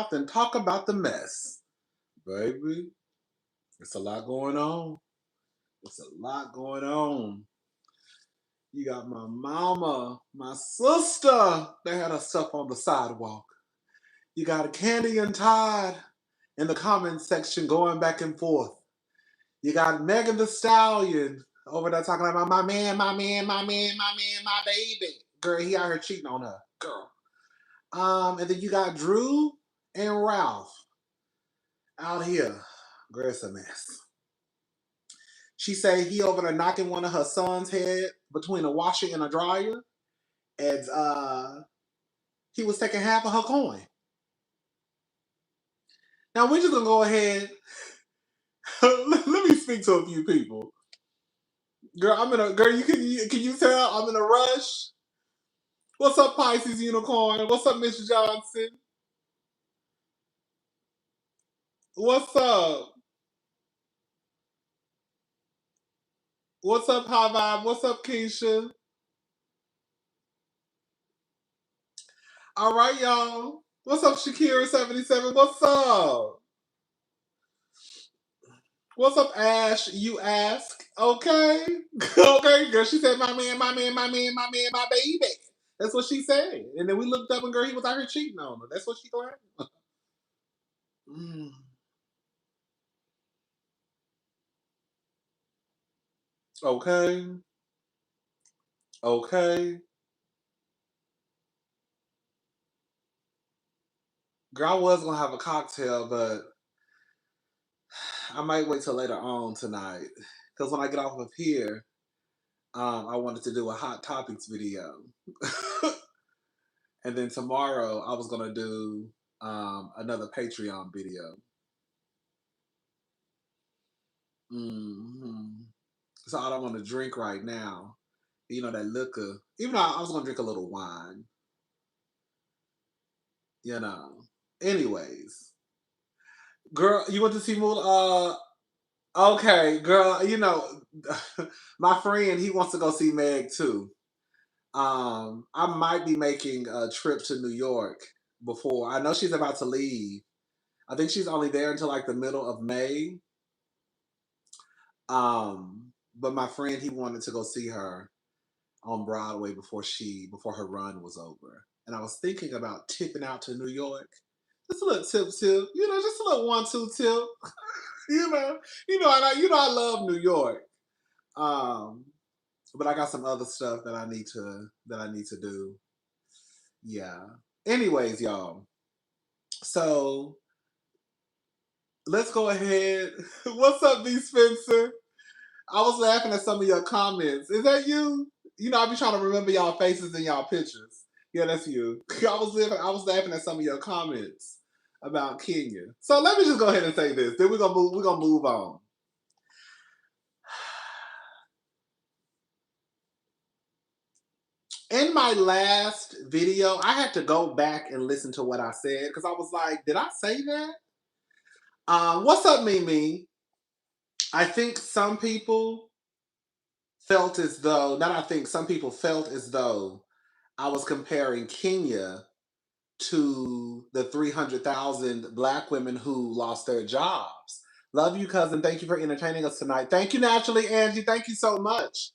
mouth and talk about the mess. Baby, it's a lot going on. It's a lot going on. You got my mama, my sister, that had her stuff on the sidewalk. You got Kandi and Todd in the comment section going back and forth. You got Megan Thee Stallion over there talking about my man, my man, my man, my man, my baby. Girl, he out here cheating on her. Girl. And then you got Drew and Ralph out here. Girl, it's a mess. She say he over there knocking one of her son's head between a washer and a dryer. And he was taking half of her coin. Now we're just gonna go ahead. Let me speak to a few people. Girl, can you tell I'm in a rush? What's up, Pisces Unicorn? What's up, Mr. Johnson? What's up? What's up, High Vibe? What's up, Keisha? All right, y'all. What's up, Shakira77? What's up? What's up, Ash? You ask. Okay. Okay, girl. She said, my man, my man, my man, my man, my baby. That's what she said. And then we looked up and girl, he was out here cheating on her. That's what she claimed. Mm. Okay. Okay. Girl, I was gonna have a cocktail, but I might wait till later on tonight. Because when I get off of here, I wanted to do a hot topics video. And then tomorrow I was gonna do another Patreon video. Hmm. So I don't want to drink right now. You know, that liquor. Even though I was gonna drink a little wine. You know. Anyways. Girl, you went to see Mool okay, girl, you know, my friend, he wants to go see Meg too. I might be making a trip to New York before. I know she's about to leave. I think she's only there until like the middle of May. But my friend, he wanted to go see her on Broadway before her run was over. And I was thinking about tipping out to New York. Just a little tip, you know, just a little 1-2 tip. I love New York. Um, but I got some other stuff that I need to do. Yeah. Anyways, y'all. So let's go ahead. What's up, B Spencer? I was laughing at some of your comments. Is that you? You know, I be trying to remember y'all faces and y'all pictures. Yeah, that's you. I was laughing at some of your comments about Kenya. So let me just go ahead and say this. Then we're gonna move on. In my last video, I had to go back and listen to what I said because I was like, did I say that? What's up, Mimi? I think some people felt as though, not I think, some people felt as though I was comparing Kenya to the 300,000 Black women who lost their jobs. Love you, cousin. Thank you for entertaining us tonight. Thank you, naturally, Angie. Thank you so much.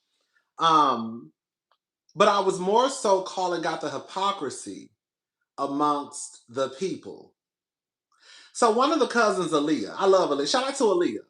But I was more so calling out the hypocrisy amongst the people. So one of the cousins, Aaliyah, I love Aaliyah. Shout out to Aaliyah.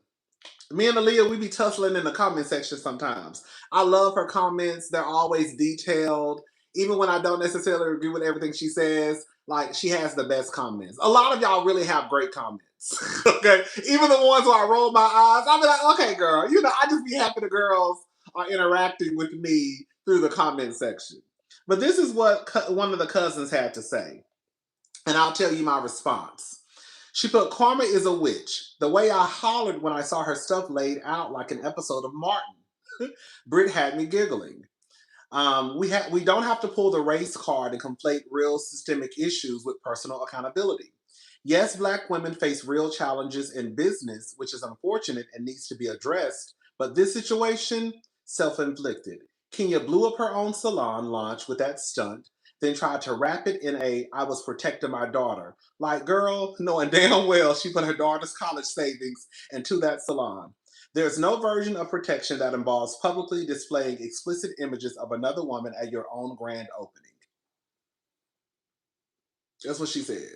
Me and Aaliyah, we be tussling in the comment section sometimes. I love her comments. They're always detailed. Even when I don't necessarily agree with everything she says, like, she has the best comments. A lot of y'all really have great comments. Okay? Even the ones where I roll my eyes, I'll be like, okay, girl. You know, I just be happy the girls are interacting with me through the comment section. But this is what one of the cousins had to say. And I'll tell you my response. She put, Karma is a witch. The way I hollered when I saw her stuff laid out like an episode of Martin. Britt had me giggling. We don't have to pull the race card and conflate real systemic issues with personal accountability. Yes, Black women face real challenges in business, which is unfortunate and needs to be addressed, but this situation, self-inflicted. Kenya blew up her own salon launch with that stunt. then tried to wrap it in a "I was protecting my daughter." Like, girl, knowing damn well she put her daughter's college savings into that salon. There's no version of protection that involves publicly displaying explicit images of another woman at your own grand opening. That's what she said.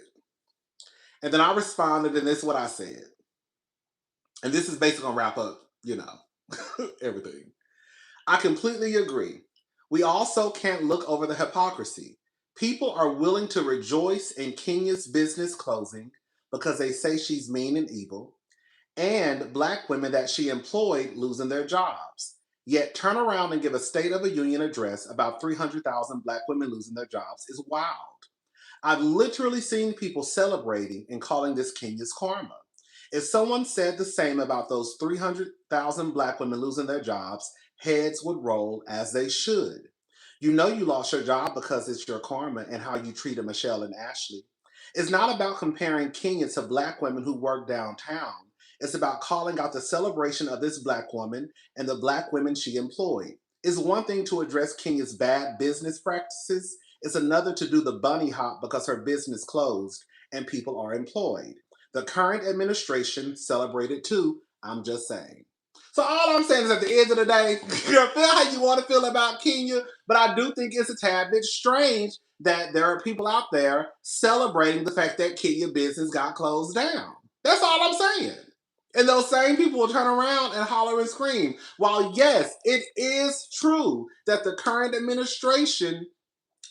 And then I responded, and this is what I said. And this is basically gonna wrap up, everything. I completely agree. We also can't look over the hypocrisy. People are willing to rejoice in Kenya's business closing because they say she's mean and evil, and Black women that she employed losing their jobs. Yet turn around and give a State of the Union address about 300,000 Black women losing their jobs is wild. I've literally seen people celebrating and calling this Kenya's karma. If someone said the same about those 300,000 Black women losing their jobs, heads would roll as they should. You know you lost your job because it's your karma and how you treated Michelle and Ashley. It's not about comparing Kenya to Black women who work downtown. It's about calling out the celebration of this Black woman and the Black women she employed. It's one thing to address Kenya's bad business practices. It's another to do the bunny hop because her business closed and people are employed. The current administration celebrated too. I'm just saying. So all I'm saying is at the end of the day, feel how you want to feel about Kenya, but I do think it's a tad bit strange that there are people out there celebrating the fact that Kenya business got closed down. That's all I'm saying. And those same people will turn around and holler and scream. While yes, it is true that the current administration,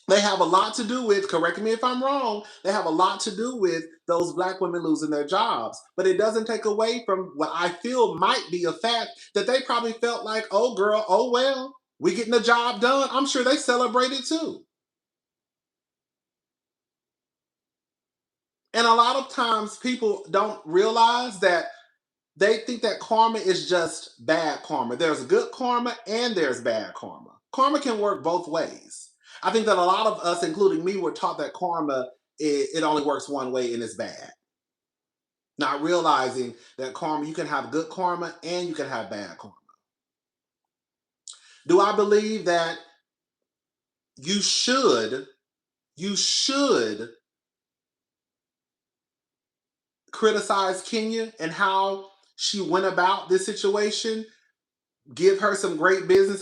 they have a lot to do with, correct me if I'm wrong, they have a lot to do with those Black women losing their jobs. But it doesn't take away from what I feel might be a fact that they probably felt like, oh girl, oh well, we getting the job done. I'm sure they celebrated too. And a lot of times people don't realize that they think that karma is just bad karma. There's good karma and there's bad karma. Karma can work both ways. I think that a lot of us, including me, were taught that karma, it only works one way and it's bad. Not realizing that karma, you can have good karma and you can have bad karma. Do I believe that you should criticize Kenya and how she went about this situation? Give her some great business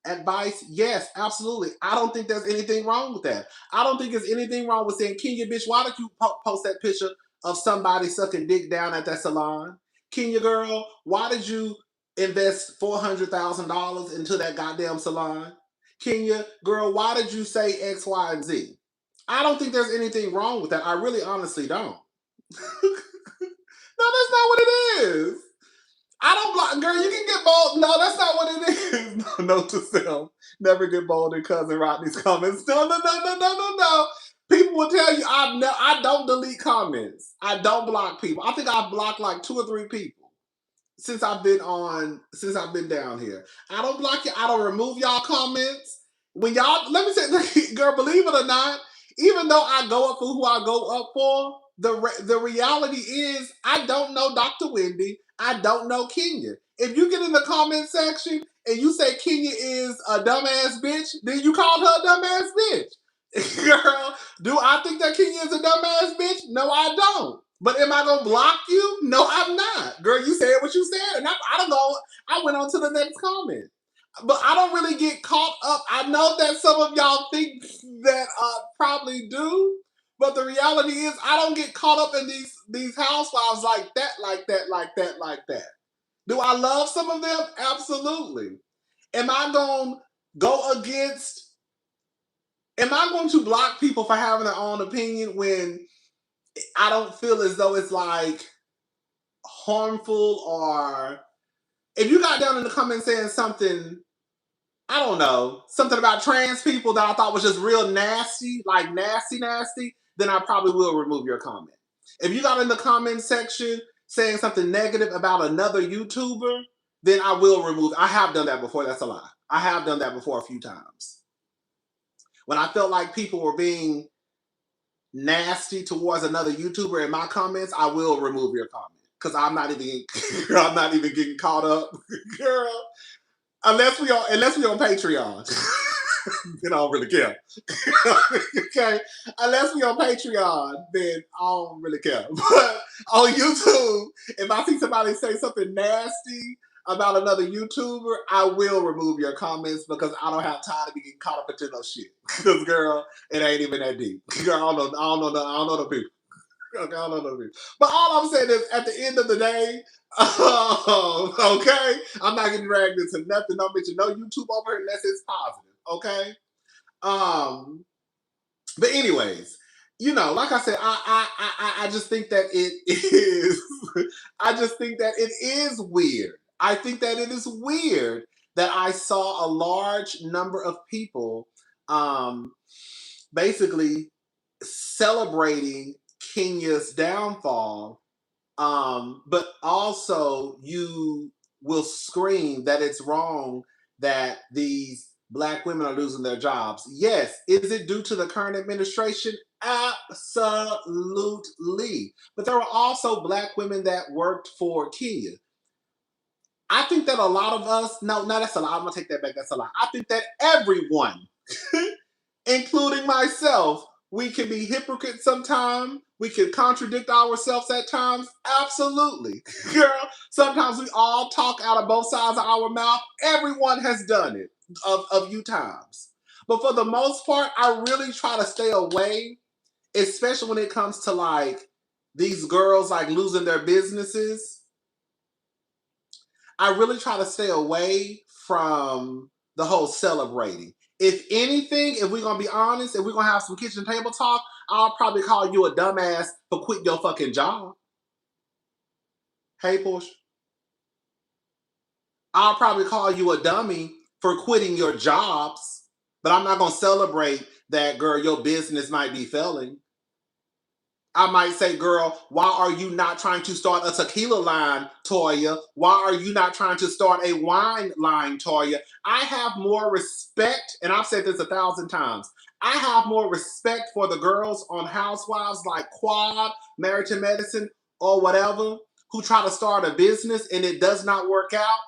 advice? Yes, absolutely. I don't think there's anything wrong with that. I don't think there's anything wrong with saying, Kenya, bitch, why did you post that picture of somebody sucking dick down at that salon? Kenya, girl, why did you invest $400,000 into that goddamn salon? Kenya, girl, why did you say X, Y, and Z? I don't think there's anything wrong with that. I really honestly don't. No, that's not what it is. I don't block, girl. You can get bold. No, that's not what it is. No, note to self: never get bold in cousin Rodney's comments. No. People will tell you I don't delete comments. I don't block people. I think I've blocked like 2 or 3 people since I've been down here. I don't block you. I don't remove y'all comments. When y'all, let me say, girl, believe it or not, even though I go up for who I go up for, the reality is I don't know Dr. Wendy. I don't know Kenya. If you get in the comment section and you say Kenya is a dumbass bitch, then you called her a dumbass bitch. Girl, do I think that Kenya is a dumbass bitch? No, I don't. But am I gonna block you? No, I'm not. Girl, you said what you said, and I don't know. I went on to the next comment. But I don't really get caught up. I know that some of y'all think that probably do, but the reality is I don't get caught up in these housewives like that. Do I love some of them? Absolutely. Am I going to go against? Am I going to block people for having their own opinion when I don't feel as though it's like harmful? Or if you got down in the comments saying something, I don't know, something about trans people that I thought was just real nasty, like nasty, then I probably will remove your comment. If you got in the comment section saying something negative about another YouTuber, then I will remove. I have done that before. That's a lie. I have done that before a few times. When I felt like people were being nasty towards another YouTuber in my comments, I will remove your comment because I'm not even getting caught up, girl. Unless we on Patreon. then I don't really care. Okay? Unless we on Patreon, then I don't really care. But on YouTube, if I see somebody say something nasty about another YouTuber, I will remove your comments because I don't have time to be getting caught up into no shit. Because girl, it ain't even that deep. Girl, I don't know the people. Okay, I don't know the people. But all I'm saying is, at the end of the day, okay, I'm not getting dragged into nothing. Don't mention no YouTube over here unless it's positive. Okay. But anyways, like I said, I just think that it is. I just think that it is weird. I think that it is weird that I saw a large number of people, basically celebrating Kenya's downfall, but also you will scream that it's wrong that these Black women are losing their jobs. Yes. Is it due to the current administration? Absolutely. But there were also Black women that worked for Kenya. I think that a lot of us, no, that's a lie. I'm going to take that back. That's a lie. I think that everyone, including myself, we can be hypocrites sometimes. We can contradict ourselves at times. Absolutely. Girl, sometimes we all talk out of both sides of our mouth. Everyone has done it a few times. But for the most part, I really try to stay away, especially when it comes to like these girls like losing their businesses. I really try to stay away from the whole celebrating. If anything, if we're going to be honest, if we're going to have some kitchen table talk, I'll probably call you a dumbass for quitting your fucking job. Hey, Portia. I'll probably call you a dummy for quitting your jobs, but I'm not going to celebrate that, girl, your business might be failing. I might say, girl, why are you not trying to start a tequila line, Toya? Why are you not trying to start a wine line, Toya? I have more respect, and I've said this 1,000 times. I have more respect for the girls on Housewives like Quad, Married to Medicine, or whatever, who try to start a business and it does not work out,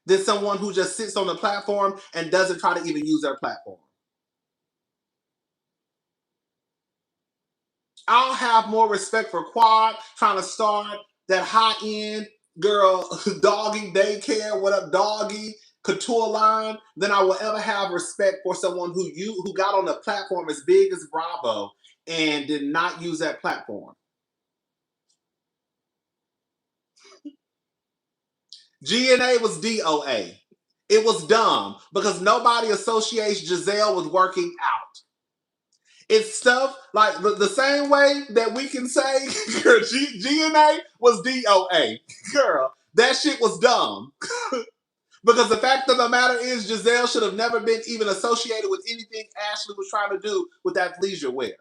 than someone who just sits on the platform and doesn't try to even use their platform. I'll have more respect for Quad trying to start that high-end girl doggy daycare, what up, doggy couture line, than I will ever have respect for someone who got on a platform as big as Bravo and did not use that platform. GNA was DOA. It was dumb because nobody associates Giselle with working out. It's stuff like the same way that we can say GNA was DOA. Girl, that shit was dumb. Because the fact of the matter is Giselle should have never been even associated with anything Ashley was trying to do with that athleisure wear.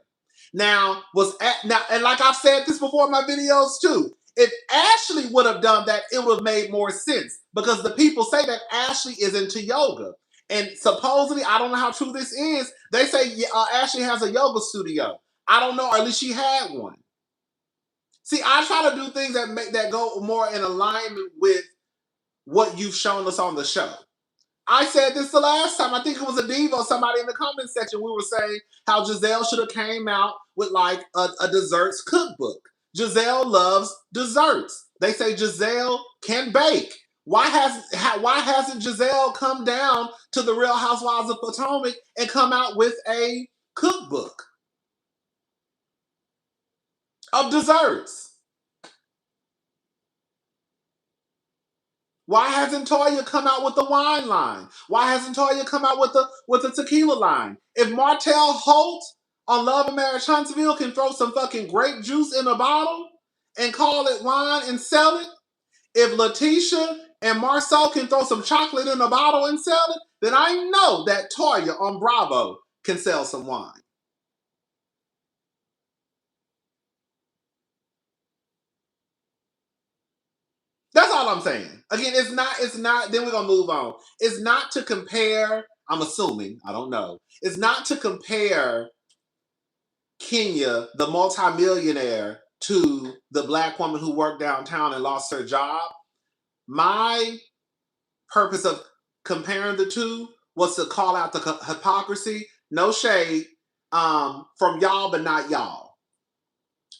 Now, and like I've said this before in my videos too, if Ashley would have done that, it would have made more sense. Because the people say that Ashley is into yoga. And supposedly, I don't know how true this is, they say Ashley has a yoga studio. I don't know, or at least she had one. See, I try to do things that go more in alignment with what you've shown us on the show. I said this the last time. I think it was a diva or somebody in the comment section. We were saying how Giselle should have came out with like a desserts cookbook. Giselle loves desserts. They say Giselle can bake. Why hasn't Giselle come down to the Real Housewives of Potomac and come out with a cookbook of desserts? Why hasn't Toya come out with the wine line? Why hasn't Toya come out with the tequila line? If Martell Holt on Love and Marriage Huntsville can throw some fucking grape juice in a bottle and call it wine and sell it, if Letitia and Marcel can throw some chocolate in a bottle and sell it, then I know that Toya on Bravo can sell some wine. That's all I'm saying. Again, it's not, then we're going to move on. It's not to compare, I'm assuming, I don't know. It's not to compare Kenya, the multimillionaire, to the Black woman who worked downtown and lost her job. My purpose of comparing the two was to call out the hypocrisy, no shade, from y'all, but not y'all,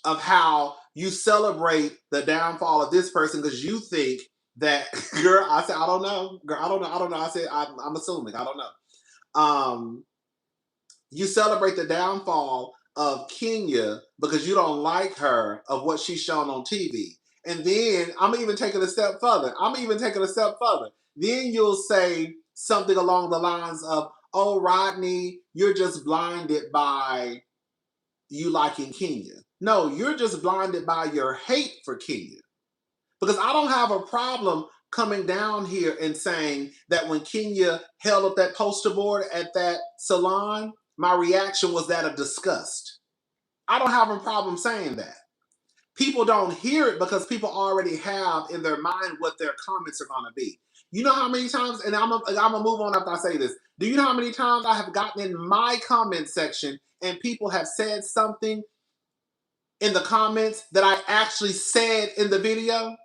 of how you celebrate the downfall of this person because you think that, girl, I said, I don't know. Girl, I don't know. I said, I'm assuming. I don't know. You celebrate the downfall of Kenya because you don't like her of what she's shown on TV. And then I'm even taking a step further. Then you'll say something along the lines of, oh, Rodney, you're just blinded by you liking Kenya. No, you're just blinded by your hate for Kenya. Because I don't have a problem coming down here and saying that when Kenya held up that poster board at that salon, my reaction was that of disgust. I don't have a problem saying that. People don't hear it because people already have in their mind what their comments are going to be. You know how many times, and I'm gonna move on after I say this. Do you know how many times I have gotten in my comment section and people have said something in the comments that I actually said in the video?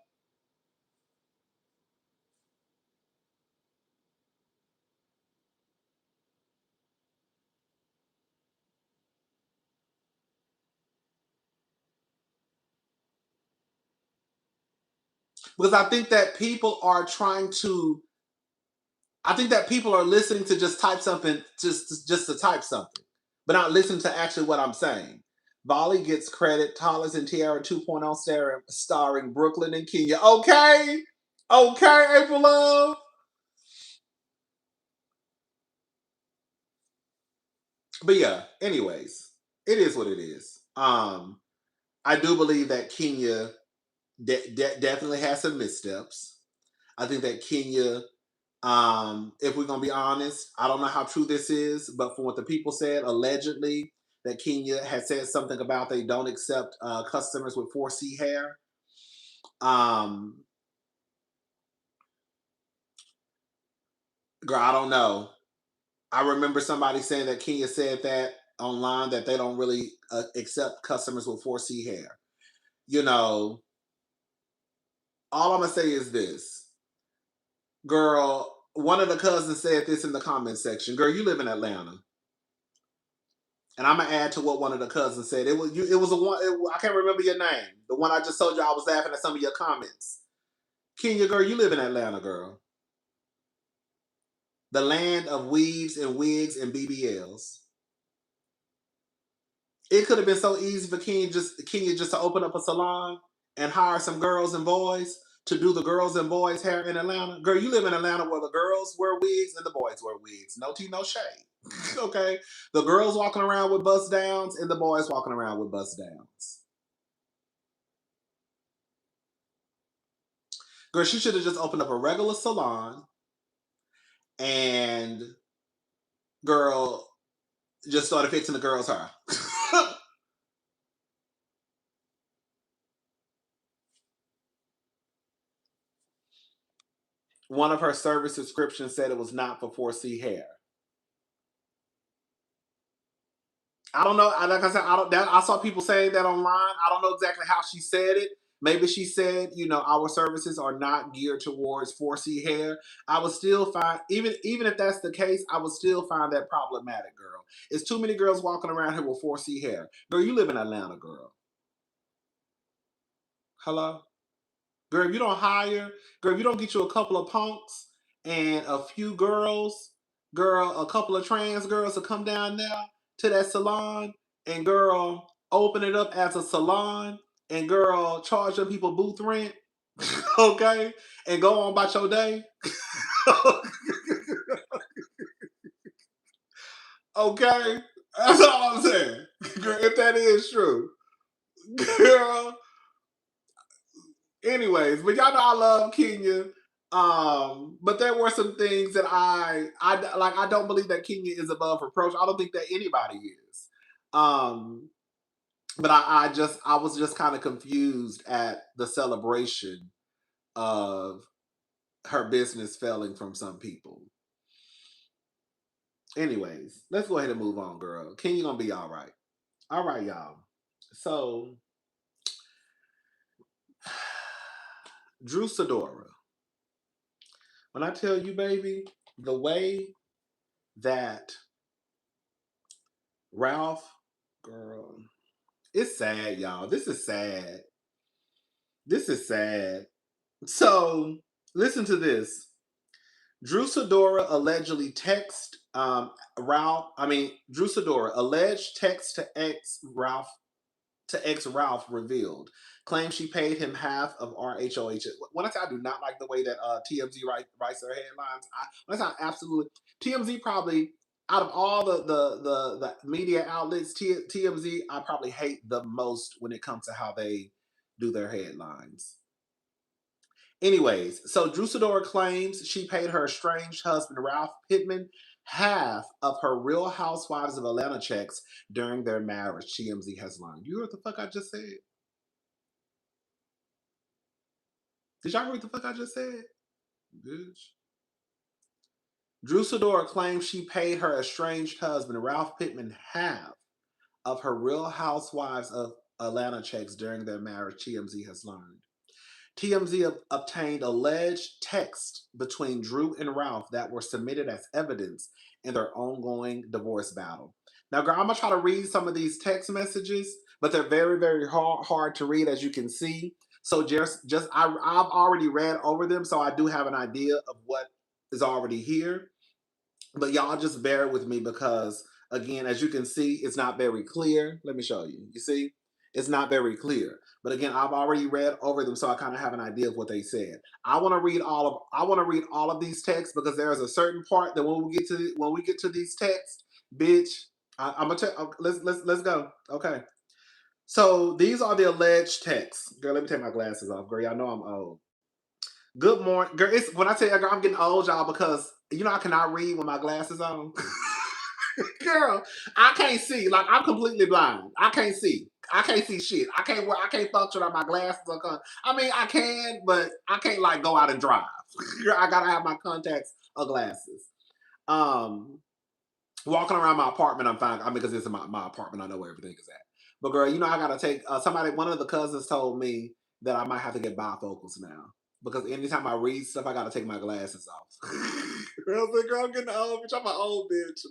Because I think that people are trying to, I think that people are listening to just type something, just to type something, but not listen to actually what I'm saying. Volley gets credit. Tallers and Tiara 2.0 starring Brooklyn and Kenya. Okay. Okay, April Love. But yeah, anyways, it is what it is. I do believe that Kenya definitely has some missteps. I think that Kenya, if we're gonna be honest, I don't know how true this is, but from what the people said, allegedly that Kenya had said something about they don't accept customers with 4C hair. Um, Girl, I don't know. I remember somebody saying that Kenya said that online that they don't really accept customers with 4C hair. You know, all I'm gonna say is this, girl. One of the cousins said this in the comment section. Girl, you live in Atlanta. And I'm gonna add to what one of the cousins said. It was you. It was a one. I can't remember your name. The one I just told you. I was laughing at some of your comments. Kenya, girl, you live in Atlanta, girl. The land of weaves and wigs and BBLs. It could have been so easy for Kenya just to open up a salon and hire some girls and boys to do the girls and boys hair in Atlanta. Girl, you live in Atlanta where the girls wear wigs and the boys wear wigs. No tea, no shade. Okay, the girls walking around with bust downs and the boys walking around with bust downs. Girl, she should have just opened up a regular salon and, girl, just started fixing the girls' hair. One of her service descriptions said it was not for 4C hair. I don't know. Like I said, I saw people saying that online. I don't know exactly how she said it. Maybe she said, our services are not geared towards 4C hair. I would still find, even if that's the case, I would still find that problematic, girl. It's too many girls walking around here with 4C hair. Girl, you live in Atlanta, girl. Hello? Girl, if you don't hire, girl, if you don't get you a couple of punks and a few girls, girl, a couple of trans girls to come down there to that salon and, girl, open it up as a salon and, girl, charge them people booth rent, okay, and go on about your day. Okay, that's all I'm saying. Girl, if that is true, girl. Anyways, but y'all know I love Kenya. But there were some things that I like. I don't believe that Kenya is above reproach. I don't think that anybody is. Um, but I was just kind of confused at the celebration of her business failing from some people. Anyways, let's go ahead and move on, girl. Kenya gonna be all right. All right, y'all. So Drew Sidora. When I tell you, baby, the way that Ralph, girl, it's sad, y'all. This is sad. This is sad. So, listen to this. Drew Sidora allegedly text Drew Sidora alleged text to ex Ralph revealed. Claims she paid him half of RHOH. When I say I do not like the way that TMZ writes their headlines, when I say absolutely, TMZ probably, out of all the media outlets, TMZ I probably hate the most when it comes to how they do their headlines. Anyways, so Drew Sidora claims she paid her estranged husband, Ralph Pittman, half of her Real Housewives of Atlanta checks during their marriage, TMZ has learned. You heard what the fuck I just said? Did y'all hear what the fuck I just said? Bitch. Drew Sidora claims she paid her estranged husband, Ralph Pittman, half of her Real Housewives of Atlanta checks during their marriage, TMZ has learned. TMZ obtained alleged texts between Drew and Ralph that were submitted as evidence in their ongoing divorce battle. Now, girl, I'm gonna try to read some of these text messages, but they're very, very hard to read, as you can see. So I've already read over them, so I do have an idea of what is already here. But y'all just bear with me because, again, as you can see, it's not very clear. Let me show you. You see? It's not very clear. But again, I've already read over them, so I kind of have an idea of what they said. I want to read all of these texts because there is a certain part that when we get to these texts, bitch, I'm gonna tell. Let's go. Okay. So these are the alleged texts. Girl, let me take my glasses off. Girl, y'all know I'm old. Good morning, girl. It's when I tell you, girl, I'm getting old, y'all, because I cannot read with my glasses on. Girl, I can't see. Like, I'm completely blind. I can't see. I can't see shit. I can't function on my glasses. I mean, I can, but I can't like go out and drive. Girl, I gotta have my contacts or glasses. Walking around my apartment, I'm fine. I mean, because it's in my apartment, I know where everything is at. But girl, I gotta take somebody. One of the cousins told me that I might have to get bifocals now. Because anytime I read stuff, I gotta take my glasses off. Girl, I'm getting old, bitch. I'm an old bitch.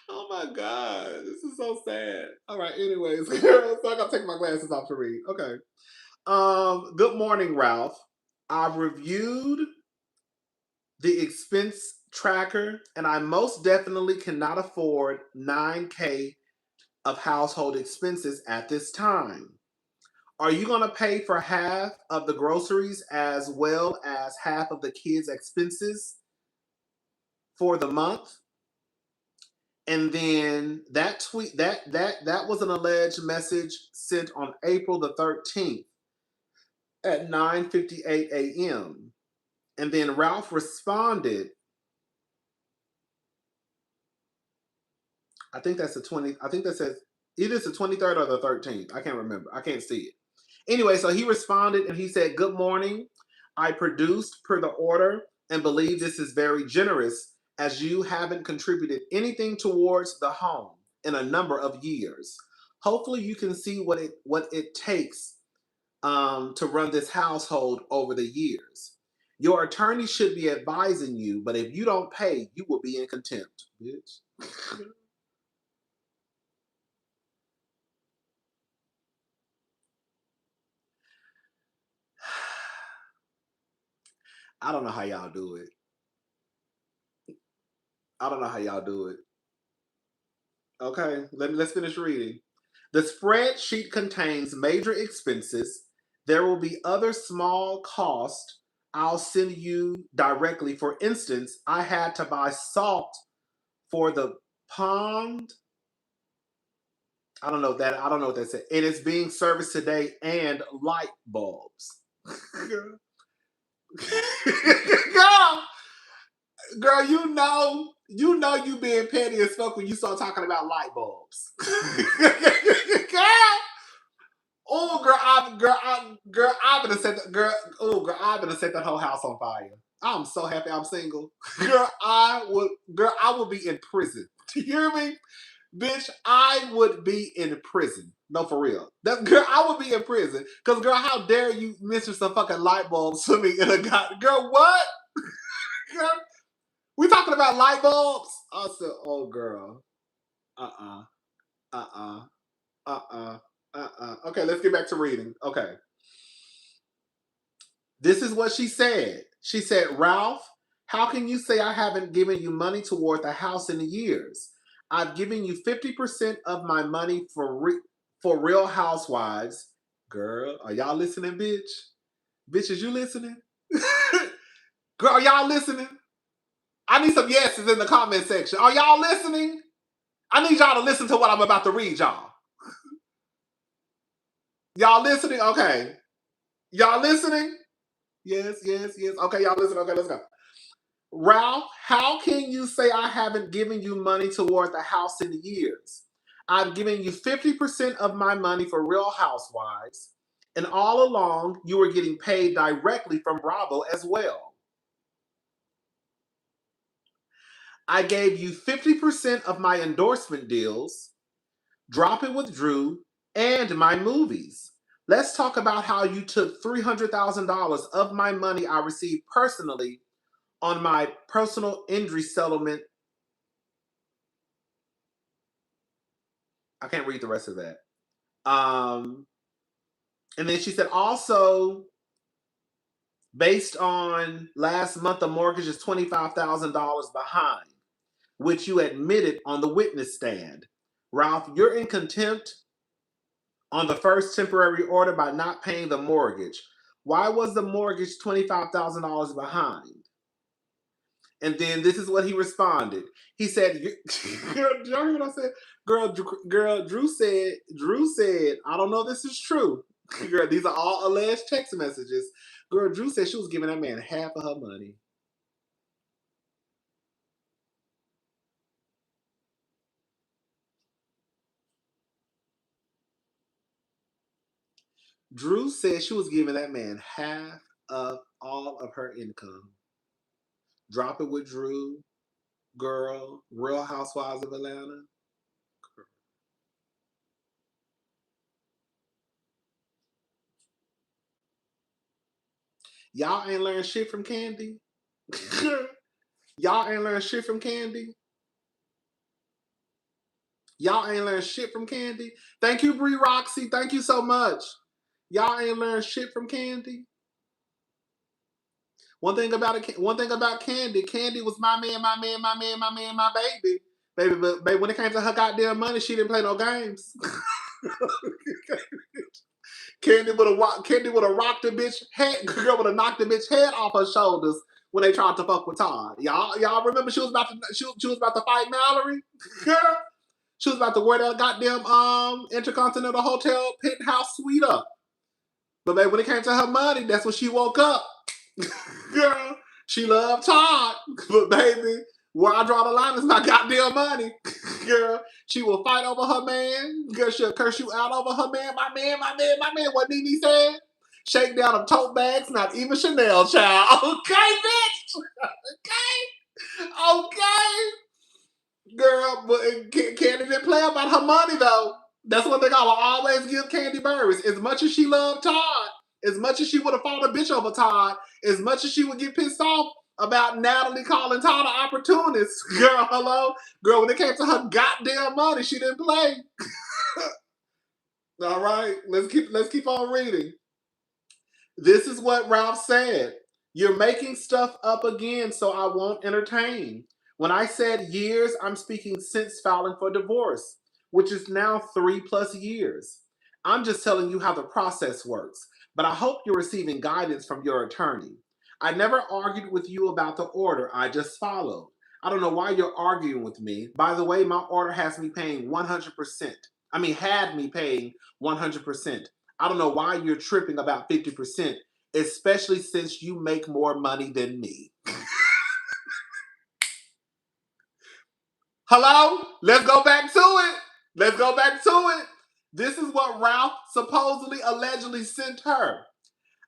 Oh my god, this is so sad. All right, anyways, so I gotta take my glasses off to read. Okay. Good morning, Ralph. I've reviewed the expense tracker, and I most definitely cannot afford $9K of household expenses at this time. Are you going to pay for half of the groceries as well as half of the kids' expenses for the month? And then that tweet that was an alleged message sent on April the 13th at 9:58 a.m. And then Ralph responded. I think that's the 20. I think that says either it's the 23rd or the 13th. I can't remember. I can't see it. Anyway, so he responded and he said, "Good morning. I produced per the order and believe this is very generous as you haven't contributed anything towards the home in a number of years. Hopefully you can see what it takes to run this household over the years. Your attorney should be advising you, but if you don't pay, you will be in contempt, bitch." I don't know how y'all do it. I don't know how y'all do it. Okay, let's finish reading. The spreadsheet contains major expenses. There will be other small costs I'll send you directly. For instance, I had to buy salt for the pond. I don't know what that said. It is being serviced today and light bulbs. Girl, girl, you being petty as fuck when you start talking about light bulbs. Girl, oh I'm gonna set that whole house on fire. I'm so happy I'm single. Girl, I would be in prison. Do you hear me? Bitch, I would be in prison. No, for real. Girl, I would be in prison. Cause girl, how dare you mention some fucking light bulbs to me in a god girl, what? Girl, We talking about light bulbs? I said, oh girl. Uh-uh. Uh-uh. Uh-uh. Uh-uh. Okay, let's get back to reading. Okay. This is what she said. She said, Ralph, how can you say I haven't given you money toward the house in years? I've given you 50% of my money for Real Housewives. Girl, are y'all listening, bitch? Bitch, is you listening? Girl, are y'all listening? I need some yeses in the comment section. Are y'all listening? I need y'all to listen to what I'm about to read, y'all. Y'all listening? Okay. Y'all listening? Yes, yes, yes. Okay, y'all listen. Okay, let's go. Ralph, how can you say I haven't given you money toward the house in years? I've given you 50% of my money for Real Housewives, and all along you were getting paid directly from Bravo as well. I gave you 50% of my endorsement deals, Drop It with Drew, and my movies. Let's talk about how you took $300,000 of my money I received personally on my personal injury settlement. I can't read the rest of that. And then she said, also, based on last month, the mortgage is $25,000 behind, which you admitted on the witness stand. Ralph, you're in contempt on the first temporary order by not paying the mortgage. Why was the mortgage $25,000 behind? And then this is what he responded. He said, girl, did y'all hear what I said? Girl, Drew said, I don't know if this is true. Girl, these are all alleged text messages. Girl, Drew said she was giving that man half of her money. Drew said she was giving that man half of all of her income. Drop It with Drew, girl, Real Housewives of Atlanta. Y'all ain't learned shit from Kandi. Y'all ain't learned shit from Kandi. Y'all ain't learned shit from Kandi. Thank you, Bree Roxy. Thank you so much. Y'all ain't learned shit from Kandi. One thing about Kandi, Kandi was my man, my baby. Baby, when it came to her goddamn money, she didn't play no games. Kandi would have rocked the bitch head. Girl would have knocked the bitch head off her shoulders when they tried to fuck with Todd. Y'all remember she was about to fight Mallory? Girl, she was about to wear that goddamn Intercontinental Hotel penthouse suite up. But baby, when it came to her money, that's when she woke up. Girl, she loved Todd. But baby, where I draw the line is my goddamn money. Girl, she will fight over her man. Girl, she'll curse you out over her man. My man. What Nene said? Shake down of tote bags, not even Chanel, child. Okay, bitch. Okay. Girl, but Kandi didn't play about her money, though. That's one thing I will always give Kandi Burruss. As much as she loved Todd, as much as she would have fought a bitch over Todd, as much as she would get pissed off about Natalie calling Todd an opportunist, girl, hello? Girl, when it came to her goddamn money, she didn't play. All right, let's keep on reading. This is what Ralph said. You're making stuff up again, so I won't entertain. When I said years, I'm speaking since filing for divorce, which is now 3+ years. I'm just telling you how the process works, but I hope you're receiving guidance from your attorney. I never argued with you about the order, I just followed. I don't know why you're arguing with me. By the way, my order has me paying 100%. Had me paying 100%. I don't know why you're tripping about 50%, especially since you make more money than me. Hello? Let's go back to it. This is what Ralph supposedly, allegedly sent her.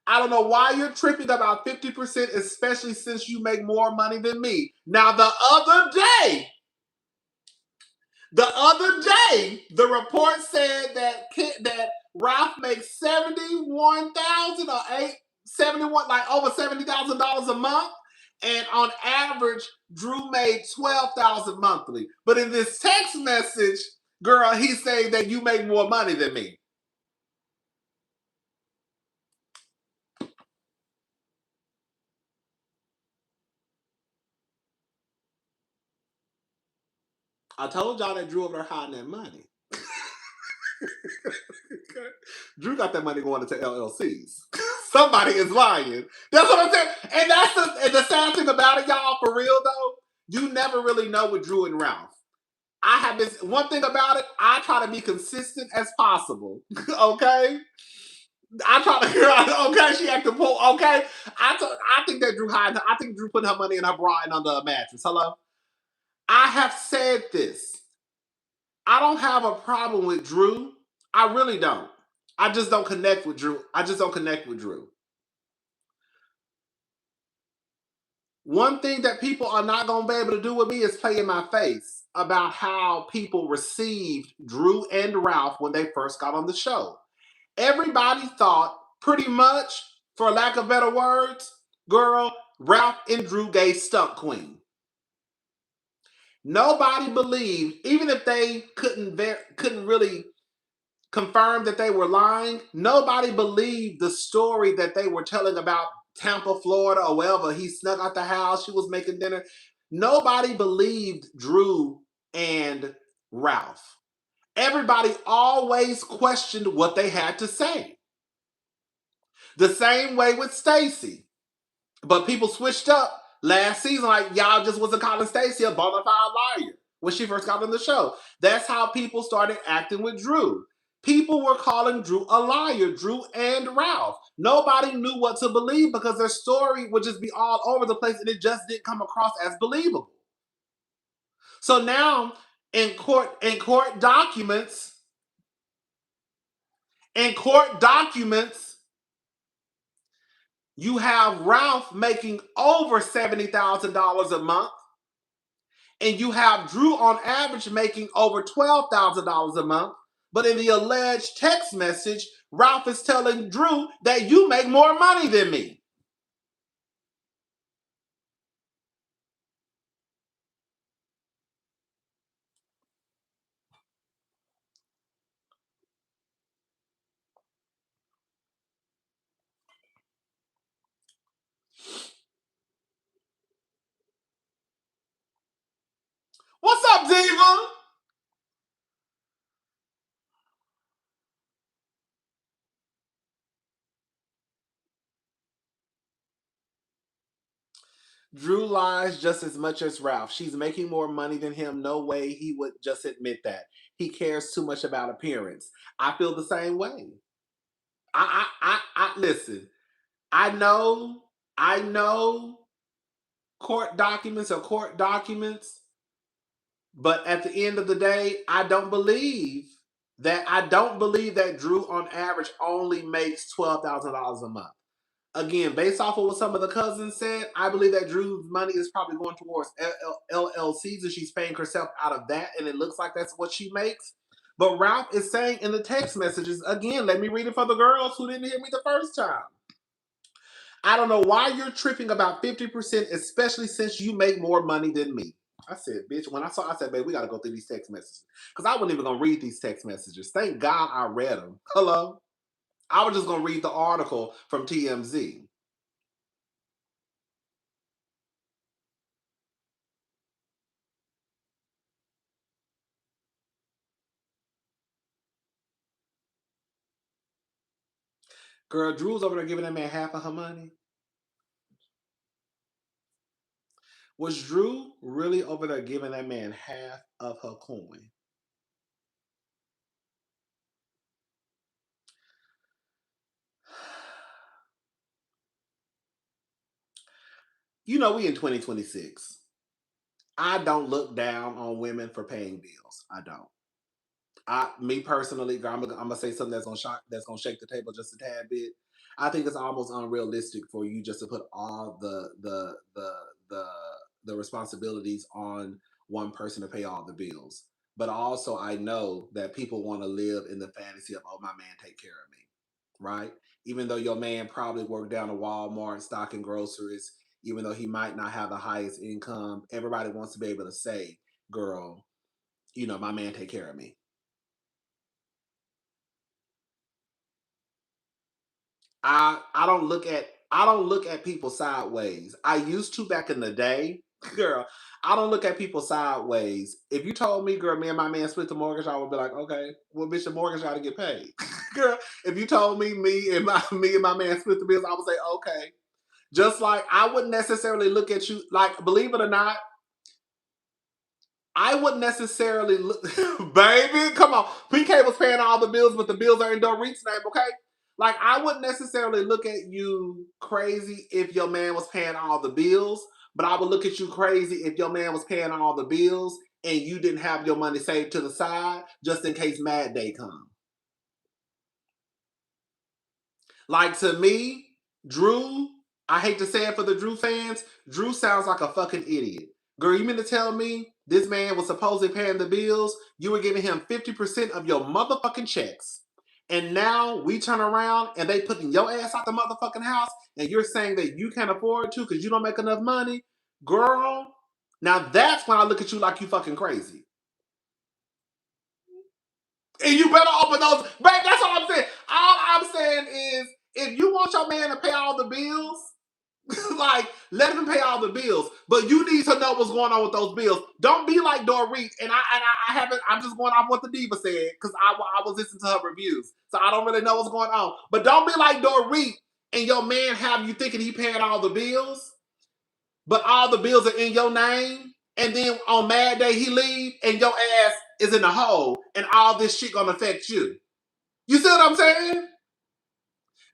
I don't know why you're tripping about 50%, especially since you make more money than me. Now, the other day, the report said that Ralph makes $71,000 or $71, like over $70,000 a month, And on average, Drew made $12,000 monthly. But in this text message, girl, he's saying that you make more money than me. I told y'all that Drew over there hiding that money. Drew got that money going into LLCs. Somebody is lying. That's what I'm saying. And that's the sad thing about it, y'all, for real though. You never really know with Drew and Ralph. I have this one thing about it, I try to be consistent as possible. Okay? I try to hear out, okay, she acting poor. Okay. I think that Drew hiding I think Drew putting her money in her bra and under a mattress. Hello? I have said this. I don't have a problem with Drew. I really don't. I just don't connect with Drew. I just don't connect with Drew. One thing that people are not going to be able to do with me is play in my face about how people received Drew and Ralph when they first got on the show. Everybody thought, pretty much, for lack of better words, girl, Ralph and Drew gave Stunt Queen. Nobody believed, even if they couldn't really confirm that they were lying, nobody believed the story that they were telling about Tampa, Florida, or wherever. He snuck out the house, she was making dinner. Nobody believed Drew and Ralph. Everybody always questioned what they had to say. The same way with Stacey. But people switched up last season, like y'all just wasn't calling Stacey a bona fide liar when she first got on the show. That's how people started acting with Drew. People were calling Drew a liar, Drew and Ralph. Nobody knew what to believe because their story would just be all over the place and it just didn't come across as believable. So now in court documents, you have Ralph making over $70,000 a month, and you have Drew on average making over $12,000 a month. But in the alleged text message, Ralph is telling Drew that you make more money than me. What's up, Diva? Drew lies just as much as Ralph. She's making more money than him. No way he would just admit that. He cares too much about appearance. I feel the same way. I listen. I know court documents are court documents, but at the end of the day, I don't believe that Drew on average only makes $12,000 a month. Again, based off of what some of the cousins said, I believe that Drew's money is probably going towards LLCs and she's paying herself out of that, and it looks like that's what she makes. But Ralph is saying in the text messages, again, let me read it for the girls who didn't hear me the first time. I don't know why you're tripping about 50%, especially since you make more money than me. I said, bitch, when I said, babe, we got to go through these text messages. Because I wasn't even going to read these text messages. Thank God I read them. Hello? I was just going to read the article from TMZ. Girl, Drew's over there giving that man half of her money. Was Drew really over there giving that man half of her coin? You know, we in 2026. I don't look down on women for paying bills. I don't. Me personally, I'm gonna say something that's gonna shake the table just a tad bit. I think it's almost unrealistic for you just to put all the the responsibilities on one person to pay all the bills. But also, I know that people want to live in the fantasy of, oh, my man take care of me, right? Even though your man probably worked down a Walmart stocking groceries, even though he might not have the highest income. Everybody wants to be able to say, girl, you know, my man take care of me. I don't look at people sideways. I used to back in the day, girl. I don't look at people sideways. If you told me, girl, me and my man split the mortgage, I would be like, okay, well, bitch, the mortgage got to get paid, girl. If you told me, me and my man split the bills, I would say, okay. Just like I wouldn't necessarily look at you like, believe it or not, I wouldn't necessarily look, baby. Come on, PK was paying all the bills, but the bills are in Dorit's name, okay? Like I wouldn't necessarily look at you crazy if your man was paying all the bills, but I would look at you crazy if your man was paying all the bills and you didn't have your money saved to the side just in case Mad Day comes. Like to me, Drew, I hate to say it for the Drew fans, Drew sounds like a fucking idiot. Girl, you mean to tell me this man was supposedly paying the bills? You were giving him 50% of your motherfucking checks. And now we turn around and they putting your ass out the motherfucking house and you're saying that you can't afford to because you don't make enough money? Girl, now that's when I look at you like you fucking crazy. And you better open those. Babe, that's all I'm saying. All I'm saying is if you want your man to pay all the bills, like let him pay all the bills. But you need to know what's going on with those bills. Don't be like Dorit. And I haven't. I'm just going off what the diva said because I was listening to her reviews, so I don't really know what's going on. But don't be like Dorit and your man have you thinking he paying all the bills, but all the bills are in your name. And then on Mad Day he leave and your ass is in the hole, and all this shit gonna affect you. You see what I'm saying?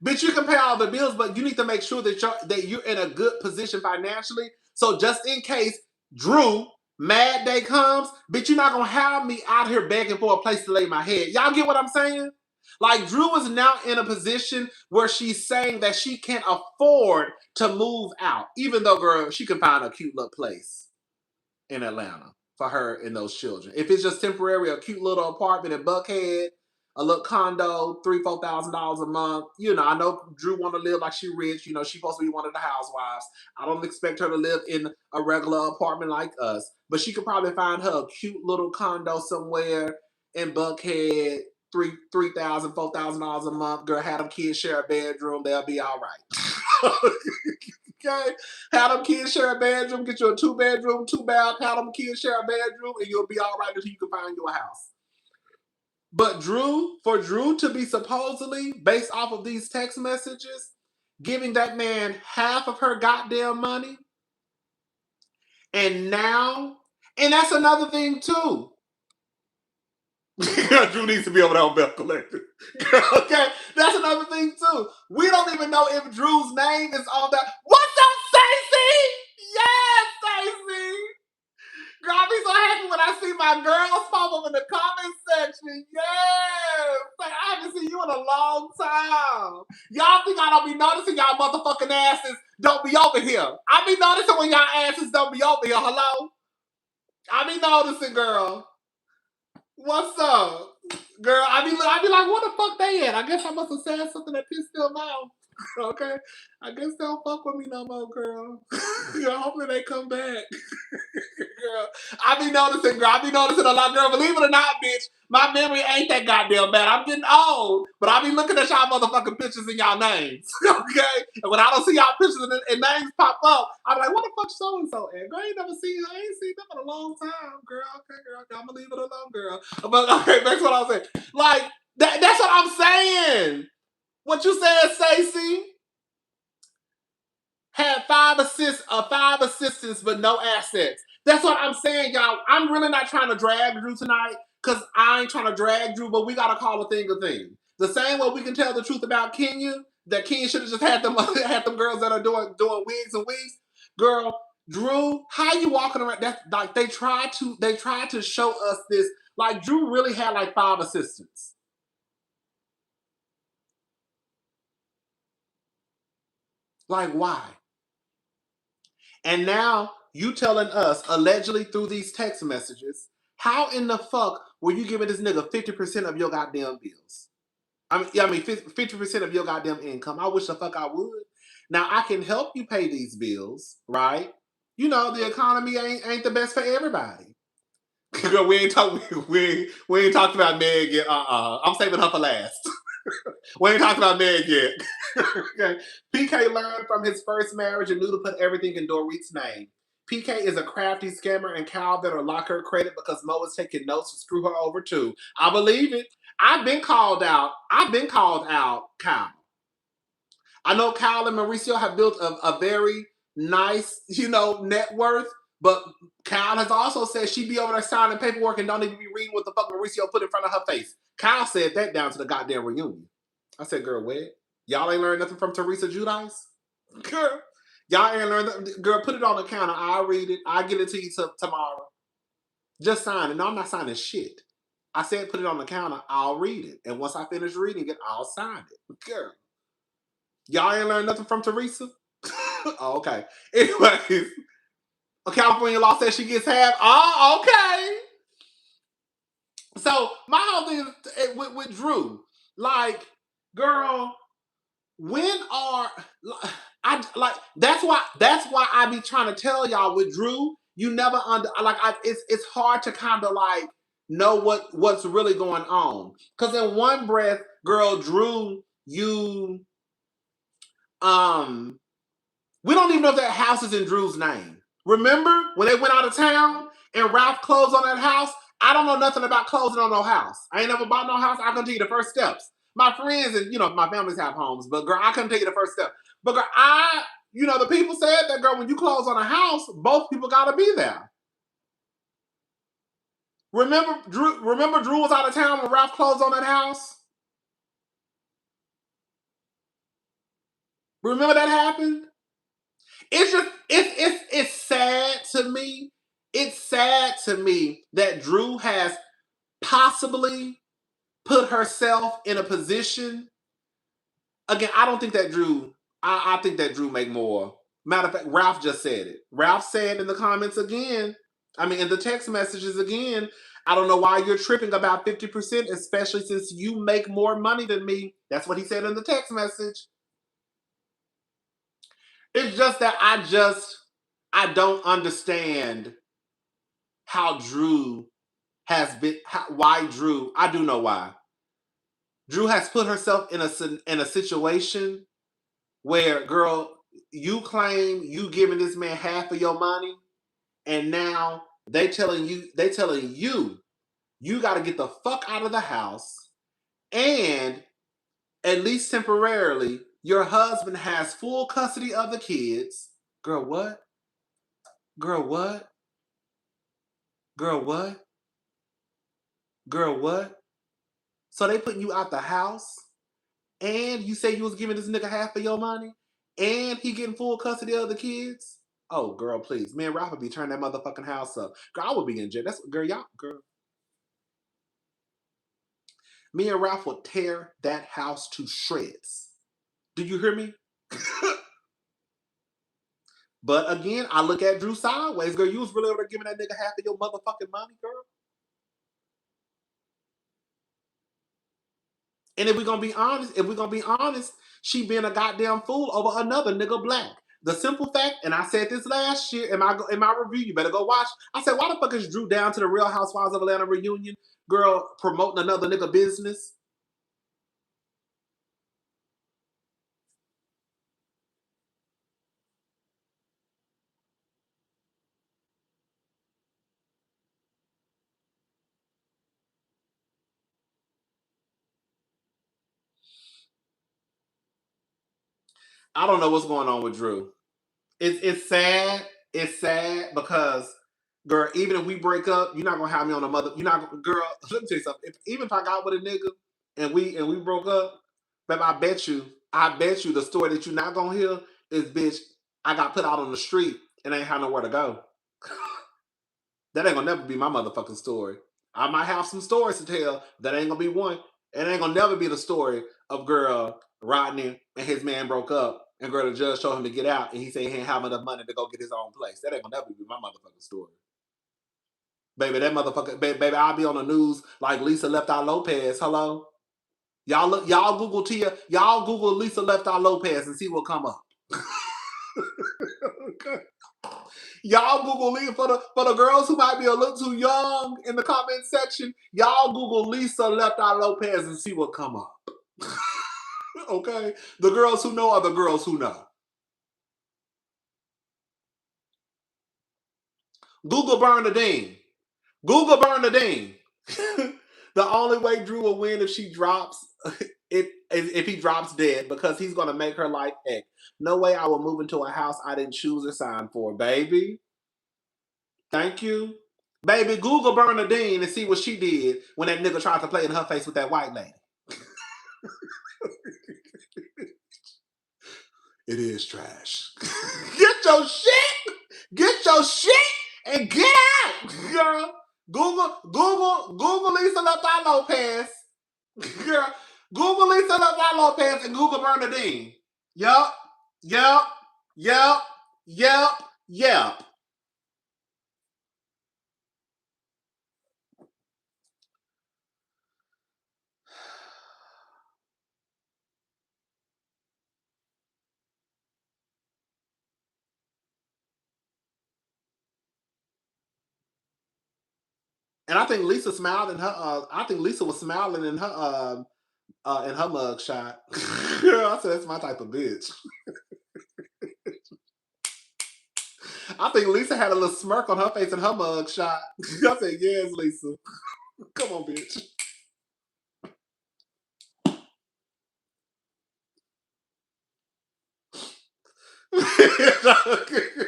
Bitch, you can pay all the bills, but you need to make sure that you're in a good position financially. So just in case Drew Mad Day comes, bitch, you're not gonna have me out here begging for a place to lay my head. Y'all get what I'm saying? Like Drew is now in a position where she's saying that she can't afford to move out, even though, girl, she can find a cute little place in Atlanta for her and those children. If it's just temporary, a cute little apartment in Buckhead, a little condo, $3,000-$4,000 a month. You know, I know Drew want to live like she rich. You know, she's supposed to be one of the housewives. I don't expect her to live in a regular apartment like us, but she could probably find her a cute little condo somewhere in Buckhead. $3,000, $4,000 a month. Girl, have them kids share a bedroom. They'll be all right. Okay, have them kids share a bedroom. Get you a 2-bedroom, 2-bath. Have them kids share a bedroom, and you'll be all right until you can find your house. But for Drew to be supposedly, based off of these text messages, giving that man half of her goddamn money, and that's another thing too. Drew needs to be over there on Bell Collector. Okay, that's another thing too. We don't even know if Drew's name is on that. What's up, Stacey? Yes, Stacey. Girl, I be so happy when I see my girls pop up in the comment section. Yes. Like, I haven't seen you in a long time. Y'all think I don't be noticing y'all motherfucking asses don't be over here. I be noticing when y'all asses don't be over here. Hello? I be noticing, girl. What's up? Girl, I be like, what the fuck they at? I guess I must have said something that pissed them off. Okay? I guess they don't fuck with me no more, girl. Girl, hopefully they come back. Girl, I be noticing a lot, girl. Believe it or not, bitch, my memory ain't that goddamn bad. I'm getting old, but I be looking at y'all motherfucking pictures in y'all names, okay? And when I don't see y'all pictures and names pop up, I'm like, what the fuck so and so at? Girl, I ain't never seen her. I ain't seen them in a long time, girl. Okay, girl, I'm gonna leave it alone, girl. But okay, that's what I'm saying. Like that's what I'm saying. What you said, Stacey? Had 5 assistants, but no assets. That's what I'm saying, y'all. I'm really not trying to drag Drew tonight because I ain't trying to drag Drew, but we got to call a thing a thing. The same way we can tell the truth about Kenya, that Kenya should have just had them girls that are doing wigs and wigs. Girl, Drew, how you walking around? That's like they tried to show us this. Like Drew really had like 5 assistants. Like why? And now you telling us, allegedly through these text messages, how in the fuck were you giving this nigga 50% of your goddamn bills? I mean 50% of your goddamn income. I wish the fuck I would. Now I can help you pay these bills, right? You know, the economy ain't the best for everybody. Girl, we ain't talked about Meg yet. I'm saving her for last. We ain't talked about Meg yet. Okay. PK learned from his first marriage and knew to put everything in Dorit's name. PK is a crafty scammer, and Cal better lock her credit because Mo is taking notes to screw her over too. I believe it. I've been called out. Cal. I know Kyle and Mauricio have built a very nice, net worth, but Kyle has also said she'd be over there signing paperwork and don't even be reading what the fuck Mauricio put in front of her face. Kyle said that down to the goddamn reunion. I said, girl, what? Y'all ain't learned nothing from Teresa Giudice? Girl, y'all ain't learned nothing. Girl, put it on the counter. I'll read it. I'll get it to you tomorrow. Just sign it. No, I'm not signing shit. I said put it on the counter. I'll read it. And once I finish reading it, I'll sign it. Girl. Y'all ain't learned nothing from Teresa? Oh, okay. Anyways, a California law says she gets half. Oh, okay. So my whole thing is with Drew, like, girl, when are I like that's why I be trying to tell y'all with Drew, you never it's hard to kind of like know what's really going on. Cause in one breath, girl, Drew, you we don't even know if that house is in Drew's name. Remember when they went out of town and Ralph closed on that house? I don't know nothing about closing on no house. I ain't never bought no house. I can tell you the first steps. My friends and my families have homes, but girl, I couldn't tell you the first step. But girl, the people said that girl, when you close on a house, both people gotta be there. Remember Drew was out of town when Ralph closed on that house? Remember that happened? It's just it's sad to me. It's sad to me that Drew has possibly put herself in a position. Again, I don't think that Drew. I think that Drew make more. Matter of fact, Ralph just said it. Ralph said in the comments again. I mean, in the text messages again. I don't know why you're tripping about 50%, especially since you make more money than me. That's what he said in the text message. It's just that I don't understand how Drew has been, why Drew, I do know why. Drew has put herself in a situation where, girl, you claim you giving this man half of your money, and now they telling you you got to get the fuck out of the house, and at least temporarily, your husband has full custody of the kids. Girl, what? Girl, what? Girl, what? Girl, what? So they putting you out the house, and you say you was giving this nigga half of your money, and he getting full custody of the kids? Oh, girl, please. Me and Ralph would be turning that motherfucking house up. Girl, I would be in jail. That's girl, y'all, girl. Me and Ralph would tear that house to shreds. Do you hear me? But again, I look at Drew sideways. Girl, you was really over there giving that nigga half of your motherfucking money, girl. And if we're gonna be honest, she being a goddamn fool over another nigga black. The simple fact, and I said this last year in my review, you better go watch. I said, why the fuck is Drew down to the Real Housewives of Atlanta reunion, girl, promoting another nigga business? I don't know what's going on with Drew. It's sad. It's sad because, girl, even if we break up, you're not gonna have me on a mother. You're not, girl. Let me tell you something. Even if I got with a nigga and we broke up, but I bet you, the story that you're not gonna hear is, bitch, I got put out on the street and I ain't have nowhere to go. That ain't gonna never be my motherfucking story. I might have some stories to tell. That ain't gonna be one. It ain't gonna never be the story of girl Rodney and his man broke up, and girl the judge told him to get out, and he said he ain't have enough money to go get his own place. That ain't gonna never be my motherfucking story. Baby, that motherfucker, baby, I'll be on the news like Lisa Left Eye Lopez. Hello, y'all Google Lisa Left Eye Lopez and see what come up. Y'all Google Lisa for the girls who might be a little too young in the comment section. Y'all Google Lisa Left Eye Lopez and see what come up. Okay, the girls who know are the girls who know. Google Bernadine. Google Bernadine. The only way Drew will win if she drops if he drops dead, because he's gonna make her life heck. No way I will move into a house I didn't choose or sign for, baby. Thank you. Baby, Google Bernadine and see what she did when that nigga tried to play in her face with that white lady. It is trash. Get your shit! Get your shit and get out! Girl. Google Lisa Left Eye Lopez. Girl. Google Lisa Left Eye Lopez and Google Bernadine. Yup. Yup. Yup. Yup. Yup. And I think Lisa smiled in her. I think Lisa was smiling in her mug shot. I said that's my type of bitch. I think Lisa had a little smirk on her face in her mug shot. I said, yes, Lisa. Come on, bitch.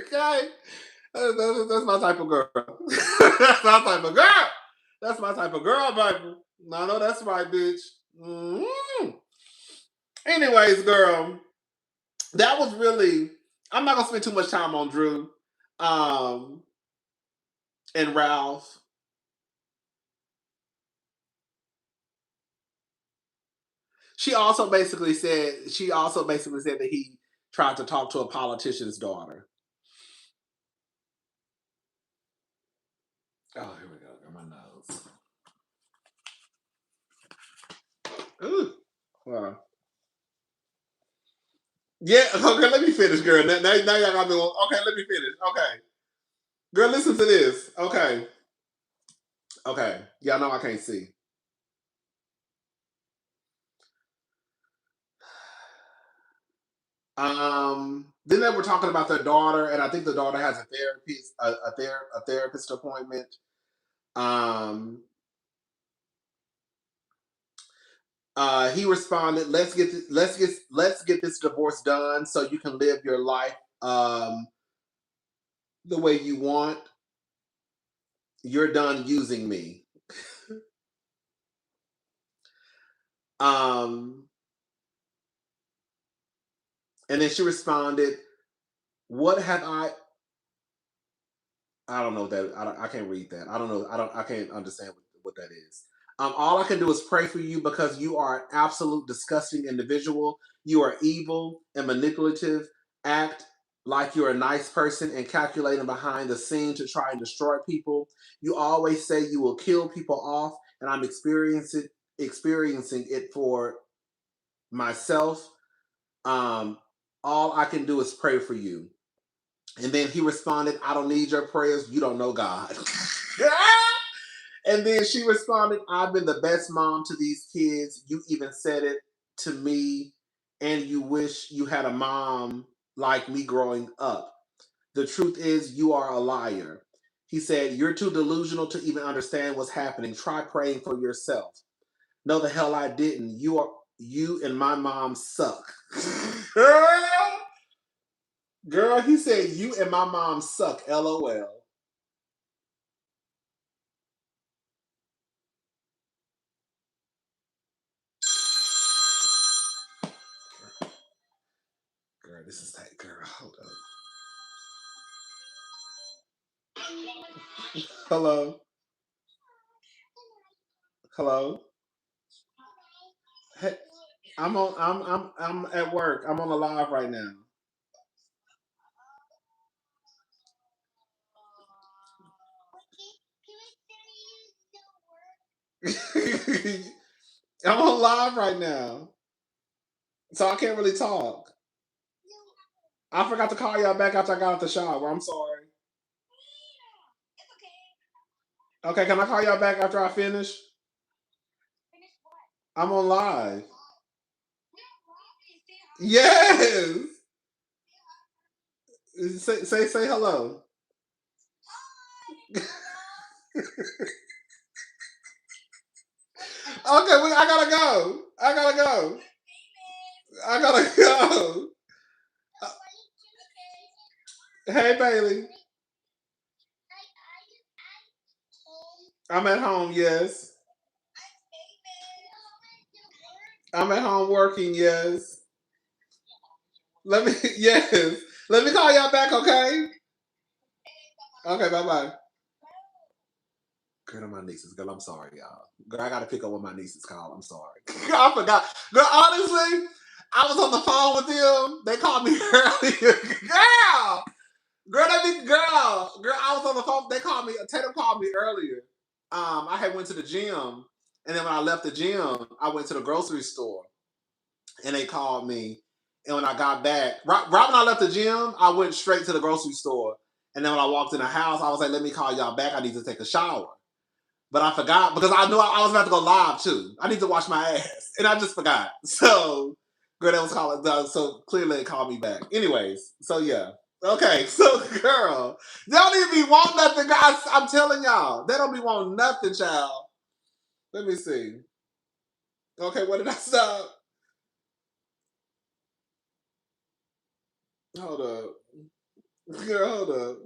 Okay. That's my type of girl. That's my type of girl. That's my type of girl, baby. No, that's right, bitch. Mm-hmm. Anyways, girl, that was really. I'm not gonna spend too much time on Drew, and Ralph. She also basically said that he tried to talk to a politician's daughter. Oh, here we go. Got my nose. Ooh. Wow. Yeah, okay, let me finish, girl. Now y'all got me on. Okay, let me finish. Okay. Girl, listen to this. Okay. Okay. Y'all know I can't see. Then they were talking about their daughter, and I think the daughter has a therapist appointment. He responded, let's get this divorce done so you can live your life the way you want. You're done using me. And then she responded, what have I don't know that. I can't read that. I don't know. I can't understand what that is. All I can do is pray for you because you are an absolute disgusting individual. You are evil and manipulative. Act like you're a nice person and calculating behind the scene to try and destroy people. You always say you will kill people off, and I'm experiencing it for myself. All I can do is pray for you. And then he responded, I don't need your prayers. You don't know God. And then she responded, I've been the best mom to these kids. You even said it to me, and you wish you had a mom like me growing up. The truth is, you are a liar. He said, you're too delusional to even understand what's happening. Try praying for yourself. No, the hell I didn't. You and my mom suck. Girl, he said, you and my mom suck. LOL. Girl, this is tight, girl. Hold up. Hello. Hello. Hey, I'm at work. I'm on a live right now. I'm on live right now. So I can't really talk. I forgot to call y'all back after I got out the shower. I'm sorry. Okay, can I call y'all back after I finish? I'm on live. Yes. Say hello. Okay, I gotta go. I gotta go. I gotta go. Hey Bailey. I'm at home, yes. I'm at home working, yes. Let me yes. Let me call y'all back, okay? Okay, bye bye. Girl, my nieces. Girl, I'm sorry, y'all. Girl, I gotta pick up what my nieces call. I'm sorry. Girl, I forgot. Girl, honestly, I was on the phone with them. They called me earlier. Girl! Girl, I was on the phone. They called me, Tatum called me earlier. I had went to the gym, and then when I left the gym, I went to the grocery store, and they called me. And when I got back, right when I left the gym, I went straight to the grocery store. And then when I walked in the house, I was like, let me call y'all back. I need to take a shower. But I forgot because I knew I was about to go live too. I need to wash my ass. And I just forgot. So, girl, that was calling. So clearly it called me back. Anyways, so yeah. Okay, so girl, they don't even be want nothing, guys. I'm telling y'all, they don't be want nothing, child. Let me see. Okay, what did I stop? Hold up, girl, hold up.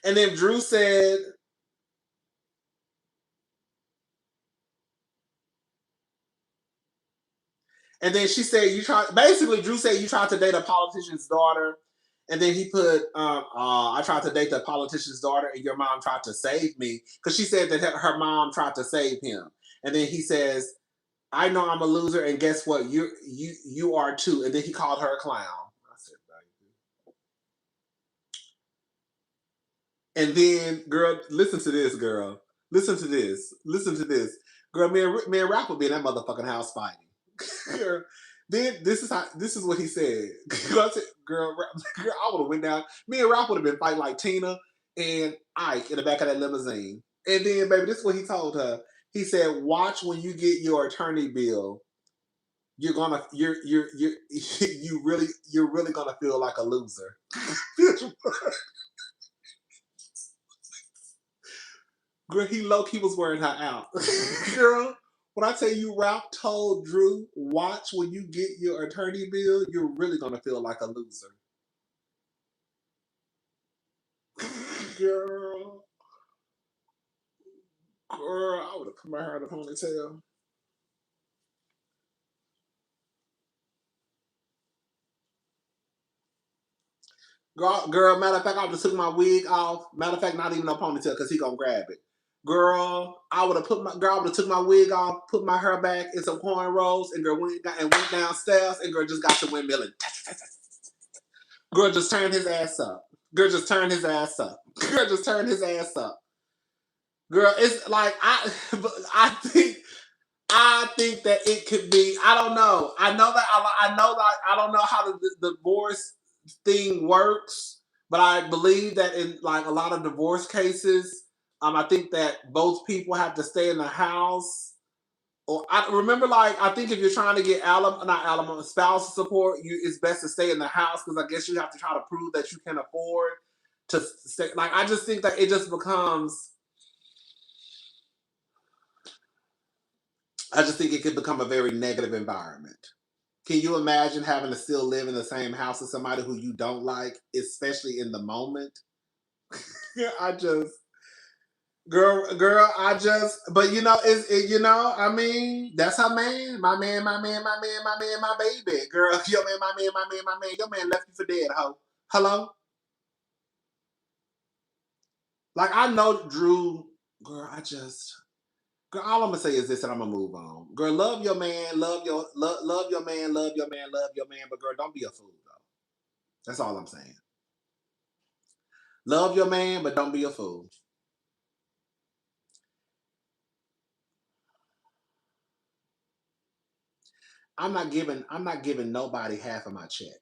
And then Drew said, and then she said, you tried, basically, Drew said you tried to date a politician's daughter. And then he put, I tried to date the politician's daughter and your mom tried to save me. Because she said that her mom tried to save him. And then he says, I know I'm a loser, and guess what? You are too. And then he called her a clown. I said, and then, girl, listen to this, girl. Listen to this. Listen to this. Girl, me and Rap would be in that motherfucking house fighting. Girl, then this is what he said. Girl, I said, girl, I would have went down. Me and Ralph would have been fighting like Tina and Ike in the back of that limousine. And then, baby, this is what he told her. He said, "Watch when you get your attorney bill. You're really gonna feel like a loser." Girl, he low key was wearing her out. Girl, when I tell you Ralph told Drew, watch when you get your attorney bill, you're really gonna feel like a loser. Girl, girl, I would have put my hair in a ponytail. Girl, matter of fact, I would have took my wig off. Matter of fact, not even a ponytail because he gonna grab it. Girl, I would have took my wig off, put my hair back in some cornrows, and girl went downstairs, and girl just got to windmilling. Girl just turned his ass up. Girl just turned his ass up. Girl just turned his ass up. Girl, it's like I think that it could be. I don't know. I don't know how the divorce thing works, but I believe that in like a lot of divorce cases, I think that both people have to stay in the house. Or I remember, like I think if you're trying to get not alimony, spousal support, it's best to stay in the house because I guess you have to try to prove that you can afford to stay. Like I just think that it just becomes. I just think it could become a very negative environment. Can you imagine having to still live in the same house with somebody who you don't like, especially in the moment? I just, girl, but I mean, that's her man, my baby, girl, your man, your man left you for dead, ho. Hello, like I know Drew, girl, girl, all I'm gonna say is this, and I'm gonna move on. Girl, love your man, love your man, love your man, love your man, but girl, don't be a fool though. That's all I'm saying. Love your man, but don't be a fool. I'm not giving nobody half of my check.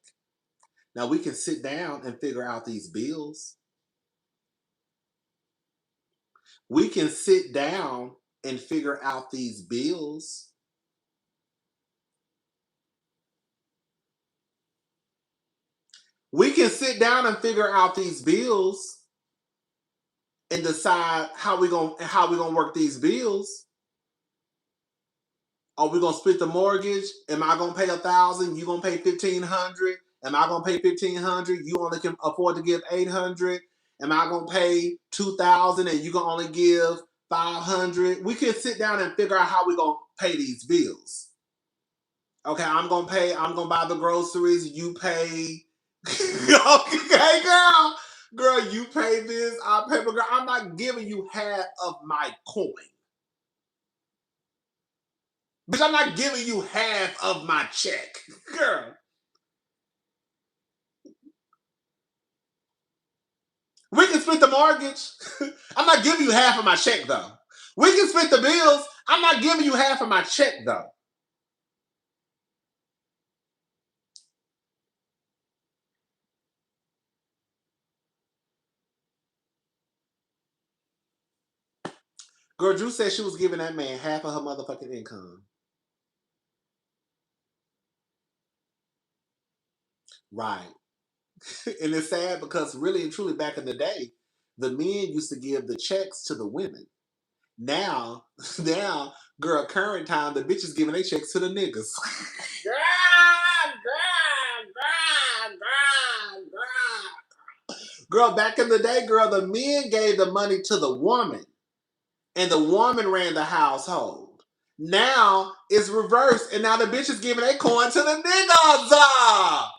Now we can sit down and figure out these bills. We can sit down and figure out these bills. We can sit down and figure out these bills and decide how we gonna work these bills. Are we gonna split the mortgage? Am I gonna pay 1,000? You gonna pay 1,500? Am I gonna pay 1,500? You only can afford to give 800. Am I gonna pay 2,000 and you gonna only give 500? We can sit down and figure out how we gonna pay these bills. Okay, I'm gonna buy the groceries. You pay. Okay, girl, you pay this. I pay, but girl, I'm not giving you half of my coin. Bitch, I'm not giving you half of my check. Girl. We can split the mortgage. I'm not giving you half of my check, though. We can split the bills. I'm not giving you half of my check, though. Girl, Drew said she was giving that man half of her motherfucking income. Right. And it's sad because really and truly back in the day, the men used to give the checks to the women. Now, girl, current time, the bitches giving their checks to the niggas. Girl, back in the day, girl, the men gave the money to the woman, and the woman ran the household. Now it's reversed, and now the bitches giving their coin to the niggas.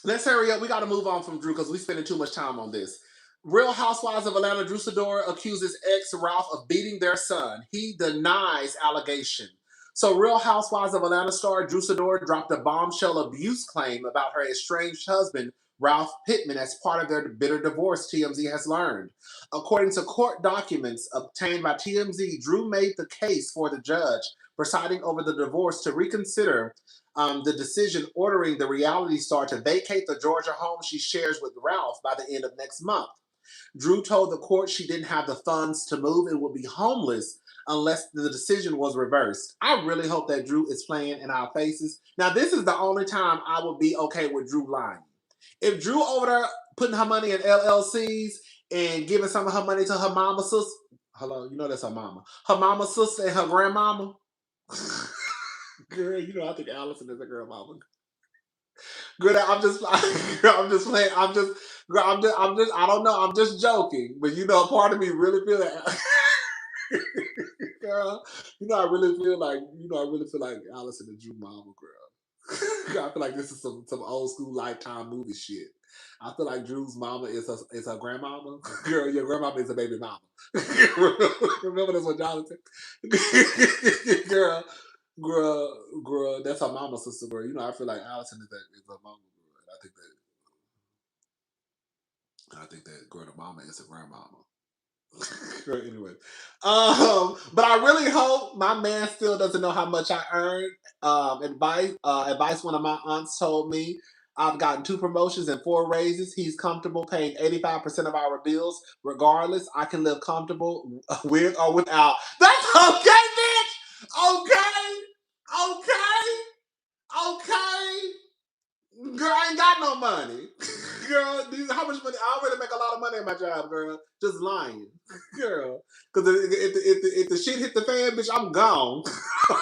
Let's hurry up. We got to move on from Drew because we're spending too much time on this. Real Housewives of Atlanta, Drew Sidora accuses ex Ralph of beating their son. He denies allegation. So, Real Housewives of Atlanta star Drew Sidora dropped a bombshell abuse claim about her estranged husband, Ralph Pittman, as part of their bitter divorce, TMZ has learned. According to court documents obtained by TMZ, Drew made the case for the judge presiding over the divorce to reconsider the decision ordering the reality star to vacate the Georgia home she shares with Ralph by the end of next month. Drew told the court she didn't have the funds to move and would be homeless unless the decision was reversed. I really hope that Drew is playing in our faces. Now, this is the only time I would be okay with Drew lying. If Drew over there putting her money in LLCs and giving some of her money to her mama, sister, hello, you know that's her mama. Her mama, sister, and her grandmama. Girl, you know I think Allison is a girl mama. Girl, I'm just, girl, I'm just playing. Girl, I don't know. I'm just joking, but you know, a part of me really feel that. Girl, I really feel like Allison and Drew mama, girl. Girl, I feel like this is some old school Lifetime movie shit. I feel like Drew's mama is her grandmama. Girl, your grandmama is a baby mama. Remember this one, Jonathan? Girl, girl, that's her mama, sister, girl. You know, I feel like Allison is her mama, girl. And I think that girl, the mama is her grandmama. Girl, anyway, but I really hope my man still doesn't know how much I earn. Advice one of my aunts told me. I've gotten 2 promotions and 4 raises. He's comfortable paying 85% of our bills. Regardless, I can live comfortable with or without. That's okay, bitch. Okay. Girl, I ain't got no money. Girl, how much money? I already make a lot of money at my job, girl. Just lying. Girl. Because if the shit hit the fan, bitch, I'm gone.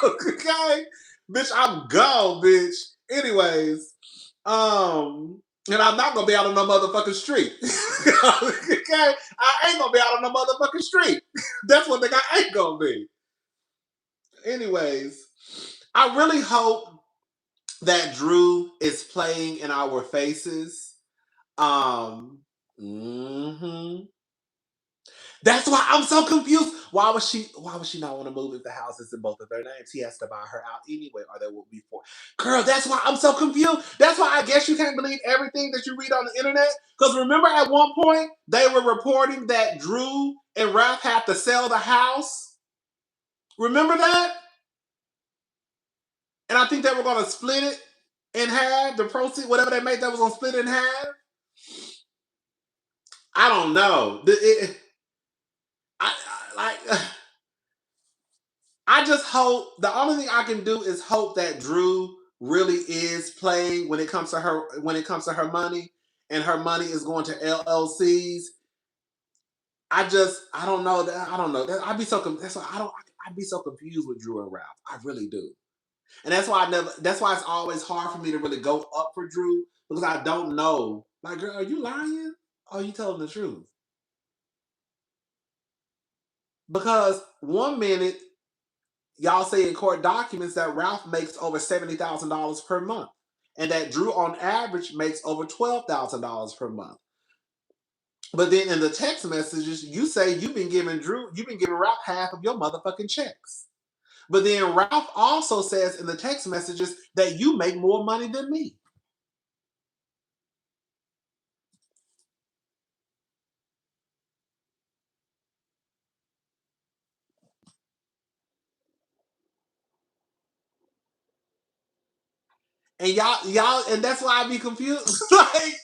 Okay? Bitch, I'm gone, bitch. Anyways, and I'm not gonna be out on no motherfucking street. Okay? I ain't gonna be out on no motherfucking street. That's one thing I ain't gonna be. Anyways, I really hope that Drew is playing in our faces. Um, mhm. That's why I'm so confused. Why would she not want to move if the house is in both of their names? He has to buy her out anyway, or there will be four. Girl, that's why I'm so confused. That's why I guess you can't believe everything that you read on the internet. Because remember at one point they were reporting that Drew and Ralph had to sell the house. Remember that? And I think they were gonna split it in half. The proceeds, whatever they made, that was gonna split it in half. I don't know. Like. I just hope the only thing I can do is hope that Drew really is playing when it comes to her money, and her money is going to LLCs. I don't know that I don't know that I'd be so that's why I'd be so confused with Drew and Ralph. I really do. And that's why it's always hard for me to really go up for Drew because I don't know. Like, girl, are you lying? Or are you telling the truth? Because one minute y'all say in court documents that Ralph makes over $70,000 per month, and that Drew, on average, makes over $12,000 per month. But then in the text messages, you say you've been giving Ralph half of your motherfucking checks. But then Ralph also says in the text messages that you make more money than me. And y'all, and that's why I be confused. Like,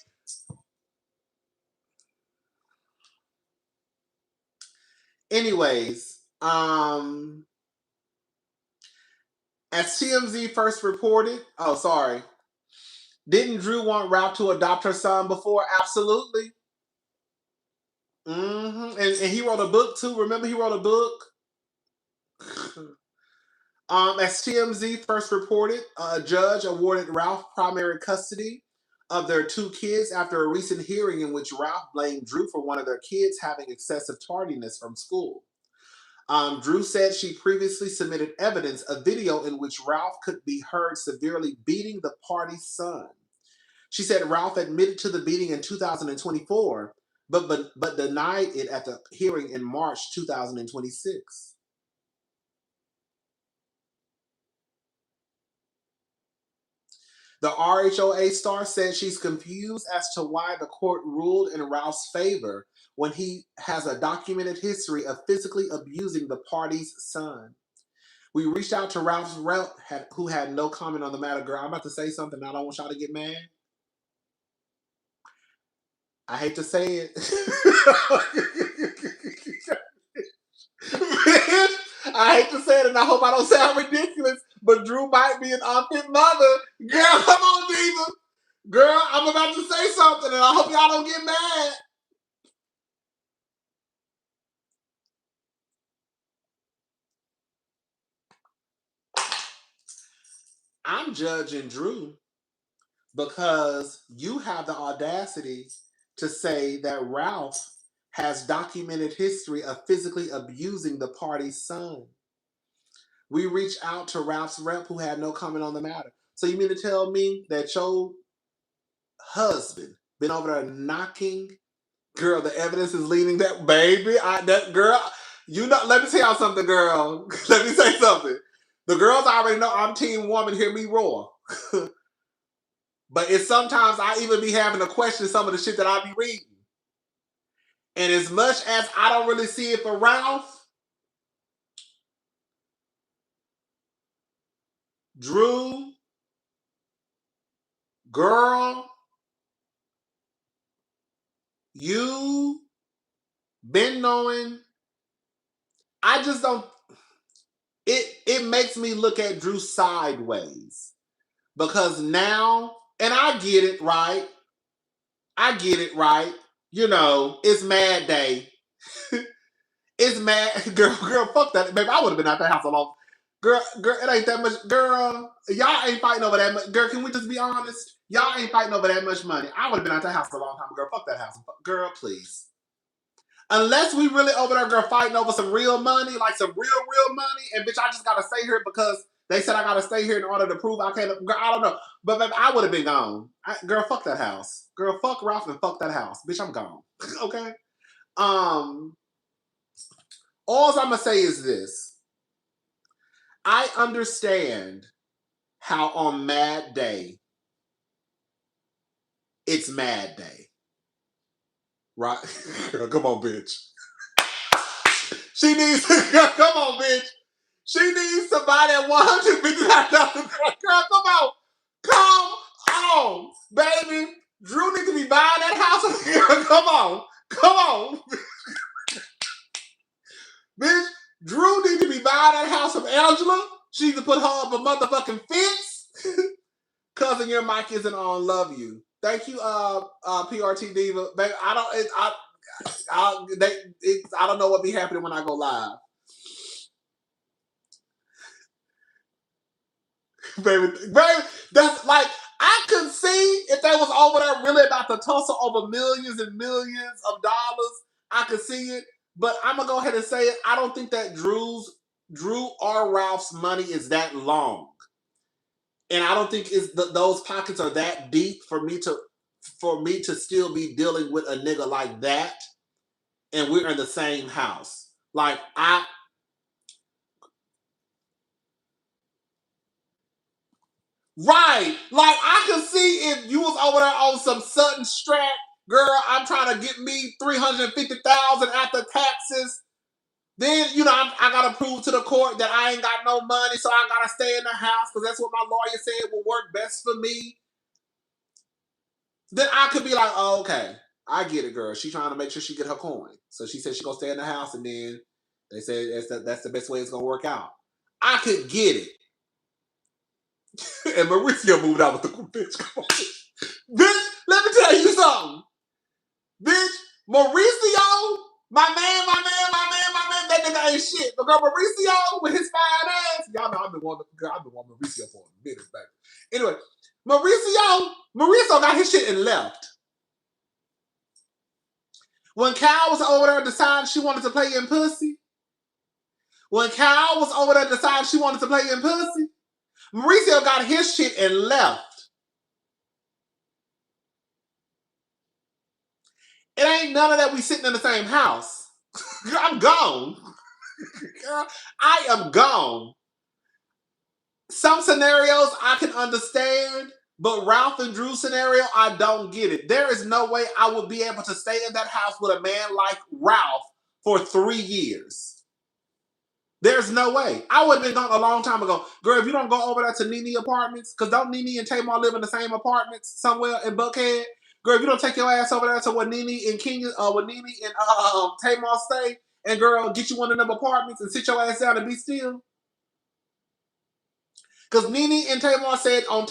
anyways, as TMZ first reported, oh, sorry. Didn't Drew want Ralph to adopt her son before? Absolutely. And he wrote a book too. Remember, he wrote a book. As TMZ first reported, a judge awarded Ralph primary custody of their two kids after a recent hearing in which Ralph blamed Drew for one of their kids having excessive tardiness from school. Drew said she previously submitted evidence, a video in which Ralph could be heard severely beating the party's son. She said Ralph admitted to the beating in 2024, but denied it at the hearing in March 2026. The RHOA star said she's confused as to why the court ruled in Ralph's favor when he has a documented history of physically abusing the party's son. We reached out to Ralph's rep, who had no comment on the matter. Girl, I'm about to say something. I don't want y'all to get mad. I hate to say it. I hate to say it, and I hope I don't sound ridiculous, but Drew might be an unfit mother. Girl, come on, Diva. Girl, I'm about to say something, and I hope y'all don't get mad. I'm judging Drew because you have the audacity to say that Ralph has documented history of physically abusing the party's son. We reached out to Ralph's rep, who had no comment on the matter. So you mean to tell me that your husband been over there knocking? Girl, the evidence is leaning that baby. That girl, you know. Let me tell y'all something, girl. Let me say something. The girls already know I'm team woman. Hear me roar. But it's sometimes I even be having to question some of the shit that I be reading. And as much as I don't really see it for Ralph, Drew, girl, you been knowing. I just don't. It makes me look at Drew sideways because now, and I get it, right? I get it, right? You know, it's Mad Day. It's mad, girl. Fuck that, baby. I would have been out that house alone. Girl, it ain't that much. Girl, y'all ain't fighting over that much. Girl, can we just be honest? Y'all ain't fighting over that much money. I would have been out that house a long time. Girl, fuck that house. Girl, please. Unless we really over there, girl, fighting over some real money, like some real money, and bitch, I just gotta stay here because they said I gotta stay here in order to prove I can't. Girl, I don't know, but baby, I would have been gone. Girl, fuck that house. Girl, fuck Ralph and fuck that house, bitch. I'm gone. Okay. Um. All I'm gonna say is this. I understand how on Mad Day, it's Mad Day. Right? Come on, bitch. She needs come on, bitch. She needs somebody at $159. Girl, come on. Come on, baby. Drew needs to be buying that house. Girl, come on. Come on. Bitch, Drew needs to be buying that house from Angela. She needs to put her up a motherfucking fence. Cousin, your mic isn't on. Love you. Thank you, PRT Diva. Baby, I don't know what be happening when I go live. baby, that's like, I could see if they was over there really about to tussle over millions and millions of dollars. I could see it, but I'm gonna go ahead and say it. I don't think that Drew or Ralph's money is that long, and I don't think those pockets are that deep for me to still be dealing with a nigga like that, and we're in the same house. Like Right. Like, I could see if you was over there on some Sutton Strat, girl, I'm trying to get me $350,000 after taxes. Then, I got to prove to the court that I ain't got no money, so I got to stay in the house because that's what my lawyer said will work best for me. Then I could be like, oh, okay, I get it, girl. She's trying to make sure she get her coin. So she said she going to stay in the house, and then they said that's the best way it's going to work out. I could get it. And Mauricio moved out with the bitch. Come on. Bitch, let me tell you something. Bitch, Mauricio, my man, that nigga ain't shit. But girl, Mauricio with his fine ass, y'all know I've been wanting Mauricio for a minute back. Anyway, Mauricio got his shit and left. When Cal was over there deciding she wanted to play in pussy, Mauricio got his shit and left. It ain't none of that we sitting in the same house. Girl, I'm gone. Girl, I am gone. Some scenarios I can understand, but Ralph and Drew's scenario, I don't get it. There is no way I would be able to stay in that house with a man like Ralph for 3 years. There's no way. I would have been gone a long time ago. Girl, if you don't go over there to Nene Apartments, because don't Nene and Tamar live in the same apartments somewhere in Buckhead? Girl, if you don't take your ass over there to where Nene and Tamar stay, and girl, get you one of them apartments and sit your ass down and be still. Because Nene and Tamar said on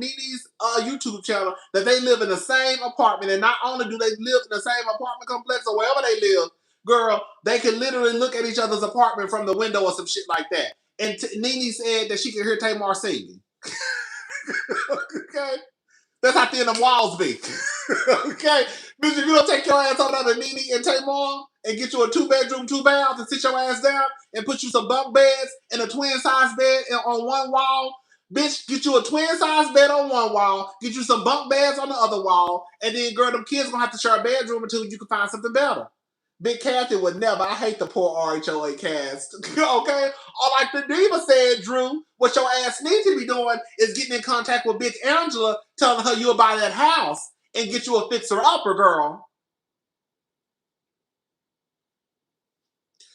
Nene's YouTube channel that they live in the same apartment, and not only do they live in the same apartment complex or wherever they live, girl, they can literally look at each other's apartment from the window or some shit like that. And Nene said that she could hear Tamar singing. Okay? That's how thin the walls be. Okay? Bitch, if you don't take your ass over to Nene and Tamar and get you a 2-bedroom, 2 baths and sit your ass down and put you some bunk beds and a twin size bed on one wall, bitch, get you a twin size bed on one wall, get you some bunk beds on the other wall, and then, girl, them kids gonna have to share a bedroom until you can find something better. Big Kathy would never. I hate the poor RHOA cast. Okay? Or like the diva said, Drew, what your ass needs to be doing is getting in contact with bitch Angela, telling her you'll buy that house and get you a fixer-upper, girl.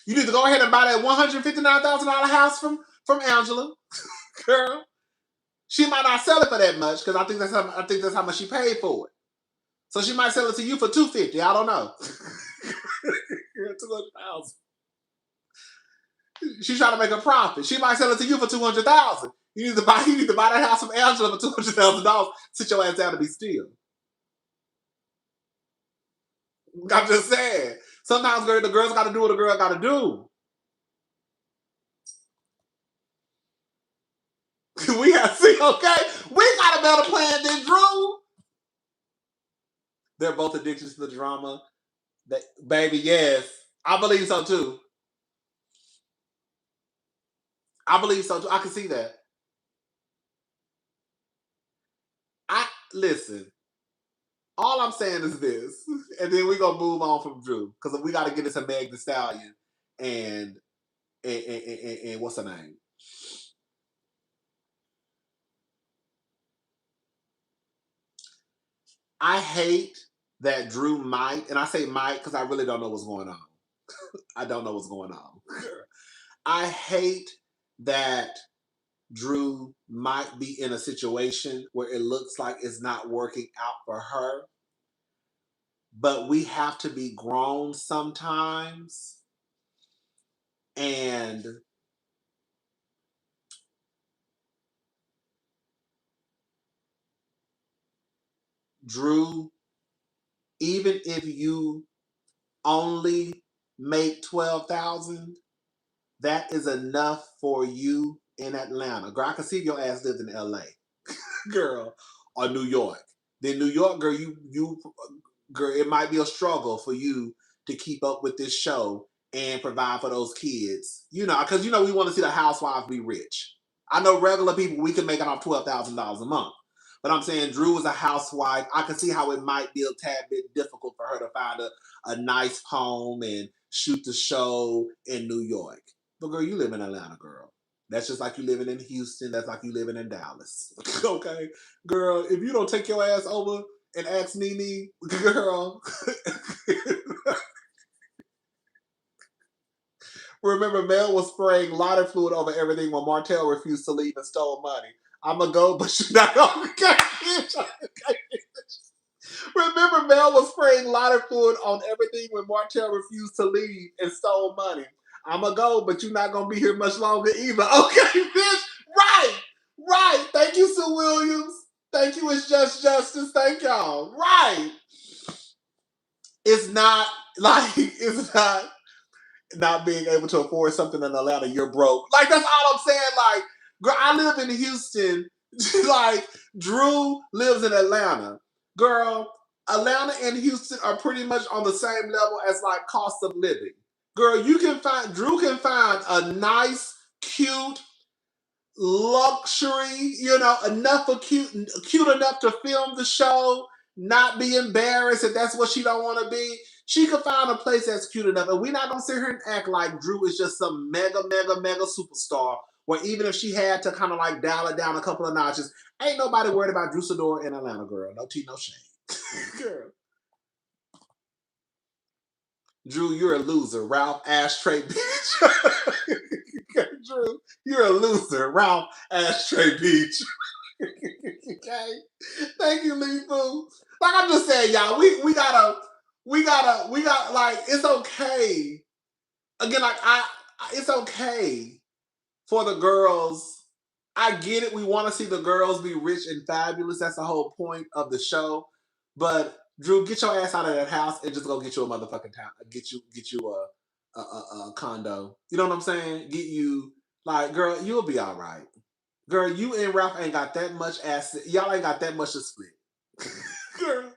You need to go ahead and buy that $159,000 house from Angela, girl. She might not sell it for that much because I think that's how much she paid for it. So she might sell it to you for $250,000. I don't know. $200,000. She's trying to make a profit. She might sell it to you for $200,000. You need to buy that house from Angela for $200,000. Sit your ass down to be still. I'm just saying. Sometimes the girls got to do what a girl got to do. We got to see, okay? We got a better plan than Drew. They're both addicted to the drama. Baby, yes. I believe so too. I can see that. Listen. All I'm saying is this, and then we're gonna move on from Drew because we got to get into Meg Thee Stallion and and what's her name? I hate that Drew might, and I say might because I really don't know what's going on. I don't know what's going on. I hate that Drew might be in a situation where it looks like it's not working out for her, but we have to be grown sometimes. And Drew, even if you only make 12,000, that is enough for you in Atlanta. Girl, I can see if your ass lived in LA, girl, or New York. Then New York, girl, you girl, it might be a struggle for you to keep up with this show and provide for those kids. You know, because we want to see the housewives be rich. I know regular people, we can make it off $12,000 a month. But I'm saying Drew is a housewife. I can see how it might be a tad bit difficult for her to find a nice home and shoot the show in New York. But girl, you live in Atlanta, girl. That's just like you living in Houston. That's like you living in Dallas. Okay, girl, if you don't take your ass over and ask Nene, girl. Remember, Mel was spraying lighter fluid over everything when Martell refused to leave and stole money. I'ma go, but you're not gonna. Remember, Mel was spraying lighter fluid on everything when Martell refused to leave and stole money. I'ma go, but you're not gonna be here much longer either. Okay, bitch. Right. Right. Thank you, Sue Williams. Thank you, It's Just Justice. Thank y'all. Right. It's not like it's not being able to afford something in Atlanta. You're broke. Like that's all I'm saying. Like, girl, I live in Houston. Like Drew lives in Atlanta. Girl, Atlanta and Houston are pretty much on the same level as like cost of living. Girl, Drew can find a nice, cute, luxury, enough for cute enough to film the show, not be embarrassed if that's what she don't want to be. She could find a place that's cute enough, and we're not gonna sit here and act like Drew is just some mega, mega, mega superstar. Where even if she had to kind of like dial it down a couple of notches, ain't nobody worried about Drew Sidora in Atlanta, girl. No tea, no shame, girl. Drew, you're a loser. Ralph Ashtray, bitch. Drew, you're a loser. Ralph Ashtray Beach. Okay. Thank you, Lee Foo. Like I'm just saying, y'all, we gotta like it's okay. Again, like it's okay for the girls. I get it. We want to see the girls be rich and fabulous. That's the whole point of the show. But Drew, get your ass out of that house and just go get you a motherfucking town. Get you a condo. You know what I'm saying? Get you like, girl, you'll be all right. Girl, you and Ralph ain't got that much asset. Y'all ain't got that much to split. Girl,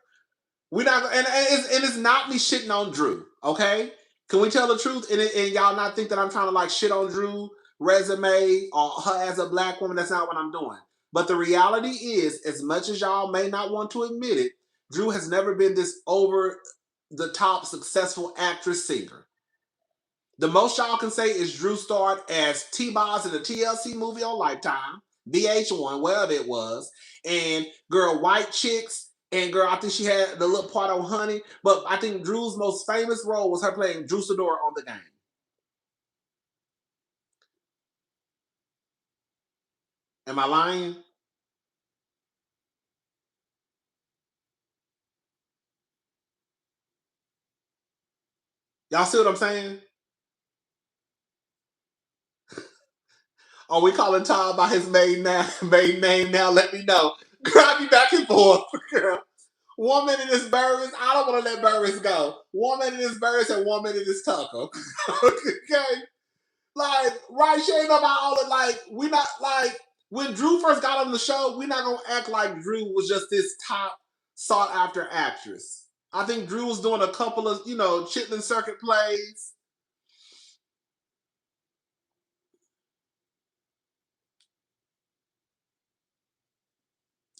we not and it's not me shitting on Drew. Okay, can we tell the truth and y'all not think that I'm trying to like shit on Drew resume or her as a black woman? That's not what I'm doing. But the reality is, as much as y'all may not want to admit it, Drew has never been this over the top successful actress singer. The most y'all can say is Drew starred as T-Boz in a TLC movie on Lifetime, VH1, wherever it was. And girl, White Chicks. And girl, I think she had the little part on Honey. But I think Drew's most famous role was her playing Drew Sidora on The Game. Am I lying? Y'all see what I'm saying? Are we calling Todd by his maiden name now? Let me know. Girl, I be back and forth, girl. 1 minute is Burruss. I don't want to let Burruss go. 1 minute is Burruss and 1 minute is Tucker. Okay? Like, right, she ain't about all the, like, we not, like, when Drew first got on the show, we not going to act like Drew was just this top sought after actress. I think Drew was doing a couple of, Chitlin Circuit plays.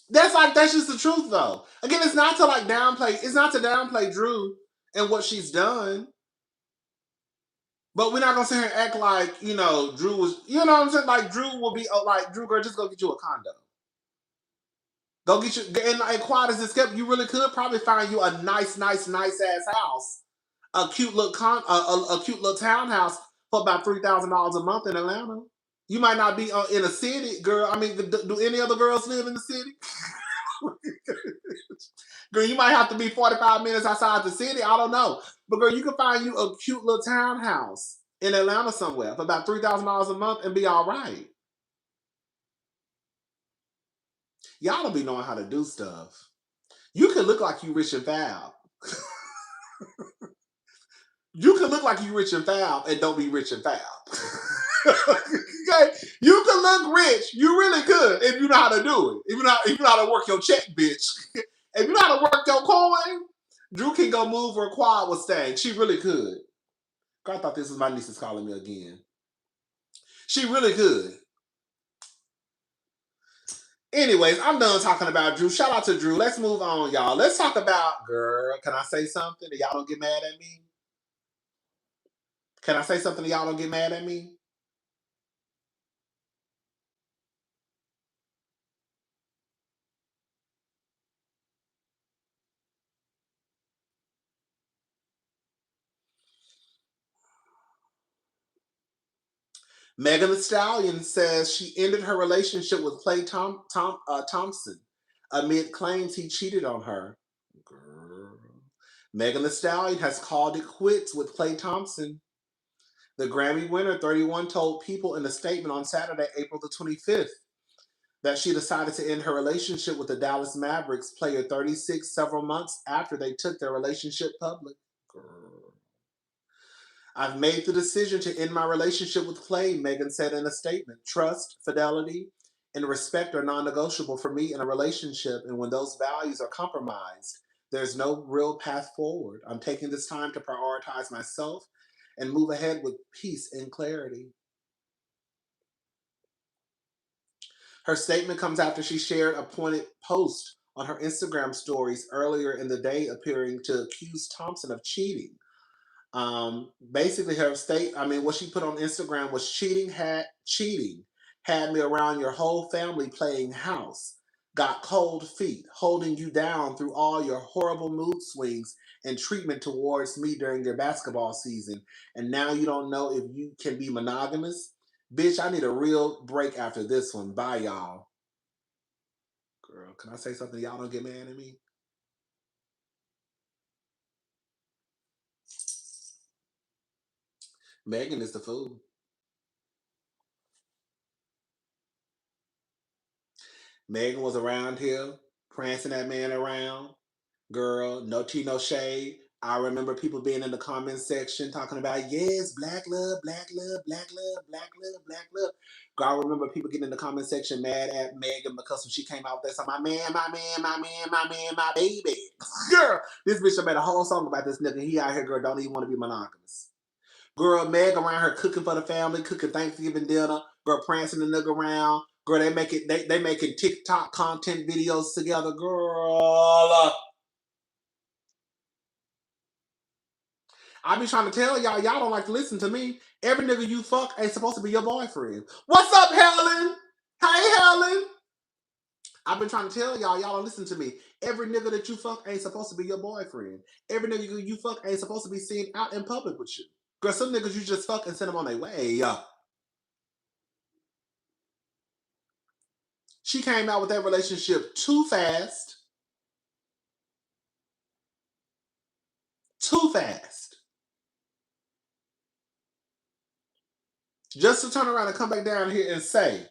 That's just the truth, though. Again, it's not to downplay Drew and what she's done. But we're not gonna sit here and act like, you know, Drew was, you know what I'm saying? Like Drew will be like, Drew girl, just go get you a condo. Go get you, and like quiet as this kept, you really could probably find you a nice ass house, a cute little a cute little townhouse for about $3,000 a month in Atlanta. You might not be in a city, girl. I mean, do any other girls live in the city? Girl, you might have to be 45 minutes outside the city. I don't know. But girl, you can find you a cute little townhouse in Atlanta somewhere for about $3,000 a month and be all right. Y'all don't be knowing how to do stuff. You can look like you rich and foul. You can look like you rich and foul and don't be rich and foul. Okay? You can look rich. You really could if you know how to do it. If you know how to work your check, bitch. If you know how to work your coin, Drew can go move where Quad was staying. She really could. I thought this was my niece is calling me again. She really could. Anyways, I'm done talking about Drew. Shout out to Drew. Let's move on, y'all. Let's talk about, girl, can I say something that y'all don't get mad at me? Can I say something that y'all don't get mad at me? Megan Thee Stallion says she ended her relationship with Klay Thompson amid claims he cheated on her. Girl. Megan Thee Stallion has called it quits with Klay Thompson. The Grammy winner, 31, told People in a statement on Saturday, April the 25th, that she decided to end her relationship with the Dallas Mavericks player 36 several months after they took their relationship public. Girl. I've made the decision to end my relationship with Klay, Megan said in a statement. Trust, fidelity, and respect are non negotiable for me in a relationship, and when those values are compromised, there's no real path forward. I'm taking this time to prioritize myself and move ahead with peace and clarity. Her statement comes after she shared a pointed post on her Instagram stories earlier in the day, appearing to accuse Thompson of cheating. Basically, her what she put on Instagram was cheating had me around your whole family playing house, got cold feet, holding you down through all your horrible mood swings and treatment towards me during your basketball season, and now you don't know if you can be monogamous. Bitch, I need a real break after this one. Bye, y'all. Girl, can I say something? Y'all don't get mad at me. Megan is the fool. Megan was around here, prancing that man around. Girl, no tea, no shade. I remember people being in the comment section talking about, yes, black love, black love, black love, black love, black love. Girl, I remember people getting in the comment section mad at Megan because when she came out with that song, my man, my man, my man, my man, my baby. Girl, this bitch made a whole song about this nigga. He out here, girl, don't even want to be monogamous. Girl, Meg around her cooking for the family, cooking Thanksgiving dinner. Girl, prancing the nigga around. Girl, they making TikTok content videos together. Girl, I be trying to tell y'all don't like to listen to me. Every nigga you fuck ain't supposed to be your boyfriend. What's up, Helen? Hey, Helen. I've been trying to tell y'all don't listen to me. Every nigga that you fuck ain't supposed to be your boyfriend. Every nigga you fuck ain't supposed to be seen out in public with you. Girl, some niggas you just fuck and send them on their way. She came out with that relationship too fast. Too fast. Just to turn around and come back down here and say,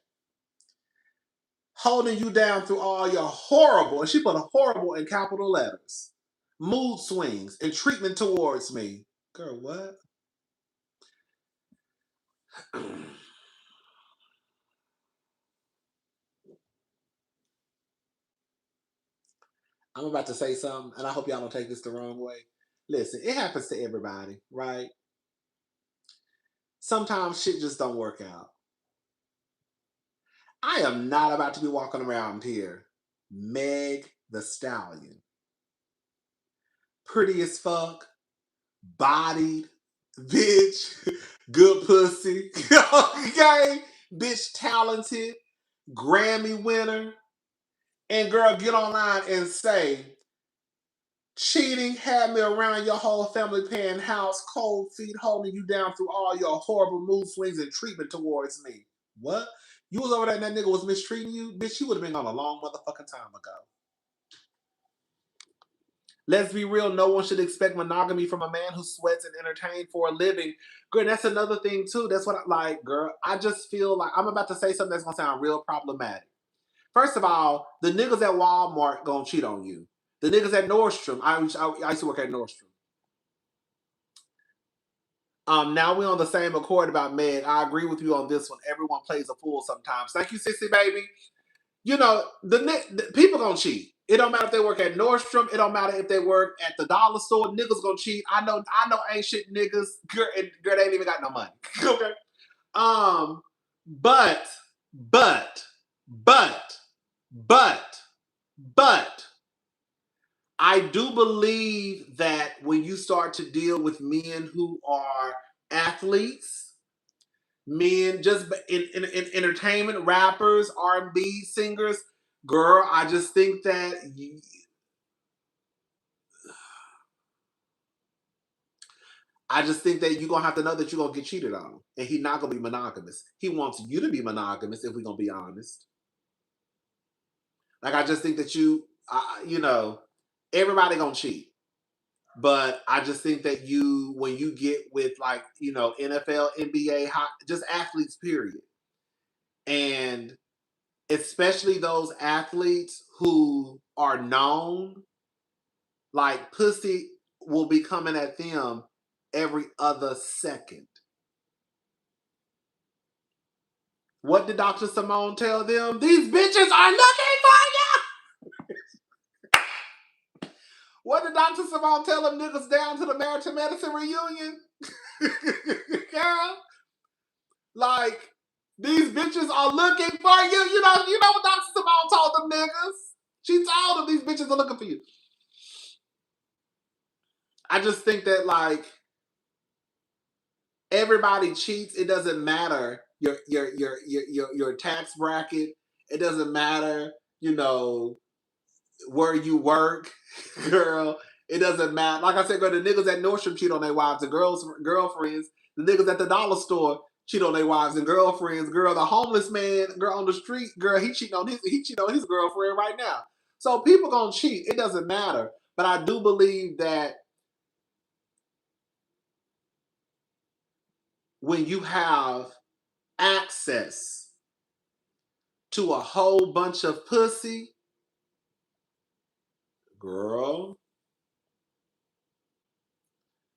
holding you down through all your horrible, and she put a horrible in capital letters, mood swings and treatment towards me. Girl, what? I'm about to say something, and I hope y'all don't take this the wrong way. Listen, it happens to everybody, right? Sometimes shit just don't work out. I am not about to be walking around here, Meg the Stallion. Pretty as fuck, bodied, bitch, good pussy, okay, bitch, talented, Grammy winner, and girl, get online and say, cheating had me around your whole family paying house, cold feet, holding you down through all your horrible mood swings and treatment towards me. What? You was over there and that nigga was mistreating you? Bitch, you would have been gone a long motherfucking time ago. Let's be real, no one should expect monogamy from a man who sweats and entertains for a living. Girl, that's another thing too. That's what I like, girl. I just feel like I'm about to say something that's gonna sound real problematic. First of all, the niggas at Walmart gonna cheat on you. The niggas at Nordstrom, I used to work at Nordstrom. Now we're on the same accord about Meg. I agree with you on this one. Everyone plays a fool sometimes. Thank you, sissy baby. You know, the people gonna cheat. It don't matter if they work at Nordstrom. It don't matter if they work at the dollar store. Niggas gonna cheat. I know ain't shit niggas. Girl, they ain't even got no money. Okay. But, but, but, but, I do believe that when you start to deal with men who are athletes, men just in entertainment, rappers, R&B singers, girl, I just think that you're gonna have to know that you're gonna get cheated on, and he's not gonna be monogamous. He wants you to be monogamous, if we're gonna be honest. Like, I just think that everybody gonna cheat. But I just think that when you get with like, NFL, NBA, just athletes, period. And especially those athletes who are known, like pussy will be coming at them every other second. What did Dr. Simone tell them? These bitches are looking for you! What did Dr. Simone tell them niggas down to the Marriage and Medicine reunion? Girl, like, these bitches are looking for you. You know what Dr. Simone told them niggas? She told them these bitches are looking for you. I just think that, like, everybody cheats. It doesn't matter your tax bracket. It doesn't matter, where you work, girl. It doesn't matter. Like I said, girl, the niggas at Nordstrom cheat on their wives and girlfriends. The niggas at the dollar store cheat on their wives and girlfriends. Girl, the homeless man, girl on the street, girl, he cheating on his girlfriend right now. So people gonna cheat. It doesn't matter. But I do believe that when you have access to a whole bunch of pussy, girl,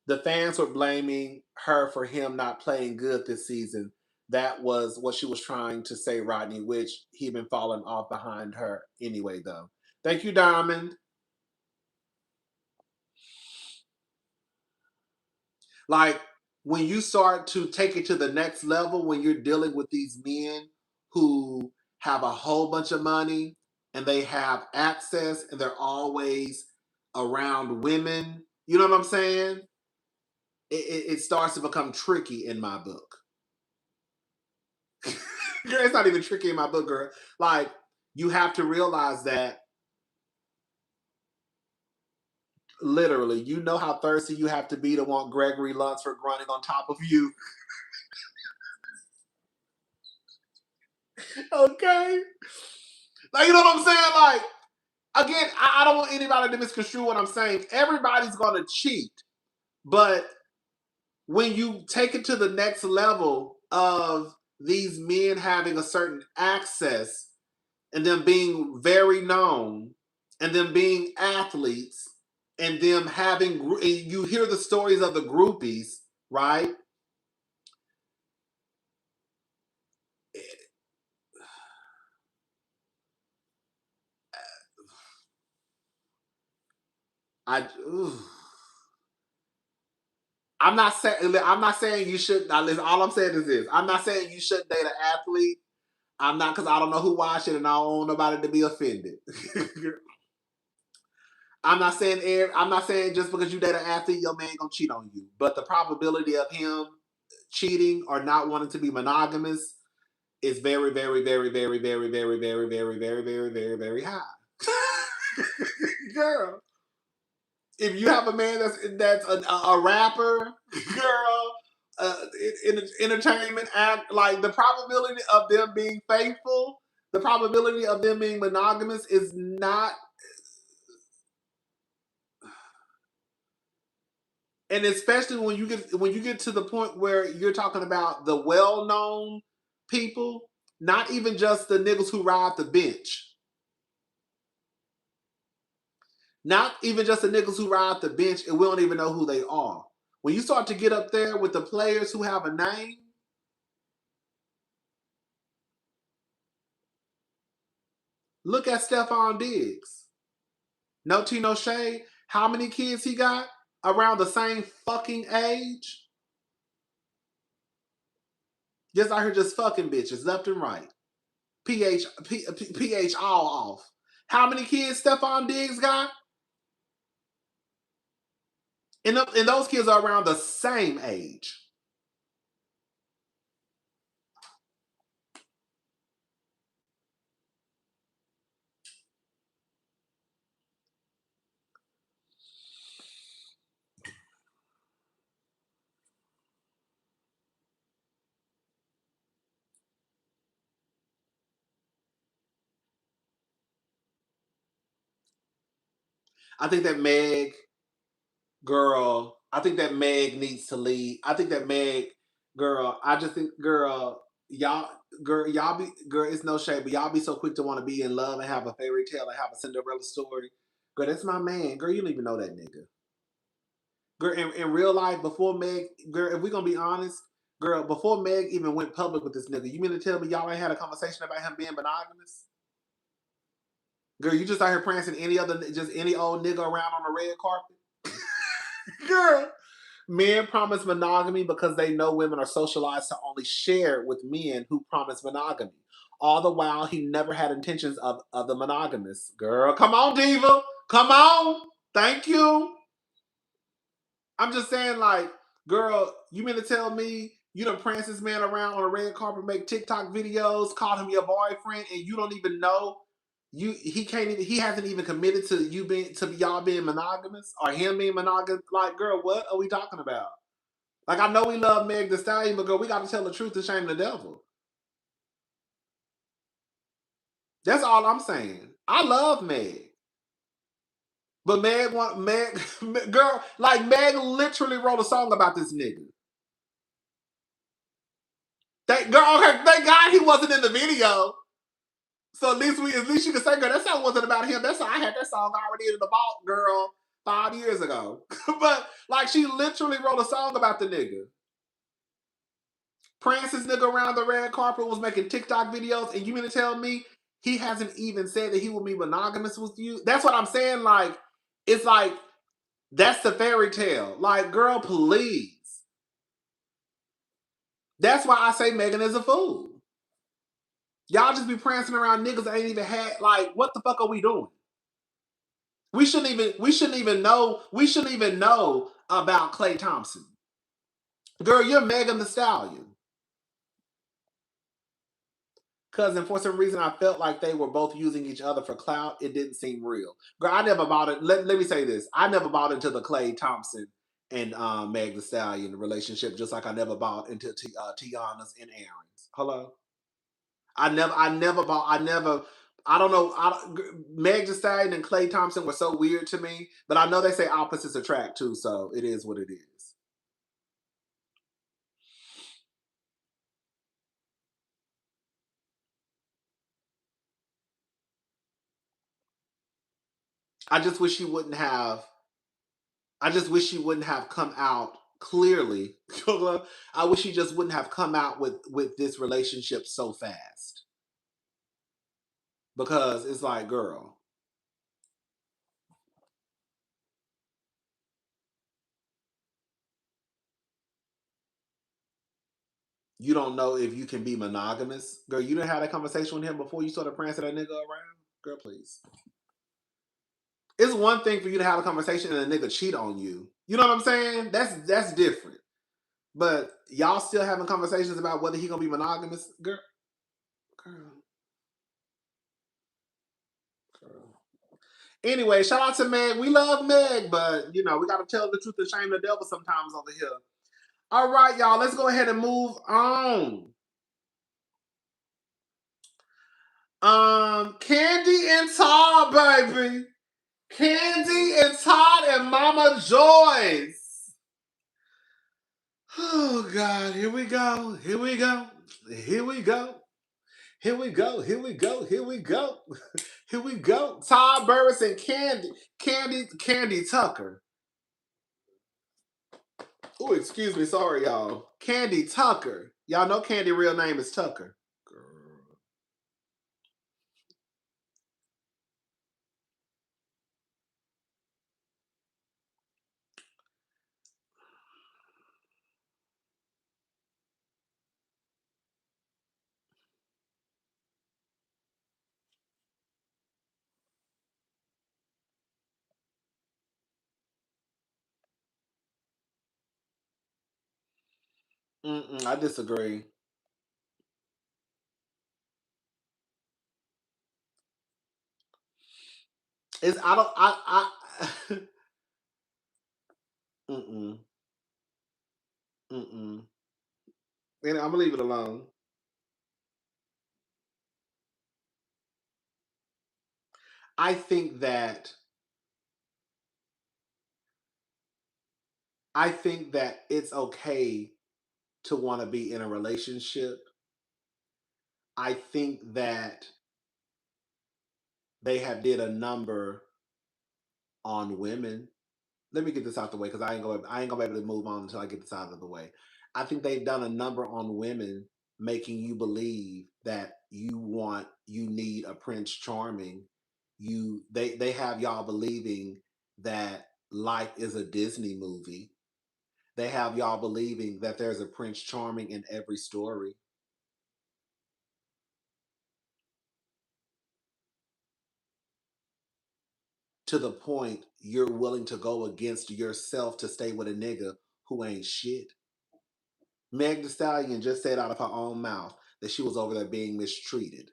the fans were blaming her for him not playing good this season. That was what she was trying to say, Rodney, which he'd been falling off behind her anyway, though. Thank you, Diamond. Like, when you start to take it to the next level, when you're dealing with these men who have a whole bunch of money and they have access and they're always around women, you know what I'm saying? It starts to become tricky in my book. Girl, it's not even tricky in my book, girl. Like, you have to realize that literally, you know how thirsty you have to be to want Gregory Lunsford running on top of you. Okay? Like, you know what I'm saying? Like, again, I don't want anybody to misconstrue what I'm saying. Everybody's gonna cheat. But when you take it to the next level of these men having a certain access and them being very known and them being athletes and them having, and you hear the stories of the groupies, right? I'm not saying you should. Now, listen, all I'm saying is this: I'm not saying you shouldn't date an athlete. I'm not, because I don't know who watched it and I don't want nobody to be offended. I'm not saying just because you date an athlete, your man gonna cheat on you. But the probability of him cheating or not wanting to be monogamous is very, very, very, very, very, very, very, very, very, very, very, very high. Girl, if you have a man that's a rapper, girl, in entertainment act, like the probability of them being faithful, the probability of them being monogamous is not. And especially when you get to the point where you're talking about the well-known people, not even just the niggas who ride the bench. Not even just the niggas who ride the bench and we don't even know who they are. When you start to get up there with the players who have a name, look at Stephon Diggs. No tea, no shade. How many kids he got? Around the same fucking age? Just out here just fucking bitches left and right. PH all off. How many kids Stephon Diggs got? And those kids are around the same age. I think that Meg needs to lead. I think that Meg, girl, I just think, girl, y'all be, girl, it's no shade, but y'all be so quick to want to be in love and have a fairy tale and have a Cinderella story. Girl, that's my man. Girl, you don't even know that nigga. Girl, in real life, before Meg, girl, if we're gonna be honest, girl, before Meg even went public with this nigga, you mean to tell me y'all ain't had a conversation about him being monogamous? Girl, you just out here prancing any old nigga around on the red carpet? Girl, men promise monogamy because they know women are socialized to only share with men who promise monogamy. All the while, he never had intentions of the monogamous. Girl, come on, diva. Come on. Thank you. I'm just saying, like, girl, you mean to tell me you done prance this man around on a red carpet, make TikTok videos, call him your boyfriend, and you don't even know he hasn't even committed to y'all being monogamous or him being monogamous. Like, girl, what are we talking about? Like, I know we love Meg Thee Stallion, but girl, we got to tell the truth and shame the devil. That's all I'm saying. I love Meg. But girl, like Meg literally wrote a song about this nigga. Thank God he wasn't in the video. So at least you can say, girl, that song wasn't about him. I had that song already in the vault, girl, 5 years ago. But like she literally wrote a song about the nigga. Prance's nigga around the red carpet was making TikTok videos, and you mean to tell me he hasn't even said that he will be monogamous with you? That's what I'm saying. Like, it's like that's the fairy tale. Like, girl, please. That's why I say Megan is a fool. Y'all just be prancing around niggas that ain't even had, like, what the fuck are we doing? We shouldn't even know about Klay Thompson. Girl, you're Megan Thee Stallion. Cousin, for some reason I felt like they were both using each other for clout. It didn't seem real. Girl, I never bought it. Let me say this. I never bought into the Klay Thompson and Meg Thee Stallion relationship, just like I never bought into Tiana's and Aaron's. Hello? I don't know. Meg Thee Stallion and Klay Thompson were so weird to me, but I know they say opposites attract too, so it is what it is. I just wish she wouldn't have. I just wish she wouldn't have come out clearly. I wish she just wouldn't have come out with this relationship so fast, because it's like, girl, you don't know if you can be monogamous. Girl, you didn't have that conversation with him before you started prancing that nigga around. Girl, please. It's one thing for you to have a conversation and a nigga cheat on you. You know what I'm saying? That's different. But y'all still having conversations about whether he gonna be monogamous, girl. Girl. Anyway, shout out to Meg. We love Meg, but you know, we gotta tell the truth and shame the devil sometimes over here. All right, y'all, let's go ahead and move on. Kandi and Todd, baby. Kandi and Todd and Mama Joyce. Oh God, here we go. Here we go. Here we go. Here we go. Here we go. Here we go. Here we go. Todd Burruss and Kandi Tucker. Oh, excuse me. Sorry, y'all. Kandi Tucker. Y'all know Kandi real name is Tucker. I disagree. It's I don't I mm mm. And I'm gonna leave it alone. I think that it's okay to want to be in a relationship. I think that they have did a number on women. Let me get this out the way because I ain't gonna be able to move on until I get this out of the way. I think they've done a number on women, making you believe that you need a Prince Charming. They have y'all believing that life is a Disney movie. They have y'all believing that there's a Prince Charming in every story. To the point you're willing to go against yourself to stay with a nigga who ain't shit. Meg Thee Stallion just said out of her own mouth that she was over there being mistreated.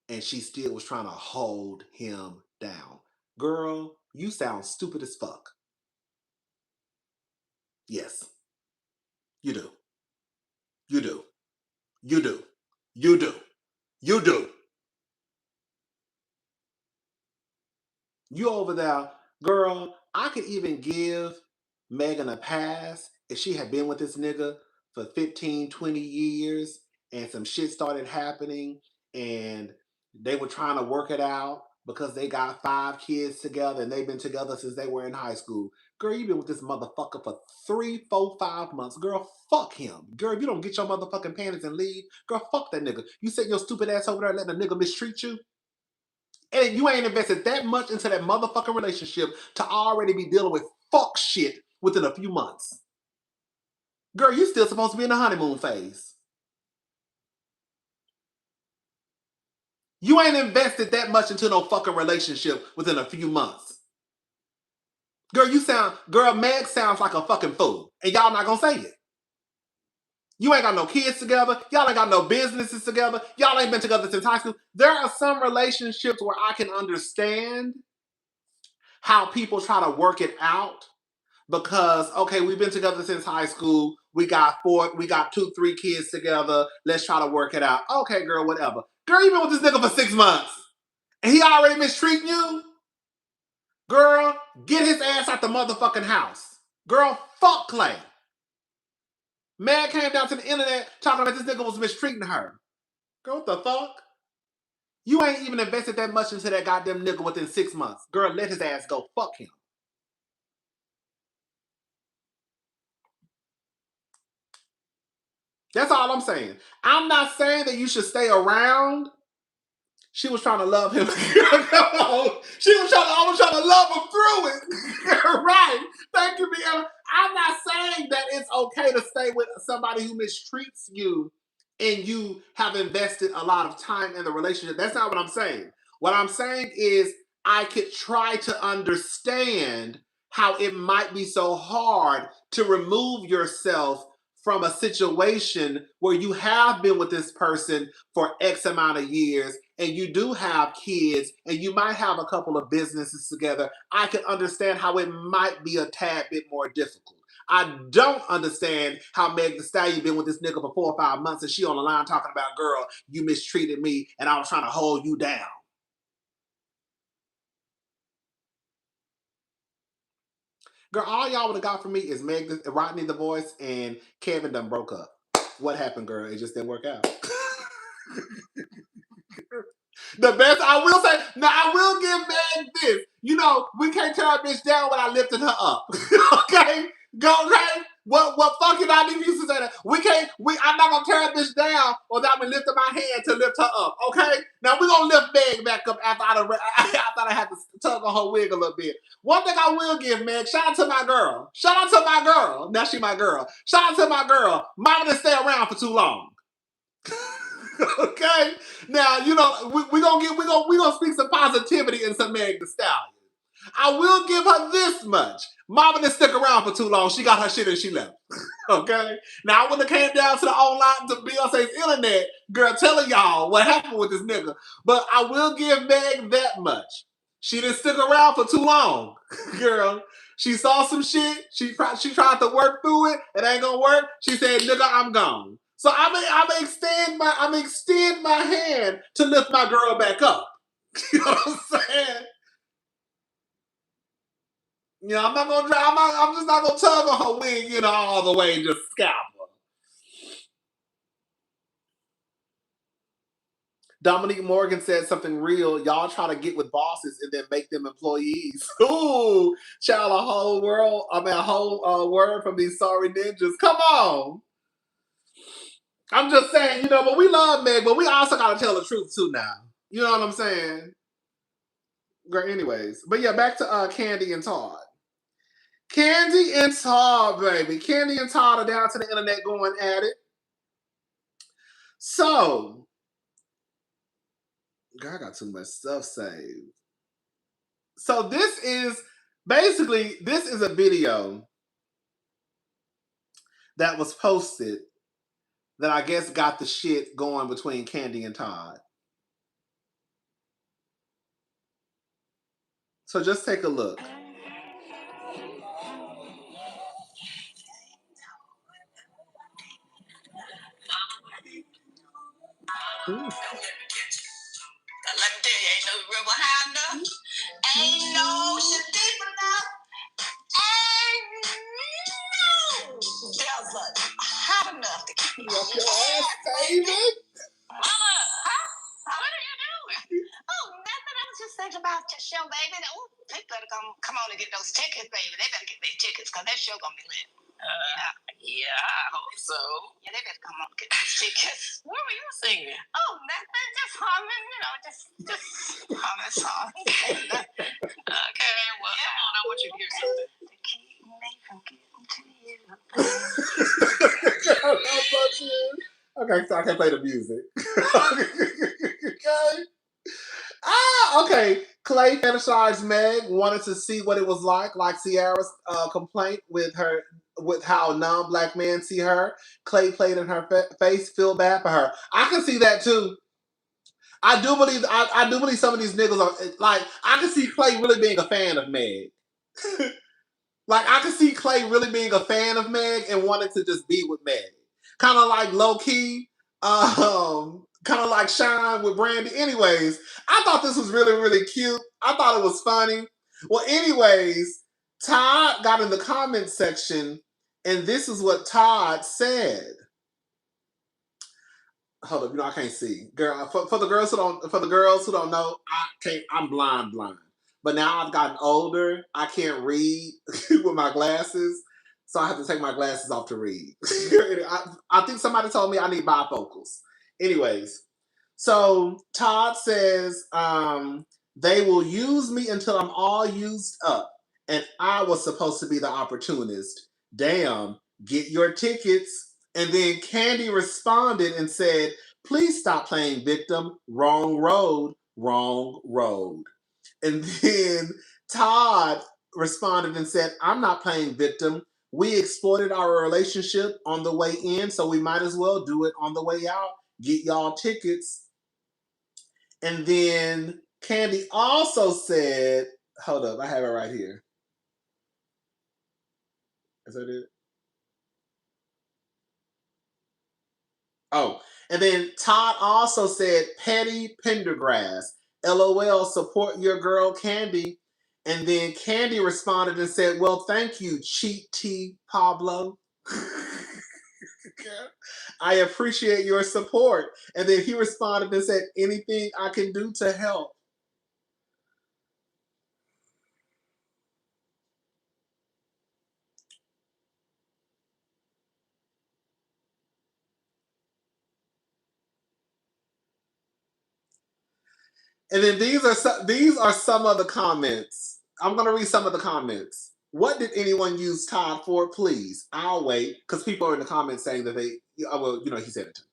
And she still was trying to hold him down. Girl, you sound stupid as fuck. Yes, you do. You do. You do. You do. You do. You over there, girl, I could even give Megan a pass if she had been with this nigga for 15, 20 years and some shit started happening and they were trying to work it out because they got 5 kids together and they've been together since they were in high school. Girl, you been with this motherfucker for 3, 4, 5 months. Girl, fuck him. Girl, if you don't get your motherfucking panties and leave, girl, fuck that nigga. You set your stupid ass over there letting a nigga mistreat you? And you ain't invested that much into that motherfucking relationship to already be dealing with fuck shit within a few months. Girl, you still supposed to be in the honeymoon phase. You ain't invested that much into no fucking relationship within a few months. Girl, Meg sounds like a fucking fool. And y'all not gonna say it. You ain't got no kids together. Y'all ain't got no businesses together. Y'all ain't been together since high school. There are some relationships where I can understand how people try to work it out because okay, we've been together since high school. We got 2, 3 kids together. Let's try to work it out. Okay, girl, whatever. Girl, you been with this nigga for 6 months and he already mistreating you? Girl, get his ass out the motherfucking house. Girl, fuck Klay. Man came down to the internet talking about this nigga was mistreating her. Girl, what the fuck? You ain't even invested that much into that goddamn nigga within 6 months. Girl, let his ass go. Fuck him. That's all I'm saying. I'm not saying that you should stay around. She was trying to love him. I was trying to love him through it. Right. Thank you, Deanna. I'm not saying that it's okay to stay with somebody who mistreats you and you have invested a lot of time in the relationship. That's not what I'm saying. What I'm saying is I could try to understand how it might be so hard to remove yourself from a situation where you have been with this person for X amount of years and you do have kids and you might have a couple of businesses together. I can understand how it might be a tad bit more difficult. I don't understand how Meg Thee Stallion been with this nigga for 4 or 5 months and she on the line talking about, girl, you mistreated me and I was trying to hold you down. Girl, all y'all would have got from me is Rodney the Voice and Kevin done broke up. What happened, girl? It just didn't work out. The best I will say, now I will give Meg this. You know, we can't tear a bitch down when I lifted her up. Okay? Go, okay? What fucking I need used to say that. I'm not gonna tear a bitch down without me lifting my hand to lift her up. Okay? Now we're gonna lift Meg back up after I had to tug on her wig a little bit. One thing I will give Meg, shout out to my girl. Shout out to my girl. Now she my girl. Shout out to my girl. Mama didn't stay around for too long. Okay, now you know we gonna speak some positivity and some Meg Thee Stallion. I will give her this much. Mama didn't stick around for too long. She got her shit and she left. Okay, now I wouldn't have came down to the online to Beyonce's internet, girl, telling y'all what happened with this nigga. But I will give Meg that much. She didn't stick around for too long, girl. She saw some shit. She tried to work through it. It ain't gonna work. She said, "Nigga, I'm gone." So I'm gonna extend my hand to lift my girl back up. You know what I'm saying? You know, I'm just not gonna tug on her wig, you know, all the way and just scalp her. Dominique Morgan said something real. Y'all try to get with bosses and then make them employees. Ooh, child, a whole word from these sorry ninjas. Come on. I'm just saying, you know, but we love Meg, but we also gotta tell the truth too now. You know what I'm saying? Girl, anyways. But yeah, back to Kandi and Todd. Kandi and Todd, baby. Kandi and Todd are down to the internet going at it. So, girl, I got too much stuff saved. So this is a video that was posted that I guess got the shit going between Kandi and Todd. So just take a look. Ooh. Let me tell you, ain't no river high enough. Ain't no ocean deep enough. Ain't no desert hot enough to keep you up your ass, baby. Mama, huh? What are you doing? Oh, nothing. I was just thinking about your show, baby. Oh, they better come on and get those tickets, baby. They better get their tickets because that show gonna be lit. Yeah, I hope so. Yeah, they better come on and get those tickets. What were you singing? Oh, nothing. Just humming, you know, just humming songs. Okay, well, come on. I want you to hear something. To keep me from getting to you. Okay, so I can play the music. Okay. Okay. Klay fetishized Meg, wanted to see what it was like Ciara's complaint with how non-black men see her. Klay played in her face, feel bad for her. I can see that too. I do believe some of these niggas are like, I can see Klay really being a fan of Meg. Like, I can see Klay really being a fan of Meg and wanting to just be with Meg. Kind of like low key, kind of like Shine with Brandy. Anyways, I thought this was really, really cute. I thought it was funny. Well, anyways, Todd got in the comment section, and this is what Todd said. Hold up, you know I can't see, girl. For the girls who don't know, I'm blind. But now I've gotten older. I can't read with my glasses, so I have to take my glasses off to read. I think somebody told me I need bifocals. Anyways, so Todd says they will use me until I'm all used up, and I was supposed to be the opportunist. Damn, get your tickets. And then Kandi responded and said, "Please stop playing victim. Wrong road, wrong road." And then Todd responded and said, I'm not playing victim. We exploited our relationship on the way in, so we might as well do it on the way out. Get y'all tickets. And then Kandi also said, hold up, I have it right here. Is that it? Oh, and then Todd also said, Petty Pendergrass, LOL, support your girl Kandi. And then Kandi responded and said, well, thank you, Cheat T Pablo. I appreciate your support. And then he responded and said, anything I can do to help. And then these are some of the comments. I'm going to read some of the comments. What did anyone use Todd for? Please, I'll wait, because people are in the comments saying that they, well, he said it too.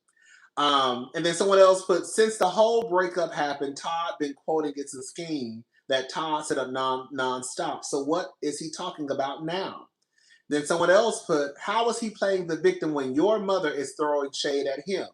And then someone else put, since the whole breakup happened, Todd been quoting it's a scheme that Todd set up non-stop. So what is he talking about now? Then someone else put, how is he playing the victim when your mother is throwing shade at him?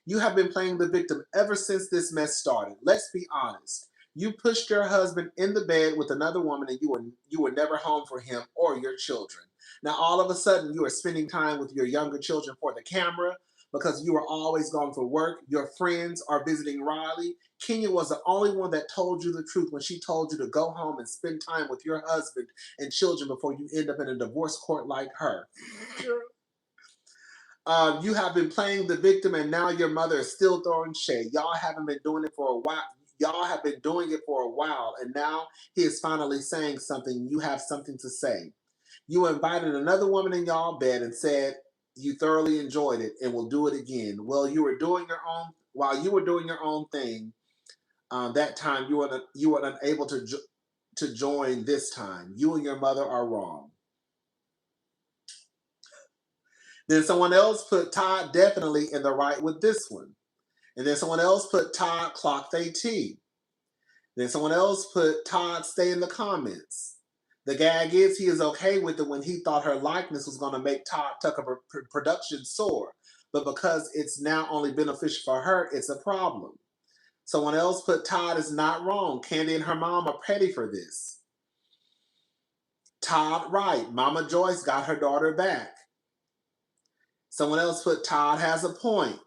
You have been playing the victim ever since this mess started. Let's be honest. You pushed your husband in the bed with another woman and you were never home for him or your children. Now all of a sudden you are spending time with your younger children for the camera because you are always gone for work. Your friends are visiting Riley. Kenya was the only one that told you the truth when she told you to go home and spend time with your husband and children before you end up in a divorce court like her. You have been playing the victim and now your mother is still throwing shade. Y'all haven't been doing it for a while. Y'all have been doing it for a while and now he is finally saying something. You have something to say. You invited another woman in y'all bed and said you thoroughly enjoyed it and will do it again. Well, you were doing your own, while you were doing your own thing, that time you were unable to join this time. You and your mother are wrong. Then someone else put Todd definitely in the right with this one. And then someone else put Todd clock they tea. Then someone else put Todd stay in the comments. The gag is he is okay with it when he thought her likeness was going to make Todd Tucker production soar. But because it's now only beneficial for her, it's a problem. Someone else put Todd is not wrong. Kandi and her mom are petty for this. Todd right. Mama Joyce got her daughter back. Someone else put Todd has a point.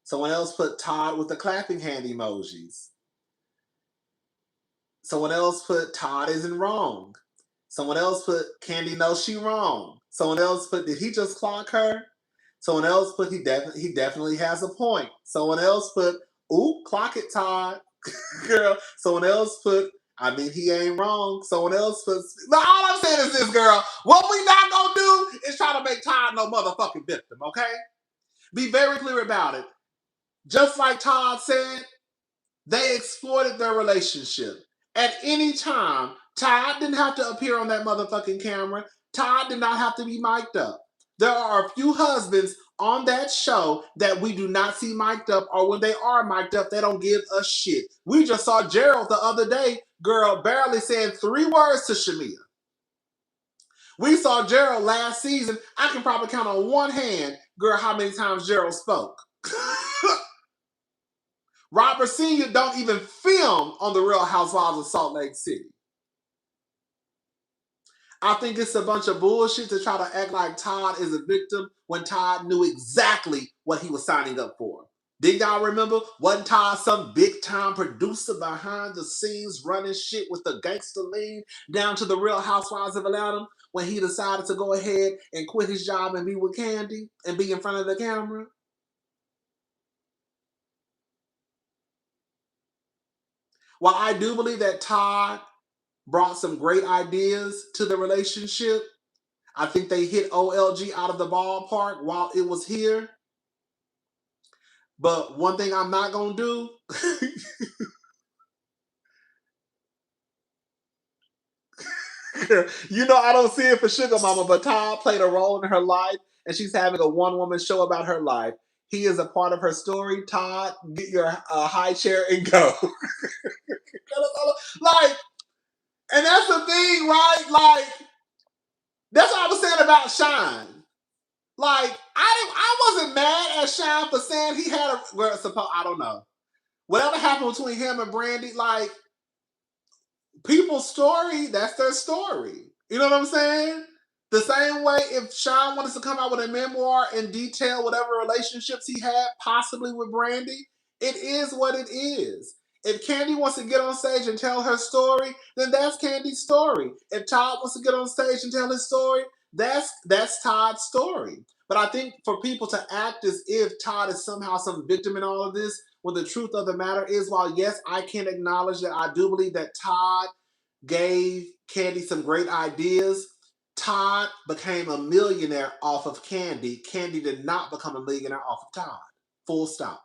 Someone else put Todd with the clapping hand emojis. Someone else put Todd isn't wrong. Someone else put Kandi knows she wrong. Someone else put did he just clock her? Someone else put he definitely has a point. Someone else put ooh clock it Todd. Girl. Someone else put I mean he ain't wrong. Someone else put no, all I'm saying is this girl. What we not gonna do is try to make Todd no motherfucking victim, okay? Be very clear about it. Just like Todd said, they exploited their relationship. At any time, Todd didn't have to appear on that motherfucking camera. Todd did not have to be mic'd up. There are a few husbands on that show that we do not see mic'd up, or when they are mic'd up, they don't give a shit. We just saw Gerald the other day, girl, barely saying 3 words to Shamia. We saw Gerald last season. I can probably count on one hand, girl, how many times Gerald spoke. Robert Sr. don't even film on The Real Housewives of Salt Lake City. I think it's a bunch of bullshit to try to act like Todd is a victim when Todd knew exactly what he was signing up for. Did y'all remember? Wasn't Todd some big time producer behind the scenes running shit with the gangster lean down to The Real Housewives of Atlanta when he decided to go ahead and quit his job and be with Kandi and be in front of the camera? While I do believe that Todd brought some great ideas to the relationship, I think they hit OLG out of the ballpark while it was here. But one thing I'm not going to do, I don't see it for Sugar Mama, but Todd played a role in her life and she's having a one-woman show about her life. He is a part of her story. Todd, get your high chair and go. Like, And that's the thing, right? Like, that's what I was saying about Shine. Like, I wasn't mad at Shine for saying he had a, well, I don't know. Whatever happened between him and Brandy, like, people's story, that's their story. You know what I'm saying? The same way if Sean wanted to come out with a memoir and detail whatever relationships he had, possibly with Brandy, it is what it is. If Kandi wants to get on stage and tell her story, then that's Kandi's story. If Todd wants to get on stage and tell his story, that's Todd's story. But I think for people to act as if Todd is somehow some victim in all of this, when the truth of the matter is, while yes, I can acknowledge that I do believe that Todd gave Kandi some great ideas, Todd became a millionaire off of Kandi. Kandi did not become a millionaire off of Todd. Full stop.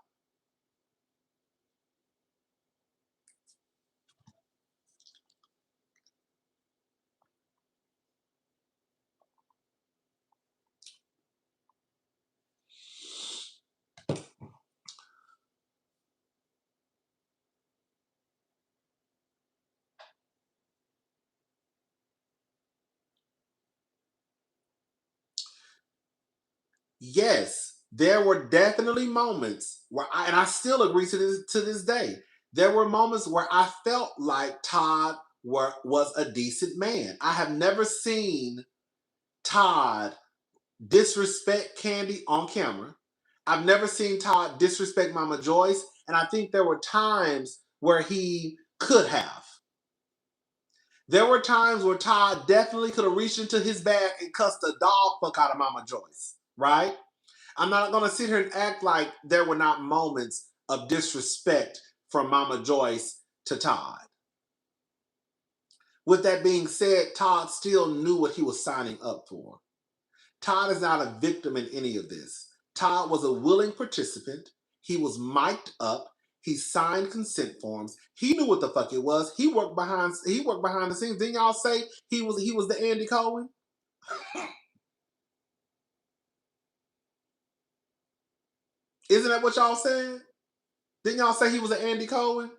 Yes, there were definitely moments where and I still agree to this day. There were moments where I felt like Todd was a decent man. I have never seen Todd disrespect Kandi on camera. I've never seen Todd disrespect Mama Joyce, and I think there were times where he could have. There were times where Todd definitely could have reached into his bag and cussed the dog fuck out of Mama Joyce, right? I'm not going to sit here and act like there were not moments of disrespect from Mama Joyce to Todd. With that being said, Todd still knew what he was signing up for. Todd is not a victim in any of this. Todd was a willing participant. He was mic'd up. He signed consent forms. He knew what the fuck it was. He worked behind the scenes. Didn't y'all say he was the Andy Cohen? Isn't that what y'all said? Didn't y'all say he was an Andy Cohen?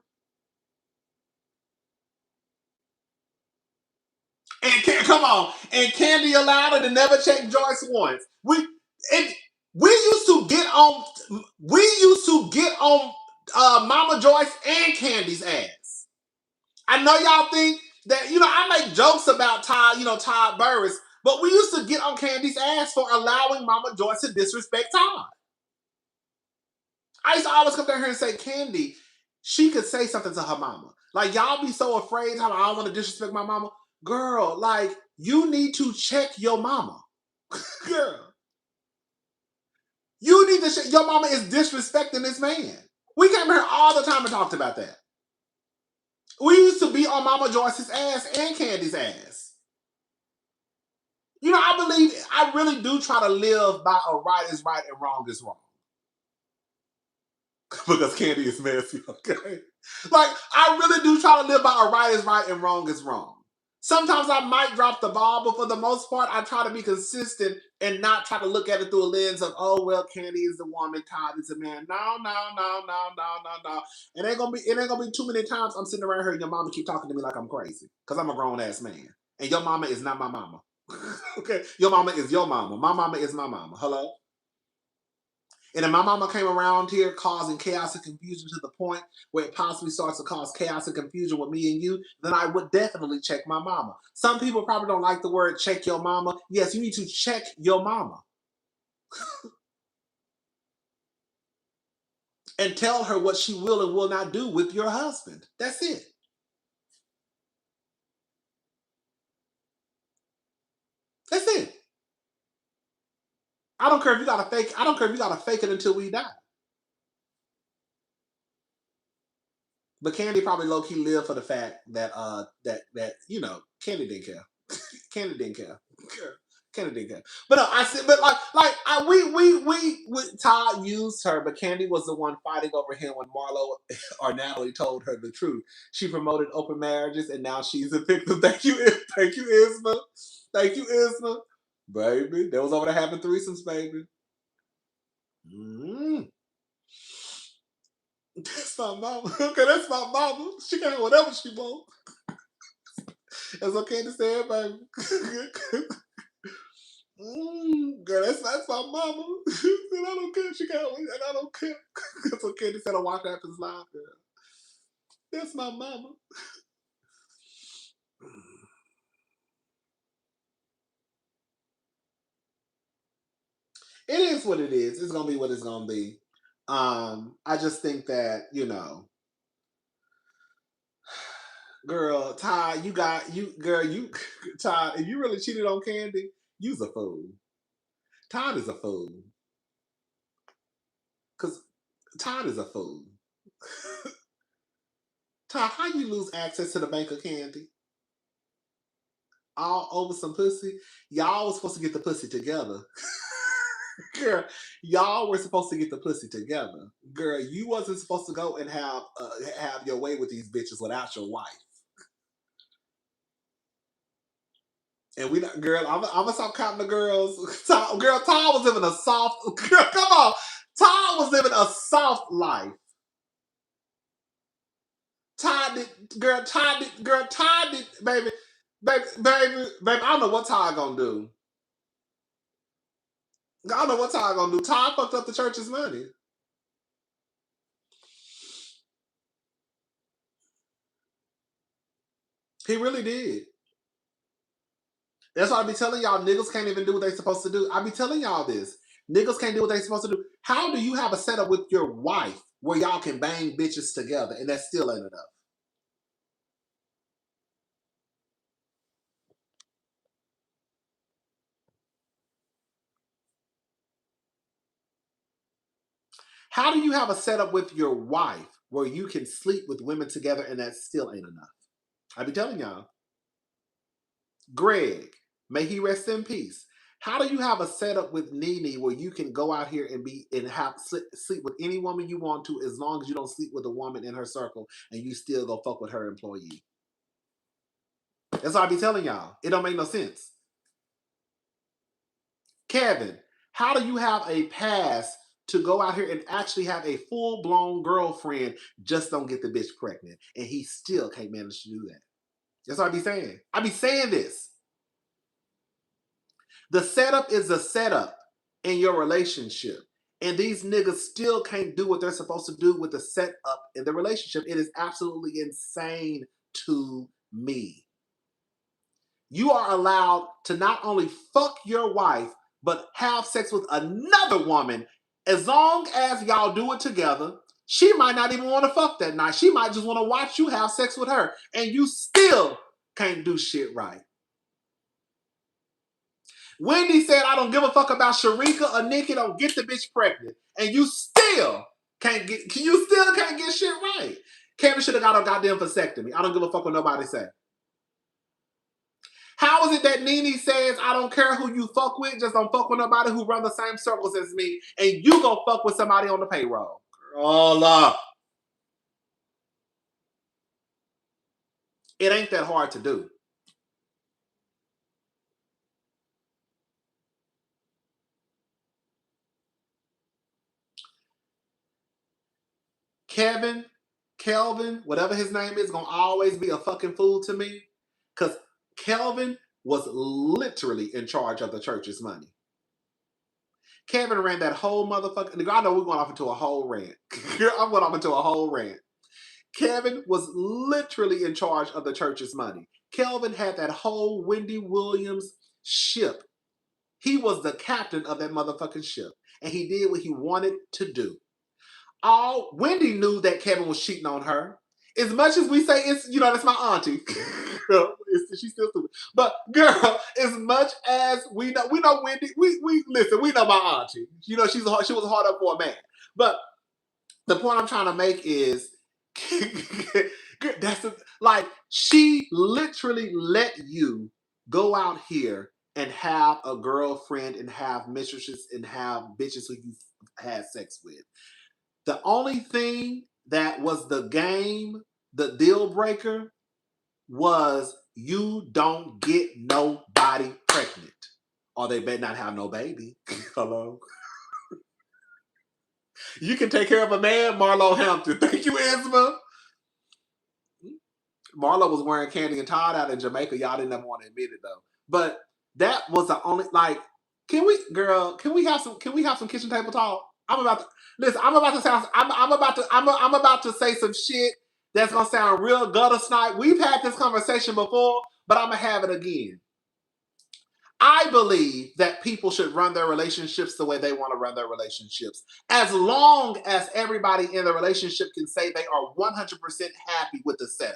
And come on, and Kandi allowed her to never check Joyce once. We used to get on Mama Joyce and Kandi's ass. I know y'all think that, I make jokes about Todd, Todd Burruss, but we used to get on Kandi's ass for allowing Mama Joyce to disrespect Todd. I used to always come down here and say, Kandi, she could say something to her mama. Like, y'all be so afraid how I don't want to disrespect my mama. Girl, like, you need to check your mama. Girl. You need to check. Your mama is disrespecting this man. We came here all the time and talked about that. We used to be on Mama Joyce's ass and Kandi's ass. I really do try to live by a right is right and wrong is wrong. Because Kandi is messy, okay? Like, I really do try to live by a right is right and wrong is wrong. Sometimes I might drop the ball, but for the most part, I try to be consistent and not try to look at it through a lens of, oh, well, Kandi is the woman, Todd is the man. No. It ain't gonna be too many times I'm sitting around here and your mama keep talking to me like I'm crazy. Because I'm a grown-ass man. And your mama is not my mama. Okay? Your mama is your mama. My mama is my mama. Hello? And if my mama came around here causing chaos and confusion to the point where it possibly starts to cause chaos and confusion with me and you, then I would definitely check my mama. Some people probably don't like the word check your mama. Yes, you need to check your mama. And tell her what she will and will not do with your husband. That's it. That's it. I don't care if you gotta fake it until we die. But Kandi probably low key lived for the fact that Kandi didn't care. Kandi didn't care. Kandi didn't care. But no, I said, but we Todd used her, but Kandi was the one fighting over him when Marlo or Natalie told her the truth. She promoted open marriages, and now she's a victim. Thank you, Isma. Thank you, Isma. Baby, they was over there having threesomes, baby. That's my mama. Okay, that's my mama. She can have whatever she wants. That's okay to say it, baby. Girl, that's my mama. And I don't care. She got one, and I don't care. It's okay to say I watch Happens Live, girl. That's my mama. It is what it is. It's gonna be what it's gonna be. I just think that, girl, Todd, Todd, if you really cheated on Kandi, you's a fool. Todd is a fool. Cause Todd is a fool. Todd, how you lose access to the bank of Kandi? All over some pussy? Y'all was supposed to get the pussy together. Girl, y'all were supposed to get the pussy together. Girl, you wasn't supposed to go and have your way with these bitches without your wife. And we not, girl, I'm gonna stop counting the girls. Todd was living a soft. Girl, come on, Todd was living a soft life. Todd did, baby. I don't know what Todd gonna do. I don't know what Todd gonna do. Todd fucked up the church's money. He really did. That's why I be telling y'all niggas can't even do what they supposed to do. I be telling y'all this. Niggas can't do what they supposed to do. How do you have a setup with your wife where y'all can bang bitches together and that still ain't enough? How do you have a setup with your wife where you can sleep with women together and that still ain't enough? I be telling y'all. Greg, may he rest in peace. How do you have a setup with Nene where you can go out here and have sleep with any woman you want to as long as you don't sleep with a woman in her circle and you still go fuck with her employee? That's what I be telling y'all. It don't make no sense. Kevin, how do you have a pass to go out here and actually have a full-blown girlfriend, just don't get the bitch pregnant, and he still can't manage to do that? That's what I be saying. I be saying this. The setup is the setup in your relationship. And these niggas still can't do what they're supposed to do with the setup in the relationship. It is absolutely insane to me. You are allowed to not only fuck your wife, but have sex with another woman as long as y'all do it together. She might not even want to fuck that night. She might just want to watch you have sex with her. And you still can't do shit right. Wendy said, I don't give a fuck about Sharika or Nikki, don't get the bitch pregnant. And you still can't get shit right. Kevin should have got a goddamn vasectomy. I don't give a fuck what nobody say. How is it that Nene says, I don't care who you fuck with, just don't fuck with nobody who run the same circles as me, and you go fuck with somebody on the payroll? Girl, it ain't that hard to do. Kelvin, whatever his name is, gonna always be a fucking fool to me. Because Kelvin was literally in charge of the church's money. Kevin ran that whole motherfucker. I know we're going off into a whole rant. I'm going off into a whole rant. Kevin was literally in charge of the church's money. Kelvin had that whole Wendy Williams ship. He was the captain of that motherfucking ship. And he did what he wanted to do. Wendy knew that Kevin was cheating on her. As much as we say it's, that's my auntie. She's still stupid. But girl, as much as we know Wendy, we listen, we know my auntie. She was hard up for a man. But the point I'm trying to make is she literally let you go out here and have a girlfriend and have mistresses and have bitches who you've had sex with. The only thing that was the game, the deal breaker, was you don't get nobody pregnant. Or they better not have no baby. Hello? You can take care of a man, Marlo Hampton. Thank you, Isma. Marlo was wearing Kandi and Todd out in Jamaica. Y'all didn't ever want to admit it though. But that was the only like. Can we have some kitchen table talk? I'm about to listen. I'm about to say some shit that's gonna sound real gutter snipe. We've had this conversation before, but I'm gonna have it again. I believe that people should run their relationships the way they want to run their relationships, as long as everybody in the relationship can say they are 100% happy with the setup.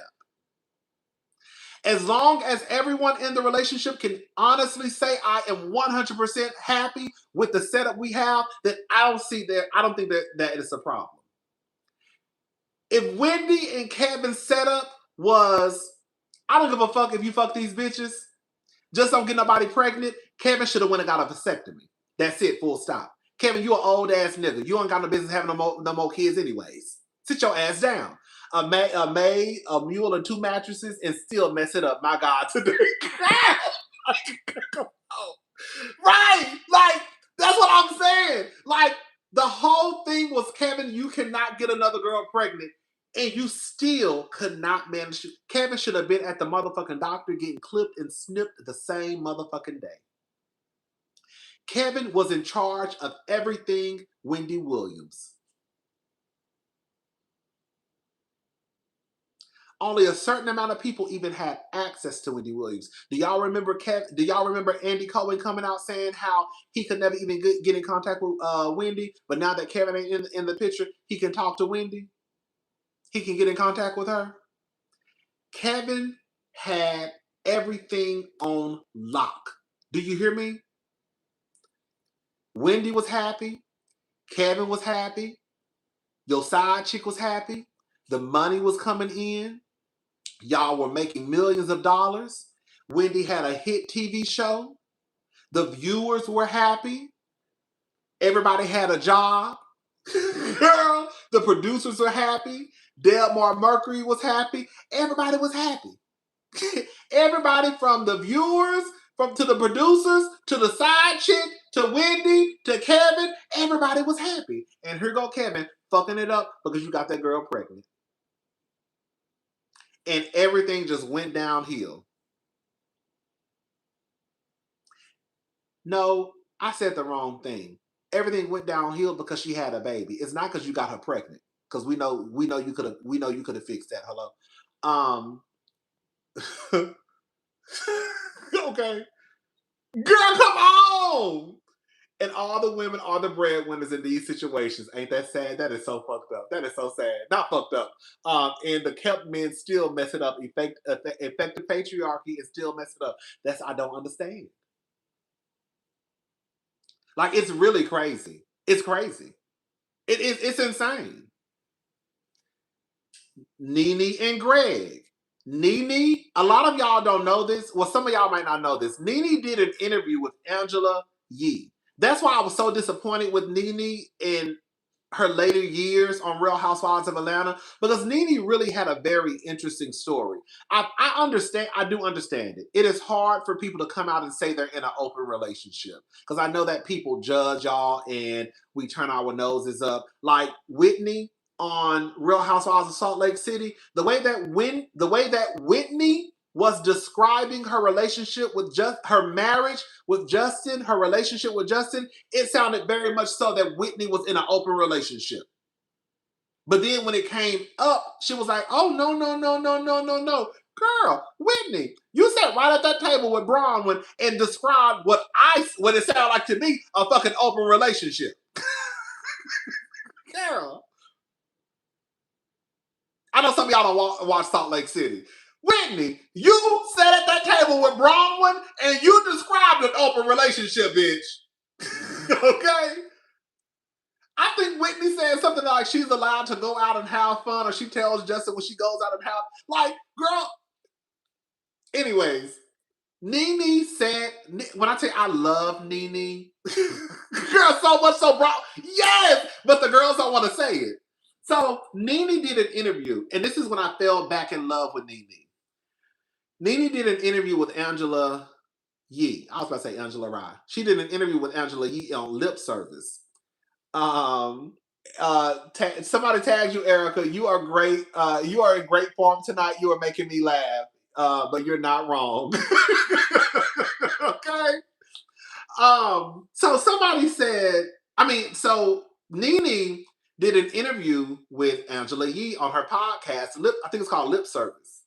As long as everyone in the relationship can honestly say, I am 100% happy with the setup we have, then I don't think that is a problem. If Wendy and Kevin's setup was, I don't give a fuck if you fuck these bitches, just don't get nobody pregnant, Kevin should have went and got a vasectomy. That's it, full stop. Kevin, you an old ass nigga. You ain't got no business having no more kids anyways. Sit your ass down. A maid, a mule, and 2 mattresses, and still mess it up. My God, today. Right, like that's what I'm saying. Like the whole thing was, Kevin, you cannot get another girl pregnant, and you still could not manage to. Kevin should have been at the motherfucking doctor getting clipped and snipped the same motherfucking day. Kevin was in charge of everything Wendy Williams. Only a certain amount of people even had access to Wendy Williams. Do y'all remember Andy Cohen coming out saying how he could never even get in contact with Wendy, but now that Kevin ain't in the picture, he can talk to Wendy? He can get in contact with her? Kevin had everything on lock. Do you hear me? Wendy was happy. Kevin was happy. Your side chick was happy. The money was coming in. Y'all were making millions of dollars. Wendy had a hit TV show. The viewers were happy. Everybody had a job. Girl, the producers were happy. Delmar Mercury was happy. Everybody was happy. Everybody from the viewers, to the producers, to the side chick, to Wendy, to Kevin, everybody was happy. And here go Kevin fucking it up because you got that girl pregnant. And everything just went downhill. No, I said the wrong thing. Everything went downhill because she had a baby. It's not because you got her pregnant. Because we know you could have fixed that. Hello. Okay. Girl, come on. And all the women are the breadwinners in these situations. Ain't that sad? That is so fucked up. That is so sad. Not fucked up. And the kept men still mess it up. Effective patriarchy and still mess it up. I don't understand. Like, it's really crazy. It's crazy. It's insane. Nene and Greg. Nene, a lot of y'all don't know this. Well, some of y'all might not know this. Nene did an interview with Angela Yee. That's why I was so disappointed with Nene in her later years on Real Housewives of Atlanta, because Nene really had a very interesting story. I do understand it. It is hard for people to come out and say they're in an open relationship, because I know that people judge y'all and we turn our noses up. Like Whitney on Real Housewives of Salt Lake City, the way that Whitney was describing her relationship with her marriage with Justin, her relationship with Justin, it sounded very much so that Whitney was in an open relationship. But then when it came up, she was like, oh, no. Girl, Whitney, you sat right at that table with Bronwyn and described what it sounded like to me, a fucking open relationship. Girl. I know some of y'all don't watch Salt Lake City. Whitney, you sat at that table with Bronwyn and you described an open relationship, bitch. Okay? I think Whitney said something like she's allowed to go out and have fun, or she tells Justin when she goes out and have, like, girl. Anyways, Nene said, when I tell you I love Nene, girl, so much so, bro. Yes, but the girls don't want to say it. So Nene did an interview, and this is when I fell back in love with Nene. Nene did an interview with Angela Yee. I was about to say Angela Rye. She did an interview with Angela Yee on Lip Service. Somebody tags you, Erica. You are great. You are in great form tonight. You are making me laugh. But you're not wrong. Okay. So somebody said, so Nene did an interview with Angela Yee on her podcast. I think it's called Lip Service.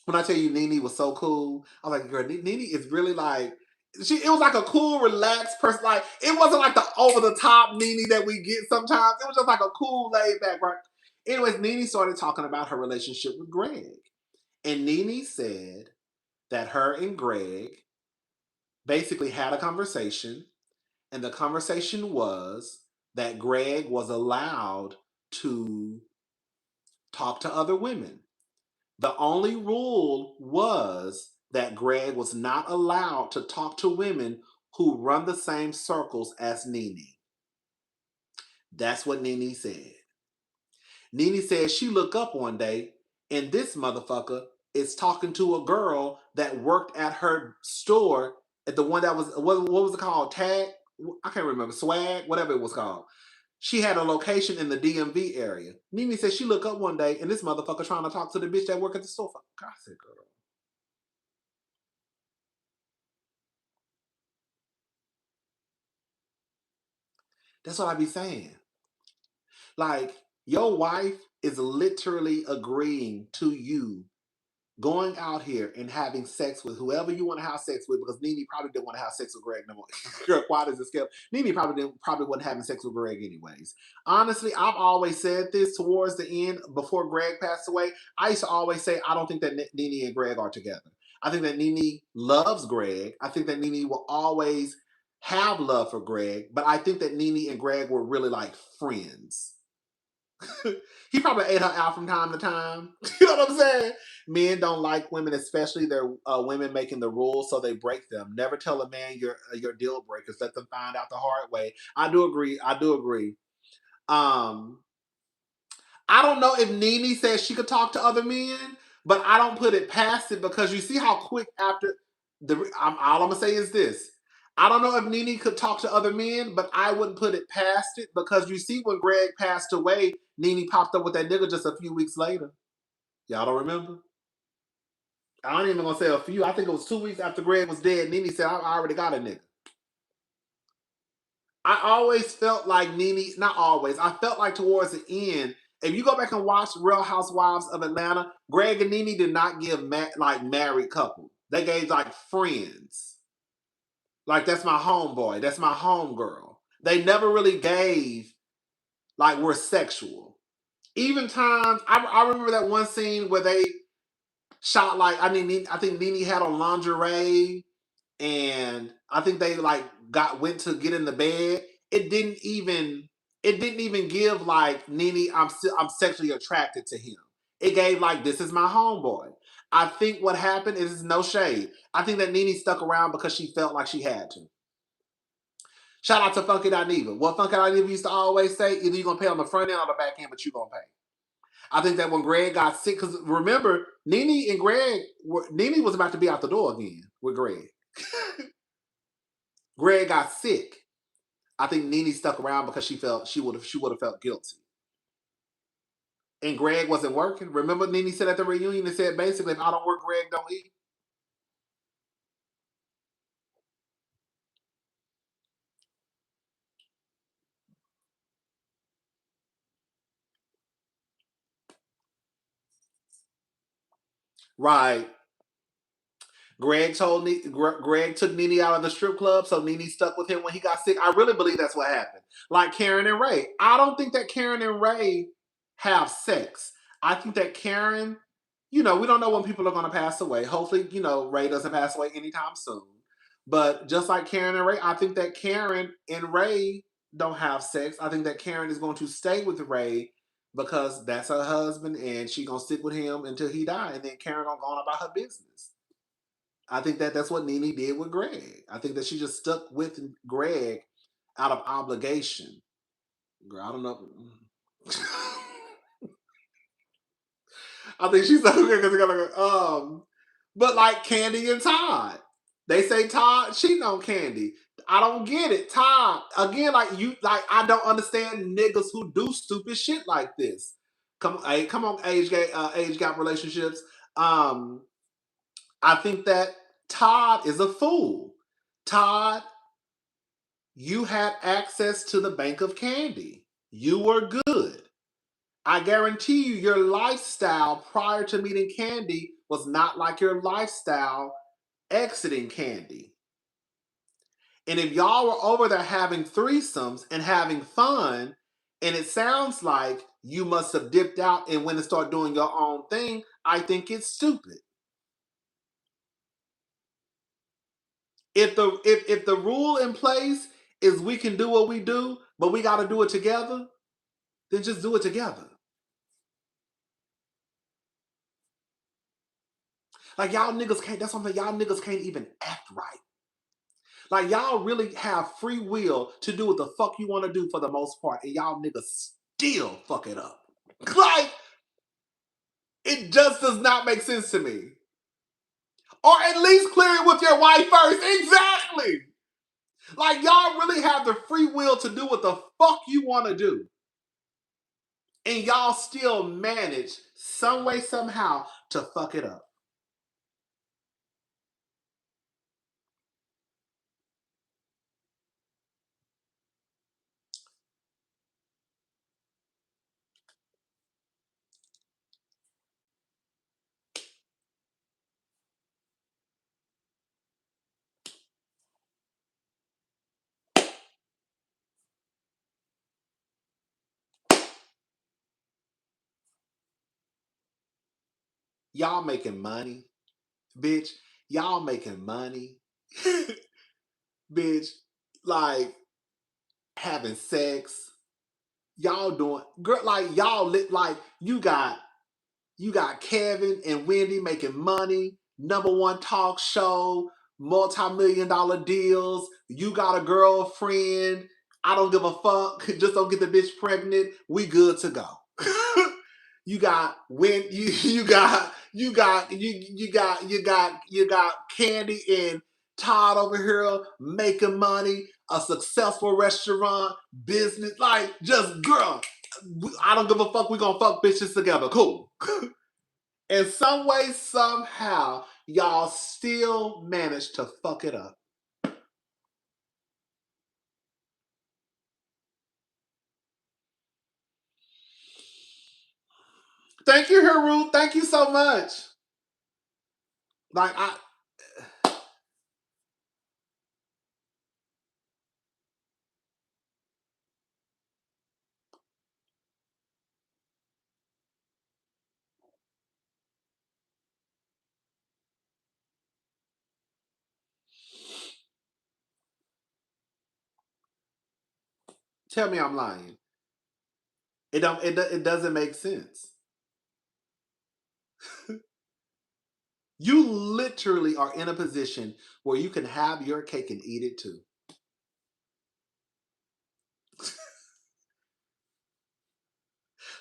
When I tell you Nene was so cool, I was like, girl, Nene is really like, it was like a cool, relaxed person. Like, it wasn't like the over the top Nene that we get sometimes. It was just like a cool, laid back, right? Anyways, Nene started talking about her relationship with Greg. And Nene said that her and Greg basically had a conversation. And the conversation was that Greg was allowed to talk to other women. The only rule was that Greg was not allowed to talk to women who run the same circles as Nene. That's what Nene said. Nene said she looked up one day and this motherfucker is talking to a girl that worked at her store, at the one that was, what was it called? Tag? I can't remember. Swag? Whatever it was called. She had a location in the DMV area. Nene said she looked up one day and this motherfucker trying to talk to the bitch that worked at the store. God, I said, girl. That's what I be saying. Like, your wife is literally agreeing to you going out here and having sex with whoever you want to have sex with, because Nene probably didn't want to have sex with Greg no more. Girl, why does it scale? Nene probably wasn't having sex with Greg anyways. Honestly, I've always said this towards the end, before Greg passed away. I used to always say I don't think that Nene and Greg are together. I think that Nene loves Greg. I think that Nene will always have love for Greg, but I think that Nene and Greg were really like friends. He probably ate her out from time to time. You know what I'm saying? Men don't like women, especially their women making the rules, so they break them. Never tell a man your deal breakers. Let them find out the hard way. I do agree. I do agree. Um, I don't know if Nene says she could talk to other men, but I don't put it past it, because you see how quick after all I'm gonna say is this. I don't know if Nene could talk to other men, but I wouldn't put it past it, because you see when Greg passed away, Nene popped up with that nigga just a few weeks later. Y'all don't remember? I ain't even gonna say a few. I think it was 2 weeks after Greg was dead. Nene said, I already got a nigga. I always felt like Nene, not always, I felt like towards the end, if you go back and watch Real Housewives of Atlanta, Greg and Nene did not give like married couple. They gave like friends. Like, that's my homeboy. That's my homegirl. They never really gave like we're sexual. Even times, I remember that one scene where they shot like, I think Nene had on lingerie, and I think they like went to get in the bed. It didn't even give like Nene, I'm sexually attracted to him. It gave like, this is my homeboy. I think what happened is, no shade, I think that Nene stuck around because she felt like she had to. Shout out to Funky Dineva. What Funky Dineva used to always say, either you're gonna pay on the front end or the back end, but you're gonna pay. I think that when Greg got sick, because remember, Nene and Greg, Nene was about to be out the door again with Greg. Greg got sick. I think Nene stuck around because she would have felt guilty. And Greg wasn't working. Remember, Nene said at the reunion and said, basically, if I don't work, Greg don't eat. Right. Greg took Nene out of the strip club, so Nene stuck with him when he got sick. I really believe that's what happened. Like Karen and Ray. I don't think that Karen and Ray have sex. I think that Karen, we don't know when people are going to pass away. Hopefully, Ray doesn't pass away anytime soon. But just like Karen and Ray, I think that Karen and Ray don't have sex. I think that Karen is going to stay with Ray because that's her husband, and she's going to stick with him until he dies. And then Karen going to go on about her business. I think that that's what Nene did with Greg. I think that she just stuck with Greg out of obligation. Girl, I don't know. I think she's stuck with Greg. But like Kandi and Todd. They say Todd cheating on Kandi. I don't get it. Todd, again, I don't understand niggas who do stupid shit like this. Come on, age gap relationships. I think that Todd is a fool. Todd, you had access to the bank of Kandi. You were good. I guarantee you, your lifestyle prior to meeting Kandi was not like your lifestyle exiting Kandi. And if y'all were over there having threesomes and having fun, and it sounds like you must have dipped out and went and started doing your own thing, I think it's stupid. If the rule in place is we can do what we do, but we got to do it together, then just do it together. Like y'all niggas can't. That's something y'all niggas can't even act right. Like y'all really have free will to do what the fuck you want to do for the most part, and y'all niggas still fuck it up. Like it just does not make sense to me. Or at least clear it with your wife first. Exactly. Like y'all really have the free will to do what the fuck you want to do. And y'all still manage some way, somehow to fuck it up. Y'all making money. Bitch, y'all making money. Bitch, like having sex. Y'all doing girl like y'all lit like you got Kevin and Wendy making money, #1 talk show, multi-million-dollar deals. You got a girlfriend. I don't give a fuck. Just don't get the bitch pregnant. We good to go. You got Kandi and Todd over here making money, a successful restaurant, business, like just girl. I don't give a fuck. We gonna fuck bitches together. Cool. In some way, somehow, y'all still managed to fuck it up. Thank you, Haru. Thank you so much. Like tell me I'm lying. It doesn't make sense. You literally are in a position where you can have your cake and eat it too.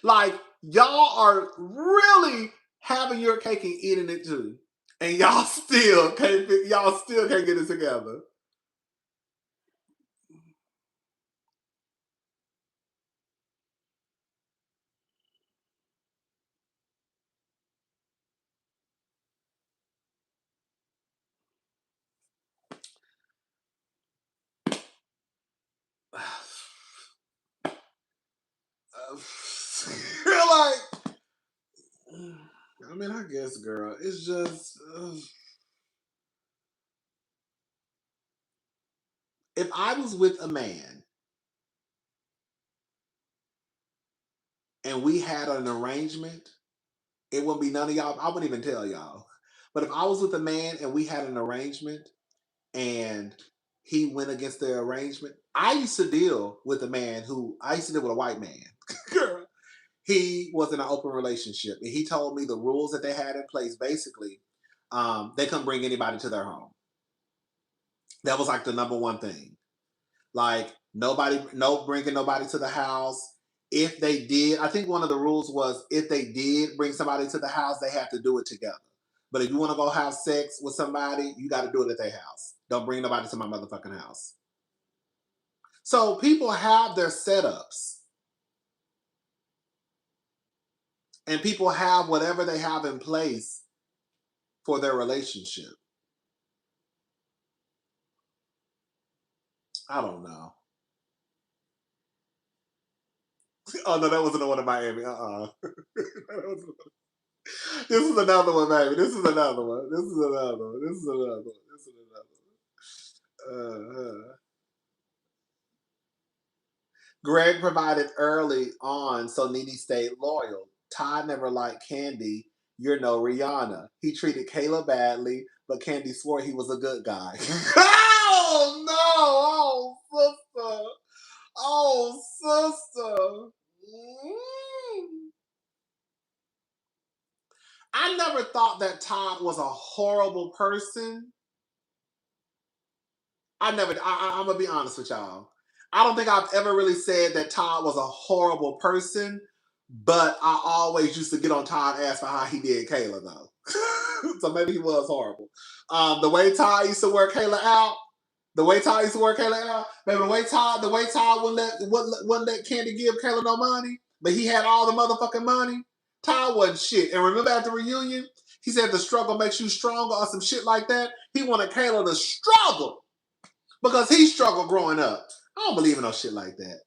Like y'all are really having your cake and eating it too, and y'all still can't get it together. You're like, I mean, I guess, girl, it's just. If I was with a man and we had an arrangement, it wouldn't be none of y'all. I wouldn't even tell y'all. But if I was with a man and we had an arrangement and he went against the arrangement, I used to deal with a man who I used to deal with a white man. Girl, he was in an open relationship and he told me the rules that they had in place. Basically, they couldn't bring anybody to their home. That was like the #1 thing. Like no bringing nobody to the house. If they did, I think one of the rules was if they did bring somebody to the house, they have to do it together. But if you want to go have sex with somebody, you got to do it at their house. Don't bring nobody to my motherfucking house. So people have their setups. And people have whatever they have in place for their relationship. I don't know. Oh no, that wasn't the one in Miami. This is another one, baby. This is another one. This is another one. This is another one. This is another one. Greg provided early on, so Nene stayed loyal. Todd never liked Kandi. You're no Rihanna. He treated Kayla badly, but Kandi swore he was a good guy. Oh no! Oh sister! Oh sister! I never thought that Todd was a horrible person. I'm gonna be honest with y'all. I don't think I've ever really said that Todd was a horrible person, but I always used to get on Todd's ass for how he did Kayla though. So maybe he was horrible. The way Todd used to wear Kayla out, maybe the way Todd wouldn't let Kandi give Kayla no money, but he had all the motherfucking money. Todd wasn't shit. And remember at the reunion, he said the struggle makes you stronger or some shit like that. He wanted Kayla to struggle because he struggled growing up. I don't believe in no shit like that.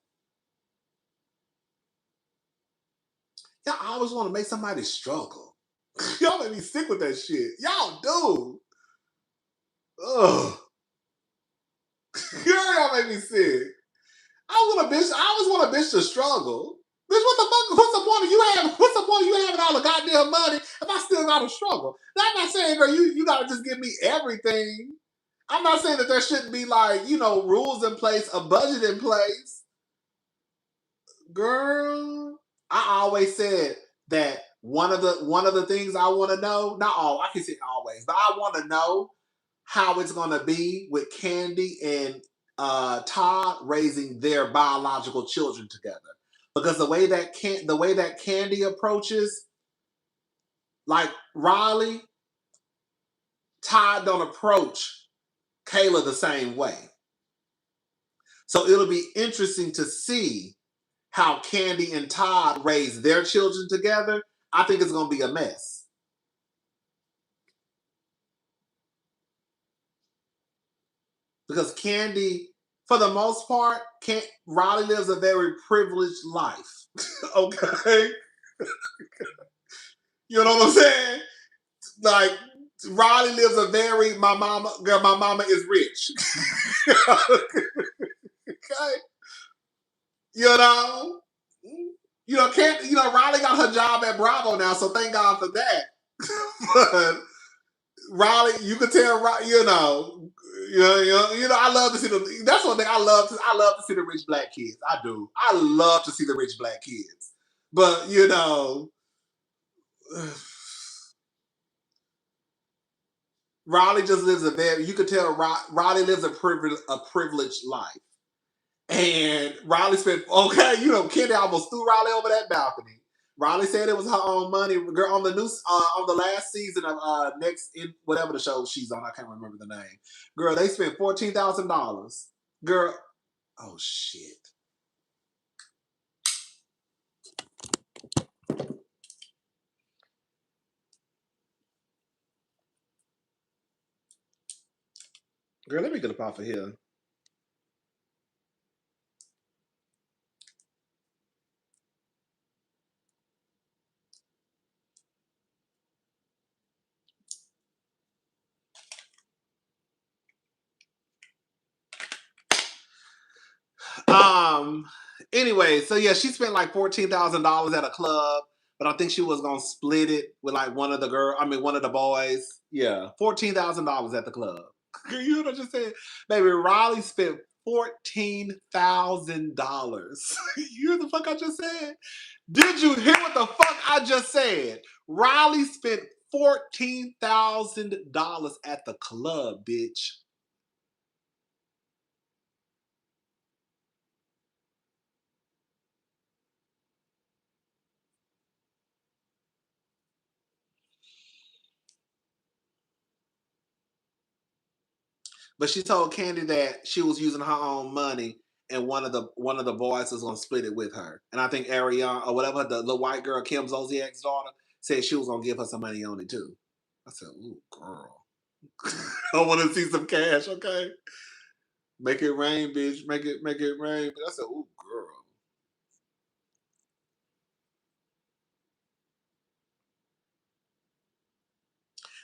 Y'all always want to make somebody struggle. Y'all make me sick with that shit. Y'all do. Ugh. Y'all make me sick. I always want a bitch to struggle. Bitch, what the fuck? What's the point of you having all the goddamn money if I still gotta struggle? Now, I'm not saying, girl, you gotta just give me everything. I'm not saying that there shouldn't be like, rules in place, a budget in place. Girl, I always said that one of the things I want to know, not all, I can say always, but I want to know how it's gonna be with Kandi and Todd raising their biological children together. Because the way that Kandi approaches, like Riley, Todd don't approach Kayla the same way. So it'll be interesting to see how Kandi and Todd raise their children together. I think it's gonna be a mess. Because Kandi, for the most part, Riley lives a very privileged life. Okay? You know what I'm saying? Like, Riley lives a very, my mama is rich. Okay? You know? Riley got her job at Bravo now, so thank God for that. But Riley, you could tell, I love to see that's one thing I love to see the rich black kids. I do. I love to see the rich black kids. But, Riley just lives you could tell Riley lives a privileged life. And Riley spent, Kandi almost threw Riley over that balcony. Riley said it was her own money. Girl, on the last season of next in whatever the show she's on, I can't remember the name. Girl, they spent $14,000. Girl, oh shit. Girl, let me get up off of here. Anyway, so yeah, she spent like $14,000 at a club, but I think she was gonna split it with like one of the boys. Yeah, $14,000 at the club. You know what I just said? Baby, Riley spent $14,000. You hear the fuck I just said? Did you hear what the fuck I just said? Riley spent $14,000 at the club, bitch. But she told Kandi that she was using her own money and one of the boys was gonna split it with her. And I think Ariana or whatever the little white girl, Kim Zolciak's daughter, said she was gonna give her some money on it too. I said, "Ooh, girl, I want to see some cash, okay? Make it rain, bitch. Make it rain." But I said, "Ooh, girl."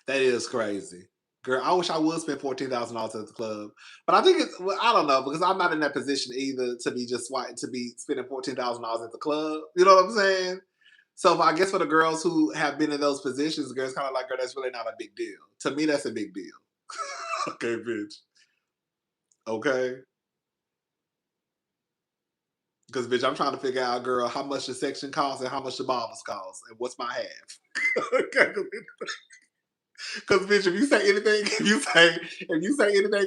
That is crazy. Girl, I wish I would spend $14,000 at the club. But I think it's, well, I don't know, because I'm not in that position either to be just white, to be spending $14,000 at the club. You know what I'm saying? So I guess for the girls who have been in those positions, girl, it's kind of like, girl, that's really not a big deal. To me, that's a big deal. Okay, bitch. Okay? Because, bitch, I'm trying to figure out, girl, how much the section costs and how much the bottles cost and what's my half. Okay? Because bitch, if you say anything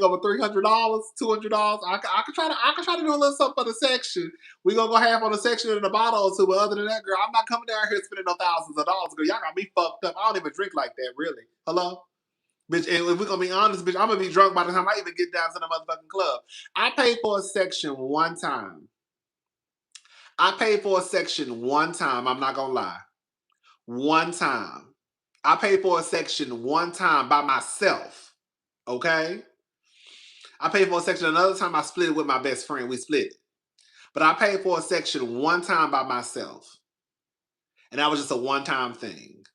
over $300, $200, I could try to do a little something for the section. We gonna go half on the section and a bottle or two. But other than that, girl, I'm not coming down here spending no thousands of dollars. Girl, y'all got me fucked up. I don't even drink like that, really. Hello, bitch. And if we're gonna be honest, bitch, I'm gonna be drunk by the time I even get down to the motherfucking club. I paid for a section one time. I paid for a section one time. I'm not gonna lie. One time. I paid for a section one time by myself. Okay? I paid for a section another time. I split it with my best friend. We split it. But I paid for a section one time by myself. And that was just a one-time thing.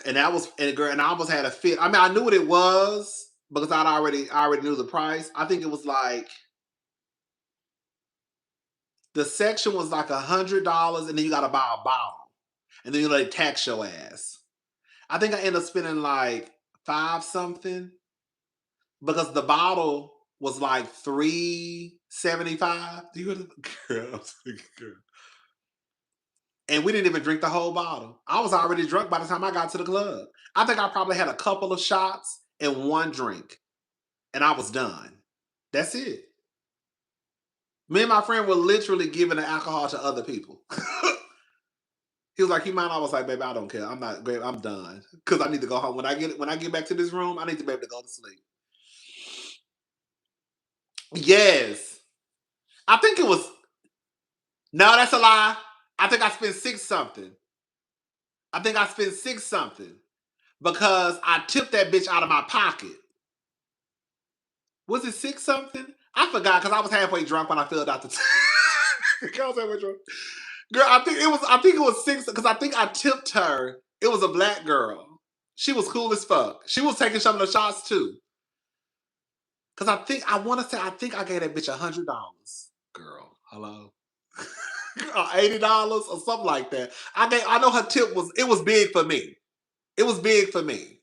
And that was, and girl, and I almost had a fit. I mean, I knew what it was because I already knew the price. I think it was like the section was like $100, and then you gotta buy a bottle. And then they tax your ass. I think I ended up spending like five something because the bottle was like $3.75. Do you girl, girl. And we didn't even drink the whole bottle. I was already drunk by the time I got to the club. I think I probably had a couple of shots and one drink, and I was done. That's it. Me and my friend were literally giving the alcohol to other people. He was like, "You mind?" I was like, "Baby, I don't care. I'm not. Babe, I'm done because I need to go home. When I get back to this room, I need to be able to go to sleep." Yes, I think it was. No, that's a lie. I think I spent six something. I think I spent six something because I tipped that bitch out of my pocket. Was it six something? I forgot because I was halfway drunk when I filled out the. I was halfway drunk. Girl, I think it was. I think it was six because I think I tipped her. It was a black girl. She was cool as fuck. She was taking some of the shots too. Because I want to say I think I gave that bitch $100. Girl, hello. Or $80 or something like that. I know her tip was big for me. It was big for me.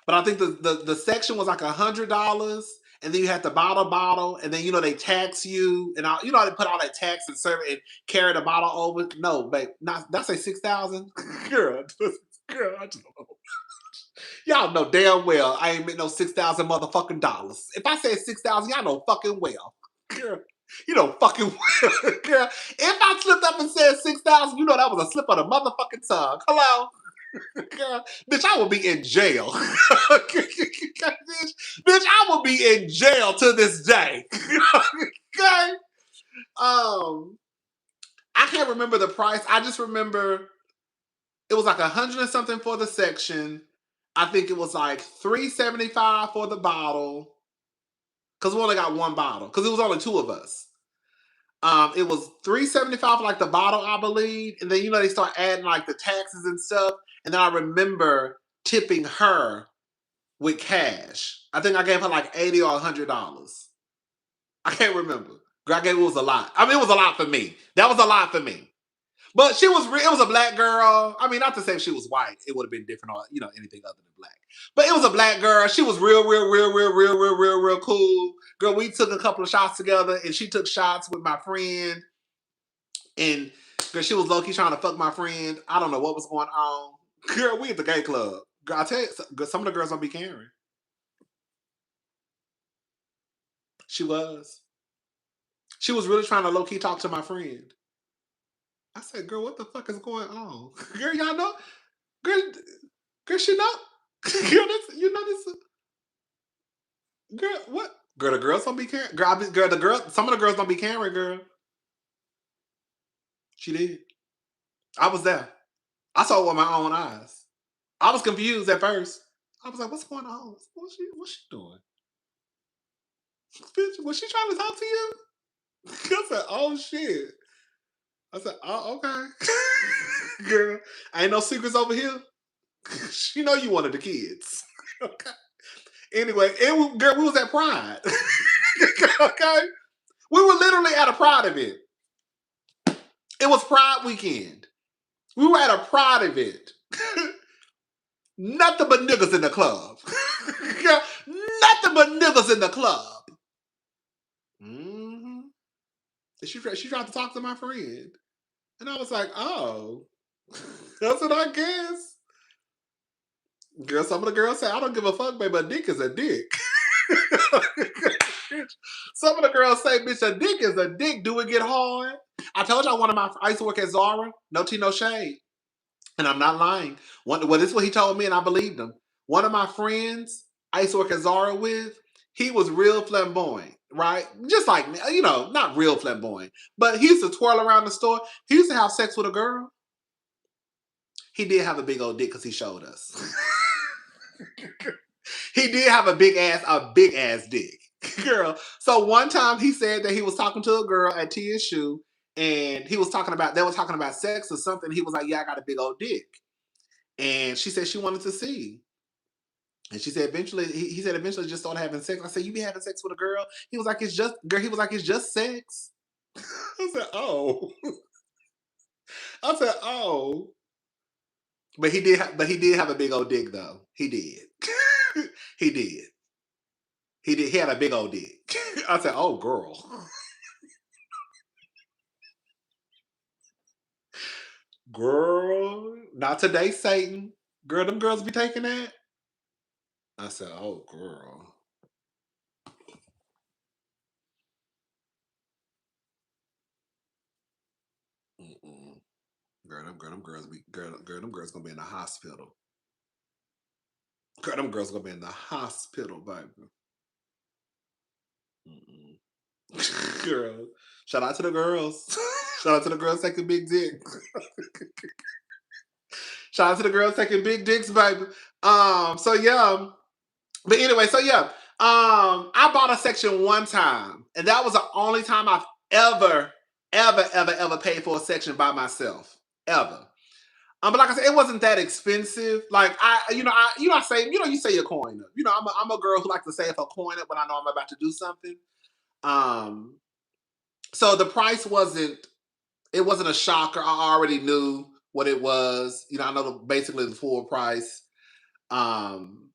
But I think the section was like $100, and then you had to bottle, and then they tax you, and they put all that tax and serve it and carry the bottle over. No, babe, not that say 6,000, girl, girl. I just don't know. Y'all know damn well I ain't made no 6,000 motherfucking dollars. If I said 6,000, y'all know fucking well, girl. You know fucking well, girl. If I slipped up and said 6,000, that was a slip of the motherfucking tongue. Hello. Girl, bitch, I will be in jail. bitch, I will be in jail to this day. Okay. I can't remember the price. I just remember it was like 100 and something for the section. I think it was like $3.75 for the bottle. Because we only got one bottle. Because it was only two of us. It was $3.75 for like the bottle, I believe. And then they start adding like the taxes and stuff. And then I remember tipping her with cash. I think I gave her like $80 or $100. I can't remember. It was a lot. I mean, it was a lot for me. That was a lot for me. But it was a black girl. I mean, not to say if she was white, it would have been different or, anything other than black. But it was a black girl. She was real cool. Girl, we took a couple of shots together, and she took shots with my friend. And girl, she was low-key trying to fuck my friend. I don't know what was going on. Girl, we at the gay club. Girl, I tell you, some of the girls don't be caring. She was. She was really trying to low-key talk to my friend. I said, girl, what the fuck is going on? Girl, y'all know? Girl, she know? Girl, this. Girl, what? Girl, the girls don't be caring. Some of the girls don't be caring, girl. She did. I was there. I saw it with my own eyes. I was confused at first. I was like, what's going on? What's she doing? Bitch, was she trying to talk to you? I said, oh shit. I said, oh, okay. Girl, ain't no secrets over here. She know you wanted the kids. Okay. Anyway, girl, we was at Pride. Okay? We were literally at a Pride event. It was Pride weekend. We were at a Pride event. Nothing but niggas in the club. Nothing but niggas in the club. Mm-hmm. She tried to talk to my friend. And I was like, oh. That's what I guess. Girl, some of the girls say, I don't give a fuck, baby. A dick is a dick. Some of the girls say, bitch, a dick is a dick. Do it get hard? I told y'all I used to work at Zara. No tea, no shade. And I'm not lying. Well, this is what he told me, and I believed him. One of my friends I used to work at Zara with, he was real flamboyant, right? Just like me, not real flamboyant, but he used to twirl around the store. He used to have sex with a girl. He did have a big old dick because he showed us. He did have a big ass dick, girl. So one time he said that he was talking to a girl at TSU, and they were talking about sex or something. He was like, "Yeah, I got a big old dick," and she said she wanted to see. And she said eventually, he said eventually just started having sex. I said, you be having sex with a girl? He was like, it's just sex. I said, oh. I said, oh. But he did have a big old dick though. He did. He did. He had a big old dick. I said, oh girl. Girl. Not today, Satan. Girl, them girls be taking that. I said, oh girl. Mm-mm. Them girls gonna be in the hospital. Girl, them girls gonna be in the hospital, baby. Mm-mm. Girl, shout out to the girls. Shout out to the girls taking big dicks. Shout out to the girls taking big dicks, baby. So yeah. But anyway, so yeah. I bought a section one time, and that was the only time I've ever paid for a section by myself. Ever. But like I said, it wasn't that expensive. Like you say your coin up. I'm a girl who likes to save her coin up when I know I'm about to do something. Um, so the price wasn't a shocker. I already knew what it was. I know basically the full price. Um,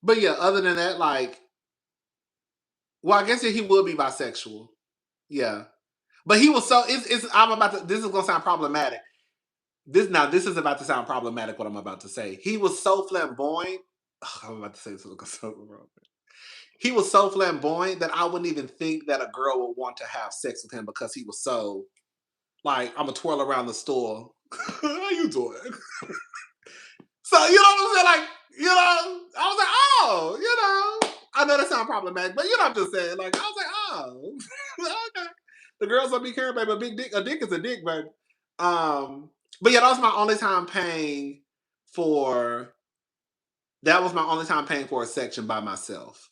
but yeah, other than that, like, well, I guess he would be bisexual. Yeah, but he was so. I'm about to. This is gonna sound problematic. This is about to sound problematic. What I'm about to say. He was so flamboyant. I'm about to say this so wrong. He was so flamboyant that I wouldn't even think that a girl would want to have sex with him because he was so like, I'm gonna twirl around the store. How you doing? So you know what I'm saying? Like, I was like, oh, I know that sounds problematic, but I'm just saying, like, I was like, oh, okay. The girls don't be caring, baby. A dick is a dick, baby. But yeah, that was my only time paying for. That was my only time paying for a section by myself.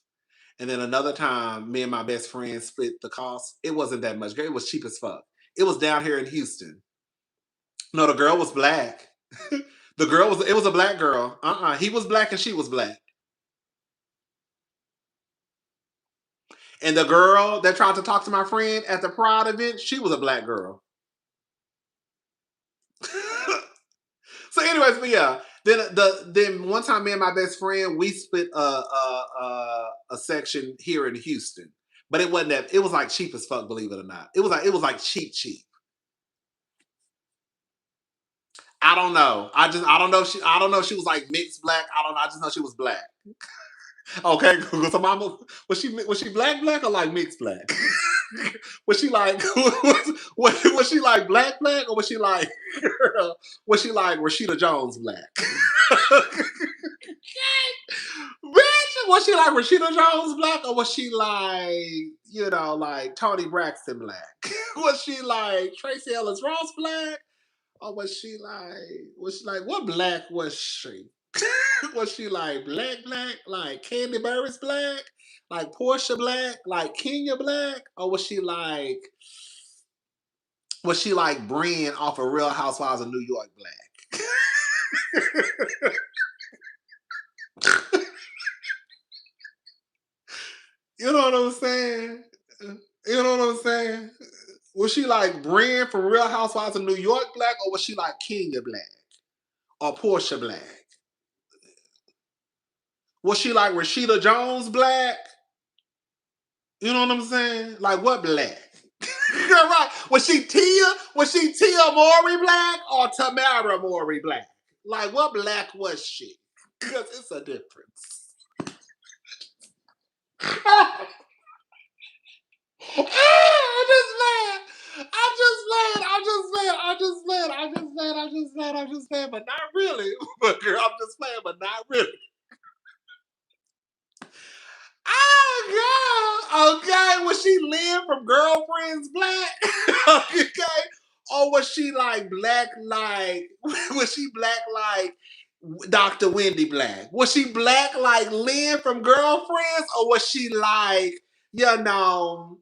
And then another time, me and my best friend split the cost. It wasn't that much. It was cheap as fuck. It was down here in Houston. No, the girl was black. It was a black girl. He was black and she was black. And the girl that tried to talk to my friend at the Pride event, she was a black girl. So anyways, but yeah. Then one time me and my best friend, we split a section here in Houston. But it wasn't that, it was like cheap as fuck, believe it or not. It was like cheap. I don't know. I don't know. I don't know if she was like mixed black. I don't know. I just know she was black. Okay, Google. So mama, was she black or like mixed black? Was she like was she like black or was she like Rashida Jones black? Bitch, was she like Rashida Jones black, or was she like, you know, like Toni Braxton black? Was she like Tracy Ellis Ross black? Or was she like, what black was she? Was she like black, like Kandi Burruss black? Like Portia black? Like Kenya black? Or was she like Brienne off of Real Housewives of New York black? You know what I'm saying? You know what I'm saying? Was she like Brienne from Real Housewives of New York black, or was she like Kenya black? Or Portia black? Was she like Rashida Jones black? You know what I'm saying? Like what black? Right. Was she Tia Mowry black or Tamara Mowry black? Like what black was she? Because it's a difference. I'm just playing, but not really. But girl, I'm just playing, but not really. Oh, girl. Okay. Was she Lynn from Girlfriends Black? Okay. Or was she like black, was she black like Dr. Wendy Black? Was she black like Lynn from Girlfriends? Or was she like, you know,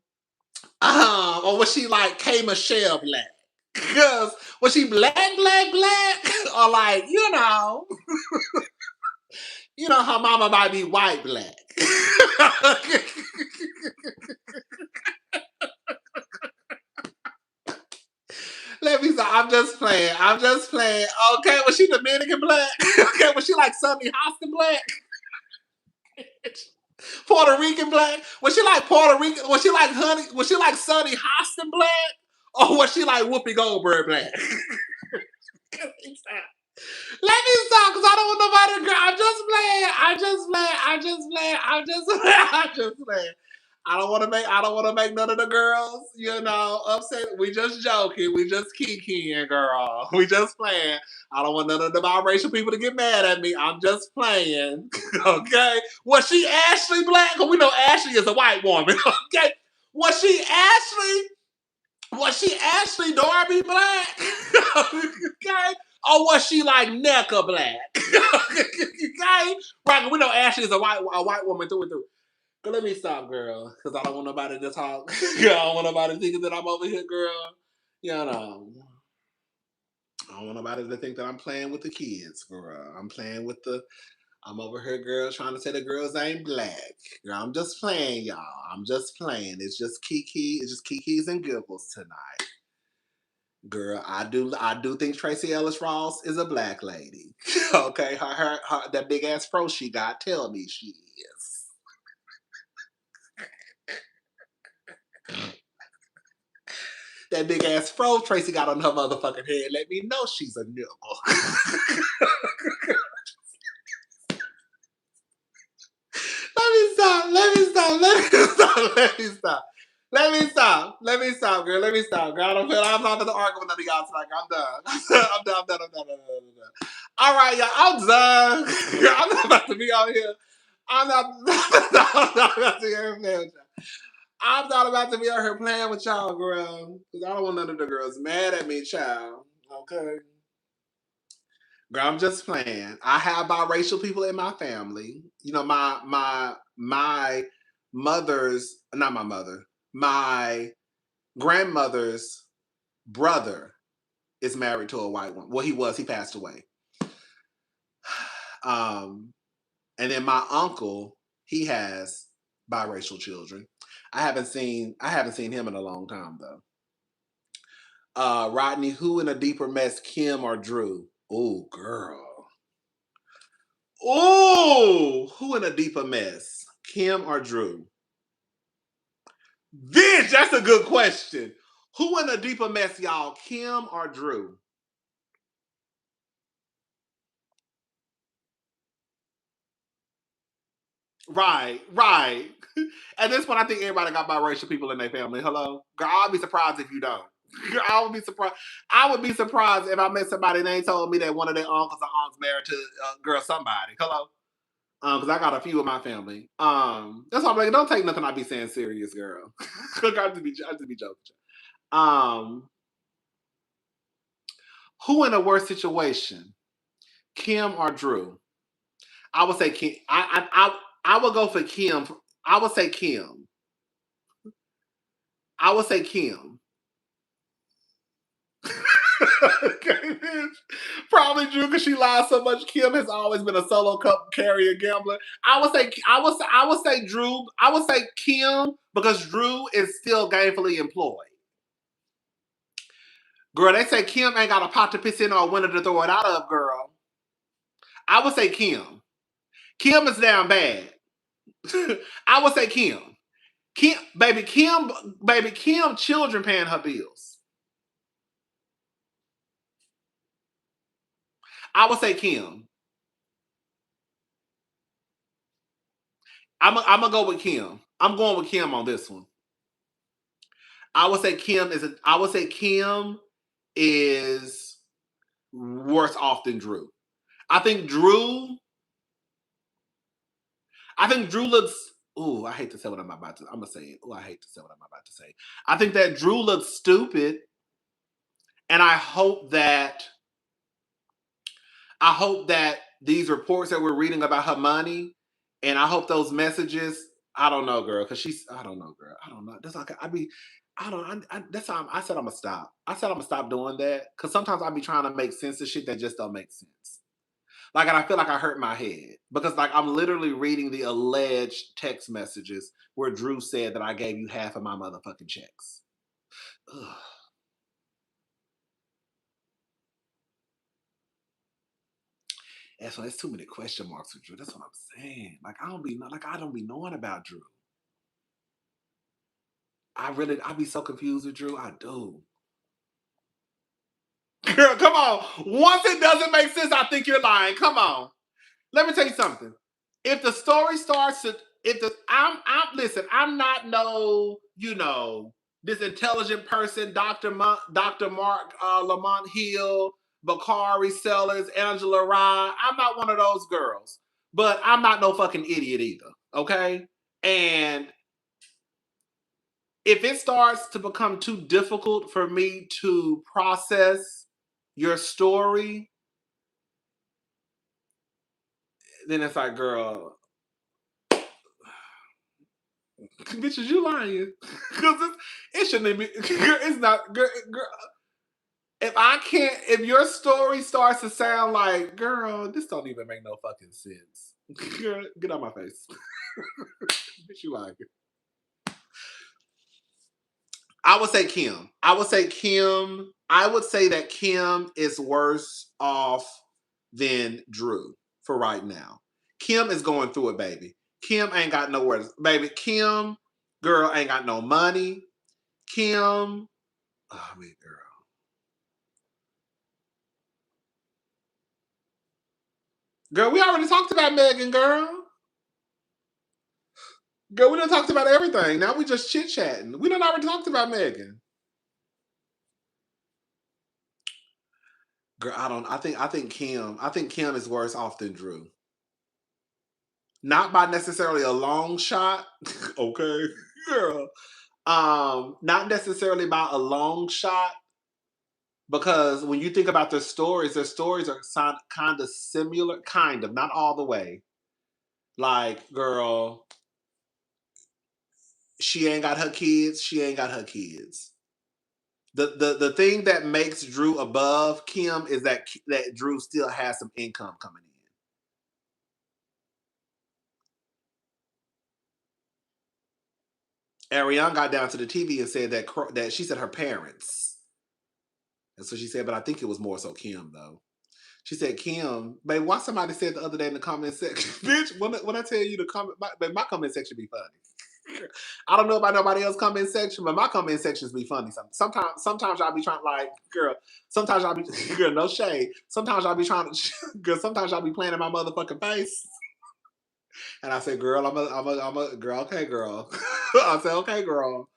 or was she like K. Michelle Black? Because was she black, or like, her mama might be white black. Let me stop. I'm just playing. Okay, was she Dominican black? Okay, was she like Sunny Hostin black? Puerto Rican black? Was she like Puerto Rican? Was she like Sunny Hostin black? Or was she like Whoopi Goldberg black? Let me stop, because I don't want nobody to girl. I'm just playing. I don't want to make none of the girls, upset. We just joking. We just kikiing, girl. We just playing. I don't want none of the biracial people to get mad at me. I'm just playing. Okay. Was she Ashley black? Because we know Ashley is a white woman. Okay. Was she Ashley Darby black? Okay. Or was she like NECA black? Okay. Right. We know Ashley is a white woman through and through. But let me stop, girl, because I don't want nobody to talk. I don't want nobody thinking that I'm over here, girl. I don't want nobody to think that I'm playing with the kids, girl. I'm over here, girl, trying to say the girls ain't black. Girl, I'm just playing, y'all. I'm just playing. It's just Kiki's and giggles tonight. Girl, I do think Tracy Ellis Ross is a black lady. Okay, her that big ass fro she got, tell me she is. That big ass fro Tracy got on her motherfucking head. Let me know she's a nigga. Let me stop, girl. I'm not going to argue with none of y'all tonight. I'm done. I'm done. All right, y'all. I'm done. Girl, I'm not about to be out here. I'm not about to be out here playing with y'all. I'm not about to be out here playing with y'all, girl. Because I don't want none of the girls mad at me, child. Okay. Girl, I'm just playing. I have biracial people in my family. My mother's, not my mother, my grandmother's brother is married to a white woman. Well, he passed away. And then my uncle, he has biracial children. I haven't seen him in a long time though. Rodney, who in a deeper mess, Kim or Drew? Oh, girl. Oh, who in a deeper mess, Kim or Drew? Bitch, that's a good question. Who in a deeper mess, y'all, Kim or Drew? Right. At this point, I think everybody got biracial people in their family. Hello? Girl, I'll be surprised if you don't. Girl, I would be surprised. I would be surprised if I met somebody and they told me that one of their uncles or aunts married to girl somebody. Hello? Because I got a few in my family. That's why I'm like, don't take nothing I be saying serious, girl. I just be joking. Who in a worse situation, Kim or Drew? I would say Kim. I would go for Kim. I would say Kim. I would say Kim. Okay, bitch. Probably Drew because she lies so much. Kim has always been a solo cup carrier gambler. I would say Drew. I would say Kim because Drew is still gainfully employed. Girl, they say Kim ain't got a pot to piss in or a window to throw it out of, girl. I would say Kim. Kim is down bad. I would say Kim. Baby Kim, children paying her bills. I would say Kim. I'm gonna go with Kim. I'm going with Kim on this one. I would say Kim is worse off than Drew. I think Drew looks. Ooh, I hate to say what I'm about to. I'm gonna say it. Ooh, I hate to say what I'm about to say. I think that Drew looks stupid, and I hope that these reports that we're reading about her money, and I hope those messages. I don't know, girl, because she's. I don't know, girl. I don't know. That's like I be. I don't. That's how I said I'm gonna stop. I said I'm gonna stop doing that because sometimes I be trying to make sense of shit that just don't make sense. Like, and I feel like I hurt my head because, like, I'm literally reading the alleged text messages where Drew said that I gave you half of my motherfucking checks. Ugh. That's why it's too many question marks with Drew. That's what I'm saying. Like, I don't be knowing about Drew. I be so confused with Drew. I do. Girl, come on. Once it doesn't make sense, I think you're lying. Come on. Let me tell you something. If the story starts to, listen, I'm not this intelligent person, Dr. Mark Lamont Hill, Bakari Sellers, Angela Rye. I'm not one of those girls, but I'm not no fucking idiot either. Okay. And if it starts to become too difficult for me to process your story, then it's like, girl, bitches, you lying. Because it shouldn't be, it's not, girl, if your story starts to sound like, girl, this don't even make no fucking sense. Girl, get out my face. Bitch, you lying. I would say Kim. I would say that Kim is worse off than Drew for right now. Kim is going through it, baby. Kim ain't got nowhere. Baby, Kim, girl, ain't got no money. Kim, girl. Girl, we already talked about Megan, girl. Girl, we done talked about everything. Now we just chit-chatting. We done already talked about Megan. Girl, I think Kim is worse off than Drew. Not by necessarily a long shot. Okay. Girl. Not necessarily by a long shot. Because when you think about their stories are kind of similar, kind of, not all the way. Like, girl, she ain't got her kids. She ain't got her kids. The thing that makes Drew above Kim is that Drew still has some income coming in. Ariane got down to the TV and said that she said her parents. And so she said, but I think it was more so Kim though. She said, Kim, babe, why somebody said the other day in the comment section, bitch, when I tell you the comment, my comment section be funny. I don't know about nobody else's comment section, but my comment sections be funny. Sometimes I'll be trying like, girl, sometimes I'll be, girl, no shade. Sometimes I'll be trying to, girl, sometimes I'll be playing in my motherfucking face. And I say, girl, I'm a girl, okay, girl. I say, okay, girl.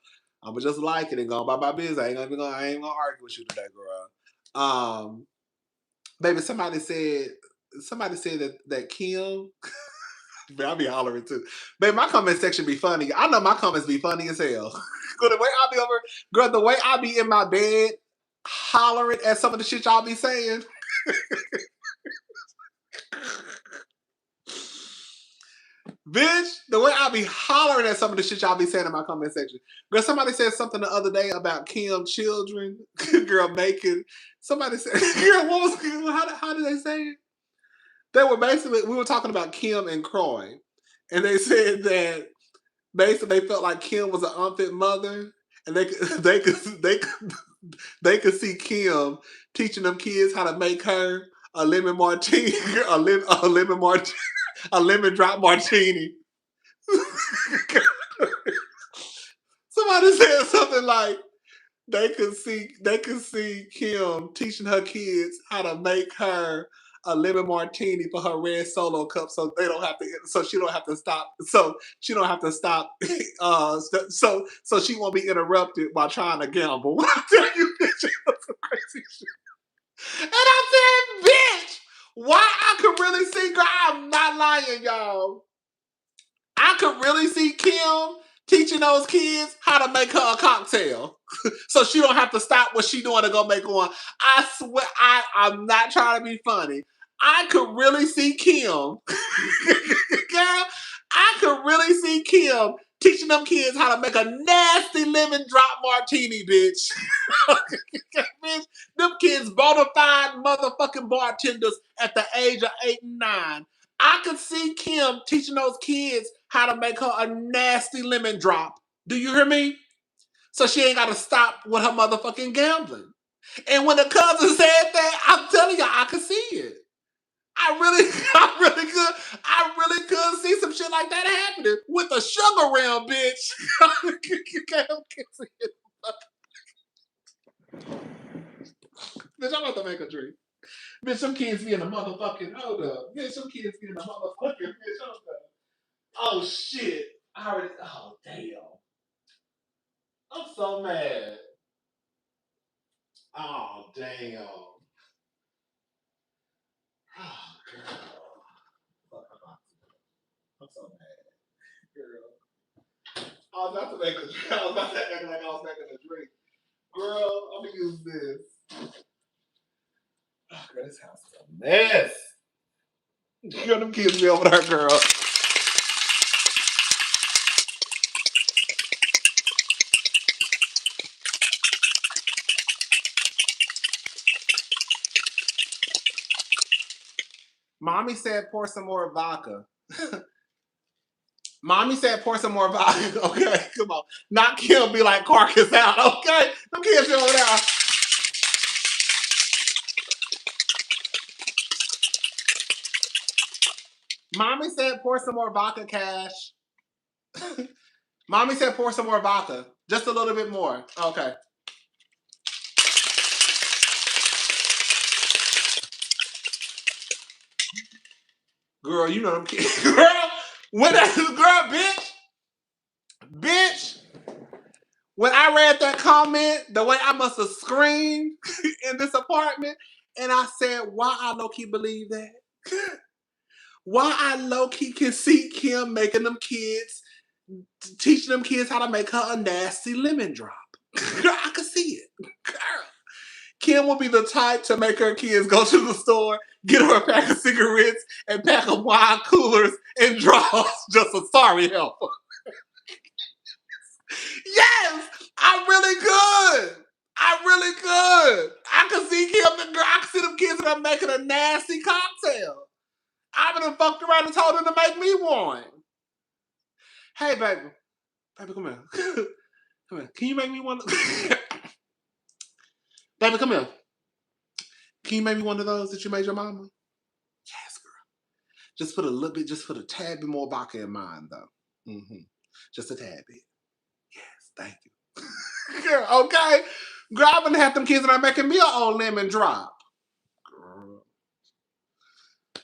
I'ma just like it and go about my business. I ain't gonna argue with you today, girl. Baby, somebody said that Kim. Man, I be hollering too. Babe, my comment section be funny. I know my comments be funny as hell. Girl, the way I be over, girl, the way I be in my bed hollering at some of the shit y'all be saying. Bitch, the way I be hollering at some of the shit y'all be saying in my comment section. Girl, somebody said something the other day about Kim children. Girl, making. Somebody said, girl, what was, how did they say it? They were basically, we were talking about Kim and Kroy. And they said that basically they felt like Kim was an unfit mother. And they could see Kim teaching them kids how to make her a lemon martini, a lemon drop martini. Somebody said something like they could see Kim teaching her kids how to make her a lemon martini for her red Solo cup, so she don't have to stop. So she don't have to stop. So she won't be interrupted while trying to gamble. When I tell you, bitch, that's some crazy shit. And I said, bitch, why I could really see, girl, I'm not lying, y'all. I could really see Kim teaching those kids how to make her a cocktail. So she don't have to stop what she doing to go make one. I swear, I'm not trying to be funny. I could really see Kim. Girl, I could really see Kim teaching them kids how to make a nasty lemon drop martini, bitch. Bitch, them kids bona fide motherfucking bartenders at the age of 8 and 9. I could see Kim teaching those kids how to make her a nasty lemon drop. Do you hear me? So she ain't got to stop with her motherfucking gambling. And when the cousin said that, I'm telling you, I could see it. I really could see some shit like that happening with a sugar ram, bitch. Bitch, I'm about to make a drink. Bitch, some kids be in the motherfucking, hold up. Bitch, some kids be in the motherfucking, bitch, hold up. Oh, shit. Oh, damn. I'm so mad. Oh, damn. Oh, girl. I'm so mad. Girl. I was about to make a drink. I was about to act like I was making a drink. Girl, I'm going to use this. Oh, girl, this house is a mess. Girl, them kids be over there, girl. Mommy said pour some more vodka. Mommy said pour some more vodka. Okay, come on. Not Kim be like carcass out. Okay, them kids be over there. Mommy said pour some more vodka, Cash. Mommy said pour some more vodka. Just a little bit more. Okay. Girl, you know them kids. Girl, when that girl, bitch. When I read that comment, the way I must have screamed in this apartment, and I said, why I low-key believe that? Why I low-key can see Kim making them kids, teaching them kids how to make her a nasty lemon drop. Girl, I can see it. Girl. Kim will be the type to make her kids go to the store, get her a pack of cigarettes, and pack of wine coolers and drawers just a sorry helper. Yes, I really could. I really could. I could see Kim, the girl. I could see them kids that are making a nasty cocktail. I would have fucked around and told them to make me one. Hey, baby. Baby, come here. Come here. Can you make me one? Baby, come here. Can you make me one of those that you made your mama? Yes, girl. Just put a little bit, just put a tad bit more vodka in mine, though. Mm-hmm. Just a tad bit. Yes, thank you. Girl, okay. Girl, I'm gonna have them kids that are making me an old lemon drop. Girl.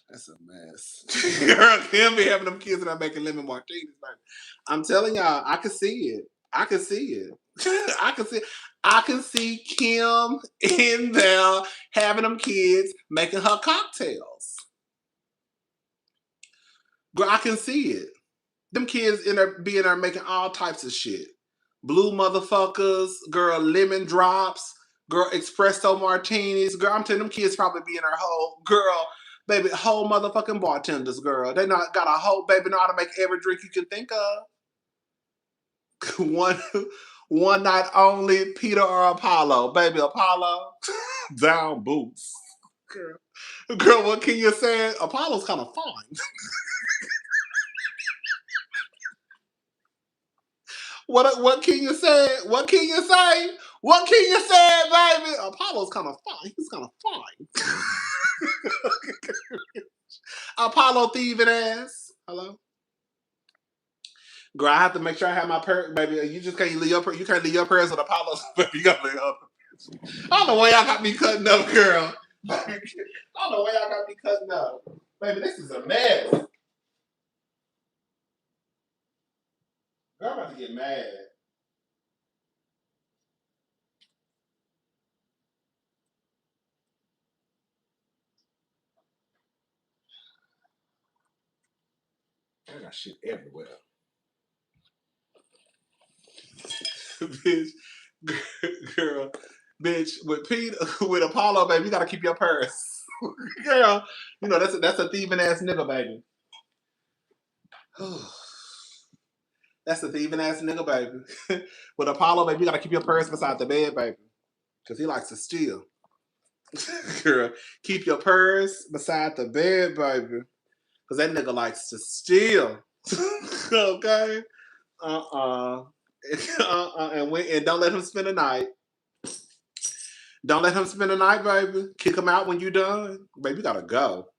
That's a mess. Girl, Kim be having them kids that are making lemon martinis. I'm telling y'all, I can see it. I can see it. I can see Kim in there having them kids making her cocktails. Girl, I can see it. Them kids in there being there making all types of shit. Blue motherfuckers, girl, lemon drops, girl, espresso martinis. Girl, I'm telling them kids probably be in their whole, girl, baby, whole motherfucking bartenders, girl. They not got a whole, baby, know how to make every drink you can think of. one night only, Peter or Apollo. Baby, Apollo, down boots. Girl, what can you say? Apollo's kind of fine. What can you say? What can you say? What can you say, baby? Apollo's kind of fine. He's kind of fine. Apollo thieving ass. Hello? Girl, I have to make sure I have my purse, baby. You just can't leave your purse. You can't leave your purse with Apollo's. You gotta leave up. I don't know why y'all got me cutting up, girl. I don't know why y'all got me cutting up. Baby, this is a mess. Girl, I'm about to get mad. I got shit everywhere. Bitch, girl, bitch, with Apollo, baby, you gotta keep your purse. Girl, you know that's a thieving ass nigga, baby. That's a thieving ass nigga, baby. With Apollo, baby, you gotta keep your purse beside the bed, baby. Cause he likes to steal. Girl, keep your purse beside the bed, baby. Cause that nigga likes to steal. Okay? And don't let him spend the night. Don't let him spend the night, baby. Kick him out when you done. Baby, you gotta go.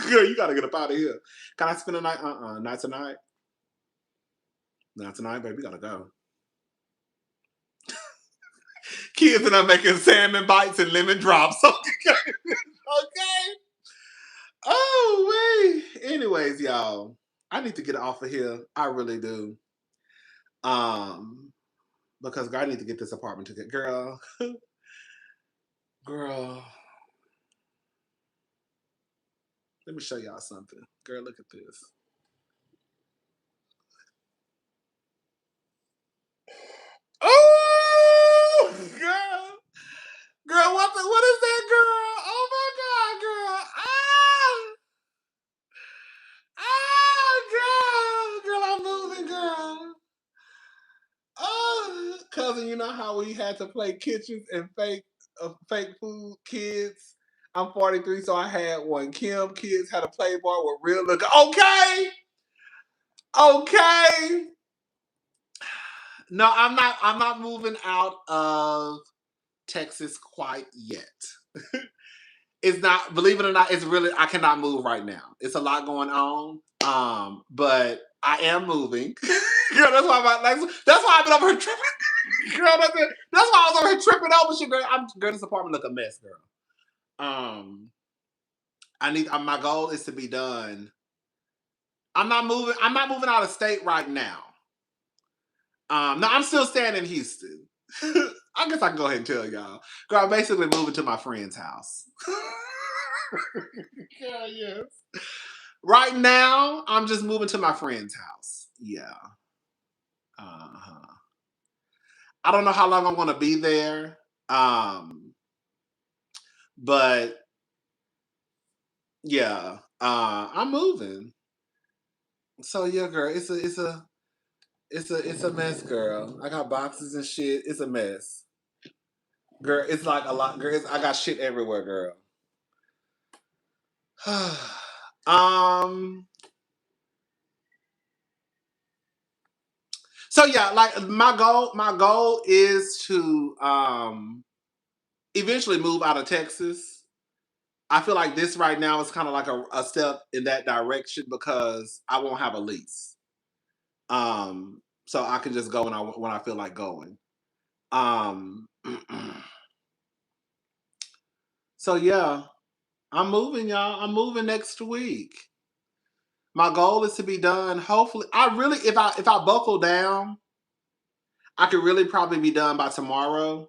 Girl, you gotta get up out of here. Can I spend the night? Not tonight. Not tonight, baby. You gotta go. Kids and I'm making salmon bites and lemon drops. Okay. Okay. Oh, wait. Anyways, y'all. I need to get off of here. I really do. Because girl, I need to get this apartment together. Girl. Girl. Let me show y'all something. Girl, look at this. Oh, girl. Girl, what is that, girl? Oh my God, girl. Ah! Ah, girl. Girl, I'm moving, girl. Oh, cousin, you know how we had to play kitchens and fake food kids? I'm 43, so I had one. Kim kids had a Playboy with real look. Okay. Okay. No, I'm not moving out of Texas quite yet. It's not, believe it or not, it's really, I cannot move right now. It's a lot going on. But I am moving. Girl, that's why I've been over here tripping. Girl, that's why I was over here tripping over shit, girl. Girl, this apartment look a mess, girl. My goal is to be done. I'm not moving out of state right now. No, I'm still staying in Houston. I guess I can go ahead and tell y'all. Girl, I'm basically moving to my friend's house. Girl, yes. Right now, I'm just moving to my friend's house. Yeah. Uh-huh. I don't know how long I'm going to be there. But yeah, I'm moving. So yeah, girl, it's a mess, girl. I got boxes and shit. It's a mess. Girl, it's like a lot, girl. I got shit everywhere, girl. So yeah, like my goal is to eventually move out of Texas. I feel like this right now is kind of like a step in that direction because I won't have a lease. So I can just go when I feel like going. Um, so yeah, I'm moving, y'all. I'm moving next week. My goal is to be done. Hopefully, if I buckle down, I could really probably be done by tomorrow.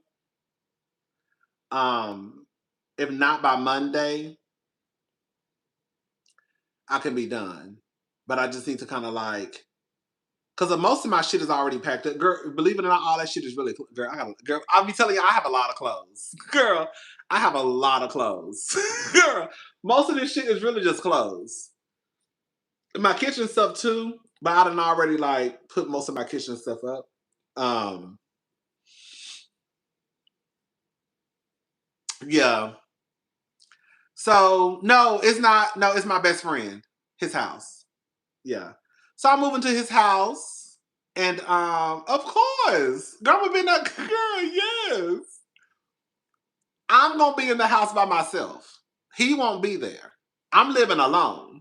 Um, if not by Monday, I can be done But I just need to kind of like, because most of my shit is already packed up. Girl, believe it or not, all that shit is really, girl, I'll be telling you, I have a lot of clothes. Girl, I have a lot of clothes. Girl, most of this shit is really just clothes. My kitchen stuff too, but I done already like put most of my kitchen stuff up. Yeah. So no, it's not. No, it's my best friend. His house. Yeah. So I'm moving to his house, and of course, girl, we've been that girl. Yes, I'm gonna be in the house by myself. He won't be there. I'm living alone.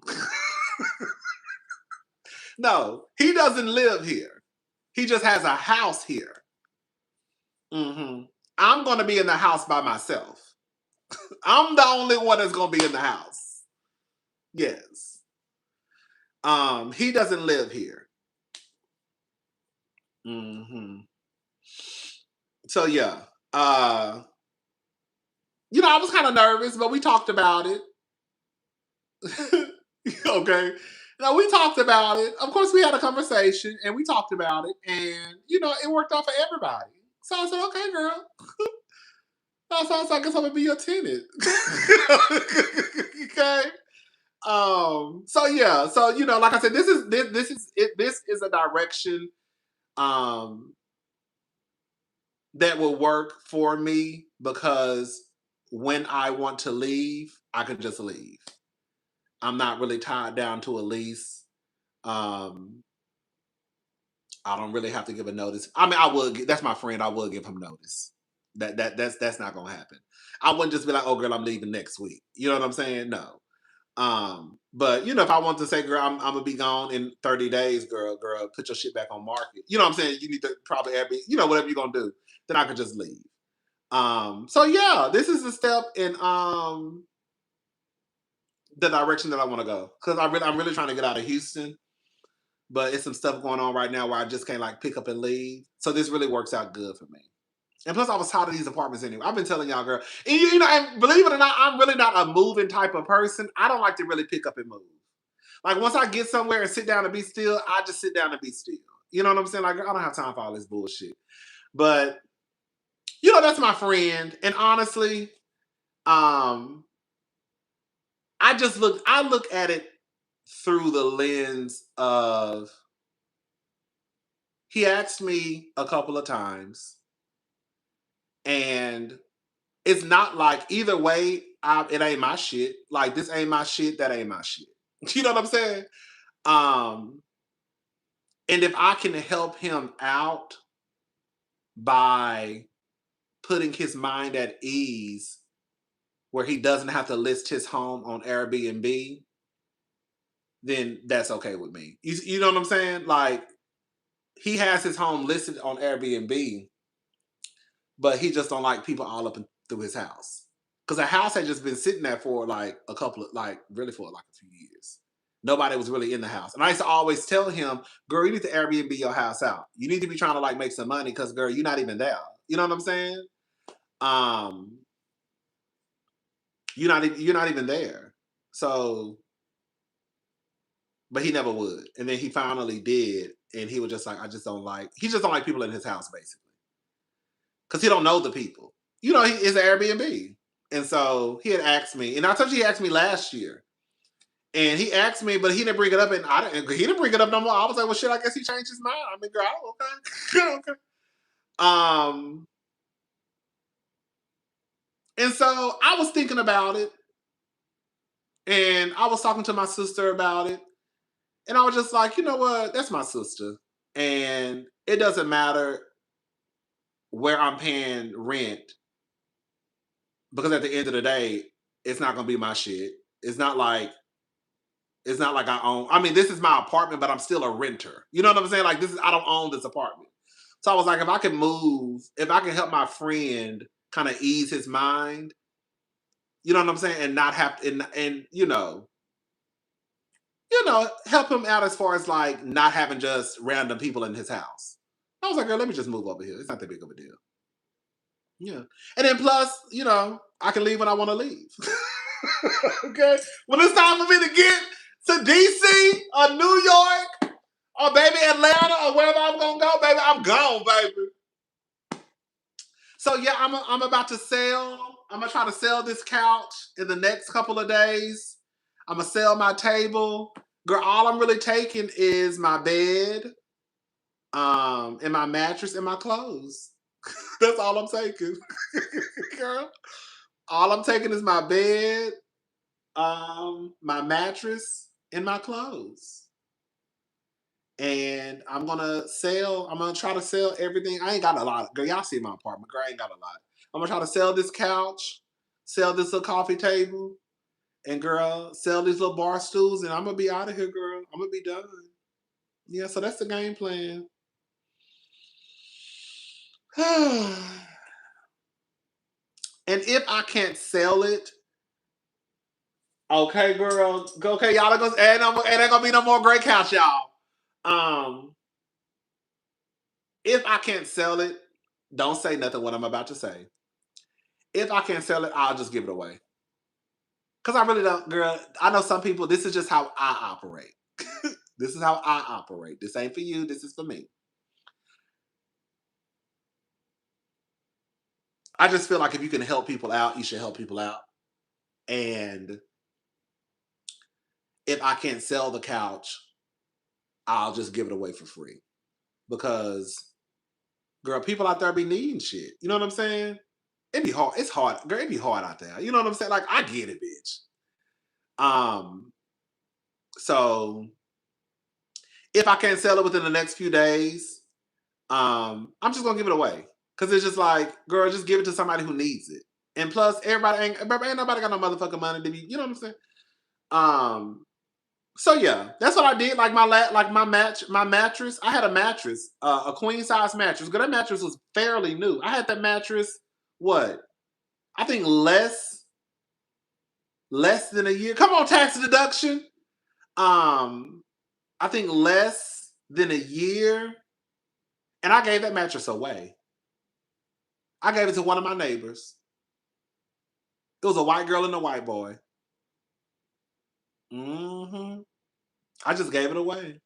No, he doesn't live here. He just has a house here. Mm-hmm. I'm gonna be in the house by myself. I'm the only one that's gonna be in the house. Yes. He doesn't live here. Mm-hmm. So yeah. I was kind of nervous, but we talked about it. Okay. Now we talked about it. Of course, we had a conversation and we talked about it, and it worked out for everybody. So I said, "Okay, girl." So I guess I'm gonna be your tenant. Okay. So yeah. So like I said, this is a direction that will work for me because when I want to leave, I can just leave. I'm not really tied down to a lease. Um, I don't really have to give a notice. I mean, I would. That's my friend. I would give him notice. That's not gonna happen. I wouldn't just be like, "Oh, girl, I'm leaving next week." You know what I'm saying? No. But if I want to say, "Girl, I'm gonna be gone in 30 days," girl, put your shit back on market. You know what I'm saying? You need to probably whatever you're gonna do. Then I could just leave. So yeah, this is a step in the direction that I want to go because I'm really trying to get out of Houston, but it's some stuff going on right now where I just can't like pick up and leave. So this really works out good for me. And plus, I was tired of these apartments anyway. I've been telling y'all, girl, and and believe it or not, I'm really not a moving type of person. I don't like to really pick up and move. Like once I get somewhere and sit down and be still, I just sit down and be still. You know what I'm saying? Like I don't have time for all this bullshit. But that's my friend, and honestly, um, I look at it through the lens of he asked me a couple of times, and it's not like either way, it ain't my shit. Like this ain't my shit, that ain't my shit. You know what I'm saying? Um, and if I can help him out by putting his mind at ease where he doesn't have to list his home on Airbnb, then that's okay with me. You know what I'm saying? Like he has his home listed on Airbnb, but he just don't like people all up and through his house. Because the house had just been sitting there for like a couple of really for like a few years. Nobody was really in the house. And I used to always tell him, girl, you need to Airbnb your house out. You need to be trying to like make some money because girl, you're not even there. You know what I'm saying? Um, you're not even there. So, but he never would. And then he finally did. And he was just like, he just don't like people in his house basically. Because he don't know the people. It's an Airbnb. And so he had asked me, and I told you he asked me last year. And he asked me, but he didn't bring it up, and he didn't bring it up no more. I was like, well, shit, I guess he changed his mind. I mean, girl, okay. Okay. And so I was thinking about it, and I was talking to my sister about it, and I was just like, you know what? That's my sister. And it doesn't matter where I'm paying rent because at the end of the day, it's not gonna be my shit. It's not like I own. I mean, this is my apartment, but I'm still a renter. You know what I'm saying? Like I don't own this apartment. So I was like, if I can help my friend kind of ease his mind, you know what I'm saying, and not have to, and help him out as far as like not having just random people in his house. I was like, girl, let me just move over here. It's not that big of a deal. Yeah. And then plus, I can leave when I want to leave. Okay. When it's time for me to get to DC or New Atlanta or wherever I'm gonna go, baby, I'm gone, baby. So yeah, I'm about to sell. I'm gonna try to sell this couch in the next couple of days. I'm gonna sell my table. Girl, all I'm really taking is my bed, and my mattress and my clothes. That's all I'm taking. Girl. All I'm taking is my bed, my mattress, and my clothes. And I'm gonna try to sell everything. I ain't got a lot. Girl, y'all see my apartment. Girl, I ain't got a lot. I'm gonna try to sell this couch, sell this little coffee table, and girl, sell these little bar stools, and I'm gonna be out of here, girl. I'm gonna be done. Yeah, so that's the game plan. And if I can't sell it, okay, girl. Okay, y'all ain't gonna be no more great couch, y'all. Um, if I can't sell it, don't say nothing what I'm about to say. If I can't sell it, I'll just give it away. Cause I really don't, girl. I know some people, this is just how I operate. This is how I operate. This ain't for you, this is for me. I just feel like if you can help people out, you should help people out. And if I can't sell the couch, I'll just give it away for free. Because, girl, people out there be needing shit. You know what I'm saying? It'd be hard. It's hard. Girl, it'd be hard out there. You know what I'm saying? Like, I get it, bitch. Um, so if I can't sell it within the next few days, I'm just gonna give it away. Cause it's just like, girl, just give it to somebody who needs it. And plus, ain't nobody got no motherfucking money to be, you know what I'm saying? Um, so yeah, that's what I did. Like my mattress. I had a mattress, a queen size mattress. Girl, that mattress was fairly new. I had that mattress, what? I think less than a year. Come on, tax deduction. Um, I think less than a year. And I gave that mattress away. I gave it to one of my neighbors. It was a white girl and a white boy. Hmm. I just gave it away.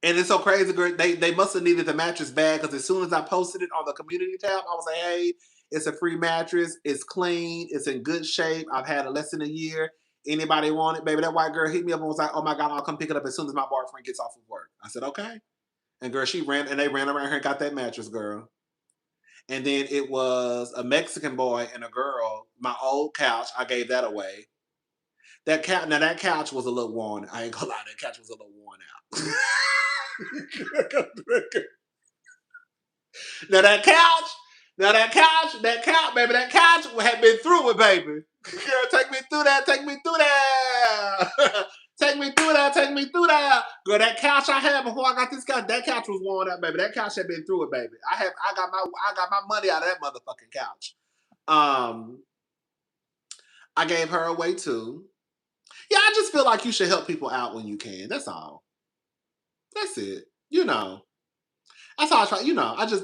And it's so crazy, girl. They must have needed the mattress bad because as soon as I posted it on the community tab, I was like, hey, it's a free mattress. It's clean. It's in good shape. I've had it less than a year. Anybody want it? Baby, that white girl hit me up and was like, oh my God, I'll come pick it up as soon as my boyfriend gets off of work. I said, okay. And girl, they ran around here and got that mattress, girl. And then it was a Mexican boy and a girl. My old couch, I gave that away. That couch was a little worn. I ain't gonna lie, that couch was a little worn out. that couch, baby, that couch had been through it, baby. Girl, take me through that, take me through that. Take me through that, take me through that. Girl, that couch I had before I got this couch, that couch was worn out, baby. That couch had been through it, baby. I got my money out of that motherfucking couch. Um, I gave her away too. Yeah, I just feel like you should help people out when you can. That's all. That's it. You know. That's how I try.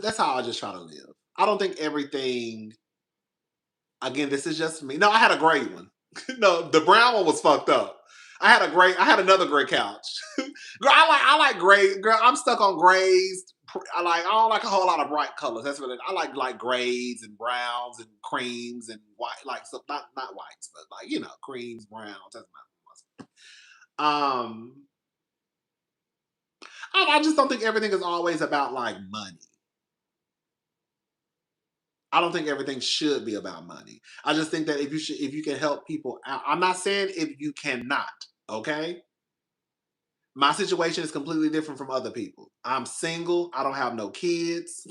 That's how I just try to live. I don't think everything. Again, this is just me. No, I had a gray one. No, the brown one was fucked up. I had another gray couch. Girl, I like gray. Girl, I'm stuck on grays. I don't like a whole lot of bright colors. That's what I like grays and browns and creams and white, like so not whites, but like creams, browns. That's my I just don't think everything is always about like money. I don't think everything should be about money. I just think that if you can help people out, I'm not saying if you cannot, okay? My situation is completely different from other people. I'm single. I don't have no kids.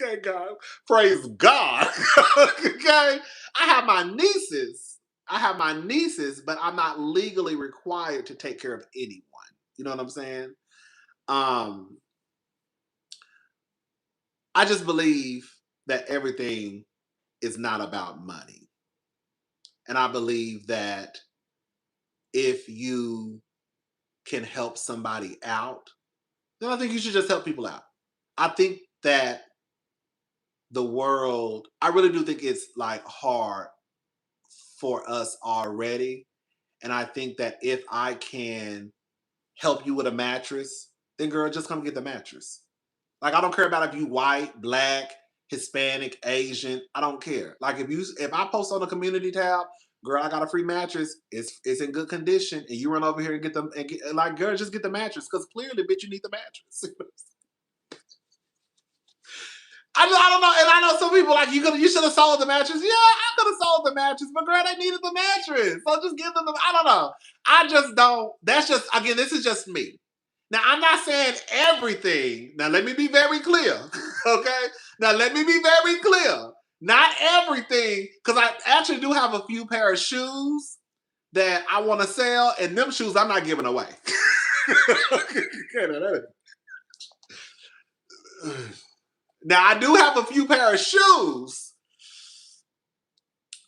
Okay, God. Praise God. Okay. I have my nieces. But I'm not legally required to take care of anyone. You know what I'm saying? Um, I just believe that everything is not about money. And I believe that if you can help somebody out, then I think you should just help people out. I think that I really do think it's like hard for us already. And I think that if I can help you with a mattress, then girl, just come get the mattress. Like, I don't care about if you white, black, Hispanic, Asian. I don't care. Like, if I post on the community tab, girl, I got a free mattress. It's in good condition, and you run over here and get them and get, like, girl, just get the mattress because clearly, bitch, you need the mattress. I don't know, and I know some people like you should have sold the mattress. Yeah, I could have sold the mattress, but girl, they needed the mattress, so just give them the. I don't know. I just don't. That's just again. This is just me. Now I'm not saying everything. Now let me be very clear. Okay. Now let me be very clear. Not everything, because I actually do have a few pair of shoes that I want to sell, and them shoes I'm not giving away. Now I do have a few pair of shoes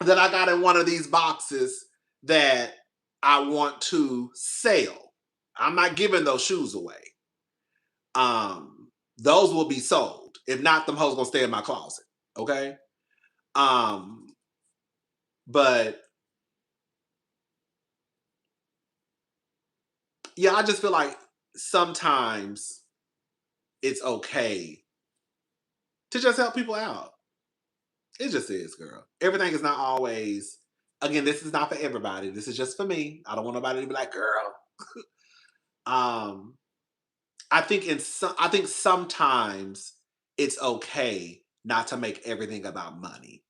that I got in one of these boxes that I want to sell. I'm not giving those shoes away. Those will be sold. If not, them hoes gonna stay in my closet. Okay. But yeah, I just feel like sometimes it's okay to just help people out. It just is, girl. Everything is not always. Again, this is not for everybody. This is just for me. I don't want nobody to be like, girl. um, I think sometimes it's okay not to make everything about money.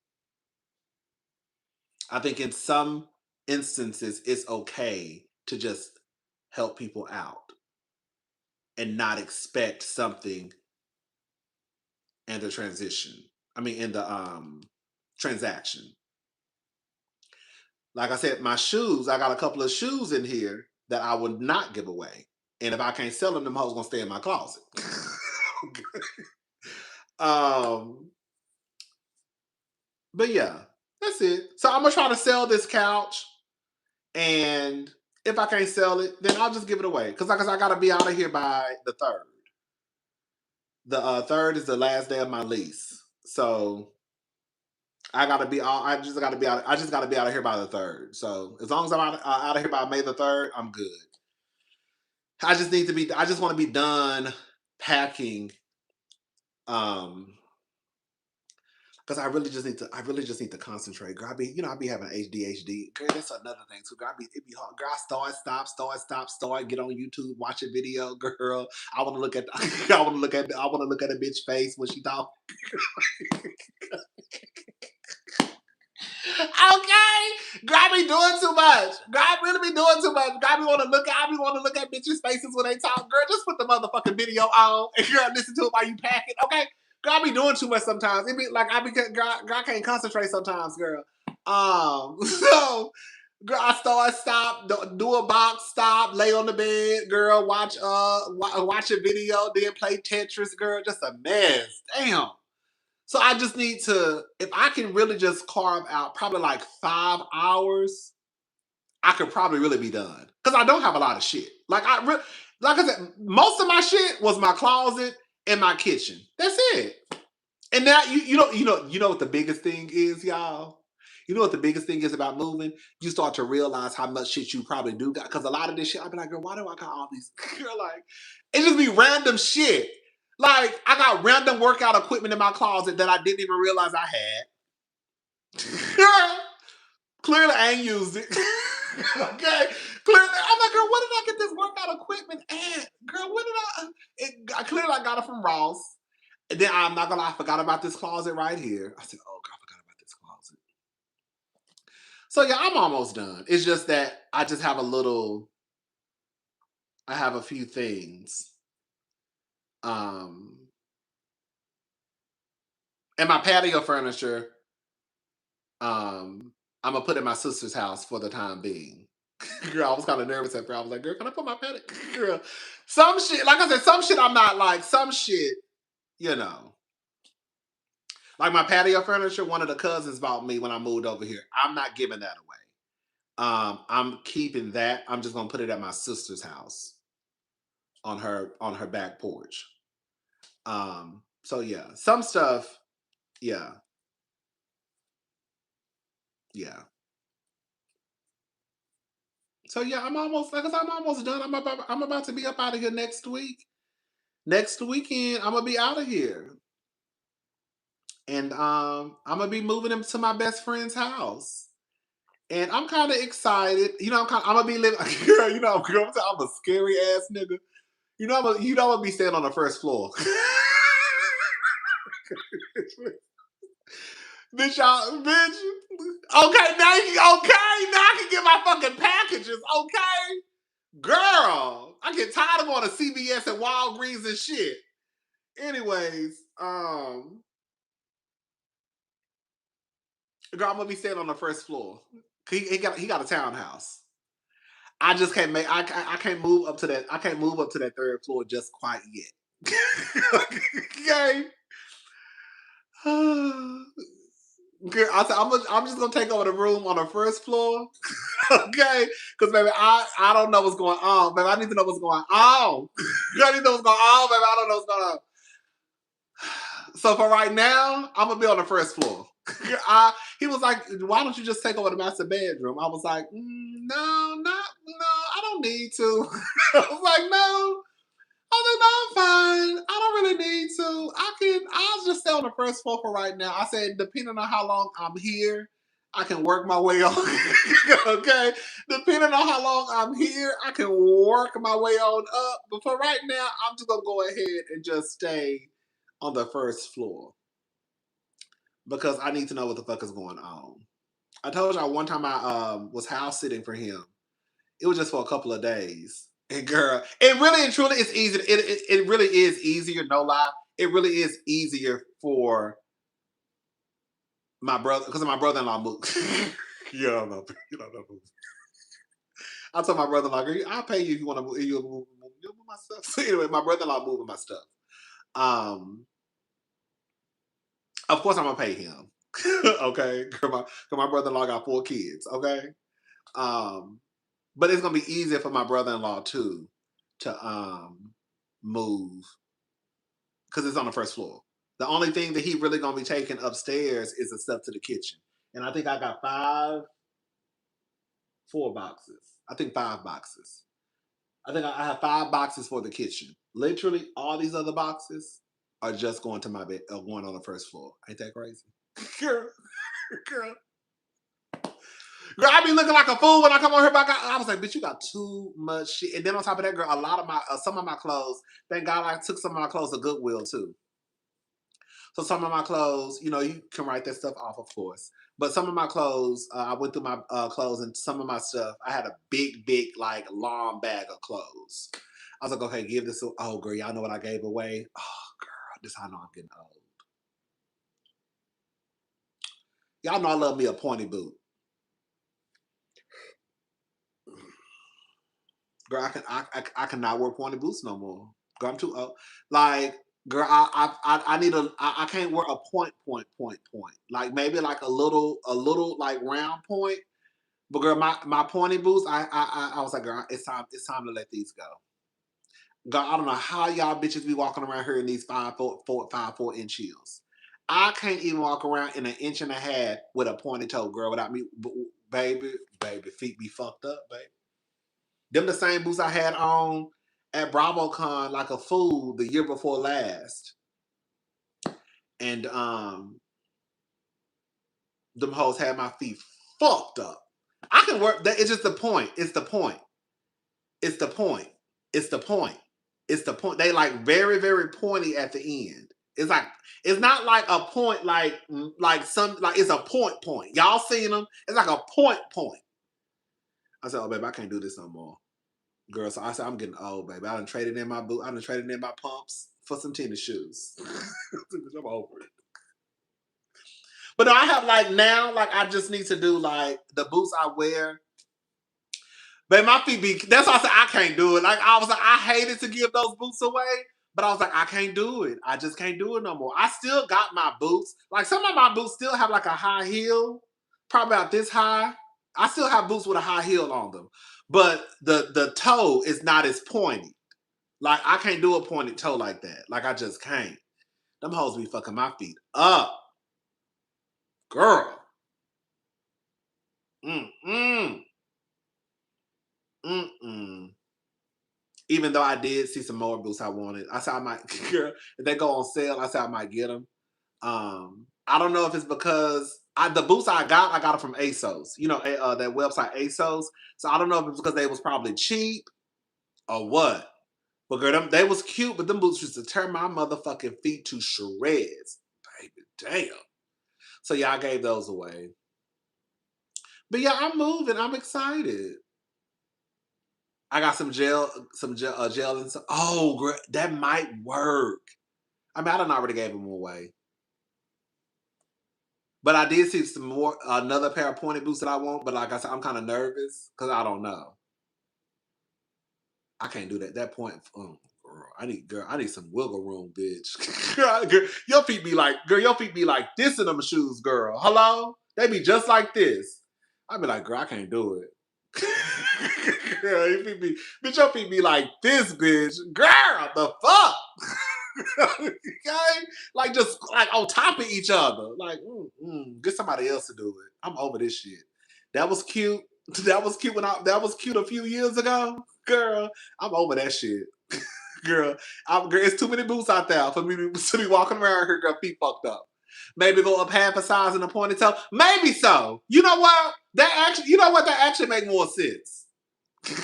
I think in some instances it's okay to just help people out and not expect something in the transition. I mean in the transaction. Like I said, my shoes, I got a couple of shoes in here that I would not give away. And if I can't sell them hoes gonna stay in my closet. um, but yeah, that's it. So I'm gonna try to sell this couch, and if I can't sell it, then I'll just give it away. Cause I gotta be out of here by the 3rd. The 3rd is the last day of my lease, so I gotta be. I just gotta be out. I just gotta be out of here by the 3rd. So as long as I'm out of here by May the 3rd, I'm good. I just need to be. I just want to be done packing. Because I really just need to. I really just need to concentrate. Girl, I be having ADHD. Girl, that's another thing too. Girl, it be hard. Girl, I start. Get on YouTube, watch a video. Girl, I want to look at. I want to look at. I want to look at a bitch face when she talk. Okay, girl, I be doing too much. Girl, I really be doing too much. Girl, I be want to look at. I be want to look at bitches' faces when they talk. Girl, just put the motherfucking video on and girl, listen to it while you pack it. Okay, girl, I be doing too much sometimes. It be like girl, I can't concentrate sometimes, girl. So girl, I stop, do a box stop, lay on the bed, girl, watch a video, then play Tetris, girl, just a mess. Damn. So I just need to, if I can really just carve out probably like 5 hours, I could probably really be done. Because I don't have a lot of shit. Like I said, most of my shit was my closet and my kitchen. That's it. And now you know what the biggest thing is, y'all. You know what the biggest thing is about moving? You start to realize how much shit you probably do got. Because a lot of this shit, I'll be like, girl, why do I got all these? Girl, like, it just be random shit. Like, I got random workout equipment in my closet that I didn't even realize I had. Girl, clearly I ain't used it. Okay? Clearly, I'm like, girl, where did I get this workout equipment at? Girl, where did clearly I got it from Ross. And then I'm not gonna lie, I forgot about this closet right here. I said, oh God, I forgot about this closet. So yeah, I'm almost done. It's just that I have a few things. Um and my patio furniture, I'm gonna put in my sister's house for the time being. Girl, I was kind of nervous at first. I was like, girl, can I put my patio? Girl, some shit, like I said, some shit I'm not like, some shit, you know. Like my patio furniture, one of the cousins bought me when I moved over here. I'm not giving that away. I'm keeping that. I'm just gonna put it at my sister's house on her back porch. So yeah, some stuff, yeah, yeah. So yeah, I'm almost done. I'm about to be up out of here next week. Next weekend, I'm gonna be out of here. And I'm gonna be moving him to my best friend's house. And I'm kind of excited. I'm gonna be living. Girl, I'm a scary ass nigga. I'm gonna be staying on the first floor. Bitch, bitch. Okay, now I can get my fucking packages. Okay, girl, I get tired of going to CVS and Walgreens and shit. Anyways, girl, I'm gonna be staying on the first floor. He got a townhouse. I just can't make. I can't move up to that. I can't move up to that third floor just quite yet. Okay. Girl, I'm just gonna take over the room on the first floor. Okay, because baby, I don't know what's going on, baby. I need to know what's going on. I need to know what's going on, baby. I don't know what's going on. So for right now, I'm gonna be on the first floor. He was like, "Why don't you just take over the master bedroom?" I was like, "No, I don't need to." I was like, "No." I was like, "No, I'm fine. I don't really need to. I'll just stay on the first floor for right now." I said, depending on how long I'm here, I can work my way on. Okay. Depending on how long I'm here, I can work my way on up. But for right now, I'm just gonna go ahead and just stay on the first floor because I need to know what the fuck is going on. I told y'all one time I was house sitting for him. It was just for a couple of days. And girl, it really and truly is easy. It really is easier, no lie. It really is easier for my brother because my brother-in-law moved. You don't know. You don't know. I told my brother-in-law, girl, I'll pay you if you want to move. You'll move my stuff. So anyway, my brother-in-law moving my stuff. Um, of course I'm gonna pay him. Okay, because my brother-in-law got 4 kids. Okay, but it's gonna be easier for my brother-in-law too to move because it's on the first floor. The only thing that he really gonna be taking upstairs is the stuff to the kitchen, and I think I got 4 boxes. I think 5 boxes. I think I have 5 boxes for the kitchen. Literally, all these other boxes are just going to my bed, going on the first floor. Ain't that crazy, girl? Girl, girl, I be looking like a fool when I come on here. I was like, bitch, you got too much shit. And then on top of that, girl, a lot of my some of my clothes. Thank God I took some of my clothes to Goodwill too. So some of my clothes, you can write that stuff off, of course. But some of my clothes, I went through my clothes and some of my stuff. I had a big, like long bag of clothes. I was like, okay, give this. Oh, girl, y'all know what I gave away. Oh, girl, this is how I know I'm getting old. Y'all know I love me a pointy boot. Girl, I cannot wear pointy boots no more. Girl, I'm too old. Like, girl, I need I can't wear a point. Like maybe like a little like round point. But girl, my pointy boots, I was like, girl, it's time to let these go. Girl, I don't know how y'all bitches be walking around here in these 5'4" heels. I can't even walk around in an inch and a half with a pointy toe, girl, without me, baby, feet be fucked up, baby. Them the same boots I had on at BravoCon like a fool the year before last. And them hoes had my feet fucked up. I can work that. It's just the point. It's the point. It's the point. It's the point. It's the point. They like very, very pointy at the end. It's not like a point like it's a point. Y'all seen them? It's like a point. I said, oh baby, I can't do this no more. Girl, so I said, I'm getting old, baby. I done traded in my boot. I done traded in my pumps for some tennis shoes. I'm over it. But I have like now, like I just need to do like the boots I wear. But my feet be, that's why I said I can't do it. Like I was like, I hated to give those boots away. But I was like, I can't do it. I just can't do it no more. I still got my boots. Like some of my boots still have like a high heel, probably about this high. I still have boots with a high heel on them. But the toe is not as pointy. Like I can't do a pointed toe like that. Like I just can't. Them hoes be fucking my feet up. Girl. Mm-mm. Even though I did see some more boots I wanted. I said I might, girl, if they go on sale, I said I might get them. I don't know if it's because the boots I got them from ASOS. You know, that website ASOS. So I don't know if it's because they was probably cheap or what. But girl, they was cute, but them boots used to tear my motherfucking feet to shreds. Baby, damn. So yeah, I gave those away. But yeah, I'm moving. I'm excited. I got some gel and some. Oh, girl, that might work. I mean, I done already gave them away. But I did see some more, another pair of pointed boots that I want. But like I said, I'm kind of nervous because I don't know. I can't do that. That point, girl, I need some wiggle room, bitch. Girl, your feet be like this in them shoes, girl. Hello? They be just like this. I be like, girl, I can't do it. Girl, your feet be like this, bitch. Girl, the fuck? Okay? Like just like on top of each other. Like, get somebody else to do it. I'm over this shit. That was cute. That was cute that was cute a few years ago. Girl, I'm over that shit. Girl, it's too many boots out there for me to be walking around here, girl, feet fucked up. Maybe go up half a size in a ponytail. Maybe so. You know what? That actually make more sense.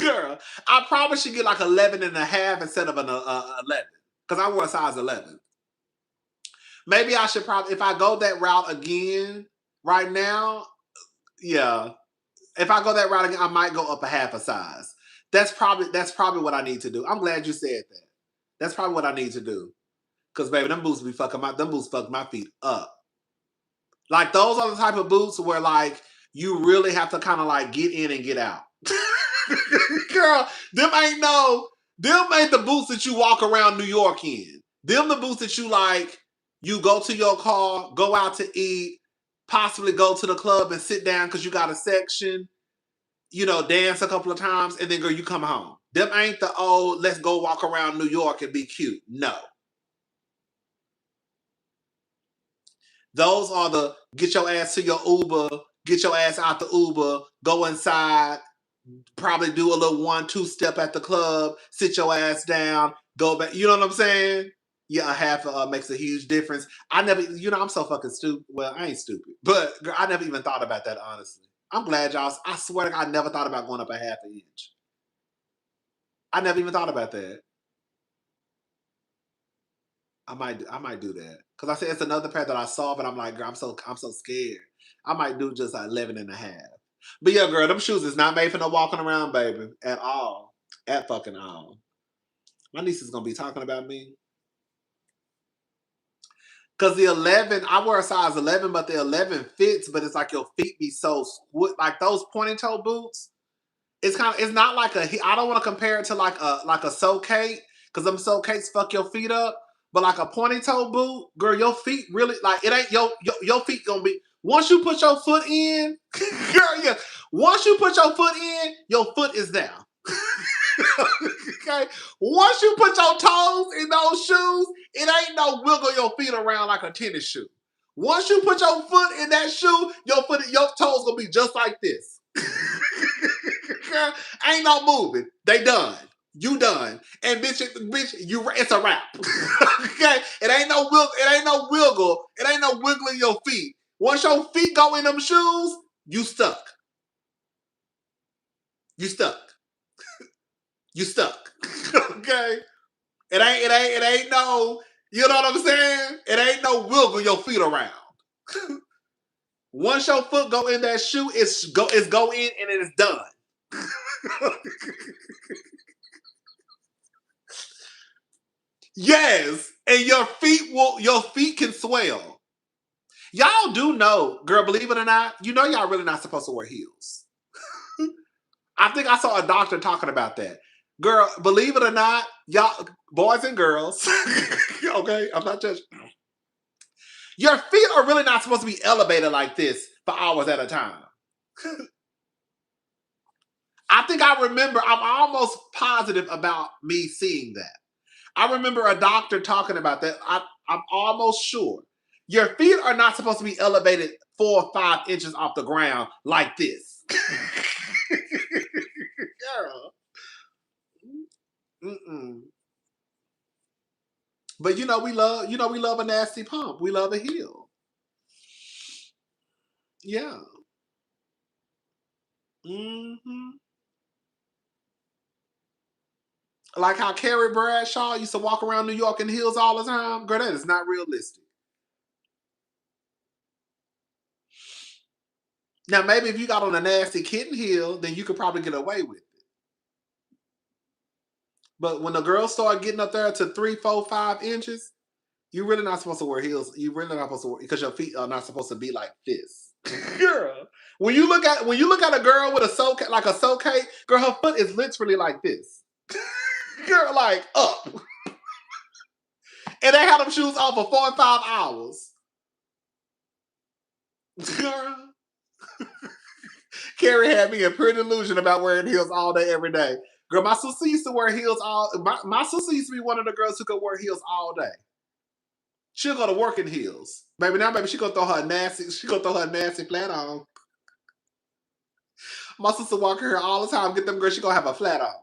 Girl, I probably should get like 11 and a half instead of an 11. Because I wore a size 11. Maybe I should probably, if I go that route again right now, yeah. If I go that route again, I might go up a half a size. That's probably what I need to do. I'm glad you said that. That's probably what I need to do. Cause baby, them boots fuck my feet up. Like those are the type of boots where like you really have to kind of like get in and get out. Girl, them ain't the boots that you walk around New York in. Them the boots that you like, you go to your car, go out to eat, possibly go to the club and sit down because you got a section, dance a couple of times, and then girl, you come home. Them ain't the old, let's go walk around New York and be cute. No. Those are the get your ass to your Uber, get your ass out the Uber, go inside, probably do a little 1-2 step at the club, sit your ass down, go back. You know what I'm saying? Yeah, a half makes a huge difference. I'm so fucking stupid. Well, I ain't stupid, but girl, I never even thought about that, honestly. I'm glad y'all, I swear to God, I never thought about going up a half an inch. I never even thought about that. I might do that. Cause I said it's another pair that I saw, but I'm like, girl, I'm so scared. I might do just like 11 and a half. But yeah, girl, them shoes is not made for no walking around, baby. At all. At fucking all. My niece is gonna be talking about me. Cause the 11, I wear a size 11, but the 11 fits, but it's like your feet be so like those pointy toe boots. It's not like I don't want to compare it to like a soakate, because them soakates fuck your feet up. But like a pointy toe boot, girl, your feet really like it ain't your feet gonna be once you put your foot in, girl, yeah. Once you put your foot in, your foot is down. Okay. Once you put your toes in those shoes, it ain't no wiggle your feet around like a tennis shoe. Once you put your foot in that shoe, your toes gonna be just like this. Girl, ain't no moving. They done. You done. And bitch, it's a wrap. Okay? It ain't no wiggle. It ain't no wiggling your feet. Once your feet go in them shoes, you stuck. You stuck. You stuck. Okay? It ain't no, you know what I'm saying? It ain't no wiggle your feet around. Once your foot go in that shoe, it's go in and it is done. Yes, and your feet can swell. Y'all do know, girl, believe it or not, y'all really not supposed to wear heels. I think I saw a doctor talking about that. Girl, believe it or not, y'all, boys and girls, okay, I'm not judging. Your feet are really not supposed to be elevated like this for hours at a time. I think I remember, I'm almost positive about me seeing that. I remember a doctor talking about that. I'm almost sure. Your feet are not supposed to be elevated 4 or 5 inches off the ground like this. Girl. Mm-mm. But we love a nasty pump. We love a heel. Yeah. Mm-hmm. Like how Carrie Bradshaw used to walk around New York in heels all the time. Girl, that is not realistic. Now, maybe if you got on a nasty kitten heel, then you could probably get away with it. But when the girls start getting up there to 3, 4, 5 inches, you're really not supposed to wear heels. You're really not supposed to wear because your feet are not supposed to be like this. Girl, when you look at a girl with a soak like a soak, girl, her foot is literally like this. Girl, like up. And they had them shoes on for 4 and 5 hours. Girl. Carrie had me a pretty illusion about wearing heels all day, every day. Girl, my sister used to wear heels my sister used to be one of the girls who could wear heels all day. She'll go to work in heels. Baby, she gonna throw her nasty flat on. My sister walk here all the time, get them girls, she gonna have a flat on.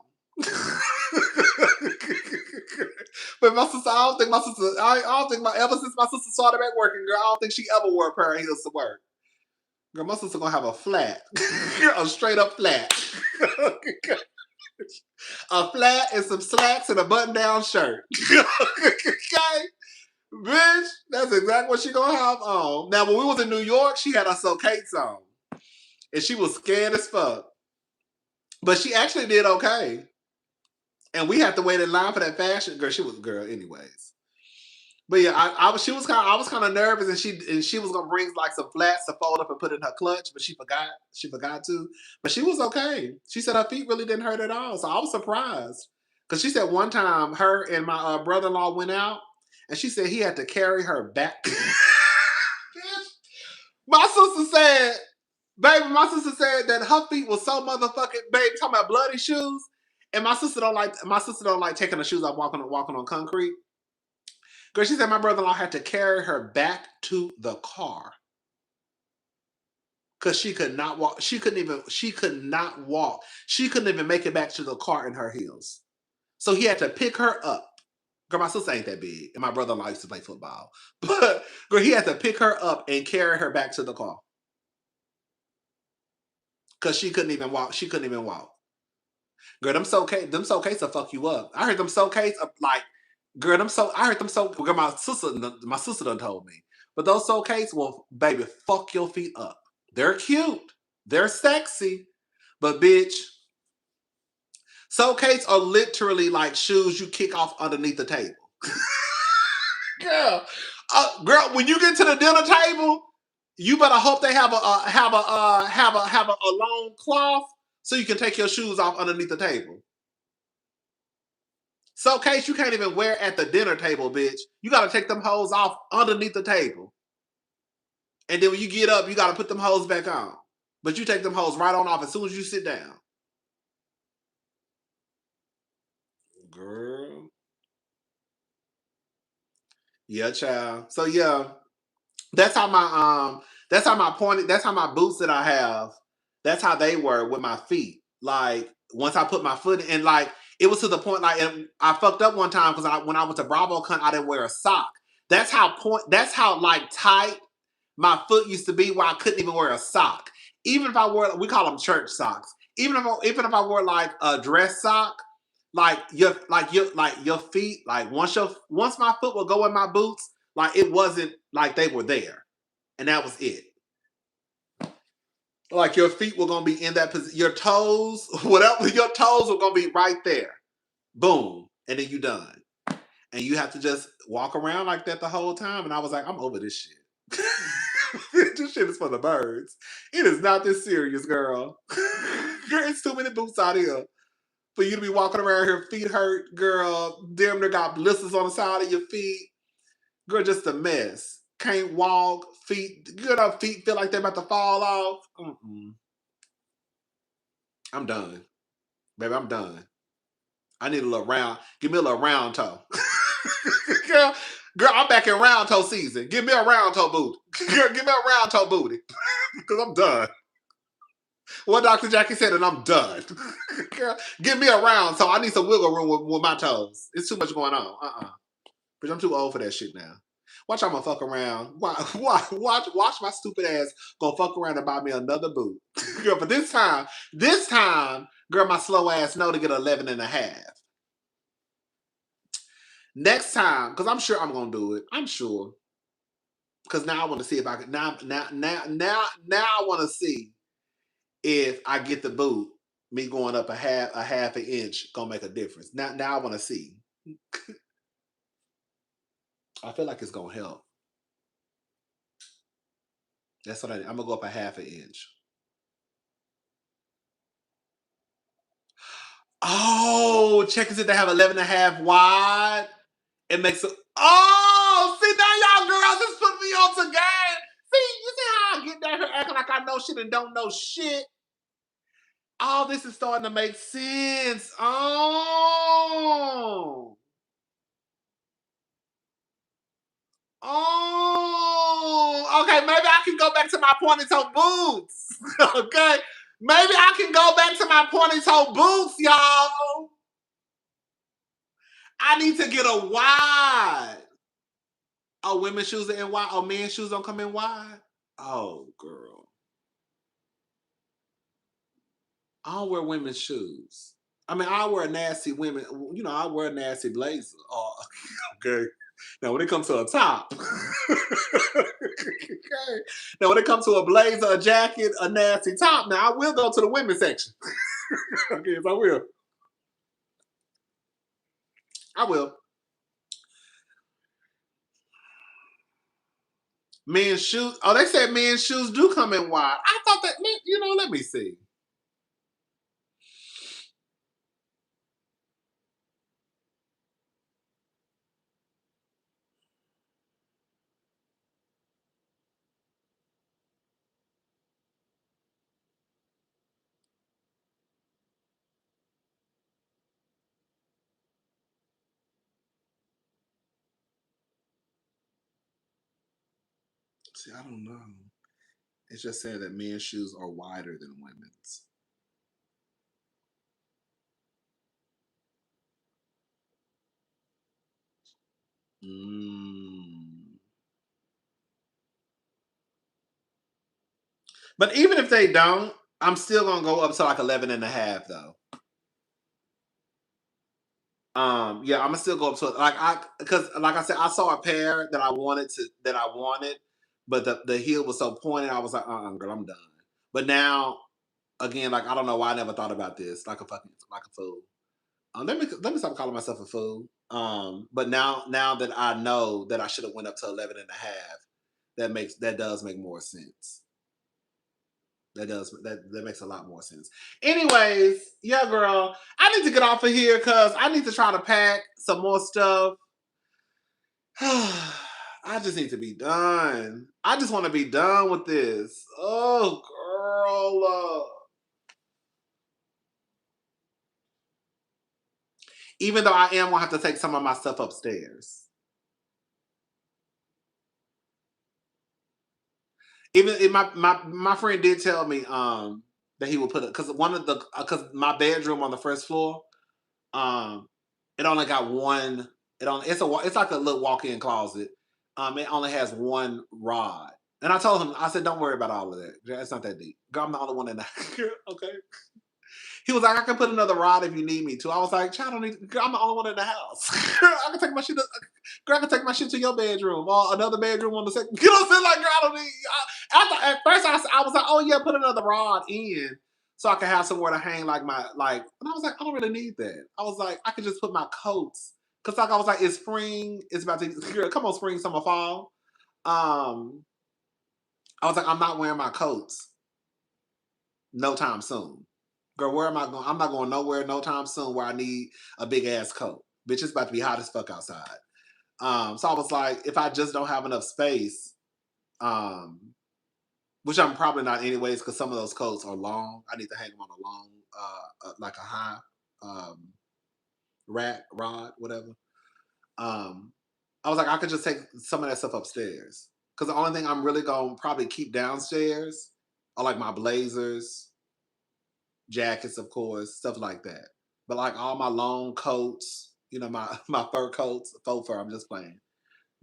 But my sister, I don't think ever since my sister started back working, girl, I don't think she ever wore a pair of heels to work. Girl, my sister gonna have a flat. A straight up flat. A flat and some slacks and a button down shirt. Okay? Bitch, that's exactly what she gonna have on. Now, when we was in New York, she had her Kate's on. And she was scared as fuck. But she actually did okay. And we had to wait in line for that fashion. Girl, she was a girl anyways. But yeah, I was kind of nervous, and she was gonna bring like some flats to fold up and put in her clutch, but she forgot to. But she was okay. She said her feet really didn't hurt at all, so I was surprised because she said one time her and my brother-in-law went out, and she said he had to carry her back. My sister said that her feet was so motherfucking baby talking about bloody shoes, and my sister don't like taking her shoes off walking on concrete. Girl, she said my brother-in-law had to carry her back to the car because she could not walk. She could not walk. She couldn't even make it back to the car in her heels. So he had to pick her up. Girl, my sister ain't that big, and my brother-in-law used to play football. But girl, he had to pick her up and carry her back to the car because she couldn't even walk. She couldn't even walk. Girl, them soakcase will fuck you up. I heard them soakcase like. Girl, I heard them girl, my sister done told me. But those soakcase will, baby, fuck your feet up. They're cute. They're sexy. But bitch, soakcase are literally like shoes you kick off underneath the table. Girl, when you get to the dinner table, you better hope they have a long cloth so you can take your shoes off underneath the table. So case you can't even wear at the dinner table, bitch. You gotta take them hoes off underneath the table. And then when you get up, you gotta put them hoes back on. But you take them hoes right on off as soon as you sit down. Girl. Yeah, child. So yeah. That's how my boots that I have, that's how they were with my feet. Like once I put my foot in, like it was to the point like I fucked up one time because when I went to BravoCon, I didn't wear a sock. That's how like tight my foot used to be where I couldn't even wear a sock. Even if I wore, we call them church socks. Even if I wore like a dress sock, like your feet, like once my foot would go in my boots, like it wasn't like they were there. And that was it. Like your feet were gonna be in that position. Your toes, whatever, your toes were gonna be right there. Boom. And then you done. And you have to just walk around like that the whole time. And I was like, I'm over this shit. This shit is for the birds. It is not this serious, girl. It's too many boots out here for you to be walking around here, feet hurt, girl. Damn near got blisters on the side of your feet. Girl, just a mess. Can't walk, feet feel like they're about to fall off. I'm done. Baby, I'm done. I need a little round. Give me a little round toe. Girl, I'm back in round toe season. Give me a round toe booty. Girl, give me a round toe booty. Because I'm done. What Dr. Jackie said, and I'm done. Girl, give me a round, so I need some wiggle room with my toes. It's too much going on. But I'm too old for that shit now. Watch, I'm gonna fuck around. Watch my stupid ass go fuck around and buy me another boot. Girl, but this time, girl, my slow ass know to get 11 and a half. Next time, because I'm sure I'm gonna do it. I'm sure. Because now I want to see if I can now I want to see if I get the boot, me going up a half an inch gonna make a difference. Now I want to see. I feel like it's gonna help. That's what I'm gonna go up a half an inch. Oh, check it. They have 11 and a half wide. It makes it. Oh, see now y'all girls just put me on to game. See, you see how I get down here acting like I know shit and don't know shit. All this is starting to make sense. Oh. Oh, okay. Maybe I can go back to my pointy toe boots. Okay. Maybe I can go back to my pointy toe boots, y'all. I need to get a wide. Oh, women's shoes are in wide. Oh, men's shoes don't come in wide. Oh, girl. I don't wear women's shoes. I mean, I wear a nasty women. You know, I wear a nasty blazer. Oh, okay. Now, when it comes to a top, okay. Now when it comes to a blazer, a jacket, a nasty top, now I will go to the women's section. Okay, yes, I will. I will. Men's shoes. Oh, they said men's shoes do come in wide. I thought that. You know, let me see. See, I don't know. It's just saying that men's shoes are wider than women's. Mm. But even if they don't, I'm still gonna go up to like 11 and a half though. Yeah, I'm gonna still go up to it. Because like I said, I saw a pair that I wanted, but the heel was so pointed, I was like, girl, I'm done. But now, again, like I don't know why I never thought about this, like a fool. Let me stop calling myself a fool. But now that I know that I should have went up to 11 and a half, that does make more sense. That makes a lot more sense. Anyways, yeah, girl, I need to get off of here because I need to try to pack some more stuff. I just need to be done. I just want to be done with this. Oh, girl. Even though I am gonna have to take some of my stuff upstairs. Even my friend did tell me that he would put it because my bedroom on the first floor um it only got one. It's like a little walk-in closet. It only has one rod. And I told him, I said, don't worry about all of that. It's not that deep. Girl, I'm the only one in the okay. He was like, I can put another rod if you need me to. I was like, child, I don't need. Girl, I'm the only one in the house. Girl, I can take my shit. Girl, I can take my shit to your bedroom or another bedroom on the second. You know what I'm saying? Like, girl, I don't need. At first, I was like, oh yeah, put another rod in so I can have somewhere to hang like my like. And I was like, I don't really need that. I was like, I could just put my coats because like I was like, it's spring. It's about to. Girl, come on, spring, summer, fall. Um, I was like, I'm not wearing my coats no time soon. Girl, where am I going? I'm not going nowhere no time soon where I need a big ass coat. Bitch, it's about to be hot as fuck outside. So I was like, if I just don't have enough space, um, which I'm probably not anyways, because some of those coats are long. I need to hang them on a long, like a high um, rack, rod, whatever. Um, I was like, I could just take some of that stuff upstairs. Because the only thing I'm really going to probably keep downstairs are like my blazers jackets, of course, stuff like that. But like all my long coats, my my fur coats, faux fur. I'm just playing.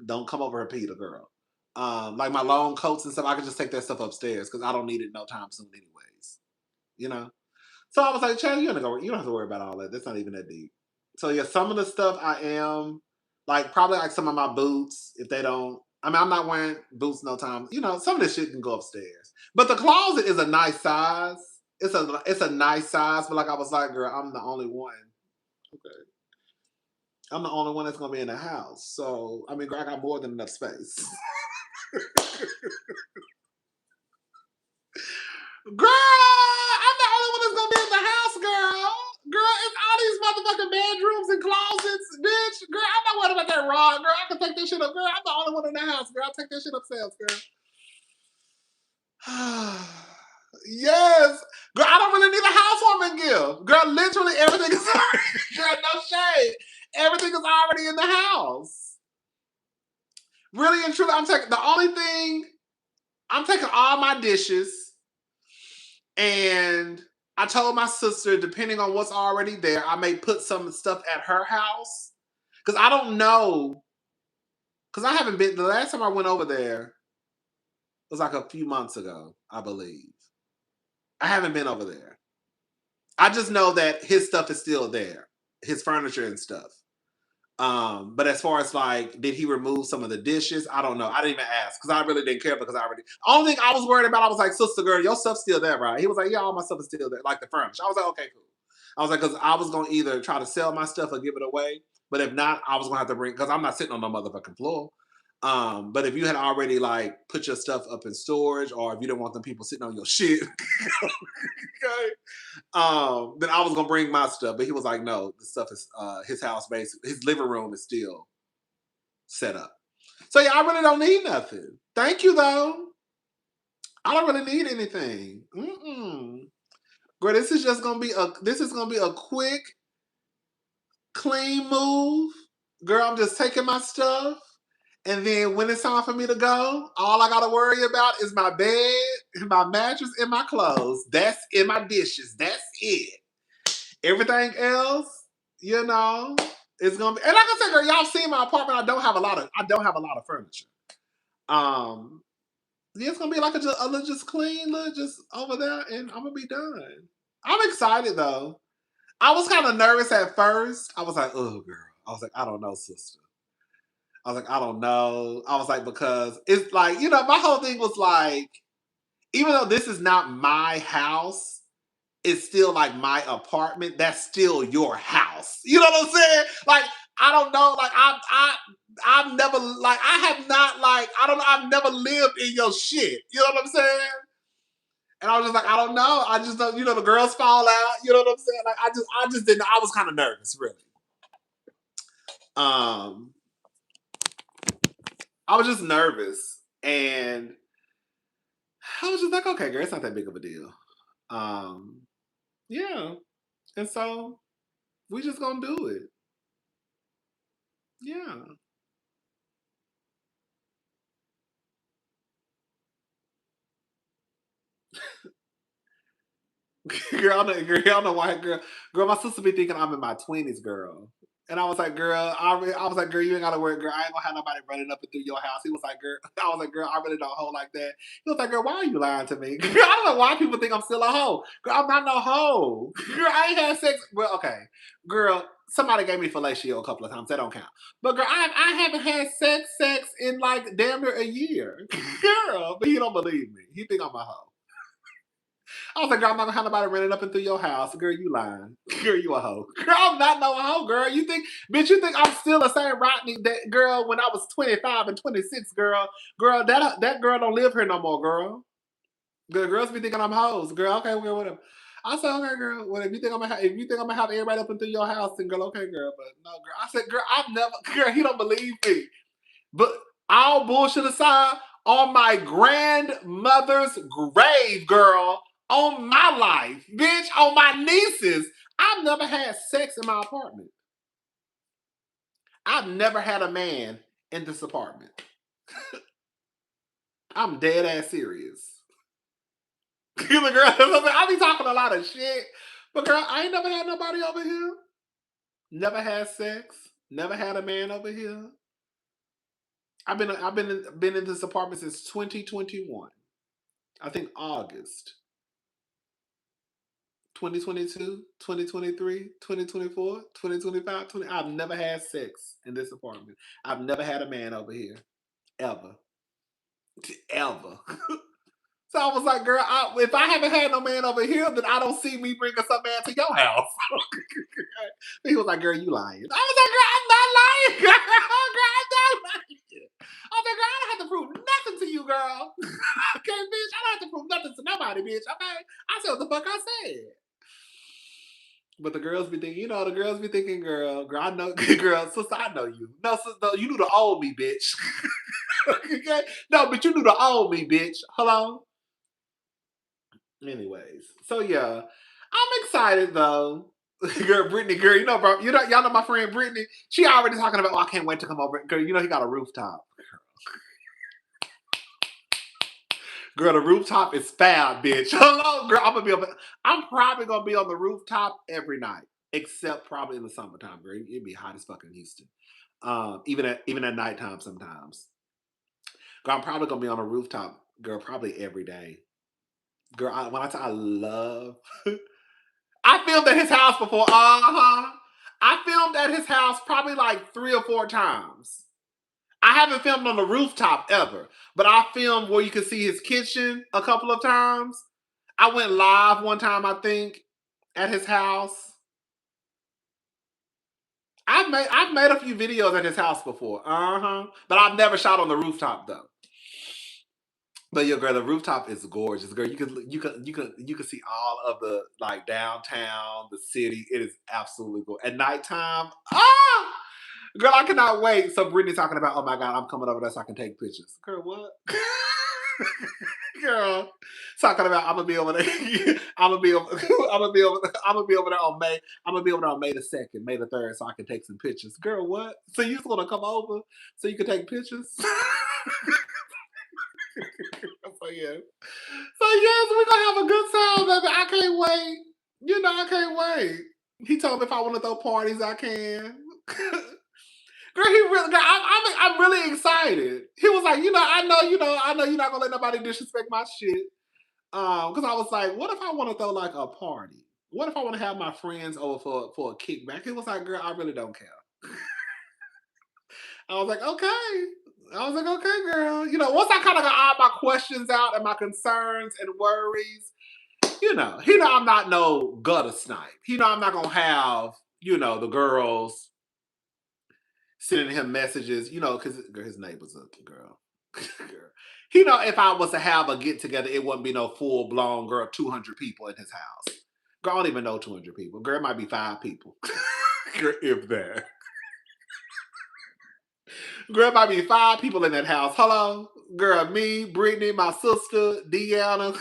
Don't come over here, Peter, girl. Like my long coats and stuff, I can just take that stuff upstairs because I don't need it no time soon, anyways. You know. So I was like, Chad, you don't have to worry about all that. That's not even that deep. So yeah, some of the stuff I am like probably like some of my boots, if they don't I mean I'm not wearing boots no time. Some of this shit can go upstairs. But the closet is a nice size. It's a nice size, but like I was like, girl, I'm the only one. Okay. I'm the only one that's gonna be in the house. So I mean, girl, I got more than enough space. Girl, I'm the only one that's gonna be in the house, girl. Girl, it's all these motherfucking bedrooms and closets, bitch. Girl, I'm not worried about that rod, girl. I can take that shit up, girl. I'm the only one in the house, girl. I'll take that shit upstairs, girl. Yes. Girl, I don't really need a housewarming gift. Girl, literally everything is already, girl, no shade. Everything is already in the house. Really and truly, I'm taking all my dishes. And I told my sister, depending on what's already there, I may put some stuff at her house. Because I don't know. Because I haven't been, the last time I went over there was like a few months ago, I believe. I haven't been over there. I just know that his stuff is still there, his furniture and stuff. But as far as like, did he remove some of the dishes? I don't know. I didn't even ask because I really didn't care because I already. Only thing I was worried about, I was like, sister girl, your stuff's still there, right? He was like, yeah, all my stuff is still there, like the furniture. I was like, okay, cool. I was like, because I was gonna either try to sell my stuff or give it away, but if not, I was gonna have to bring because I'm not sitting on no motherfucking floor. But if you had already like put your stuff up in storage, or if you didn't want them people sitting on your shit, okay, then I was gonna bring my stuff, but he was like, no, the stuff is his house basically his living room is still set up. So yeah, I really don't need nothing. Thank you though. I don't really need anything. Girl, this is gonna be a quick, clean move. Girl, I'm just taking my stuff. And then when it's time for me to go, all I gotta worry about is my bed, my mattress, and my clothes. That's in my dishes. That's it. Everything else, you know, it's gonna be. And like I said, girl, y'all seen my apartment. I don't have a lot of furniture. Um, yeah, it's gonna be like a little just clean, little just over there, and I'm gonna be done. I'm excited though. I was kind of nervous at first. I was like, oh girl. I was like, I don't know, sister. I was like, I don't know. I was like, because it's like, my whole thing was like, even though this is not my house, it's still like my apartment. That's still your house. You know what I'm saying? Like, I don't know. Like, I've never like I have not like I don't know. I've never lived in your shit. You know what I'm saying? And I was just like, I don't know. I just don't. The girls fall out. You know what I'm saying? Like, I just didn't. I was kind of nervous, really. Um, I was just nervous, and I was just like, okay, girl, it's not that big of a deal. Um, yeah, and so we just gonna do it. Yeah. Girl, I don't know why, girl. My sister be thinking I'm in my 20s, girl. And I was like, girl, I was like, girl, you ain't gotta worry, girl. I ain't gonna have nobody running up and through your house. He was like, girl, I was like, girl, I really don't hold like that. He was like, girl, why are you lying to me? Girl, I don't know why people think I'm still a hoe. Girl, I'm not no hoe. Girl, I ain't had sex. Well, okay, girl, somebody gave me fellatio a couple of times. That don't count. But girl, I haven't had sex in like damn near a year, girl. But he don't believe me. He think I'm a hoe. I was like, girl, I'm not gonna have nobody running up and through your house. Girl, you lying. Girl, you a hoe. Girl, I'm not no hoe, girl. Bitch, you think I'm still the same Rodney that girl when I was 25 and 26, girl. Girl, that girl don't live here no more, girl. Girls be thinking I'm hoes. Girl, okay, girl, whatever. I said, okay, girl. Well, if you think I'm gonna have everybody up and through your house, then girl, okay, girl. But no, girl. I said, girl, I've never girl, he don't believe me. But all bullshit aside, on my grandmother's grave, girl, on my life, bitch, on my nieces, I've never had sex in my apartment. I've never had a man in this apartment. I'm dead ass serious. The girl, I be talking a lot of shit. But girl, I ain't never had nobody over here. Never had sex. Never had a man over here. I've been in this apartment since 2021. I think August. 2022, 2023, 2024, 2025, 20. I've never had sex in this apartment. I've never had a man over here. Ever. Ever. So I was like, girl, if I haven't had no man over here, then I don't see me bringing some man to your house. He was like, girl, you lying. I was like, girl, I'm not lying. Girl, I'm not lying. I was like, girl, I don't have to prove nothing to you, girl. Okay, bitch, I don't have to prove nothing to nobody, bitch. Okay, I said what the fuck I said. But the girls be thinking, girl, I know, girl, sister, I know you. No, sister, no, you knew the old me, bitch. Okay? No, but you knew the old me, bitch. Hello? Anyways, so yeah, I'm excited though. Girl, Brittany, girl, y'all know my friend Brittany. She already talking about, oh, I can't wait to come over. Girl, he got a rooftop. Girl, the rooftop is fab, bitch. Hello, girl, I'm probably gonna be on the rooftop every night, except probably in the summertime, girl. It'd be hot as fuck in Houston. Even at nighttime sometimes. Girl, I'm probably gonna be on a rooftop, girl, probably every day. Girl, when I tell I love, I filmed at his house before. I filmed at his house probably like 3 or 4 times. I haven't filmed on the rooftop ever, but I filmed where you could see his kitchen a couple of times. I went live one time, I think, at his house. I've made a few videos at his house before. But I've never shot on the rooftop though. But yeah, girl, the rooftop is gorgeous. Girl, you can see all of the like downtown, the city. It is absolutely gorgeous. At nighttime, girl, I cannot wait. So Brittany talking about, oh my god, I'm coming over there so I can take pictures. Girl, what? Girl, talking about I'm gonna be over there. I'm gonna be over there on May. I'm gonna be over there on May the 2nd, May the 3rd, so I can take some pictures. Girl, what? So you just wanna come over so you can take pictures? So yeah. So yes, we're gonna have a good time, baby. I can't wait. I can't wait. He told me if I want to throw parties, I can. Girl, I'm really excited. He was like, I know you're not gonna let nobody disrespect my shit. Because I was like, what if I want to throw like a party? What if I want to have my friends over for a kickback? He was like, girl, I really don't care. I was like, okay. Okay, girl. Once I kind of got all my questions out and my concerns and worries, he I'm not no gutter snipe. I'm not gonna have, the girls sending him messages, because his neighbor's a girl. If I was to have a get together, it wouldn't be no full blown girl, 200 people in his house. Girl, I don't even know 200 people. Girl, it might be 5 people. Girl, if that. Girl, it might be 5 people in that house. Hello? Girl, me, Brittany, my sister, Deanna.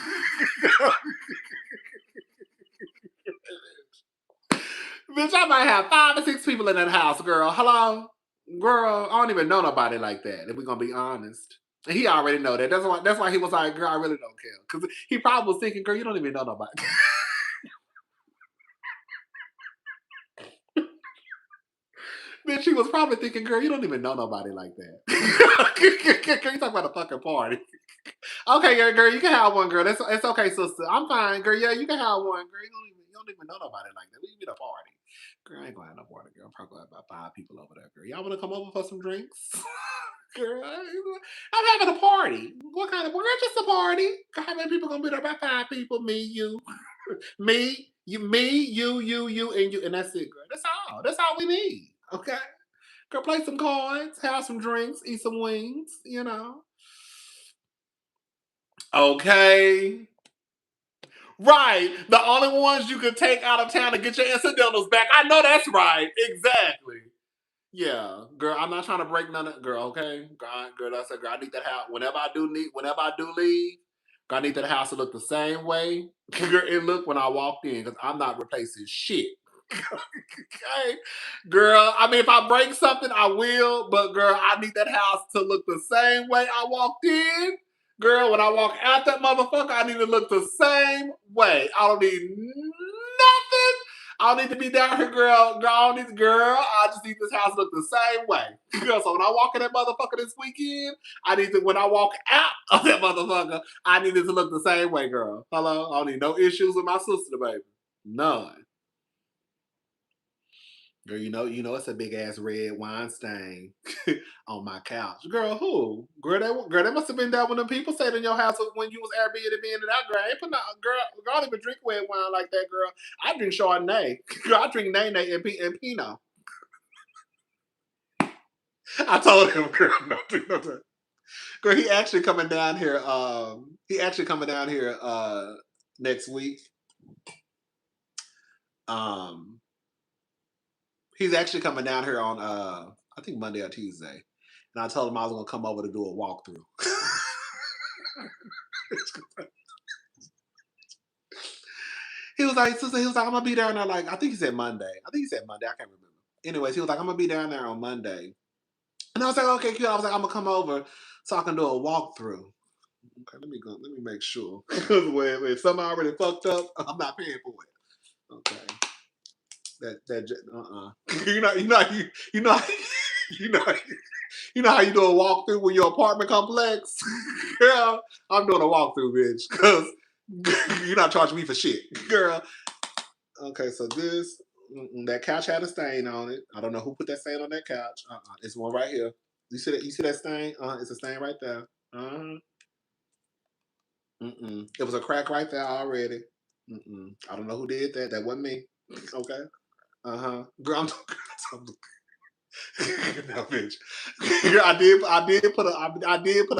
Bitch, I might have 5 or 6 people in that house, girl. Hello? Girl, I don't even know nobody like that, if we're gonna be honest. And he already know that. That's why he was like, girl, I really don't care. Because he probably was thinking, girl, you don't even know nobody. Bitch, she was probably thinking, girl, you don't even know nobody like that. Girl, you talking about a fucking party. Okay, girl, you can have one, girl. It's okay, sister. I'm fine, girl. Yeah, you can have one, girl. You don't even know nobody like that. We need a party. Girl, I ain't gonna have no party, girl. I'm probably gonna have about 5 people over there, girl. Y'all wanna come over for some drinks? Girl, I'm having a party. What kind of girl? Just a party. How many people gonna be there? About 5 people. Me, you, you, and you, and that's it, girl. That's all. That's all we need. Okay. Girl, play some cards, have some drinks, eat some wings. Okay. Right. The only ones you could take out of town to get your incidentals back. I know that's right. Exactly. Yeah, girl, I'm not trying to break none of girl, okay? Girl, I said, girl, I need that house. Whenever I do leave, girl, I need that house to look the same way girl, it looked when I walked in, because I'm not replacing shit. Okay? Girl, I mean, if I break something, I will, but girl, I need that house to look the same way I walked in. Girl, when I walk out that motherfucker, I need to look the same way. I don't need nothing. I don't need to be down here, girl. I just need this house to look the same way. Girl, so when I walk in that motherfucker this weekend, when I walk out of that motherfucker, I need it to look the same way, girl. Hello? I don't need no issues with my sister, baby. None. Girl, you know it's a big ass red wine stain on my couch. Girl, who? Girl, that must have been that when the people stayed in your house when you was Airbnb in it out, girl. I ain't put no, girl, I don't even drink red wine like that, girl. I drink Chardonnay. Girl, I drink Nay and Pinot. I told him, girl, no. Girl, he actually coming down here. Next week. He's actually coming down here on I think Monday or Tuesday. And I told him I was gonna come over to do a walkthrough. He was like, I'm gonna be down there like I think he said Monday. I can't remember. Anyways, he was like, I'm gonna be down there on Monday. And I was like, okay, cute. I was like, I'm gonna come over so I can do a walkthrough. Okay, let me make sure. Because when something already fucked up, I'm not paying for it. Okay. You know how you do a walkthrough with your apartment complex? Girl, I'm doing a walkthrough, bitch. Because you're not charging me for shit. Girl. Okay, so that couch had a stain on it. I don't know who put that stain on that couch. It's one right here. You see that stain? It's a stain right there. It was a crack right there already. I don't know who did that. That wasn't me. Okay. Girl, no, bitch. Girl, I did put a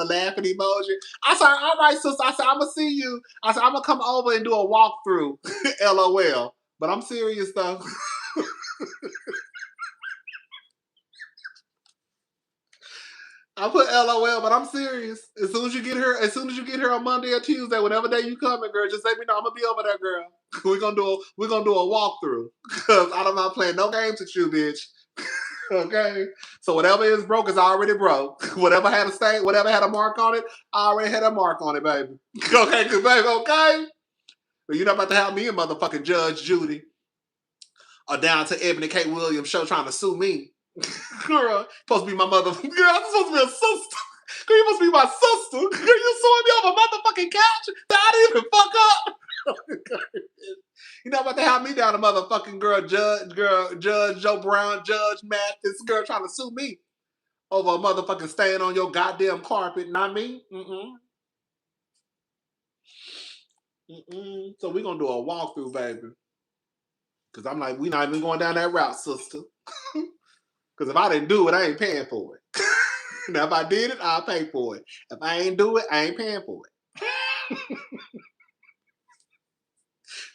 laughing emoji. I said, all right, sister. I said, I'm gonna see you. I said, I'm gonna come over and do a walkthrough. LOL. But I'm serious though. I put LOL, but I'm serious. As soon as you get here on Monday or Tuesday, whatever day you coming, girl, just let me know. I'm gonna be over there, girl. We're gonna do a walkthrough. Cause I'm not playing no games with you, bitch. Okay. So whatever is broke is already broke. Whatever had a stain, whatever had a mark on it, I already had a mark on it, baby. Okay, cause baby, okay. But you're not about to have me and motherfucking Judge Judy or down to Ebony K. Williams show trying to sue me. Girl, supposed to be my mother. Girl, I'm supposed to be a sister. Girl, you supposed to be my sister. Girl, you suing me over a motherfucking couch that I didn't even fuck up. You're not about to have me down a motherfucking Judge Joe Brown, Judge Matt, this girl trying to sue me over a motherfucking stain on your goddamn carpet, not me. So we're gonna do a walkthrough, baby. Cause I'm like, we not even going down that route, sister. Cause if I didn't do it, I ain't paying for it. Now if I did it, I'll pay for it. If I ain't do it, I ain't paying for it.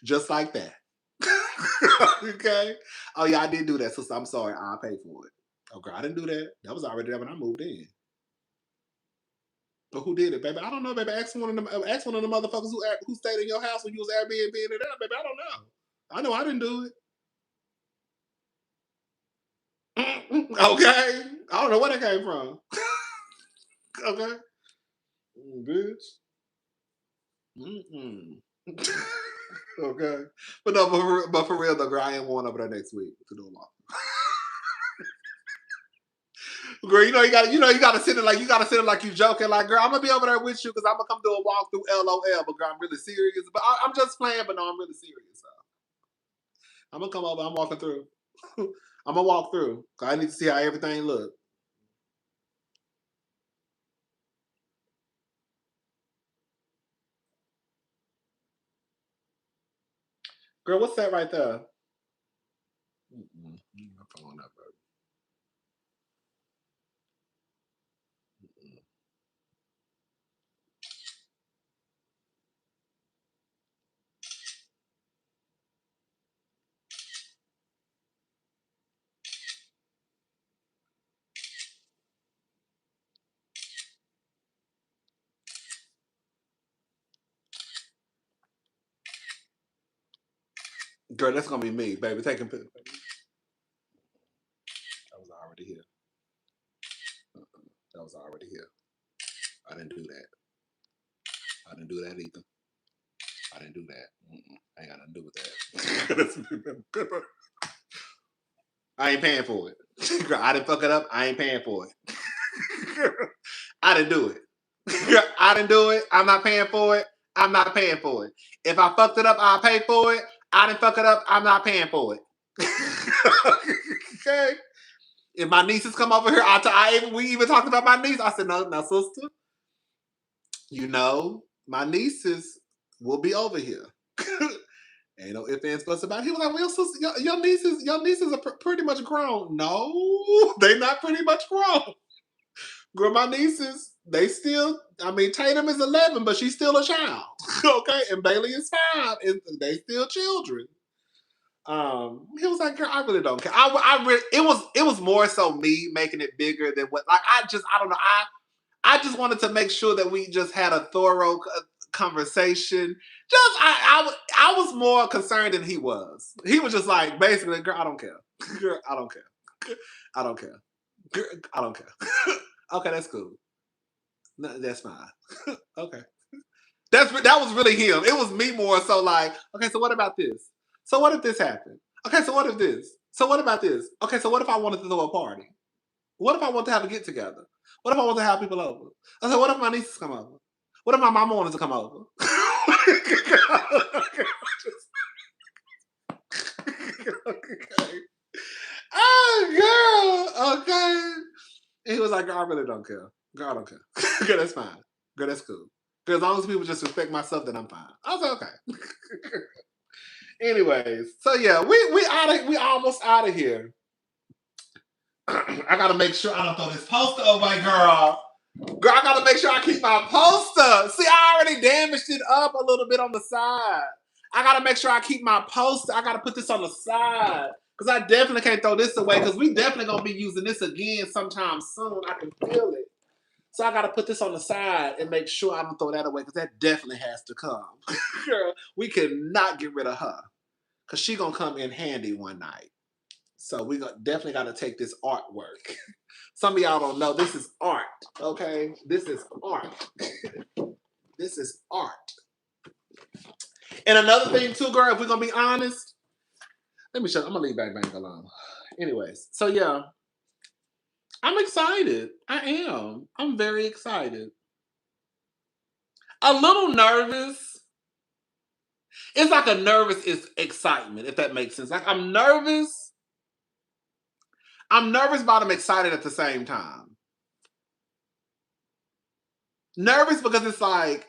Just like that. Okay. Oh yeah, I did do that, sister. I'm sorry. I'll pay for it. Oh girl, I didn't do that. That was already there when I moved in. But who did it, baby? I don't know, baby. Ask one of them motherfuckers who stayed in your house when you was Airbnb in it out, baby. I don't know. I know I didn't do it. Okay. I don't know where that came from. Okay. Bitch. Okay. But no, but for real though, girl, I am going over there next week to do a walk. Girl, you gotta sit it like you joking. Like, girl, I'm gonna be over there with you because I'm gonna come do a walk through LOL. But girl, I'm really serious. But I'm just playing. But no, I'm really serious. So I'm gonna come over. I'm walking through. I'm gonna walk through. Cause I need to see how everything look. Girl, what's that right there? My phone up, baby. Girl, that's gonna be me, baby. Taking pictures. That was already here. That was already here. I didn't do that. I didn't do that either. I didn't do that. I ain't got nothing to do with that. I ain't paying for it. I didn't fuck it up. I ain't paying for it. I didn't do it. I didn't do it. I'm not paying for it. I'm not paying for it. If I fucked it up, I'll pay for it. I didn't fuck it up. I'm not paying for it. Okay. If my nieces come over here, we even talked about my niece. I said, no, sister. You know, my nieces will be over here. Ain't no ifs, ands, buts about it. He was like, well, sister, your nieces are pretty much grown. No, they not pretty much grown. Girl, my nieces, they still, I mean, Tatum is 11, but she's still a child. Okay, and Bailey is 5, and they still children. He was like, girl, I really don't care. It was more so me making it bigger than what, like, I don't know. I just wanted to make sure that we just had a thorough conversation. I was more concerned than he was. He was just like, basically, girl, I don't care. Girl, I don't care. I don't care. Girl, I don't care. Okay, that's cool. No, that's fine. Okay. That was really him. It was me more so like, okay, so what about this? So what if this happened? Okay, so what if this? So what about this? Okay, so what if I wanted to throw a party? What if I want to have a get together? What if I want to have people over? I said, what if my nieces come over? What if my mama wanted to come over? Okay. Oh, girl. Okay. And he was like, girl, I really don't care. Girl, I don't care. Girl, that's fine. Girl, that's cool. Girl, as long as people just respect myself, then I'm fine. I was like, okay. Anyways, so yeah, we almost out of here. I gotta make sure I don't throw this poster away, girl. Girl, I gotta make sure I keep my poster. See, I already damaged it up a little bit on the side. I gotta make sure I keep my poster. I gotta put this on the side. Because I definitely can't throw this away because we definitely gonna be using this again sometime soon. I can feel it. So I gotta put this on the side and make sure I don't throw that away because that definitely has to come. Girl, we cannot get rid of her. Because she gonna come in handy one night. So we definitely got to take this artwork. Some of y'all don't know this is art, okay? This is art. This is art. And another thing too, girl, if we're going to be honest, let me show you. I'm going to leave Bang alone. Anyways, so yeah, I'm excited. I am. I'm very excited. A little nervous. It's like a nervous excitement, if that makes sense. Like I'm nervous. But I'm excited at the same time. Nervous because it's like,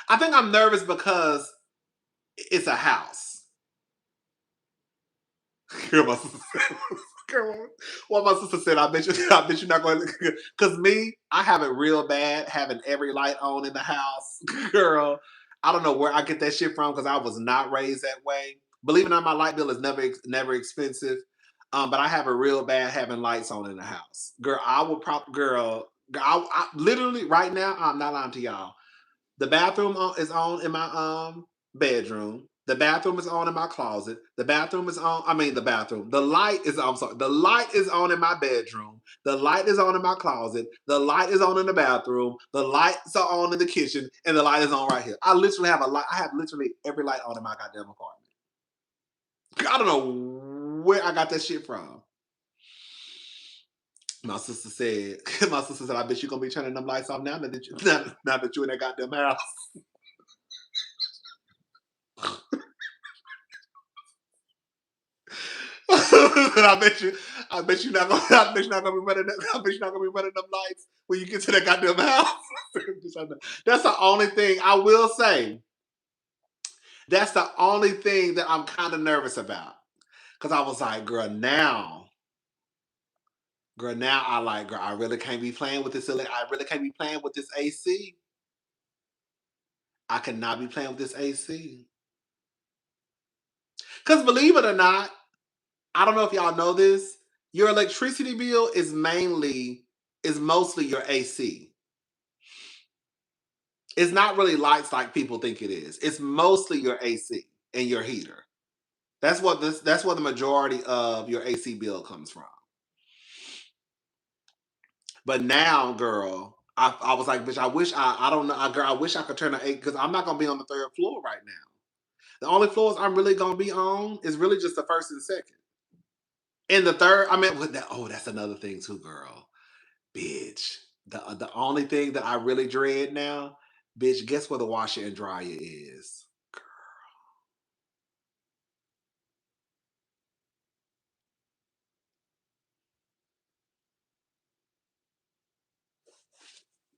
I think I'm nervous because it's a house. Girl, my sister said, what my sister said, I bet you're not going to, because me, I have it real bad having every light on in the house. Girl, I don't know where I get that shit from because I was not raised that way. Believe it or not, my light bill is never expensive. But I have it real bad having lights on in the house. Girl, I literally right now, I'm not lying to y'all. The bathroom is on in my bedroom. The bathroom is on in my closet. The bathroom is on. I mean, the bathroom. The light is. I'm sorry. The light is on in my bedroom. The light is on in my closet. The light is on in the bathroom. The lights are on in the kitchen, and the light is on right here. I literally have a light. I have literally every light on in my goddamn apartment. I don't know where I got that shit from. My sister said, I bet you're gonna be turning them lights off now that you're in that goddamn house. I bet you're not gonna be running them lights when you get to that goddamn house. That's the only thing I will say. That's the only thing that I'm kind of nervous about. Cause I was like, girl, now I really can't be playing with this. I really can't be playing with this AC. I cannot be playing with this AC. Cause believe it or not, I don't know if y'all know this. Your electricity bill is mostly your AC. It's not really lights like people think it is. It's mostly your AC and your heater. That's where the majority of your AC bill comes from. But now, girl, I was like, bitch, I wish I don't know, girl, I wish I could turn an 8 because I'm not gonna be on the 3rd floor right now. The only floors I'm really gonna be on is really just the 1st and 2nd. And the 3rd, I mean, with that, oh, that's another thing too, girl. Bitch, the only thing that I really dread now, bitch, guess where the washer and dryer is?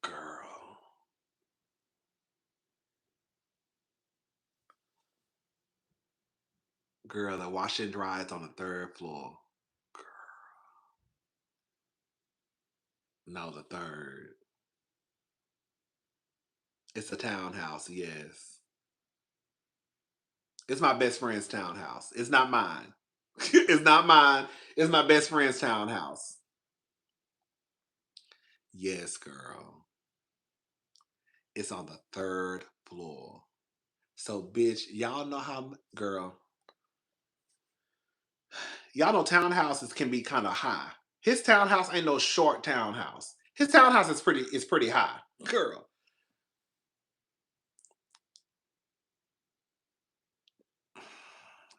Girl. Girl, the washer and dryer is on the 3rd floor. Girl. No, the 3rd. It's a townhouse, yes. It's my best friend's townhouse. It's not mine. It's not mine. It's my best friend's townhouse. Yes, girl. It's on the 3rd floor. So, bitch, y'all know how, girl, y'all know townhouses can be kind of high. His townhouse ain't no short townhouse. His townhouse is pretty high. Girl.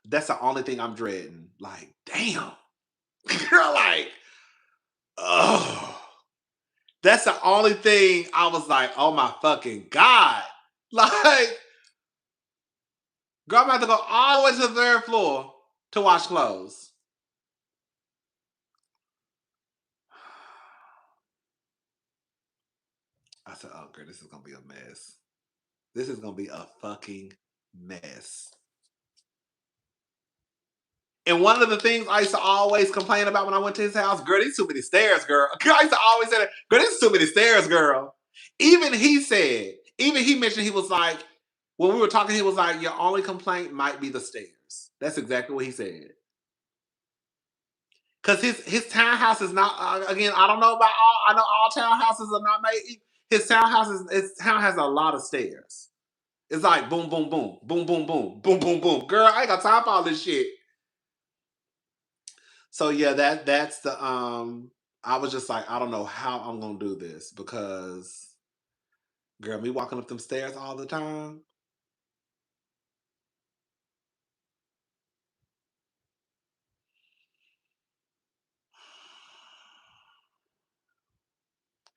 That's the only thing I'm dreading. Like, damn. Girl, like, oh. That's the only thing I was like, oh my fucking God. Like, girl, I'm about to go all the way to the 3rd floor to wash clothes. I said, oh, girl, this is going to be a mess. This is going to be a fucking mess. And one of the things I used to always complain about when I went to his house, girl, these too many stairs, girl. I used to always say that, girl, there's too many stairs, girl. Even he mentioned, he was like, when we were talking, he was like, your only complaint might be the stairs. That's exactly what he said. Because his townhouse is not, again, I don't know about all, I know all townhouses are not made. His town has a lot of stairs. It's like boom, boom, boom, boom, boom, boom, boom, boom, boom. Girl, I ain't got time for all this shit. So yeah, that's the I was just like, I don't know how I'm gonna do this because girl, me walking up them stairs all the time.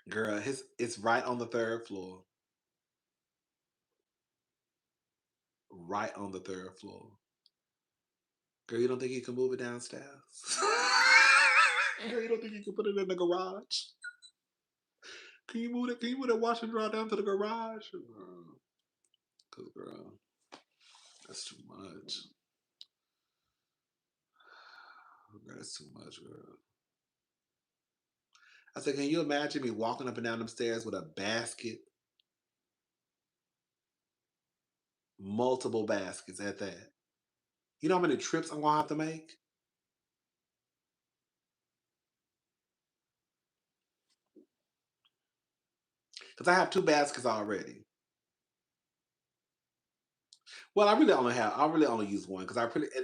Girl, it's right on the 3rd floor. Right on the 3rd floor. Girl, you don't think you can move it downstairs? Girl, you don't think you can put it in the garage? Can you move it? Can you move that wash and dry down to the garage? Cause girl, that's too much. Girl, that's too much, girl. I said, can you imagine me walking up and down them stairs with a basket, multiple baskets at that? You know how many trips I'm gonna have to make? Because I have 2 baskets already. Well, I really only use one because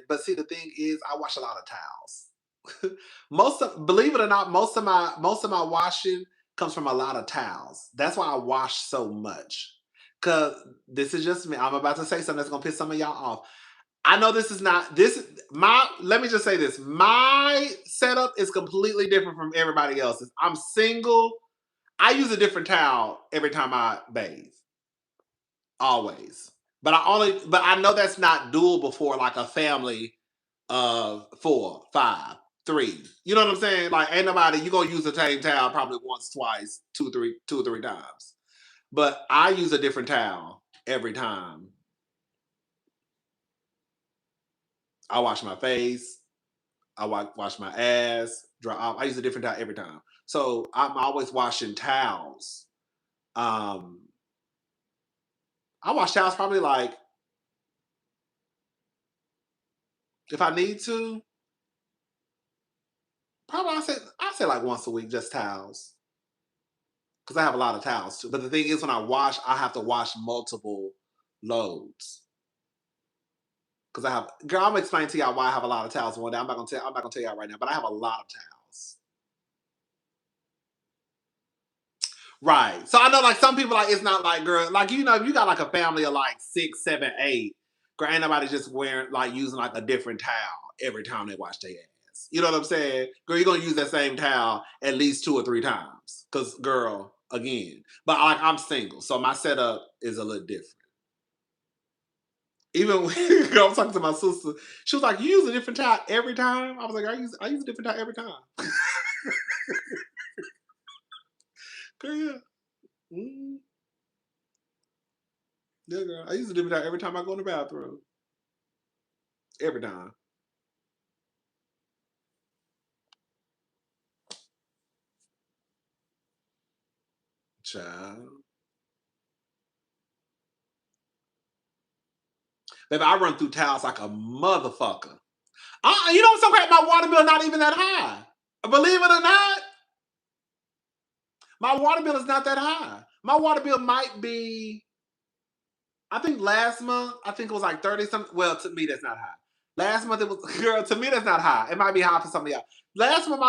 but see, the thing is, I wash a lot of towels. Believe it or not, most of my washing comes from a lot of towels. That's why I wash so much. Cause this is just me. I'm about to say something that's gonna piss some of y'all off. I know this is not this my let me just say this. My setup is completely different from everybody else's. I'm single. I use a different towel every time I bathe. Always. But I know that's not doable for like a family of 4, 5, 3. You know what I'm saying? Like ain't nobody you gonna use the same towel probably once, twice, 2 or 3 times. But I use a different towel every time. I wash my face, I wash my ass, dry off. I use a different towel every time. So I'm always washing towels. Um, I wash towels probably like if I need to, probably I say like once a week, just towels. Because I have a lot of towels too. But the thing is when I wash, I have to wash multiple loads. Because I have girl, I'm explaining to y'all why I have a lot of towels one day. I'm not gonna tell y'all right now, but I have a lot of towels. Right. So I know like some people like it's not like girl, like you know, if you got like a family of like 6, 7, 8, girl, ain't nobody just wearing like using like a different towel every time they wash their ass. You know what I'm saying? Girl, you're gonna use that same towel at least 2 or 3 times. Cause girl, again. But like I'm single, so my setup is a little different. Even when I was talking to my sister, she was like, "You use a different towel every time." I was like, I use a different towel every time." Girl, yeah. Mm, yeah, girl. I use a different towel every time I go in the bathroom. Every time. Child. Baby, I run through towels like a motherfucker. You know what's so crazy? My water bill not even that high. Believe it or not, my water bill is not that high. My water bill might be, I think last month, I think it was like 30 something. Well, to me, that's not high. Last month, it was, girl, to me, that's not high. It might be high for somebody else. Last month,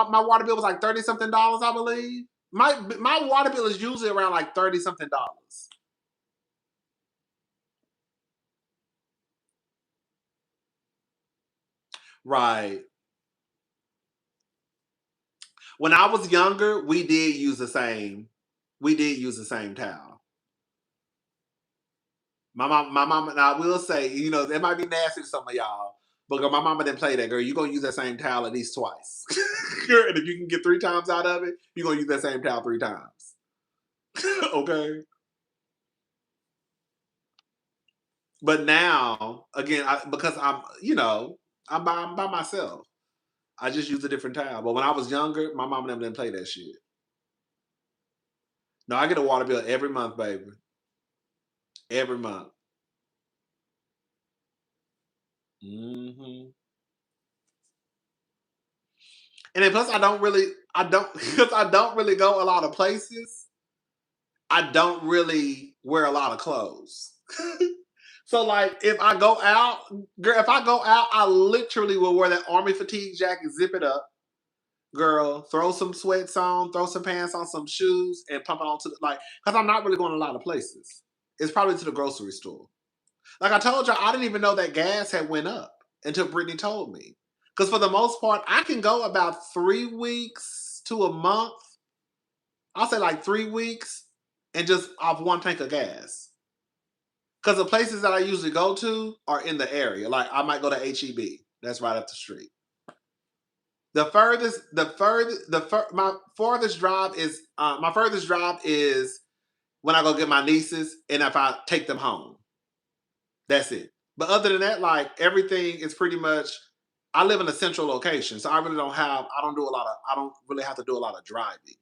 my water bill was like 30 something dollars, I believe. My water bill is usually around like 30 something dollars. Right. When I was younger, we did use the same. We did use the same towel. My mom, and I will say, you know, it might be nasty to some of y'all, but girl, my mama didn't play that, girl. You're gonna use that same towel at least twice. Girl, and if you can get 3 times out of it, you're gonna use that same towel 3 times. Okay. But now, again, because I'm, you know, I'm by myself. I just use a different towel. But when I was younger, my mama never didn't play that shit. No, I get a water bill every month, baby. Every month. Hmm. And then plus I don't because I don't really go a lot of places. I don't really wear a lot of clothes. So like if I go out, girl, if I go out, I literally will wear that army fatigue jacket, zip it up, girl, throw some sweats on, throw some pants on, some shoes, and pump it on to the, like because I'm not really going a lot of places. It's probably to the grocery store. Like I told you, I didn't even know that gas had went up until Brittany told me. Because for the most part, I can go about 3 weeks to a month. I'll say like 3 weeks and just off one tank of gas. Because the places that I usually go to are in the area. Like I might go to HEB. That's right up the street. My furthest drive is when I go get my nieces and if I take them home. That's it. But other than that, like everything is pretty much. I live in a central location, so I really don't have. I don't really have to do a lot of driving.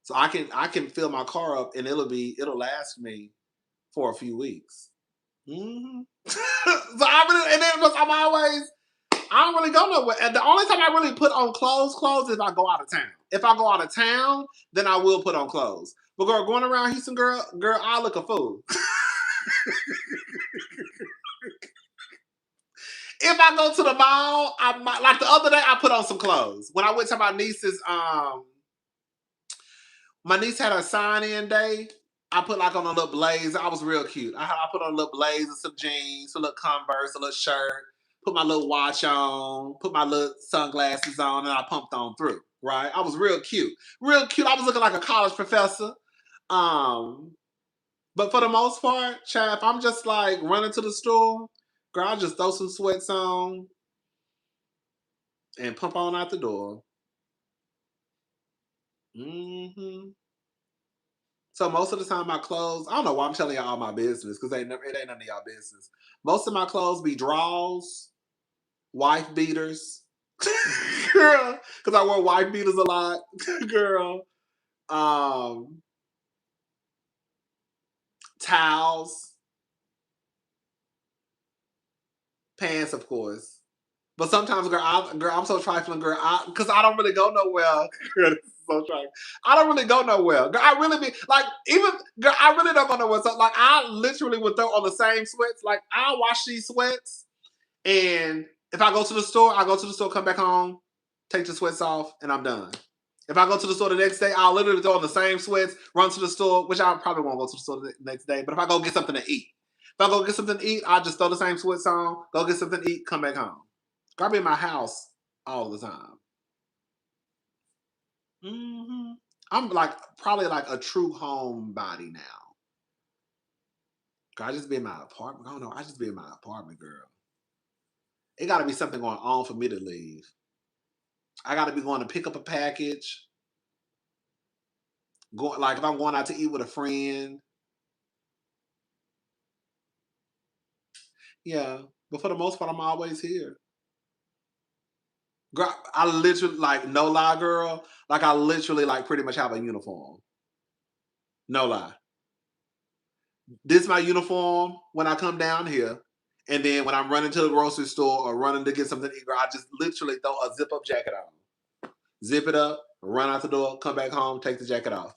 So I can fill my car up and it'll last me for a few weeks. Hmm. So I really and then plus I don't really go nowhere. And the only time I really put on clothes is if I go out of town. If I go out of town, then I will put on clothes. But girl, going around Houston, girl, I look a fool. If I go to the mall, I might like the other day I put on some clothes. When I went to my niece had her sign-in day. I put like on a little blazer. I was real cute. I put on a little blazer, some jeans, a little Converse, a little shirt, put my little watch on, put my little sunglasses on, and I pumped on through. Right? I was real cute. Real cute. I was looking like a college professor. Um, but for the most part, child, if I'm just like running to the store, girl, I'll just throw some sweats on and pump on out the door. Hmm. So most of the time, my clothes. I don't know why I'm telling y'all all my business because it ain't none of y'all business. Most of my clothes be draws, wife beaters, girl, because I wear wife beaters a lot, girl. Um, Towels, pants, of course. But sometimes, I'm so trifling, girl, because I don't really go nowhere. Girl, this is so trifling. I don't really go nowhere. Girl, I really be like, even girl, I really don't go nowhere. So, like, I literally would throw on the same sweats. Like, I'll wash these sweats, and if I go to the store, come back home, take the sweats off, and I'm done. If I go to the store the next day, I'll literally throw on the same sweats, run to the store, which I probably won't go to the store the next day. But if I go get something to eat, if I go get something to eat, I'll just throw the same sweats on, go get something to eat, come back home. I'll be in my house all the time. Mm-hmm. I'm like probably like a true homebody now. I just be in my apartment. I don't know. I just be in my apartment, girl. It got to be something going on for me to leave. I got to be going to pick up a package. Going like if I'm going out to eat with a friend. Yeah, but for the most part, I'm always here. Girl, I literally like no lie, girl. Like I literally like pretty much have a uniform. No lie. This is my uniform when I come down here. And then when I'm running to the grocery store or running to get something to eat, girl, I just literally throw a zip up jacket on. Zip it up, run out the door, come back home, take the jacket off.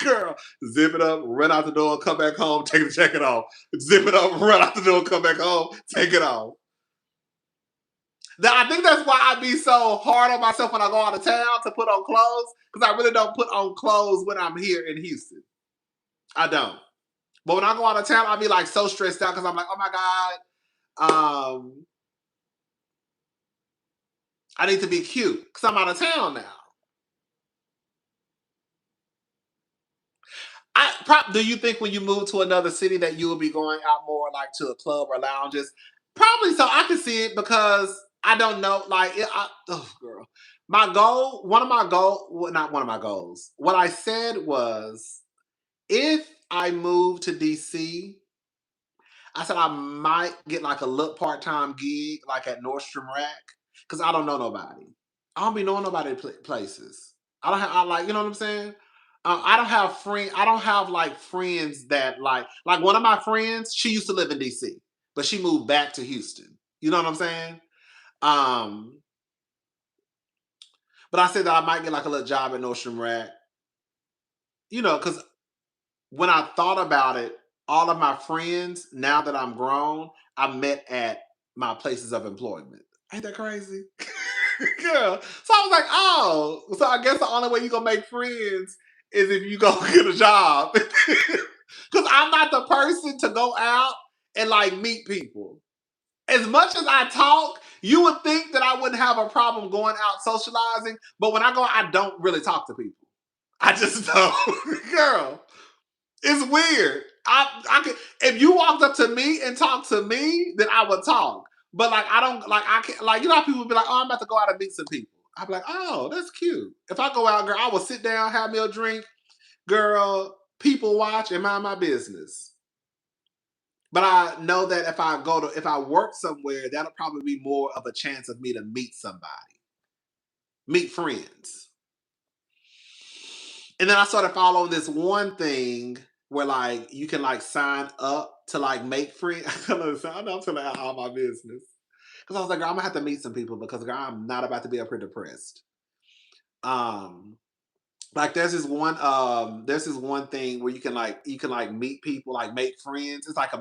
Girl, zip it up, run out the door, come back home, take the jacket off. Zip it up, run out the door, come back home, take it off. Now, I think that's why I be so hard on myself when I go out of town to put on clothes, because I really don't put on clothes when I'm here in Houston. I don't. But when I go out of town, I'll be like so stressed out because I'm like, oh my God, I need to be cute because I'm out of town now. Do you think when you move to another city that you will be going out more like to a club or lounges? Probably so. I can see it because I don't know. Oh, girl. My goal, one of my goals, well, not one of my goals. What I said was if I move to DC, I said I might get like a little part time gig like at Nordstrom Rack because I don't know nobody. I don't be knowing nobody places. I don't have. I like you know what I'm saying. I don't have friends. I don't have like friends that like one of my friends. She used to live in DC, but she moved back to Houston. You know what I'm saying? Um, but I said that I might get like a little job at Nordstrom Rack. You know, because when I thought about it, all of my friends, now that I'm grown, I met at my places of employment. Ain't that crazy? Girl. So I was like, oh, so I guess the only way you gonna make friends is if you go get a job. Because I'm not the person to go out and like meet people. As much as I talk, you would think that I wouldn't have a problem going out socializing, but when I go, I don't really talk to people. I just don't. Girl. It's weird. I could if you walked up to me and talked to me, then I would talk. But like I don't like I can't like you know how people be like, oh, I'm about to go out and meet some people. I'd be like, oh, that's cute. If I go out, girl, I will sit down, have me a drink, girl, people watch and mind my business. But I know that if I work somewhere, that'll probably be more of a chance of me to meet somebody, meet friends. And then I started following this one thing where like you can like sign up to like make friends. I know I'm telling out all my business. Because I was like, girl, I'm gonna have to meet some people because girl, I'm not about to be up here depressed. Um like there's this one thing where you can like meet people, like make friends. It's like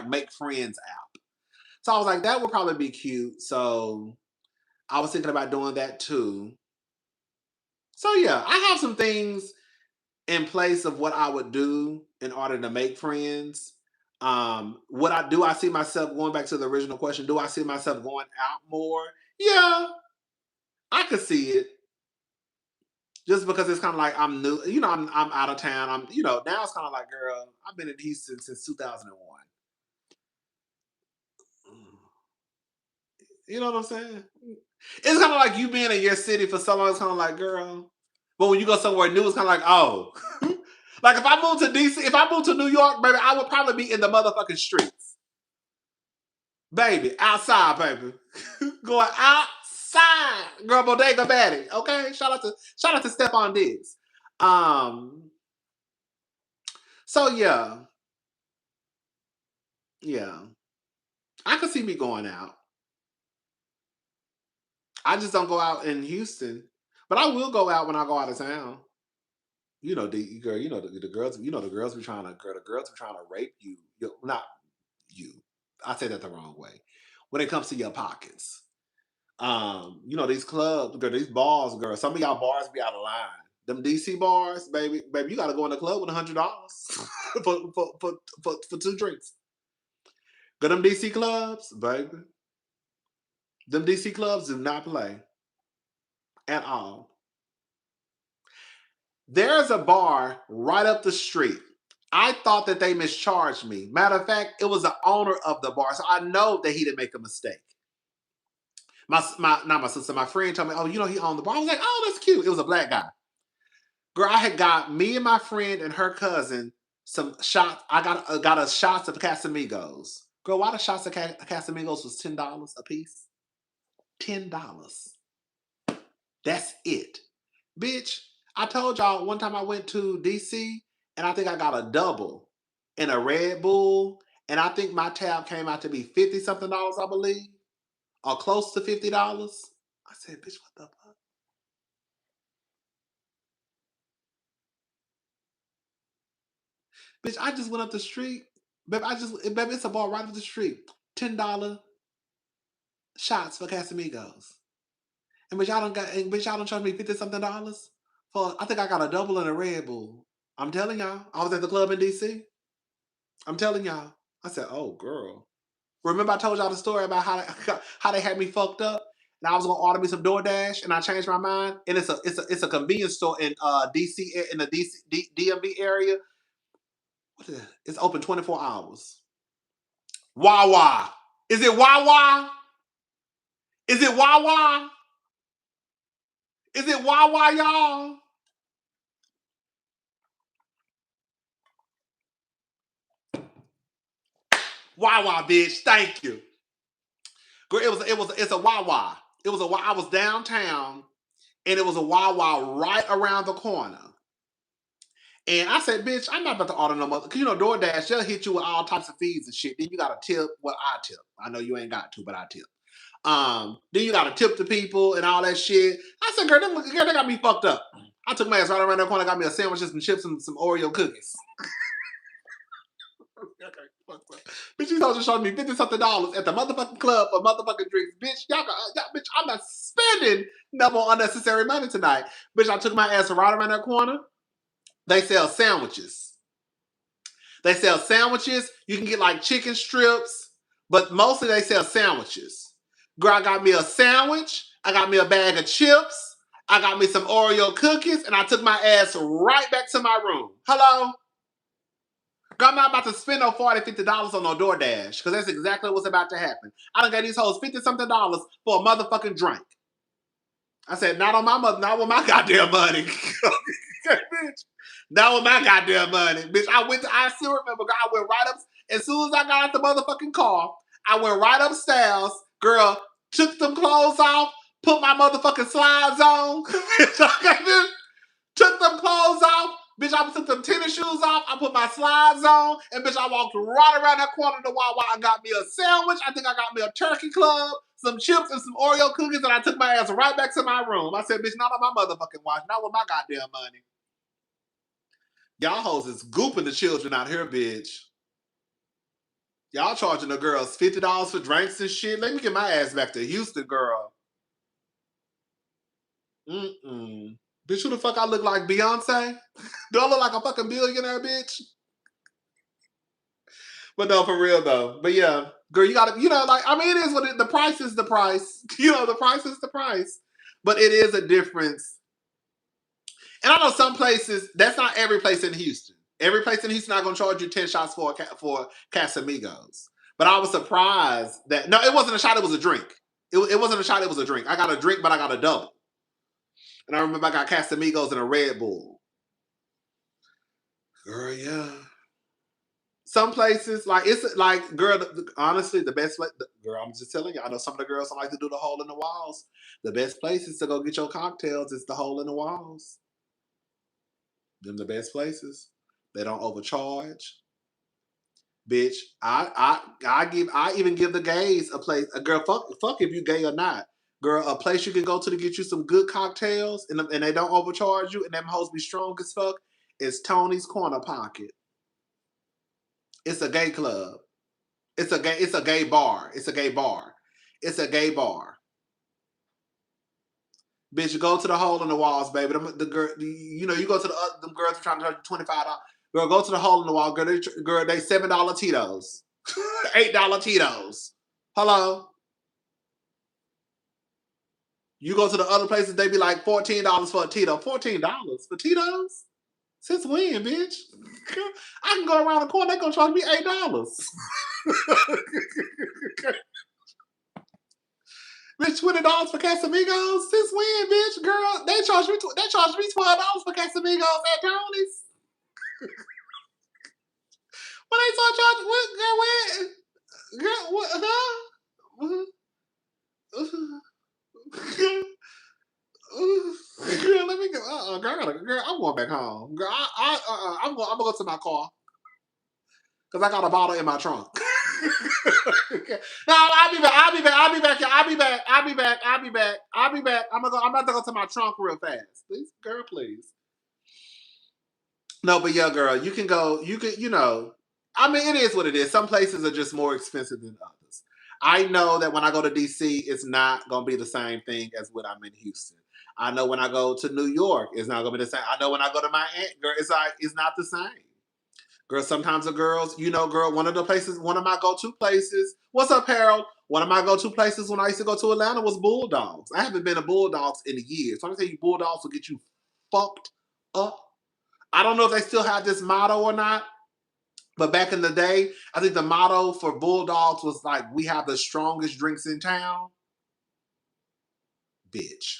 make friends app. So I was like, that would probably be cute. So I was thinking about doing that too. So yeah, I have some things in place of what I would do in order to make friends. What I do, I see myself going back to the original question. Do I see myself going out more? Yeah, I could see it. Just because it's kind of like I'm new, you know, I'm out of town. Now it's kind of like, girl, I've been in Houston since 2001. You know what I'm saying? It's kind of like you being in your city for so long. It's kind of like, girl. But when you go somewhere new, it's kind of like, oh. Like if I move to DC, if I move to New York, baby, I would probably be in the motherfucking streets. Baby, outside, baby. Going outside. Girl, Bodega Betty. Okay. Shout out to Stephon Diggs. Um, so yeah. Yeah. I could see me going out. I just don't go out in Houston. But I will go out when I go out of town. You know, girl, the girls, the girls be trying to girl, the girls be trying to rape you. Not you. I say that the wrong way. When it comes to your pockets. You know, these clubs, girl, these bars, girl. Some of y'all bars be out of line. Them DC bars, baby, you gotta go in the club with $100 for 2 drinks. Go them DC clubs, baby. Them DC clubs do not play at all. There's a bar right up the street. I thought that they mischarged me. Matter of fact, it was the owner of the bar, so I know that he didn't make a mistake. Not my sister, my friend told me, oh, you know, he owned the bar. I was like, oh, that's cute. It was a black guy. Girl, I had got me and my friend and her cousin some shots. I got us shots of Casamigos. Girl, why the shots of Casamigos was $10 a piece? $10. That's it. Bitch, I told y'all one time I went to DC and I think I got a double in a Red Bull. And I think my tab came out to be 50 something dollars, I believe, or close to $50. I said, bitch, what the fuck? Bitch, I just went up the street. Baby, it's a bar right up the street. $10 shots for Casamigos. And bitch, y'all don't charge me 50 something dollars for, I think I got a double and a Red Bull. I'm telling y'all, I was at the club in DC. I'm telling y'all. I said, oh girl. Remember I told y'all the story about how they had me fucked up? And I was gonna order me some DoorDash and I changed my mind. And it's a convenience store in DC, in the DMV area. What is it? It's open 24 hours. Wawa. Is it Wawa? Is it Wawa? Is it Wawa, y'all? Wawa, bitch. Thank you. Girl, it's a Wawa. It was a I was downtown and it was a Wawa right around the corner. And I said, bitch, I'm not about to order no mother. Because, you know, DoorDash, they'll hit you with all types of fees and shit. Then you got to tip. Well, I tip. I know you ain't got to, but I tip. Then you got to tip the people and all that shit. I said, girl, they got me fucked up. I took my ass right around that corner, got me a sandwich, some chips, and some Oreo cookies. Bitch, you supposed to charge me 50 something dollars at the motherfucking club for motherfucking drinks. Bitch, bitch, I'm not spending no more unnecessary money tonight. Bitch, I took my ass right around that corner. They sell sandwiches. You can get like chicken strips, but mostly they sell sandwiches. Girl, I got me a sandwich. I got me a bag of chips. I got me some Oreo cookies, and I took my ass right back to my room. Hello? Girl, I'm not about to spend no $40, $50 on no DoorDash, because that's exactly what's about to happen. I done got these hoes $50-something for a motherfucking drink. I said, not with my goddamn money. Bitch. Not with my goddamn money. Bitch, I still remember, girl, I went right up, as soon as I got out the motherfucking car, I went right upstairs, girl, took them clothes off, put my motherfucking slides on, took them clothes off, bitch, I took them tennis shoes off, I put my slides on, and bitch, I walked right around that corner to Wawa. I got me a sandwich, I think I got me a turkey club, some chips, and some Oreo cookies, and I took my ass right back to my room. I said, bitch, not on my motherfucking watch, not with my goddamn money. Y'all hoes is gooping the children out here, bitch. Y'all charging the girls $50 for drinks and shit. Let me get my ass back to Houston, girl. Bitch, who the fuck I look like, Beyonce? Do I look like a fucking billionaire, bitch? But no, for real though. But yeah, girl, you gotta, like, I mean, it is the price is the price. The price is the price. But it is a difference. And I know some places, that's not every place in Houston. Every place in Houston not gonna charge you 10 shots for Casamigos. But I was surprised that, no, it wasn't a shot, it was a drink. It wasn't a shot, it was a drink. I got a drink, but I got a double. And I remember I got Casamigos and a Red Bull. Girl, yeah. Some places, like, it's like, girl, honestly, the best place, girl, I'm just telling you, I know some of the girls don't like to do the hole in the walls. The best places to go get your cocktails is the hole in the walls. Them the best places. They don't overcharge. Bitch, I even give the gays a place. A girl, fuck if you gay or not. Girl, a place you can go to get you some good cocktails and they don't overcharge you and them hoes be strong as fuck is Tony's Corner Pocket. It's a gay club. It's a gay bar. It's a gay bar. Bitch, you go to the hole in the walls, baby. The girl, you know, you go to them girls trying to charge you $25. Girl, go to the hole in the wall. Girl, they $7 Tito's. $8 Tito's. Hello? You go to the other places, they be like $14 for a Tito. $14 for Tito's? Since when, bitch? I can go around the corner, they gonna charge me $8. Bitch, $20 for Casamigos? Since when, bitch? Girl, they charge me $12 for Casamigos at Tony's. When they start charging, what, girl, where? Girl, what, huh? Girl, let me go. Girl, I'm going back home. Girl, I'm gonna go to my car because I got a bottle in my trunk. No, I'll be back. I'm about to go to my trunk real fast. Please, girl, please. No, but yeah, girl, you can go. You know. I mean, it is what it is. Some places are just more expensive than others. I know that when I go to DC, it's not gonna be the same thing as when I'm in Houston. I know when I go to New York, it's not gonna be the same. I know when I go to my aunt, girl, it's not the same. Girl, sometimes the girls, you know, girl, one of my go-to places. What's up, Harold? One of my go-to places when I used to go to Atlanta was Bulldogs. I haven't been to Bulldogs in years. So I'm gonna tell you, Bulldogs will get you fucked up. I don't know if they still have this motto or not, but back in the day, I think the motto for Bulldogs was like, we have the strongest drinks in town. Bitch.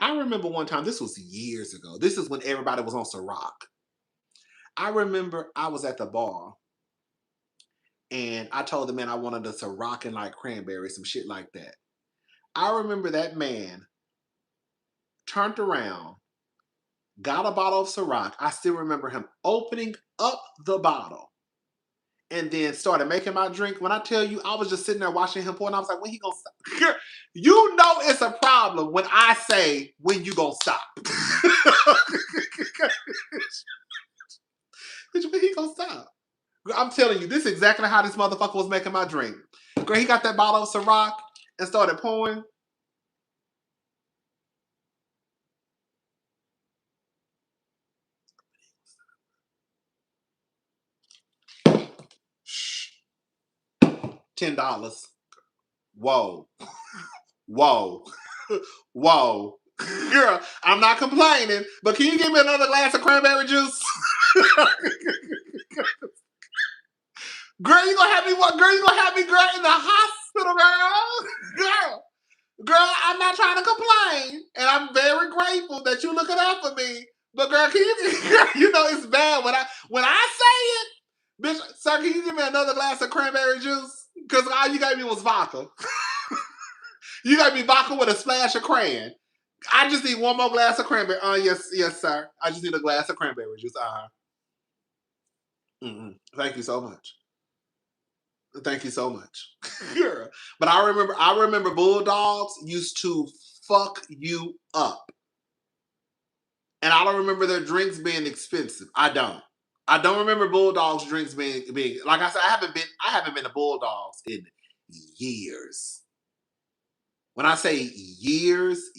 I remember one time, this was years ago. This is when everybody was on Ciroc. I remember I was at the bar and I told the man I wanted a Ciroc and like cranberry, some shit like that. I remember that man turned around, got a bottle of Ciroc. I still remember him opening up the bottle and then started making my drink. When I tell you, I was just sitting there watching him pour, and I was like, when he gonna stop? You know it's a problem when I say, when you gonna stop? Bitch, when he gonna stop? I'm telling you, this is exactly how this motherfucker was making my drink. Girl, he got that bottle of Ciroc and started pouring. Shh. $10. Whoa. Whoa. Whoa. Girl, I'm not complaining, but can you give me another glass of cranberry juice? Girl, you gonna have me what? Girl, you gonna have me, girl, in the hospital, girl. Girl, I'm not trying to complain, and I'm very grateful that you looking out for me. But girl, can you? Girl, you know it's bad when I say it, bitch. Sir, can you give me another glass of cranberry juice? Because all you gave me was vodka. You gave me vodka with a splash of cran. I just need one more glass of cranberry. Yes, sir. I just need a glass of cranberry juice. Thank you so much. Thank you so much. Girl. But I remember Bulldogs used to fuck you up. And I don't remember their drinks being expensive. I don't remember Bulldogs drinks being like I said, I haven't been to Bulldogs in years. When I say years.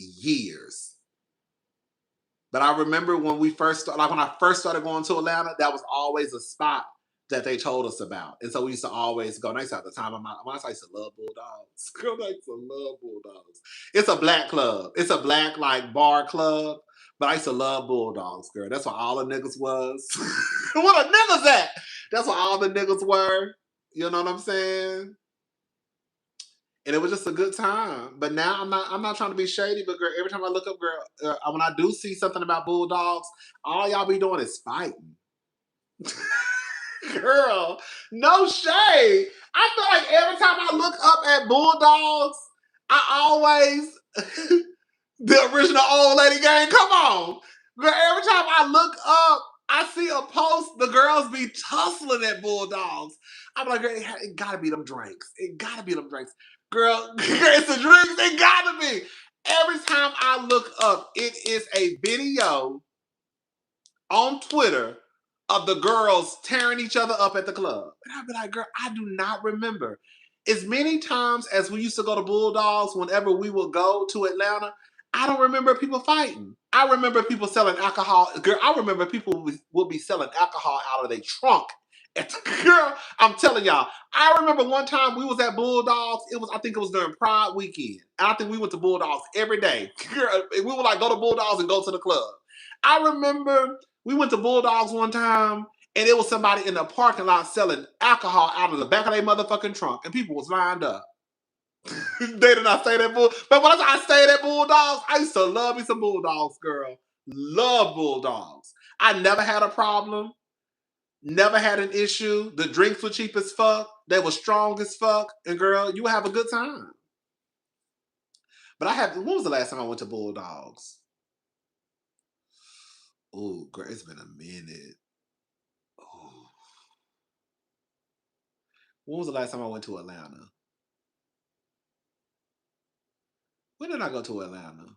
But I remember when when I first started going to Atlanta, that was always a spot that they told us about. And so we used to always go. And I used to have the time of my life. I used to love Bulldogs. Girl, I used to love Bulldogs. It's a black club. It's a black like bar club. But I used to love Bulldogs, girl. That's what all the niggas was. What a niggas at? That's what all the niggas were. You know what I'm saying? And it was just a good time. But now I'm not trying to be shady, but girl, every time I look up, girl, when I do see something about Bulldogs, all y'all be doing is fighting. Girl, no shade. I feel like every time I look up at Bulldogs, I always the original old lady gang. Come on. Girl, every time I look up, I see a post, the girls be tussling at Bulldogs. I'm like, girl, it gotta be them drinks. It gotta be them drinks. Girl, it's the drinks. It gotta be. Every time I look up, it is a video on Twitter of the girls tearing each other up at the club. And I'd be like, girl, I do not remember. As many times as we used to go to Bulldogs, whenever we would go to Atlanta, I don't remember people fighting. I remember people selling alcohol. Girl, I remember people would be selling alcohol out of their trunk. Girl, I'm telling y'all. I remember one time we was at Bulldogs. I think it was during Pride weekend. And I think we went to Bulldogs every day. Girl, we would like go to Bulldogs and go to the club. I remember we went to Bulldogs one time and it was somebody in the parking lot selling alcohol out of the back of their motherfucking trunk. And people was lined up. They did not stay at Bull. But when I stayed at Bulldogs, I used to love me some Bulldogs, girl. Love Bulldogs. I never had a problem. Never had an issue. The drinks were cheap as fuck. They were strong as fuck. And girl, you have a good time. But when was the last time I went to Bulldogs? Oh, girl, it's been a minute. Ooh. When was the last time I went to Atlanta? When did I go to Atlanta?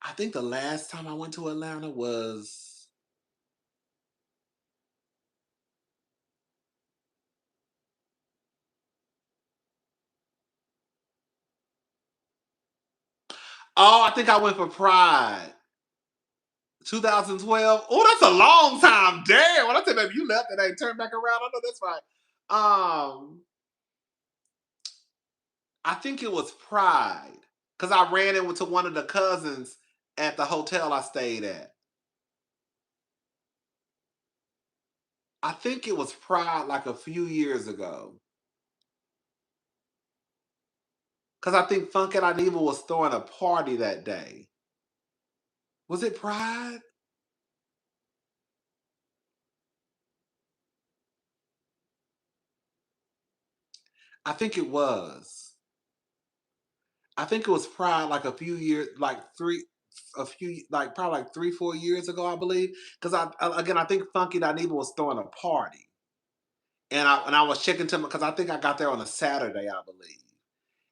I think the last time I went to Atlanta was. Oh, I think I went for Pride. 2012. Oh, that's a long time. Damn. When I said, baby, you left and ain't turned back around, I know that's right. I think it was Pride. Because I ran into one of the cousins at the hotel I stayed at. I think it was Pride like a few years ago. Because I think Funk and Evil was throwing a party that day. Was it Pride? I think it was. I think it was Pride like a few years, probably like 3, 4 years ago, I believe. Because I think Funky Evil was throwing a party. And I was checking to because I think I got there on a Saturday, I believe.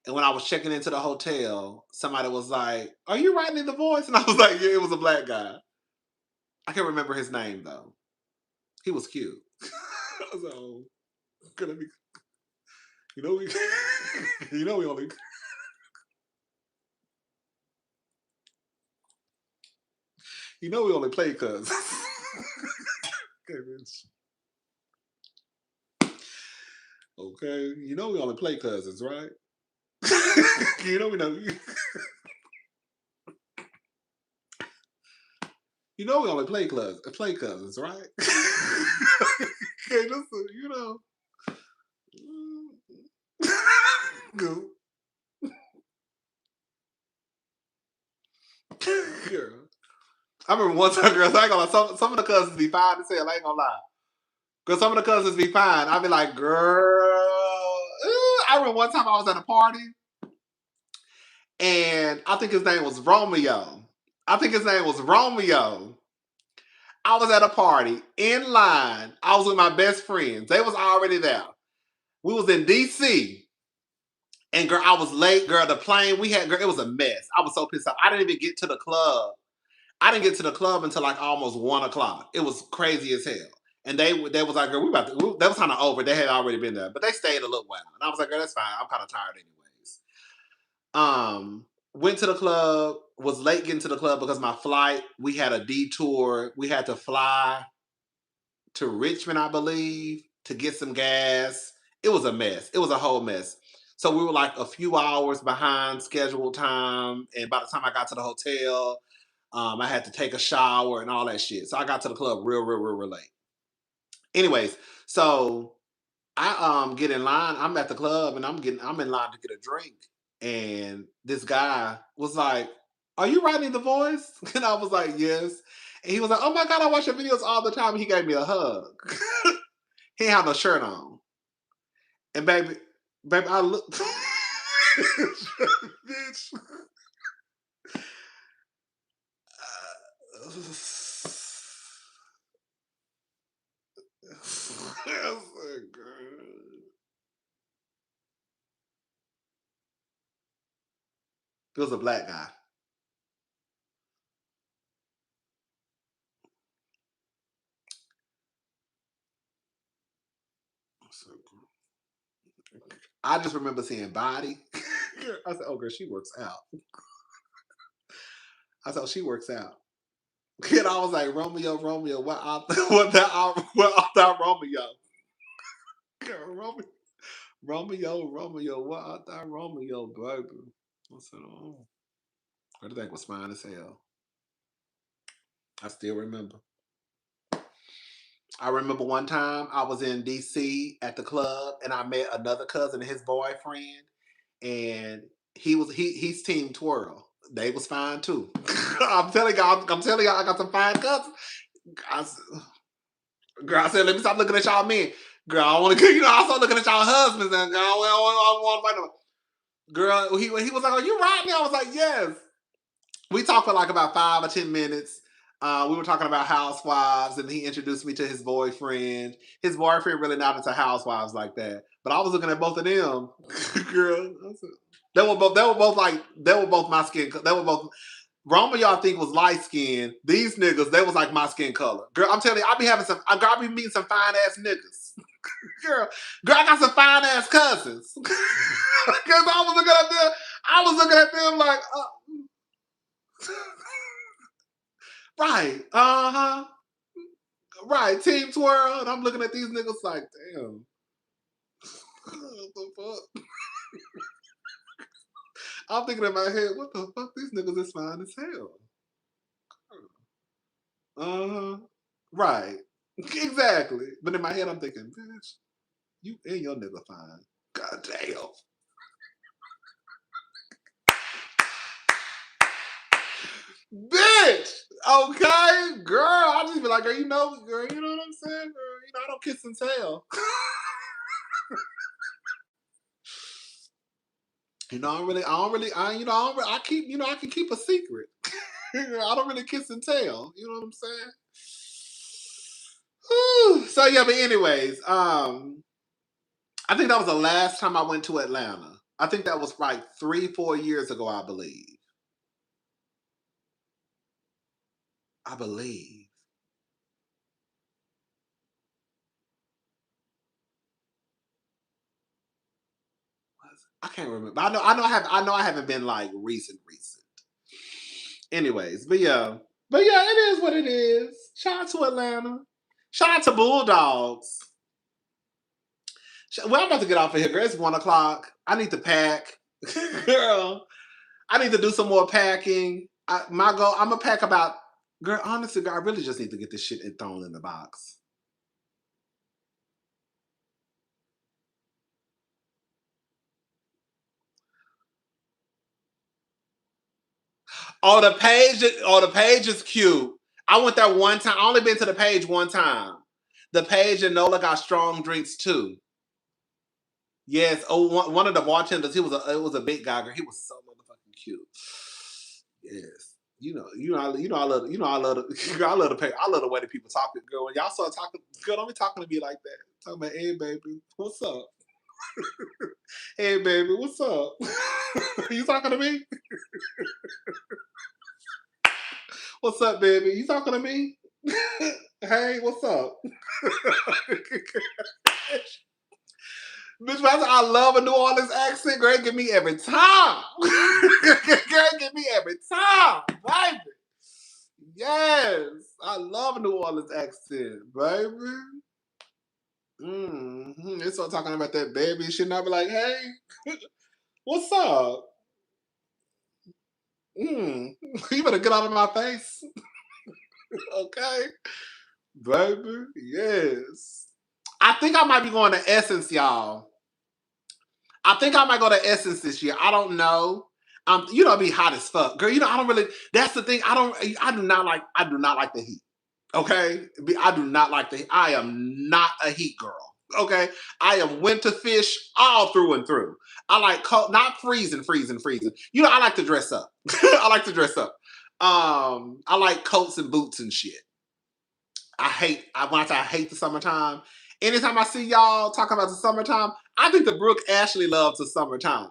And when I was checking into the hotel, somebody was like, "Are you Rodney the Voice?" And I was like, "Yeah, it was a black guy." I can't remember his name though. He was cute. So gonna be, you know, we, you know, we only, we only play cuz. Okay, bitch. Okay, you know we only play cousins, right? You know we know. You know we only play cousins, right? Okay, listen, you know. Girl. Girl. I remember one time, girls, I ain't gonna lie, some of the cousins be fine as hell, I ain't gonna lie. Because some of the cousins be fine. I'd be like, girl. I remember one time I was at a party and I think his name was Romeo. I was at a party in line. I was with my best friends. They was already there. We was in DC. And girl, I was late, girl. The plane we had, girl, it was a mess. I was so pissed off. I didn't even get to the club. I didn't get to the club until like almost 1 o'clock. It was crazy as hell. And they was like, girl, that was kind of over. They had already been there, but they stayed a little while. And I was like, girl, that's fine. I'm kind of tired anyways. Went to the club, was late getting to the club because my flight, we had a detour. We had to fly to Richmond, I believe, to get some gas. It was a mess. It was a whole mess. So we were like a few hours behind scheduled time. And by the time I got to the hotel, I had to take a shower and all that shit. So I got to the club real late. Anyways, so I get in line. I'm at the club and I'm in line to get a drink. And this guy was like, "Are you writing the voice?" And I was like, "Yes." And he was like, "Oh my god, I watch your videos all the time." And he gave me a hug. He had no shirt on. And baby, I look bitch. It was a black guy. I just remember seeing body. I said, "Oh, girl, she works out." I said, she works out. And I was like, Romeo, what art thou Romeo? Romeo, what art thou Romeo, baby? I said, oh. I think was fine as hell. I still remember. I remember one time I was in DC at the club and I met another cousin and his boyfriend, and he's team twirl. They was fine too. I'm telling y'all, I got some fine cousins. Girl, I said, let me stop looking at y'all men. Girl, I want to, I start looking at y'all husbands, and girl, I want to fight them. Girl, he was like, "Are you riding?" I was like, "Yes." We talked for like about 5 or 10 minutes. We were talking about housewives, and he introduced me to his boyfriend. His boyfriend really not into housewives like that, but I was looking at both of them. Girl, they were both my skin. They were both. Romeo, I think, was light skinned. These niggas, they was like my skin color. Girl, I'm telling you, I be meeting some fine ass niggas. Girl, I got some fine ass cousins. Because I was looking at them like, right, right, team twirl, and I'm looking at these niggas like, damn, what the fuck? I'm thinking in my head, what the fuck? These niggas is fine as hell. Right, exactly. But in my head, I'm thinking, bitch, you and your nigga fine. God damn. Bitch, okay, girl. I just be like, girl, girl, you know what I'm saying, girl. I don't kiss and tell. I can keep a secret. I don't really kiss and tell. You know what I'm saying? Whew. So yeah, but anyways, I think that was the last time I went to Atlanta. I think that was like 3-4 years ago, I believe. I can't remember. I know I haven't been like recent. Anyways, but yeah, it is what it is. Shout out to Atlanta. Shout out to Bulldogs. Well, I'm about to get off of here, girl. It's 1:00. I need to pack, girl. I need to do some more packing. My goal, I'm gonna pack about, girl. Honestly, girl, I really just need to get this shit thrown in the box. Oh, the page is cute. I went there one time. I only been to the page one time. The page and Nola got strong drinks too. Yes. Oh, one of the bartenders. It was a big guy. Girl. He was so motherfucking cute. Yes. I love the, girl, I love the pay. I love the way that people talk to girl. When y'all start talking, girl, don't be talking to me like that. Talking about, hey baby, what's up? Hey baby, what's up? You talking to me? What's up, baby? You talking to me? Hey, what's up? Bitch, I love a New Orleans accent. Girl, get me every time. Girl, get me every time, baby. Yes, I love a New Orleans accent, baby. They start talking about that baby shit, and I be like, hey, what's up? You better get out of my face. Okay, baby. Yes. I think I might be going to Essence, y'all. I think I might go to Essence this year. I don't know. It'd be hot as fuck, girl. I don't really. That's the thing. I do not like the heat. Okay, I do not like the heat. I am not a heat girl. Okay, I am winter fish all through and through. I like cold, not freezing. I like to dress up. I like to dress up. I like coats and boots and shit. When I say I hate the summertime, anytime I see y'all talking about the summertime, I think the Brooke Ashley loves the summertime.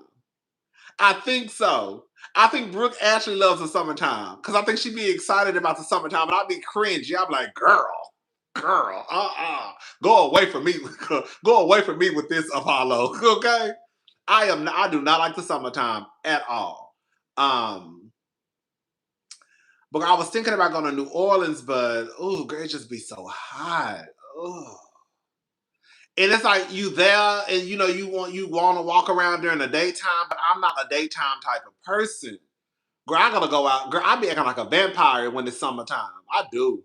I think so. I think Brooke Ashley loves the summertime because I think she'd be excited about the summertime, and I'd be cringy. I'd be like, girl, go away from me, go away from me with this Apollo. Okay, I do not like the summertime at all. But I was thinking about going to New Orleans, but oh, girl, it just be so hot. Ugh. And it's like you there, and you want to walk around during the daytime, but I'm not a daytime type of person. Girl, I gotta go out. Girl, I be acting like a vampire when it's summertime. I do.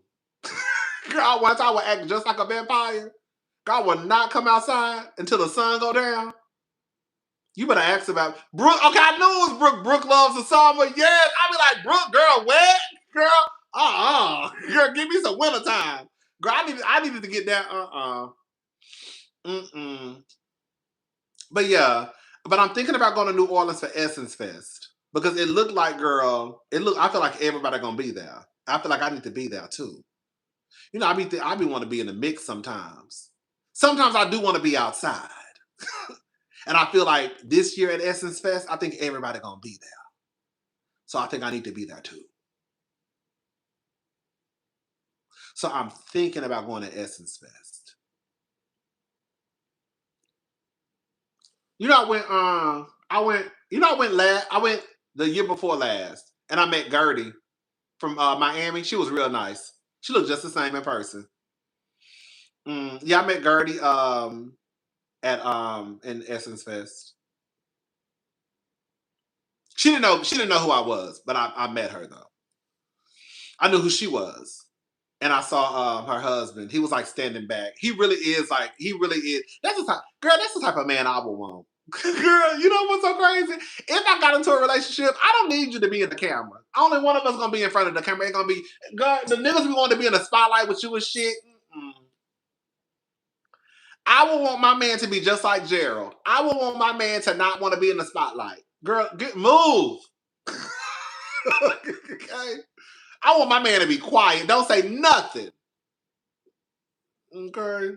Girl, once I would act just like a vampire. Girl, I would not come outside until the sun go down. You better ask about Brooke. Okay, I knew it was Brooke. Brooke loves the summer. Yes, I be like, Brooke, girl, wet, girl. Girl, give me some winter time. Girl, I needed to get that. Mm-mm. But yeah, but I'm thinking about going to New Orleans for Essence Fest because it looked like, girl. I feel like everybody gonna be there. I feel like I need to be there too. I be want to be in the mix sometimes. Sometimes I do want to be outside. And I feel like this year at Essence Fest, I think everybody gonna be there. So I think I need to be there too. So I'm thinking about going to Essence Fest. I went the year before last, and I met Gertie from Miami. She was real nice. She looked just the same in person. Yeah, I met Gertie at in Essence Fest. She didn't know who I was, but I met her though. I knew who she was. And I saw her husband. He was like standing back. He really is. That's the type, girl. That's the type of man I would want. Girl, you know what's so crazy? If I got into a relationship, I don't need you to be in the camera. Only one of us gonna be in front of the camera. Ain't gonna be, girl. The niggas we want to be in the spotlight with you and shit. Mm-mm. I would want my man to be just like Gerald. I would want my man to not want to be in the spotlight. Girl, move. Okay. I want my man to be quiet. Don't say nothing. Okay.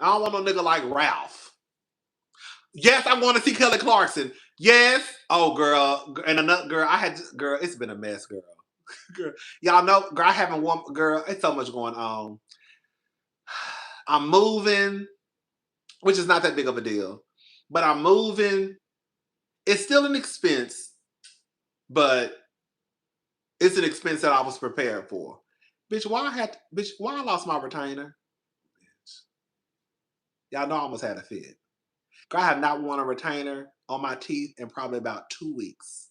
I don't want no nigga like Ralph. Yes, I want to see Kelly Clarkson. Yes. Oh, girl. And another girl, girl, it's been a mess, girl. Girl. Y'all know, girl, I haven't won, girl, it's so much going on. I'm moving, which is not that big of a deal, but I'm moving. It's still an expense, but it's an expense that I was prepared for. Bitch, why I lost my retainer? Bitch. Y'all know I almost had a fit. Girl, I have not worn a retainer on my teeth in probably about 2 weeks.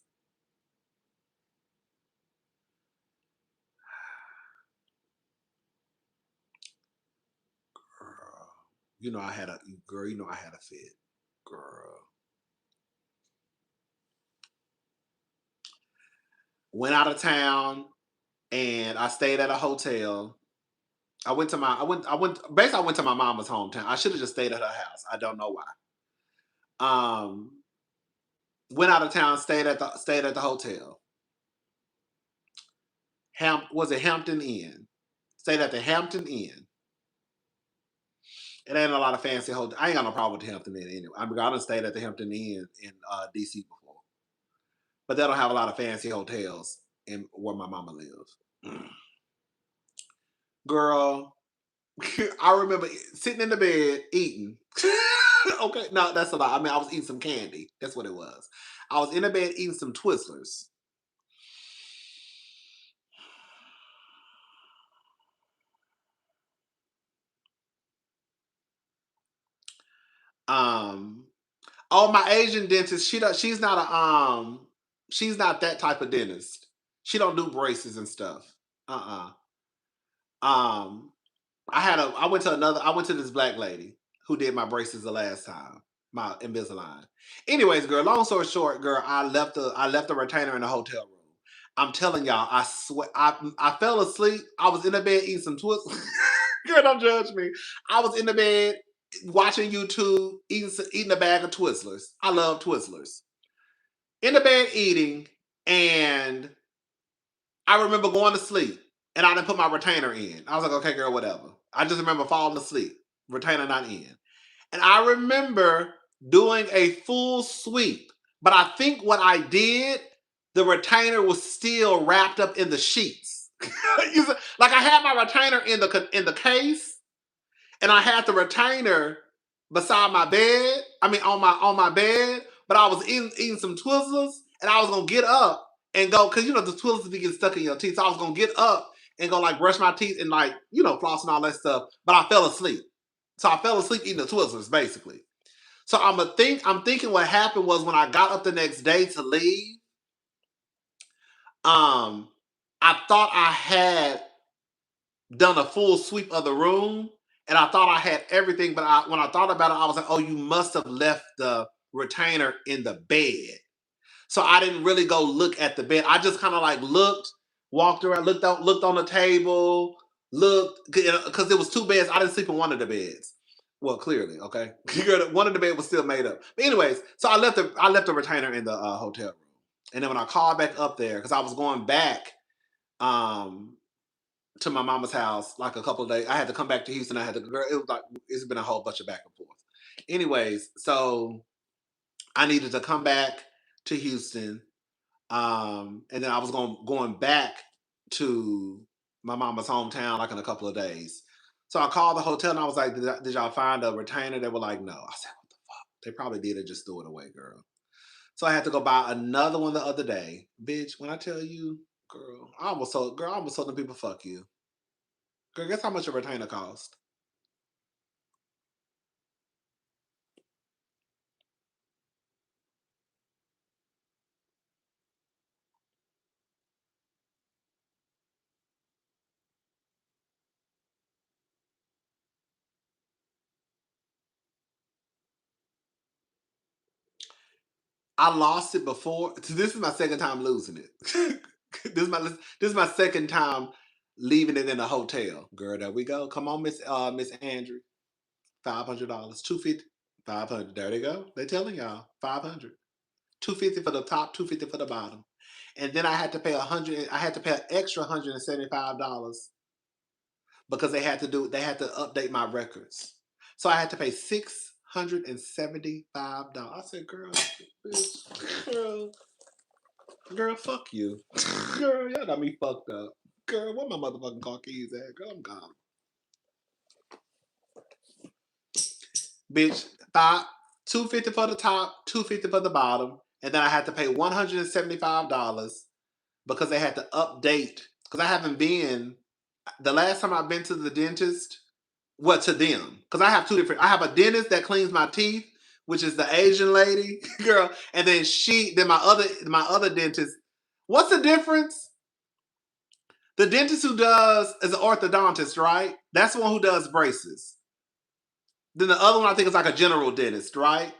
Girl, you know I had a fit. Girl. Went out of town and I stayed at a hotel. I went to my mama's hometown. I should have just stayed at her house. I don't know why. Went out of town, stayed at the hotel. Was it Hampton Inn? Stayed at the Hampton Inn. It ain't a lot of fancy hotel. I ain't got no problem with the Hampton Inn anyway. I done stayed at the Hampton Inn in DC before, but they don't have a lot of fancy hotels in where my mama lives. Girl, I remember sitting in the bed eating. Okay, no, that's a lie. I mean, I was eating some candy. That's what it was. I was in the bed eating some Twizzlers. Um, my Asian dentist, she's not she's not that type of dentist. She don't do braces and stuff. Um, I went to this black lady who did my braces the last time, my Invisalign. Anyways, girl, long story short, girl, I left the retainer in the hotel room. I'm telling y'all, I swear, I fell asleep. I was in the bed eating some Twizzlers. Girl, don't judge me. I was in the bed watching YouTube, eating a bag of Twizzlers. I love Twizzlers. In the bed eating, and I remember going to sleep, and I didn't put my retainer in. I was like, okay, girl, whatever. I just remember falling asleep, retainer not in. And I remember doing a full sweep, but I think what I did, the retainer was still wrapped up in the sheets. Like I had my retainer in the case, and I had the retainer beside my bed. I mean, on my bed, but I was eating some Twizzlers, and I was gonna get up and go, because you know the Twizzlers be getting stuck in your teeth. So I was gonna get up and go like brush my teeth and like, you know, floss and all that stuff. But I fell asleep. So I fell asleep eating the Twizzlers, basically. So I'm thinking what happened was when I got up the next day to leave, I thought I had done a full sweep of the room, and I thought I had everything, but when I thought about it, I was like, oh, you must have left the retainer in the bed. So I didn't really go look at the bed. I just kind of like looked, walked around, looked on the table, looked, because there was two beds. I didn't sleep in one of the beds. Well, clearly, okay. One of the bed was still made up. But anyways, so I left the retainer in the hotel room, and then when I called back up there, because I was going back to my mama's house like a couple of days. I had to come back to Houston. It was like it's been a whole bunch of back and forth. Anyways, so I needed to come back to Houston, and then I was going back to my mama's hometown like in a couple of days. So I called the hotel and I was like, "Did y'all find a retainer?" They were like, "No." I said, "What the fuck?" They probably did it, just threw it away, girl. So I had to go buy another one the other day, bitch. When I tell you, girl, I almost told them people, "Fuck you." Girl, guess how much a retainer cost? I lost it before. This is my second time losing it. This is my second time leaving it in a hotel. Girl, there we go. Come on, Miss Andrew. $500, 250, 500. There they go. They telling y'all 500, 250 for the top, 250 for the bottom, and then I had to pay 100. I had to pay an extra $175 because they had to update my records. So I had to pay $675. I said, girl, bitch, girl, fuck you. Girl, y'all got me fucked up. Girl, where my motherfucking car keys at? Girl, I'm gone. Bitch, 250 for the top, 250 for the bottom, and then I had to pay $175 because they had to update. Because I haven't been. The last time I've been to the dentist, what to them? Because I have two different. I have a dentist that cleans my teeth, which is the Asian lady, girl, and then my other dentist. What's the difference? The dentist who does is an orthodontist, right? That's the one who does braces. Then the other one I think is like a general dentist, right?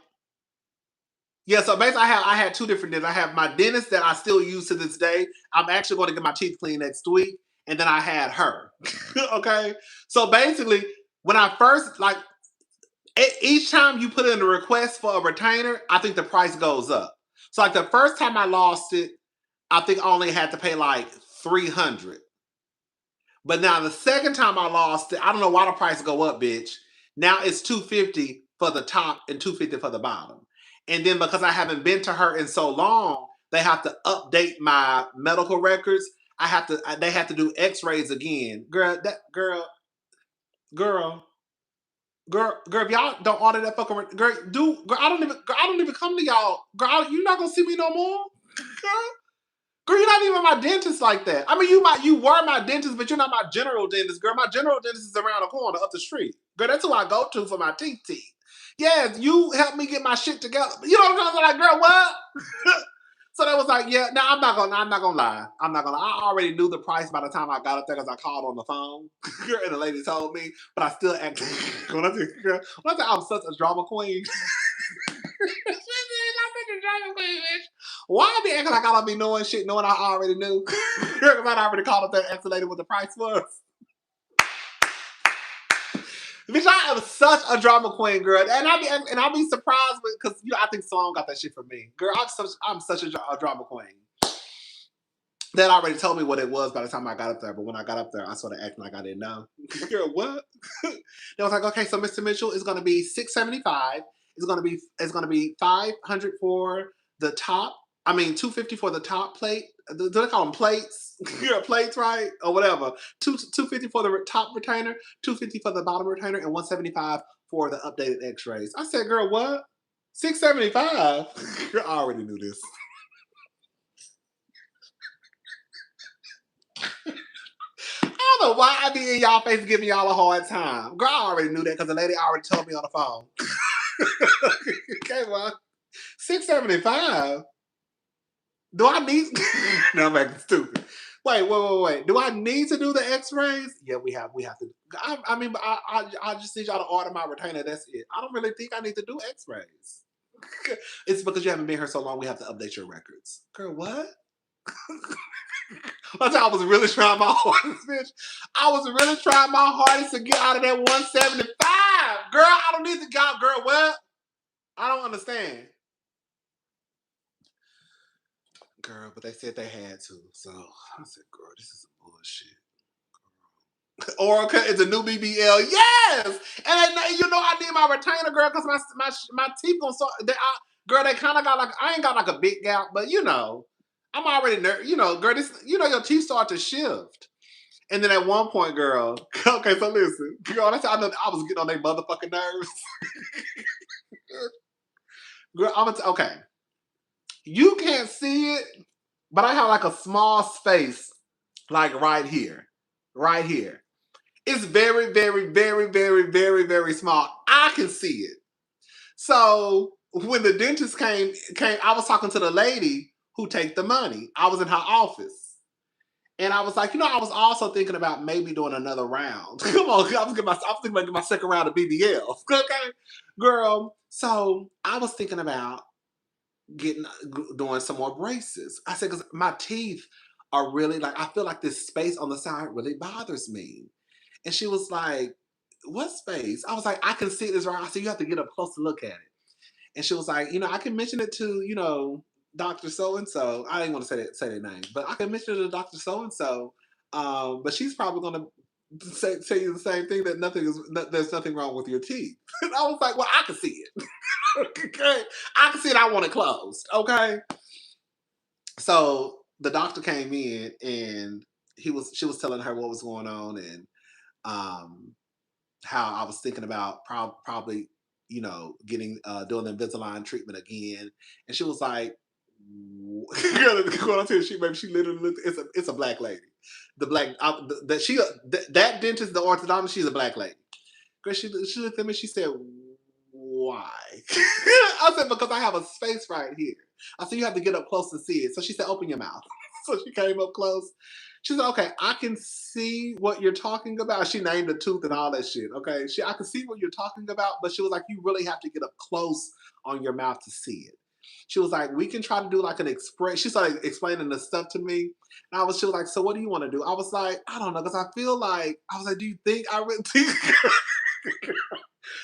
Yeah, so basically I had two different dentists. I have my dentist that I still use to this day. I'm actually going to get my teeth cleaned next week. And then I had her. Okay. So basically, when I first like each time you put in a request for a retainer, I think the price goes up. So like the first time I lost it, I think I only had to pay like 300. But now the second time I lost it, I don't know why the price go up, bitch. Now it's 250 for the top and 250 for the bottom. And then because I haven't been to her in so long, they have to update my medical records. They have to do x-rays again. Girl, girl, if y'all don't order that fucking girl, I don't even come to y'all. Girl, you not gonna see me no more. Girl. Girl, you're not even my dentist like that. I mean, you were my dentist, but you're not my general dentist, girl. My general dentist is around the corner, up the street. Girl, that's who I go to for my teeth. Yes, you helped me get my shit together. You know what I'm saying? Like, girl, what? So that was like, yeah. Now I'm not gonna lie. I already knew the price by the time I got up there because I called on the phone, and the lady told me. But I still act. When I say I'm such a drama queen. Why I be acting like I don't be knowing shit, knowing I already knew? Because I already called up there and asked the lady what the price was. Bitch, I am such a drama queen, girl, and I'll be surprised because I think Sloan got that shit from me, girl. I'm such a drama queen. That already told me what it was by the time I got up there, but when I got up there, I started acting like I didn't know. Girl, what? They was like, okay, so Mr. Mitchell is going to be $675. It's going to be 500 for the top. I mean, 250 for the top plate. Do they call them plates? Plates, right? Or whatever. 250 for the top retainer, 250 for the bottom retainer, and 175 for the updated X-rays. I said, girl, what? $675. I already knew this. I don't know why I be in y'all face giving y'all a hard time. Girl, I already knew that because the lady already told me on the phone. Okay, well, $675. Do I need? No, I'm acting stupid. Wait. Do I need to do the X-rays? Yeah, we have to. I just need y'all to order my retainer. That's it. I don't really think I need to do X-rays. It's because you haven't been here so long. We have to update your records. Girl, what? I was really trying my hardest, bitch. I was really trying my hardest to get out of that 175. Girl, I don't need to go. Girl, what? I don't understand. Girl, but they said they had to. So I said, girl, this is some bullshit. Oracle is a new BBL. Yes! And you know I need my retainer, girl, because my teeth gonna start. Girl, they kind of got like, I ain't got like a big gap, but you know, I'm already, girl, your teeth start to shift. And then at one point, girl, okay, so listen, girl, I know I was getting on their motherfucking nerves. Girl, okay. You can't see it, but I have like a small space, like right here. Right here. It's very, very, very, very, very, very small. I can see it. So when the dentist came, I was talking to the lady who take the money. I was in her office. And I was like, I was also thinking about maybe doing another round. Come on, I was thinking about my second round of BBL. Okay, girl. So I was thinking about doing some more braces. I said, because my teeth are really like, I feel like this space on the side really bothers me. And she was like, what space? I was like, I can see this right. I said, you have to get up close to look at it. And she was like, I can mention it to, Dr. So-and-so. I didn't want to say their name, but I can mention it to Dr. So-and-so. But she's probably going to say you the same thing, that there's nothing wrong with your teeth. And I was like, well, I can see it. Okay. I can see it. I want it closed. Okay. So the doctor came in and she was telling her what was going on and how I was thinking about probably getting doing the Invisalign treatment again, and she was like, she literally looked, it's a black lady, the black that dentist, the orthodontist, she's a black lady. Girl, she looked at me, she said, why? I said, because I have a space right here. I said, you have to get up close to see it. So she said, open your mouth. So she came up close. She said, okay, I can see what you're talking about. She named the tooth and all that shit. Okay. I can see what you're talking about, but she was like, you really have to get up close on your mouth to see it. She was like, we can try to do like an express. She started explaining the stuff to me. And she was like, so what do you want to do? I was like, I don't know, because I feel like, I was like, do you think I really think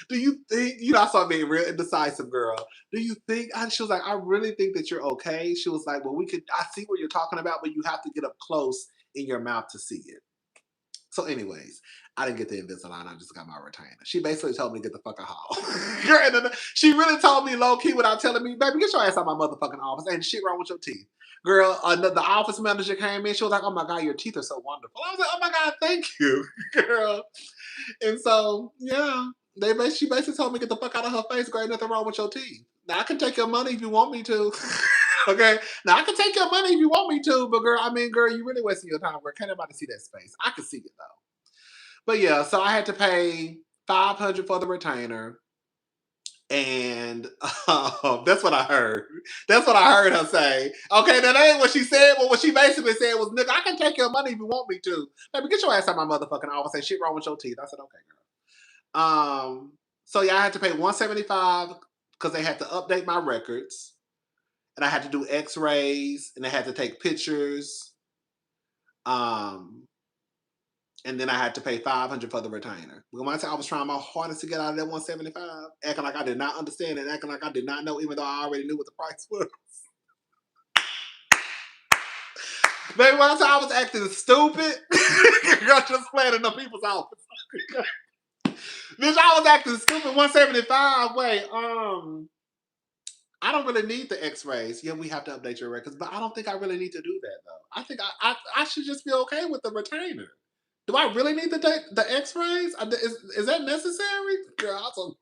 do you think, I started being real indecisive, girl. Do you think, she was like, I really think that you're okay. She was like, well, I see what you're talking about, but you have to get up close in your mouth to see it. So anyways, I didn't get the Invisalign. I just got my retainer. She basically told me to get the fuck out. Girl, and then she really told me low-key without telling me, baby, get your ass out of my motherfucking office. Ain't shit wrong with your teeth. Girl, the office manager came in. She was like, oh my God, your teeth are so wonderful. I was like, oh my God, thank you, girl. And so, yeah, she basically told me, get the fuck out of her face. Girl, ain't nothing wrong with your teeth. Now, I can take your money if you want me to. Okay. Now I can take your money if you want me to, but girl, you really wasting your time, girl. Can't nobody see that space. I can see it though. But yeah, so I had to pay $500 for the retainer. And that's what I heard. That's what I heard her say. Okay, that ain't what she said. But what she basically said was, nigga, I can take your money if you want me to. Baby, get your ass out my motherfucking office. Ain't shit wrong with your teeth. I said, okay, girl. So yeah, I had to pay $175 because they had to update my records. And I had to do x-rays and I had to take pictures. And then I had to pay $500 for the retainer. When I was trying my hardest to get out of that 175, acting like I did not understand and acting like I did not know, even though I already knew what the price was. Baby, one time I was acting stupid. Girl, just playing in the people's office. Bitch, I was acting stupid. 175. Wait, I don't really need the x-rays. Yeah, we have to update your records, but I don't think I really need to do that though. I think I should just be okay with the retainer. Do I really need the x-rays? Is that necessary? Girl,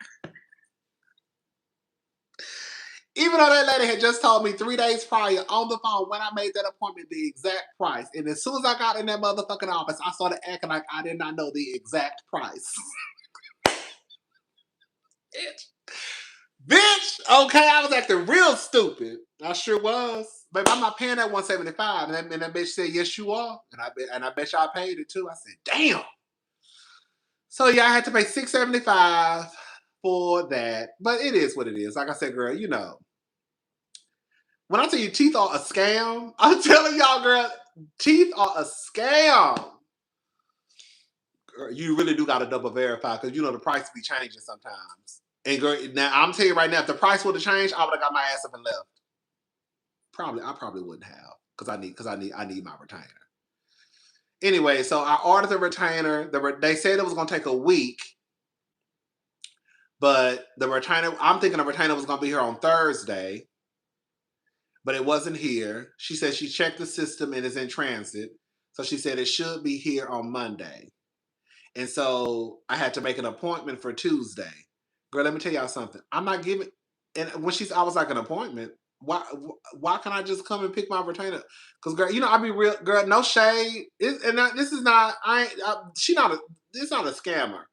Even though that lady had just told me 3 days prior on the phone when I made that appointment the exact price. And as soon as I got in that motherfucking office, I started acting like I did not know the exact price. Bitch, okay, I was acting real stupid. I sure was. Babe, I'm not paying that $175. And that bitch said, yes, you are. And I bet y'all paid it too. I said, damn. So yeah, I had to pay $675 for that. But it is what it is. Like I said, girl, you know. When I tell you teeth are a scam, I'm telling y'all, girl, teeth are a scam. Girl, you really do got to double verify because you know the price be changing sometimes. And girl, now I'm telling you right now, if the price would have changed, I would have got my ass up and left. I probably wouldn't have because I need my retainer. Anyway, so I ordered the retainer. They said it was gonna take a week, but the retainer, I'm thinking the retainer was gonna be here on Thursday, but it wasn't here. She said she checked the system and it's in transit. So she said it should be here on Monday. And so I had to make an appointment for Tuesday. Girl, let me tell y'all something. I'm not giving, and when I was like, an appointment, why can't I just come and pick my retainer? Because girl, you know, I be real, girl, no shade. This is not, it's not a scammer.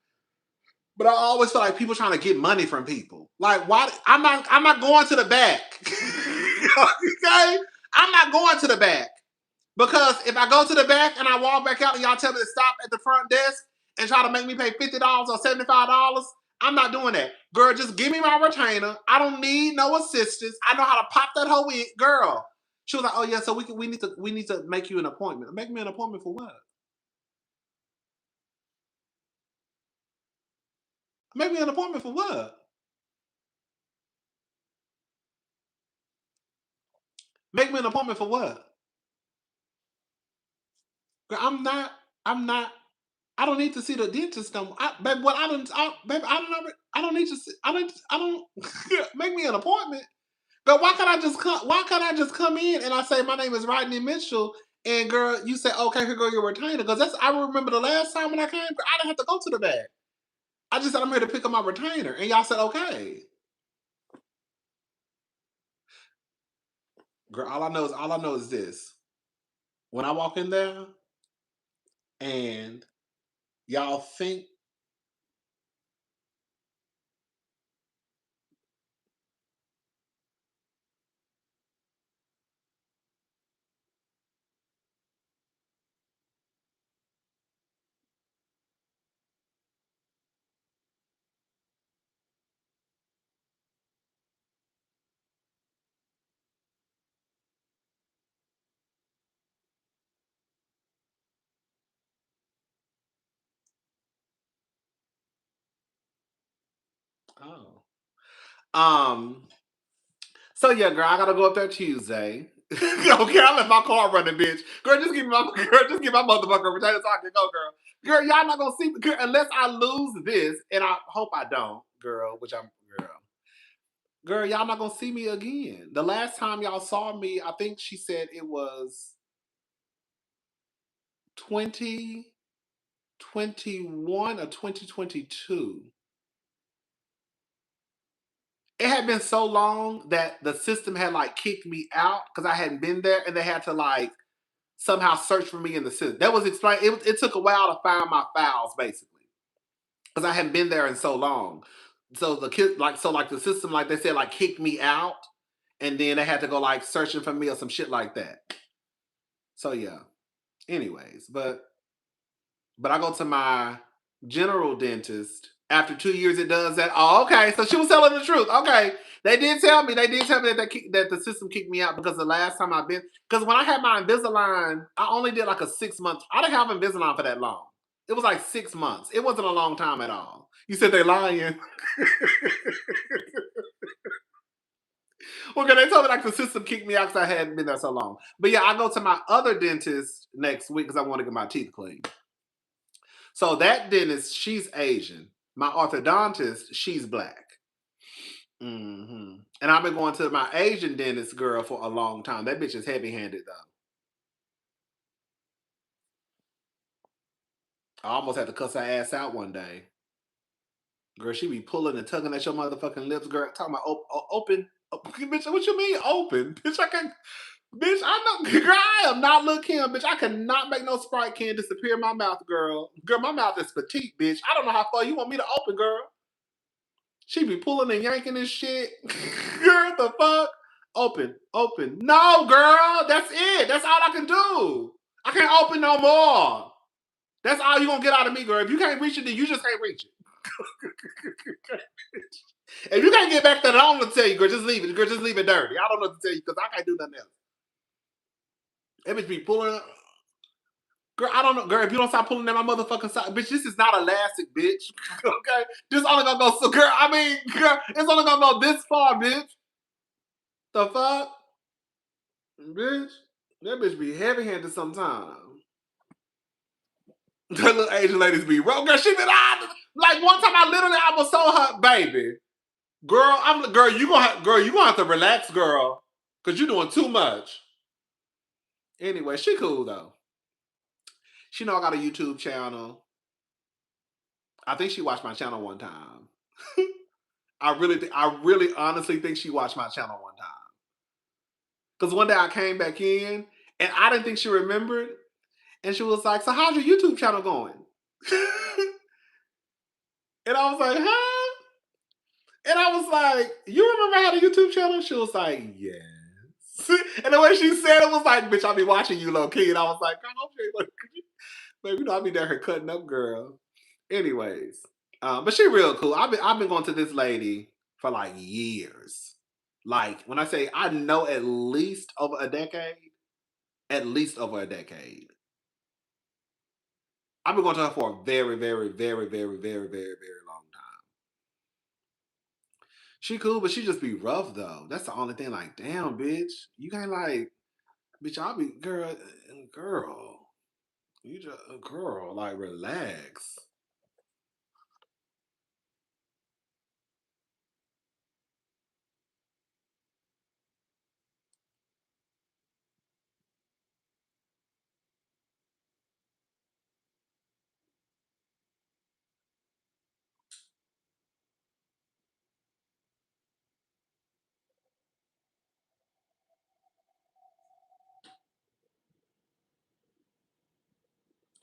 But I always feel like people trying to get money from people. Like, why? I'm not going to the back. Okay? I'm not going to the back. Because if I go to the back and I walk back out and y'all tell me to stop at the front desk and try to make me pay $50 or $75, I'm not doing that. Girl, just give me my retainer. I don't need no assistance. I know how to pop that whole in. Girl. She was like, oh yeah, so we need to make you an appointment. Make me an appointment for what? Make me an appointment for what? Make me an appointment for what? Girl, I'm not, I don't need to see the dentist no more. Baby, what I don't need to see, I don't, make me an appointment. But why can't I just come in and I say, my name is Rodney Mitchell, and girl, you say, okay, here go your retainer. Because I remember the last time when I came, girl, I didn't have to go to the back. I just said, I'm here to pick up my retainer. And y'all said, okay. Girl, all I know is this. When I walk in there and y'all think, oh. So yeah, girl, I gotta go up there Tuesday. Okay, I left my car running, bitch. Girl, just give me my motherfucker retainer so I can go, girl. Girl, y'all not gonna see me, girl, unless I lose this, and I hope I don't, girl. Girl. Girl, y'all not gonna see me again. The last time y'all saw me, I think she said it was 2021 or 2022. It had been so long that the system had like kicked me out because I hadn't been there, and they had to like somehow search for me in the system. That was explained. It took a while to find my files, basically, because I hadn't been there in so long. So the system, like they said, like kicked me out, and then they had to go like searching for me or some shit like that. So yeah. Anyways, but I go to my general dentist after 2 years. It does that. Oh, okay. So she was telling the truth. Okay, they did tell me. They did tell me that the system kicked me out because the last time I've been, because when I had my Invisalign, I only did like a 6 month. I didn't have Invisalign for that long. It was like 6 months. It wasn't a long time at all. You said they lying. Okay, they told me like the system kicked me out because I hadn't been there so long. But yeah, I go to my other dentist next week because I want to get my teeth cleaned. So that dentist, she's Asian. My orthodontist, she's black. And I've been going to my Asian dentist girl for a long time. That bitch is heavy handed though. I almost had to cuss her ass out one day. Girl, she be pulling and tugging at your motherfucking lips, girl. Talking about open. Bitch, what you mean open? Bitch, I can. Bitch, I know. Girl, I am not Lil' Kim, bitch. I cannot make no Sprite can disappear in my mouth, girl. Girl, my mouth is petite, bitch. I don't know how far you want me to open, girl. She be pulling and yanking and shit. Girl, the fuck? Open, open. No, girl, that's it. That's all I can do. I can't open no more. That's all you gonna get out of me, girl. If you can't reach it, then you just can't reach it. If you can't get back there, I don't know what to tell you, girl. Just leave it. Girl, just leave it dirty. I don't know what to tell you because I can't do nothing else. That bitch be pulling. Girl, I don't know. Girl, if you don't stop pulling at my motherfucking side, bitch, this is not elastic, bitch. Okay? This only gonna go so girl, I mean, girl, it's only gonna go this far, bitch. The fuck? Bitch. That bitch be heavy-handed sometimes. The little Asian ladies be rough. Girl, she been like one time I literally almost told her, baby. Girl, you gonna have to relax, girl. Cause you doing too much. Anyway, she cool though. She know I got a YouTube channel. I think she watched my channel one time. I really honestly think she watched my channel one time. Cause one day I came back in and I didn't think she remembered. And she was like, so how's your YouTube channel going? And I was like, huh? And I was like, you remember I had a YouTube channel? She was like, yes. And the way she said it was like, bitch, I'll be watching you, low key. And I was like, oh, okay, look, baby, you know, I'll be down here cutting up, girl. Anyways, but she real cool. I've been going to this lady for like years. Like when I say I know at least over a decade, at least over a decade. I've been going to her for a very, very, very, very, very, very, very long time. She cool, but she just be rough though. That's the only thing. Like, damn, bitch, you can't like, bitch. I'll be girl. You just girl, like relax.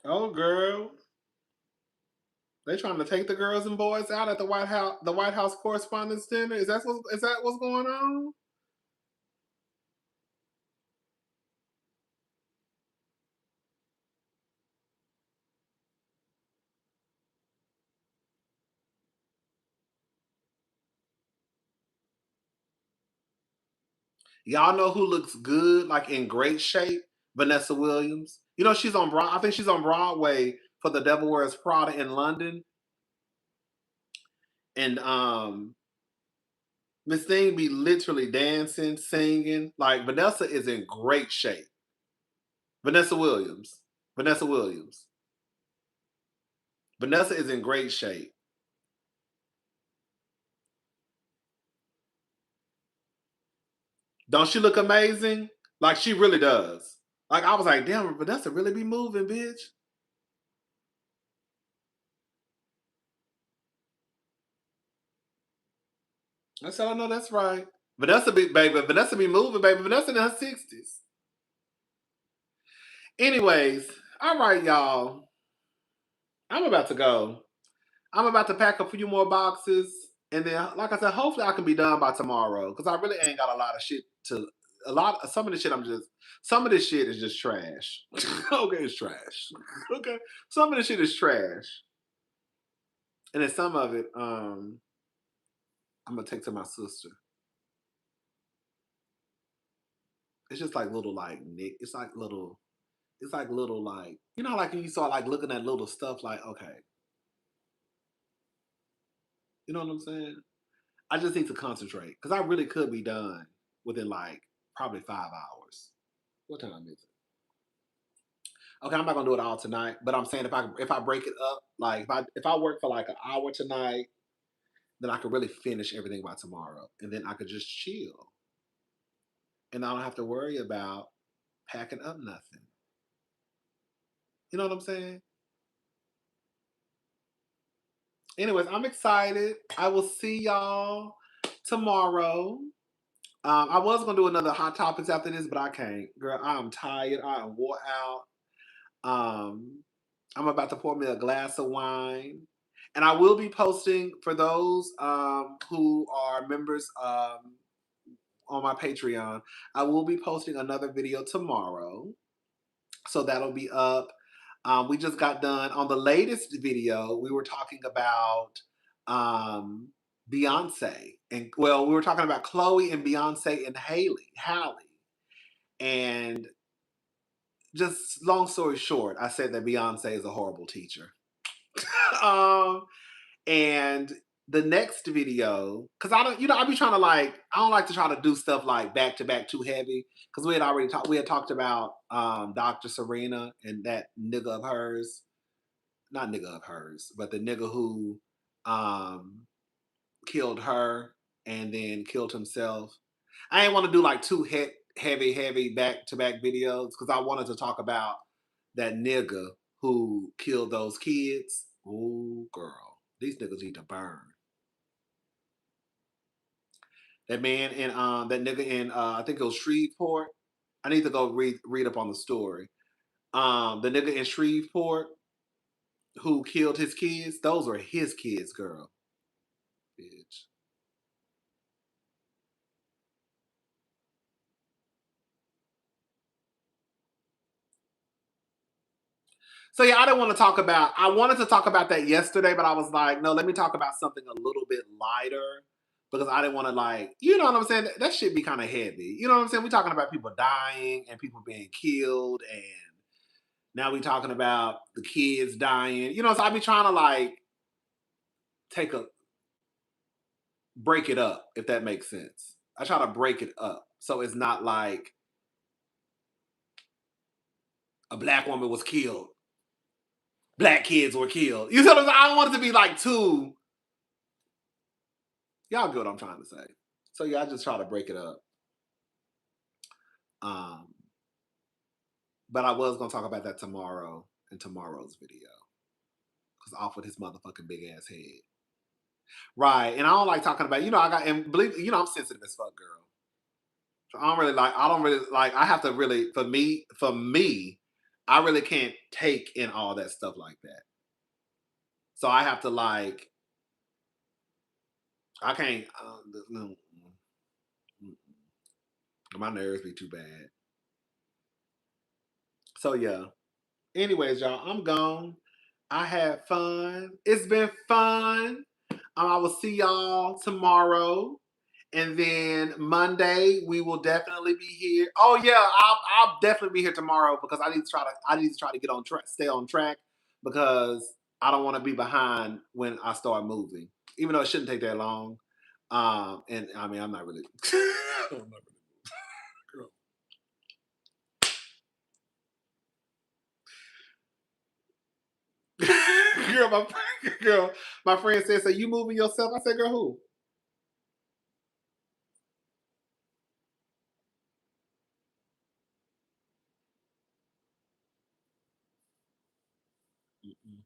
Oh, girl. They trying to take the girls and boys out at the White House Correspondents' Dinner. Is that what's going on? Y'all know who looks good, like in great shape? Vanessa Williams. You know she's on Broad. I think she's on Broadway for The Devil Wears Prada in London. And Miss Thing be literally dancing, singing. Like Vanessa is in great shape. Vanessa Williams. Vanessa Williams. Vanessa is in great shape. Don't she look amazing? Like she really does. Like I was like, damn, Vanessa really be moving, bitch. I said, I know that's right. Vanessa be moving, baby. Vanessa in her 60s. Anyways, all right, y'all. I'm about to go. I'm about to pack a few more boxes. And then, like I said, hopefully I can be done by tomorrow. Because I really ain't got a lot of shit to some of the shit some of this shit is just trash. Okay, it's trash. Okay. Some of the shit is trash. And then some of it, I'm gonna take to my sister. It's just like little like Nick. It's like little like you know like when you start like looking at little stuff like okay, you know what I'm saying? I just need to concentrate because I really could be done within like probably 5 hours. What time is it? Okay, I'm not gonna do it all tonight, but I'm saying if I break it up, like if I work for like an hour tonight, then I could really finish everything by tomorrow, and then I could just chill, and I don't have to worry about packing up nothing. You know what I'm saying? Anyways, I'm excited. I will see y'all tomorrow. I was gonna do another hot topics after this, but I can't. Girl, I'm tired. I am wore out. I'm about to pour me a glass of wine. And I will be posting for those who are members on my Patreon. I will be posting another video tomorrow. So that'll be up. We just got done on the latest video. We were talking about um, Beyonce. And well, we were talking about Chloe and Beyonce and Halle. And just long story short, I said that Beyonce is a horrible teacher. um, and the next video, because I don't, I be trying to I don't like to try to do stuff like back to back too heavy. Because we had talked about Dr. Serena and that nigga of hers, not nigga of hers, but the nigga who um, killed her and then killed himself. I didn't want to do like two heavy back to back videos because I wanted to talk about that nigga who killed those kids. Oh, girl, these niggas need to burn. That man in that nigga in I think it was Shreveport. I need to go read up on the story. The nigga in Shreveport who killed his kids, those were his kids, girl. Bitch. So yeah, I wanted to talk about that yesterday, but I was like, no, let me talk about something a little bit lighter because I didn't want to you know what I'm saying? That should be kind of heavy. You know what I'm saying? We're talking about people dying and people being killed, and now we're talking about the kids dying. You know, so I be trying to take a break it up, if that makes sense. I try to break it up so it's not like a black woman was killed, black kids were killed. You know what I'm saying? I don't want it to be like too. Y'all get what I'm trying to say. So yeah, I just try to break it up. Um, but I was gonna talk about that tomorrow in tomorrow's video. Cause off with his motherfucking big ass head. Right. And I don't like talking about, I got and believe I'm sensitive as fuck, girl. So I don't really like I have to really for me, I really can't take in all that stuff like that. So I have to I can't no, my nerves be too bad. So yeah. Anyways, y'all, I'm gone. I had fun. It's been fun. I will see y'all tomorrow. And then Monday we will definitely be here. Oh yeah, I'll definitely be here tomorrow because I need to try to get on track, stay on track because I don't want to be behind when I start moving. Even though it shouldn't take that long. And I mean I'm not really I'm not really girl. girl, girl, my friend said, "So you moving yourself?" I said, "Girl, who?" Mm-mm.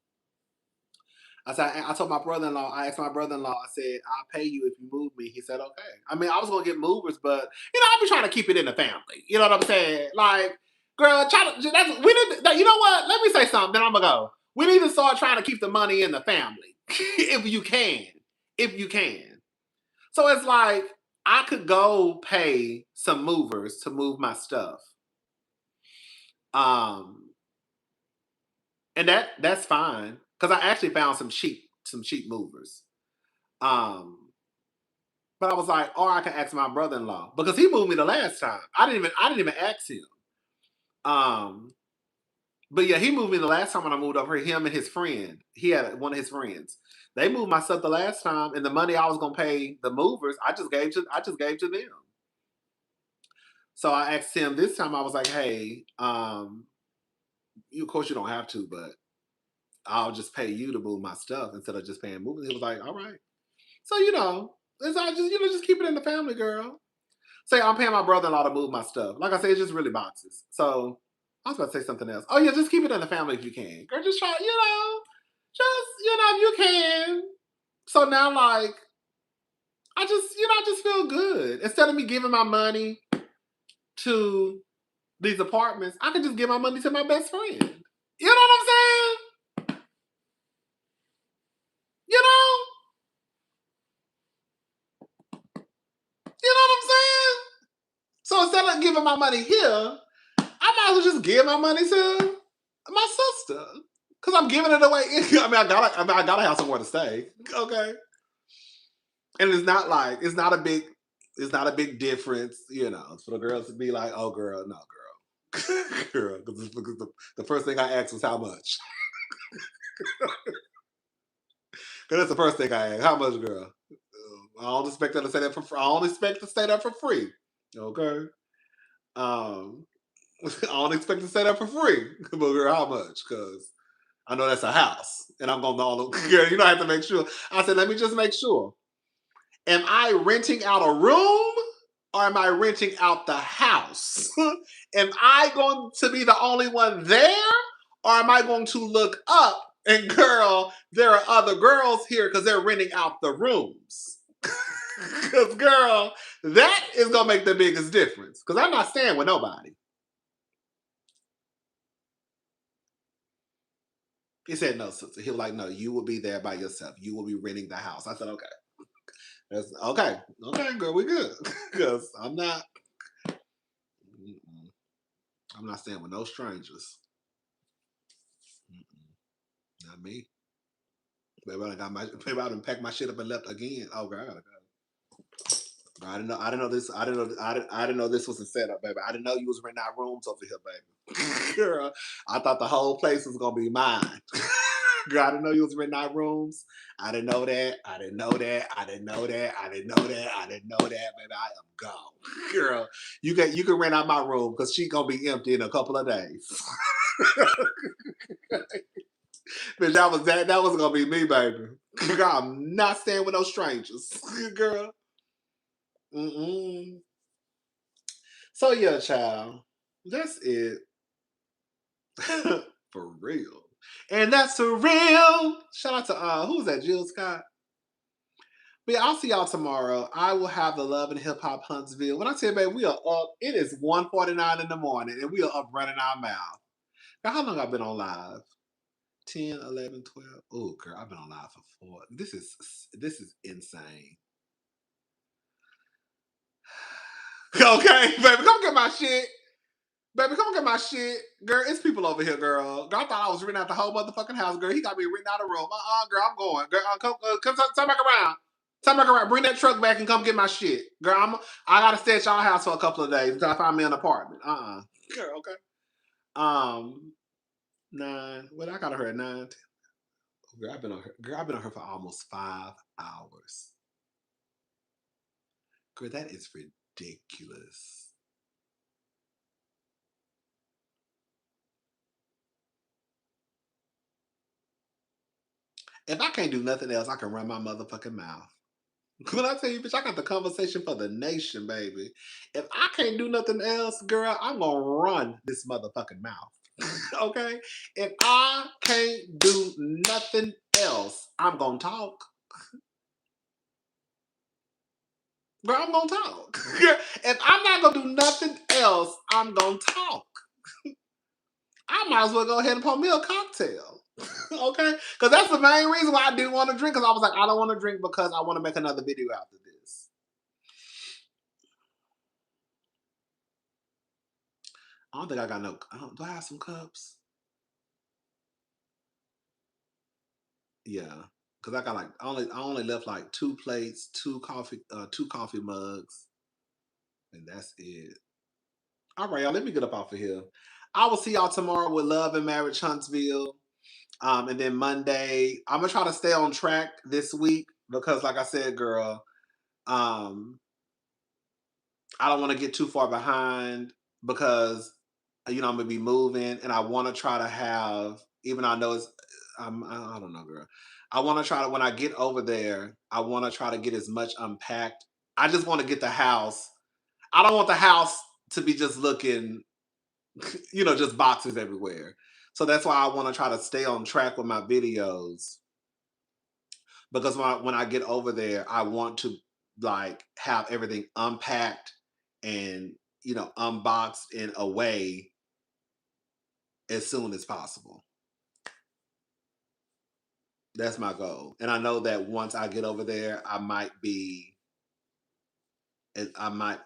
I told my brother-in-law, I asked my brother-in-law, I said, I'll pay you if you move me. He said, okay. I mean, I was gonna get movers, but I'll be trying to keep it in the family. You know what I'm saying? Like, girl, we need you know what? Let me say something, then I'm gonna go. We need to start trying to keep the money in the family. if you can. If you can. So it's like I could go pay some movers to move my stuff. Um, and that's fine. Because I actually found some cheap movers. Um, but I was like, or I can ask my brother-in-law because he moved me the last time. I didn't even ask him. Um, but yeah, he moved me the last time when I moved over here. Him and his friend. He had one of his friends. They moved my stuff the last time, and the money I was gonna pay the movers, I just gave to them. So I asked him this time. I was like, hey, of course you don't have to, but I'll just pay you to move my stuff instead of just paying movers. He was like, all right. So it's all just keep it in the family, girl. Say I'm paying my brother-in-law to move my stuff. Like I said, it's just really boxes. So I was about to say something else. Oh yeah, just keep it in the family if you can. Girl, just try, just if you can. So now I just feel good. Instead of me giving my money to these apartments, I can just give my money to my best friend. You know what I'm saying? You know? You know what I'm saying? So instead of giving my money here, I might as well just give my money to my sister. Cause I'm giving it away. I gotta have somewhere to stay. Okay. And it's not a big difference, for the girls to be like, oh girl, no girl. Girl, because the first thing I asked was how much. Because that's the first thing I asked. How much, girl? I don't expect her to say that for free. I don't expect to say that for free. Okay. Um, I don't expect to say that for free. But girl, how much? Because I know that's a house. And I'm going to all girl, I have to make sure. I said, let me just make sure. Am I renting out a room or am I renting out the house? Am I going to be the only one there or am I going to look up and girl, there are other girls here because they're renting out the rooms? Because girl, that is going to make the biggest difference because I'm not staying with nobody. He said, no, sister. He was like, no, you will be there by yourself. You will be renting the house. I said, okay. That's, okay, girl, we good. Because I'm not staying with no strangers. Not me. Maybe I done packed my shit up and left again. Oh, girl, I gotta go. I didn't know this. I didn't know this was a setup, baby. I didn't know you was renting out rooms over here, baby. Girl, I thought the whole place was gonna be mine. Girl, I didn't know you was renting out rooms. I didn't know that. I didn't know that. I didn't know that. I didn't know that. I didn't know that, baby. I am gone. Girl, you can rent out my room because she's gonna be empty in a couple of days. Bitch, that was gonna be me, baby. Girl, I'm not staying with no strangers. Girl. Mm-mm. So yeah, child. That's it. For real. And that's for real. Shout out to who's that? Jill Scott. But yeah, I'll see y'all tomorrow. I will have the Love and Hip Hop Huntsville. When I tell you, baby, we are up. It is 1:49 in the morning, and we are up running our mouth. Now, how long I've been on live? 10, 11, 12. Oh, girl, I've been on live for 4. This is insane. Okay, baby, come get my shit. Baby, come get my shit. Girl, it's people over here, girl. Girl, I thought I was renting out the whole motherfucking house, girl. He got me renting out a room. Girl, I'm going. Girl, come turn back around. Turn back around. Bring that truck back and come get my shit. Girl, I gotta stay at y'all house for a couple of days until I find me an apartment. Girl, okay. 9. What I got her at 9. Girl, I've been on her for almost 5 hours. Girl, that is ridiculous. If I can't do nothing else, I can run my motherfucking mouth. When I tell you, bitch, I got the conversation for the nation, baby. If I can't do nothing else, girl, I'm gonna run this motherfucking mouth. Okay? If I can't do nothing else, I'm gonna talk. Girl, I'm gonna talk. If I'm not gonna do nothing else, I'm gonna talk. I might as well go ahead and pour me a cocktail. Okay? Because that's the main reason why I didn't want to drink. Because I was like, I don't want to drink because I want to make another video after this. I don't think I got no. Do I have some cups? Yeah, because I got like I only left like 2 plates, 2 coffee mugs, and that's it. All right, y'all. Let me get up off of here. I will see y'all tomorrow with Love and Marriage Huntsville. And then Monday, I'm gonna try to stay on track this week because, like I said, girl, um, I don't want to get too far behind because I'm gonna be moving, and I want to try to have, even though I know it's, I don't know, girl. I want to try to when I get over there, I want to try to get as much unpacked. I just want to get the house. I don't want the house to be just looking, just boxes everywhere. So that's why I want to try to stay on track with my videos because when I get over there, I want to. like have everything unpacked and unboxed in a way as soon as possible. That's my goal. And I know that once I get over there, I might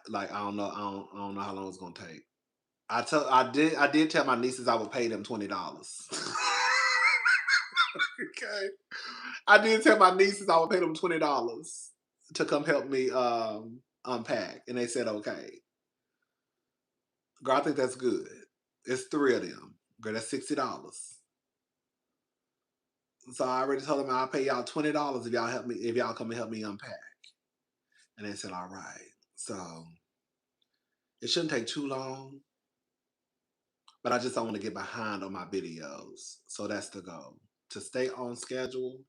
like I don't know how long it's gonna take. I did tell my nieces I would pay them $20. Okay. I did tell my nieces I would pay them $20 to come help me unpack. And they said okay. Girl, I think that's good. It's three of them. Girl, that's $60. So I already told them I'll pay y'all $20 if y'all come and help me unpack. And they said, all right. So it shouldn't take too long. But I just don't want to get behind on my videos. So that's the goal. To stay on schedule,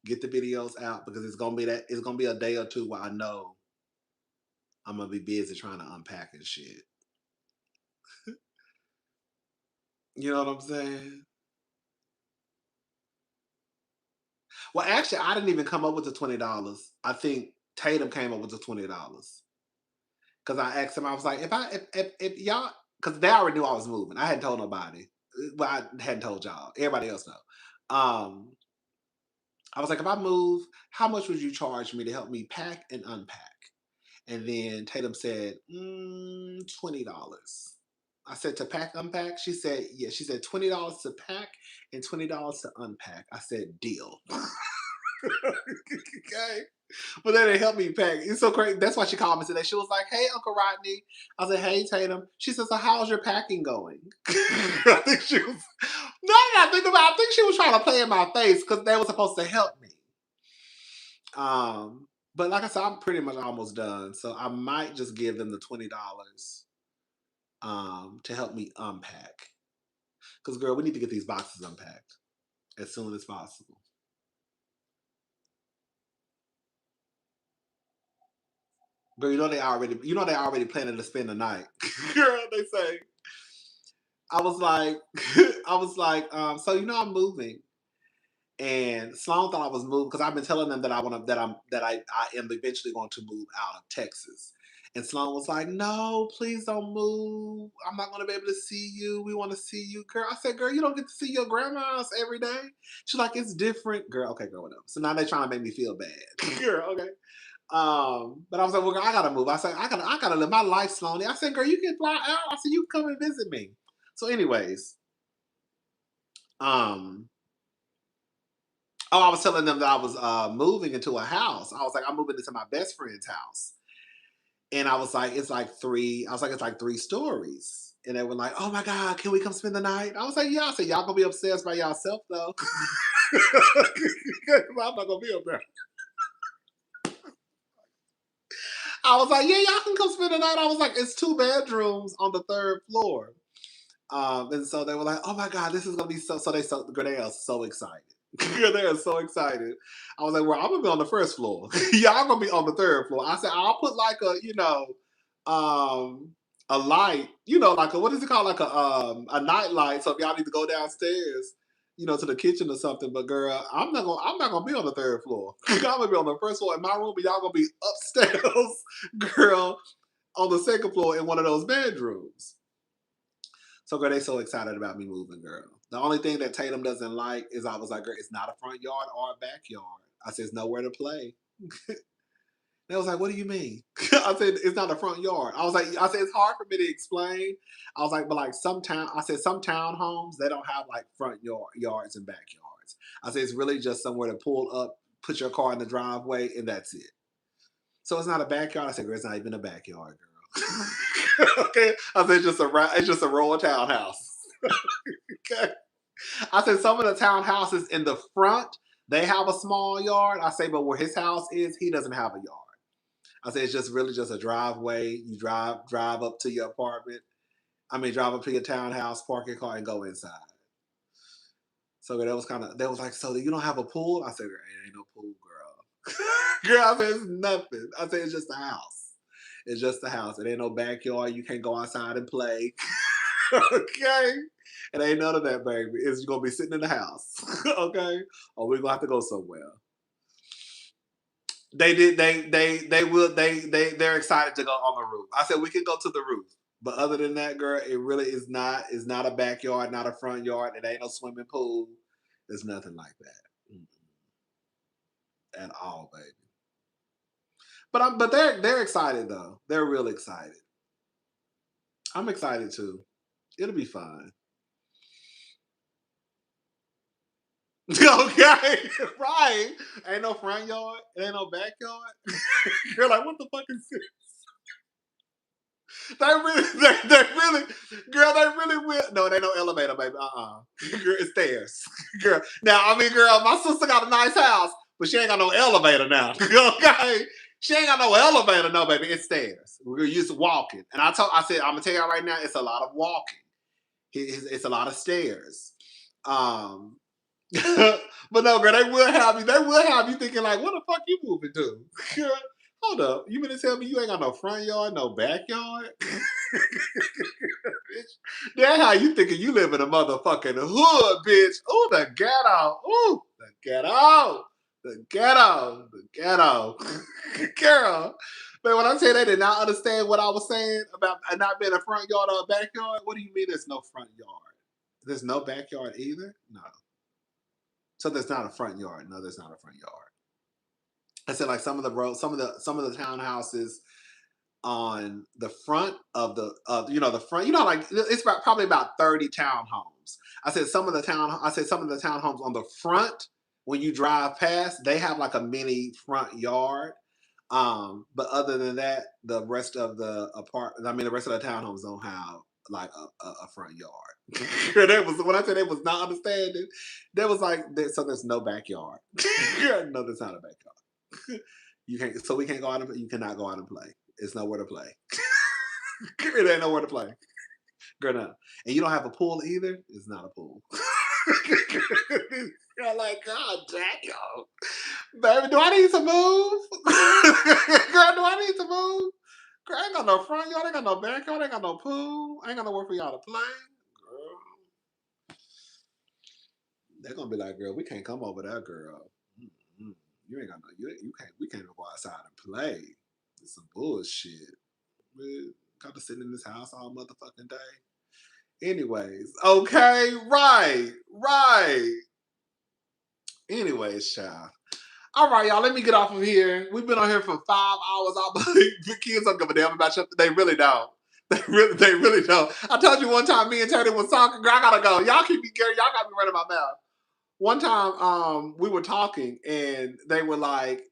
get the videos out because it's gonna be a day or two where I know I'm gonna be busy trying to unpack and shit. You know what I'm saying? Well, actually, I didn't even come up with the $20. I think Tatum came up with the $20 because I asked him. I was like, if y'all, because they already knew I was moving. I hadn't told nobody. Well, I hadn't told y'all. Everybody else know. I was like, if I move, how much would you charge me to help me pack and unpack? And then Tatum said, $20. I said, to pack, unpack? She said, yeah. She said, $20 to pack and $20 to unpack. I said, deal. Okay. But then they helped me pack. It's so crazy. That's why she called me today. She was like, hey, Uncle Rodney. I said, hey, Tatum. She said, so how's your packing going? I think she was, no, I think she was trying to play in my face because they were supposed to help me. But like I said, I'm pretty much almost done. So I might just give them the $20 to help me unpack. Because girl, we need to get these boxes unpacked as soon as possible. Girl, you know they already planning to spend the night. Girl, they say. I was like, so I'm moving. And Sloan thought I was moving because I've been telling them that I am eventually going to move out of Texas. And Sloan was like, no, please don't move. I'm not going to be able to see you. We want to see you, girl. I said, girl, you don't get to see your grandmas every day. She's like, it's different. Girl, okay, girl, whatever. So now they're trying to make me feel bad. Girl, okay. But I was like, well, girl, I gotta move. I said, I gotta live my life, Sloan. I said, girl, you can fly out. I said, you can come and visit me. So, anyways, um, oh, I was telling them that I was moving into a house. I was like, I'm moving into my best friend's house. And I was like, it's like three stories. And they were like, oh my God, can we come spend the night? I was like, yeah. I said, y'all gonna be upstairs by yourself though. I'm not gonna be up there. I was like, yeah, y'all can come spend the night. I was like, it's 2 bedrooms on the 3rd floor. And so they were like, oh my God, this is gonna be so they are so excited. They are so excited. I was like, well, I'm gonna be on the 1st floor. Y'all gonna be on the 3rd floor. I said, I'll put like a light, like what is it called? Like a night light. So if y'all need to go downstairs, to the kitchen or something. But girl, I'm not gonna be on the 3rd floor. I'm gonna be on the 1st floor in my room, but y'all gonna be upstairs, girl, on the 2nd floor in one of those bedrooms. So girl, they so excited about me moving, girl. The only thing that Tatum doesn't like is I was like, girl, it's not a front yard or a backyard. I said, it's nowhere to play. They was like, what do you mean? I said, it's not a front yard. I said, it's hard for me to explain. I was like, but like some townhomes, they don't have like front yards and backyards. I said, it's really just somewhere to pull up, put your car in the driveway, and that's it. So it's not a backyard. I said, girl, it's not even a backyard, girl. Okay. I said, it's just a row of townhouse. Okay. I said, some of the townhouses in the front, they have a small yard. I say, but where his house is, he doesn't have a yard. I said, it's just really just a driveway. You drive up to your apartment. Drive up to your townhouse, park your car, and go inside. So that was they was like, so you don't have a pool? I said, it ain't no pool, girl. Girl, I said, it's nothing. I said, it's just a house. It's just a house. It ain't no backyard. You can't go outside and play. Okay? It ain't none of that, baby. It's going to be sitting in the house. Okay? Or we're going to have to go somewhere. They're excited to go on the roof. I said we can go to the roof. But other than that, girl, it really is not. It's not a backyard, not a front yard. It ain't no swimming pool. There's nothing like that at all, baby. But they're excited though. They're real excited. I'm excited too. It'll be fun. Okay, right. Ain't no front yard. It ain't no backyard. You're like, what the fuck is this? Girl, they really will. No, they no elevator, baby. Girl, it's stairs. Girl, now, I mean, girl, my sister got a nice house, but she ain't got no elevator now. Okay? She ain't got no elevator, no, baby. It's stairs. We're used to walking. And I said, I'm gonna tell you right now, it's a lot of walking. It's a lot of stairs. Um, but no, girl, they will have you. They will have you thinking like, what the fuck you moving to? Girl, hold up. You mean to tell me you ain't got no front yard, no backyard? Bitch, that's how you thinking you live in a motherfucking hood, bitch. Ooh, the ghetto. Ooh, the ghetto. The ghetto. The ghetto. Girl. But when I say they did not understand what I was saying about not being a front yard or a backyard, what do you mean there's no front yard? There's no backyard either? No. So there's not a front yard. No, there's not a front yard. I said like some of the townhouses on the front of the the front, like it's probably about 30 townhomes. I said some of the townhomes on the front, when you drive past, they have like a mini front yard. But other than that, the rest of the townhomes don't have like a front yard. That was when I said they was not understanding. That was like so there's no backyard. No, there's not a backyard. You can't. So we can't go out and you cannot go out and play. It's nowhere to play. It ain't nowhere to play. Girl, no. And you don't have a pool either? It's not a pool. You're like, God damn. Baby, do I need to move? Girl, do I need to move? Girl, I ain't got no front yard, I ain't got no backyard, I ain't got no pool, I ain't got nowhere for y'all to play. Girl. They're gonna be like, girl, we can't come over there, girl. Mm-hmm. You ain't got no, you can't, we can't go outside and play. It's some bullshit. We got to sit in this house all motherfucking day. Anyways, okay, right. Anyways, child. All right, y'all, let me get off of here. We've been on here for 5 hours. The kids don't give a damn about you. They really don't. They really don't. I told you one time me and Teddy was talking. Girl, I gotta go. Y'all keep me careful. Y'all got me running my mouth. One time, we were talking and they were like,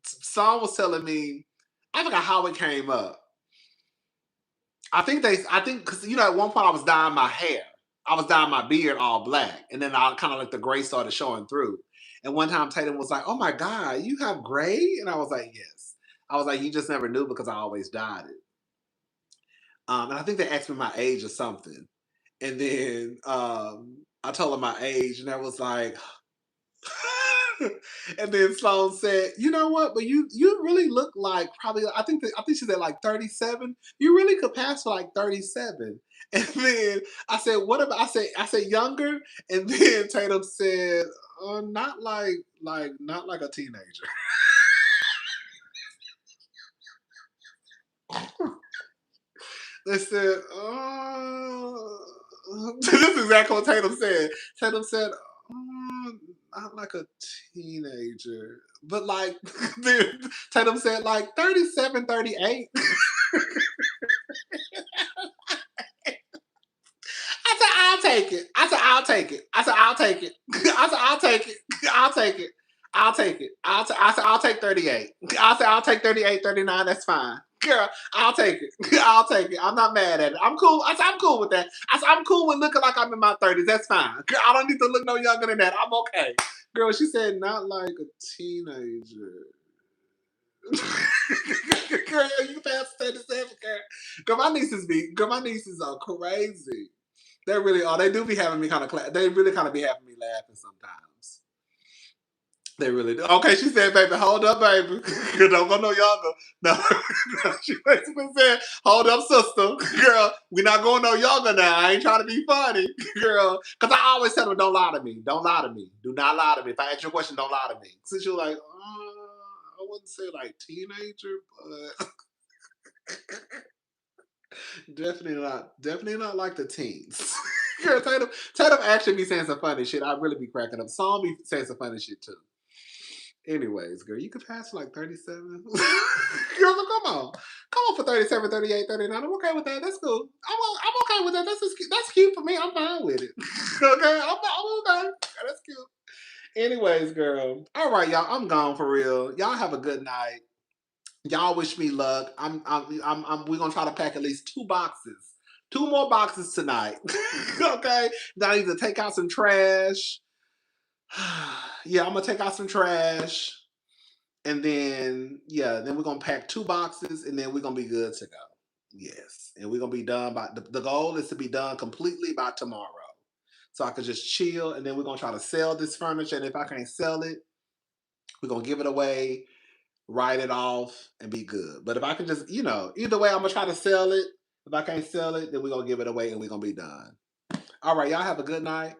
someone was telling me, I forgot how it came up. I think because at one point I was dyeing my hair. I was dyeing my beard all black, and then I kind of like the gray started showing through. And one time Tatum was like, "Oh my God, you have gray?" And I was like, "Yes." I was like, "You just never knew because I always dyed it." And I think they asked me my age or something, and then I told them my age, and I was like, and then Sloan said, "You know what? But you really look like probably I think she said like 37. You really could pass for like 37." And then I said, "What about?" I said younger, and then Tatum said, "Not like a teenager." They said, this is exactly what Tatum said. Tatum said, not like a teenager, but like, Tatum said like 37, 38. I said, I'll take it. I said, I'll take it. I said, I'll take it. I said, I'll take it. I'll take it. I'll take it. I said, I'll take 38. I said, I'll take 38, 39. That's fine. Girl, I'll take it. I'll take it. I'm not mad at it. I'm cool. I said, I'm cool with that. I said, I'm cool with looking like I'm in my 30s. That's fine. Girl, I don't need to look no younger than that. I'm okay. Girl, she said, not like a teenager. Girl, you past 37, girl. Girl, my nieces are crazy. They really are. They do be having me kind of they really kind of be having me laughing sometimes. They really do. Okay, she said, baby, hold up, baby. Don't go no younger. No. She basically said, hold up, sister. Girl, we're not going no younger now. I ain't trying to be funny. Girl. Because I always tell them, don't lie to me. Don't lie to me. Do not lie to me. If I ask you a question, don't lie to me. So she was like, wouldn't say like teenager, but definitely not like the teens. Girl, Tatum actually be saying some funny shit. I really be cracking up. Song be saying some funny shit too. Anyways, girl, you could pass for like 37. Girl, come on. Come on for 37, 38, 39. I'm okay with that. That's cool. I'm okay with that. That's cute for me. I'm fine with it. Okay? I'm okay. That's cute. Anyways, girl. All right, y'all. I'm gone for real. Y'all have a good night. Y'all wish me luck. We're gonna try to pack at least 2 boxes. 2 more boxes tonight. Okay? Now I need to take out some trash. Yeah, I'm gonna take out some trash. And then, yeah, then we're gonna pack 2 boxes and then we're gonna be good to go. Yes. And we're gonna be done by the goal is to be done completely by tomorrow. So I could just chill and then we're gonna try to sell this furniture. And if I can't sell it, we're gonna give it away, write it off, and be good. But if I can just, either way, I'm gonna try to sell it. If I can't sell it, then we're gonna give it away and we're gonna be done. All right, y'all have a good night.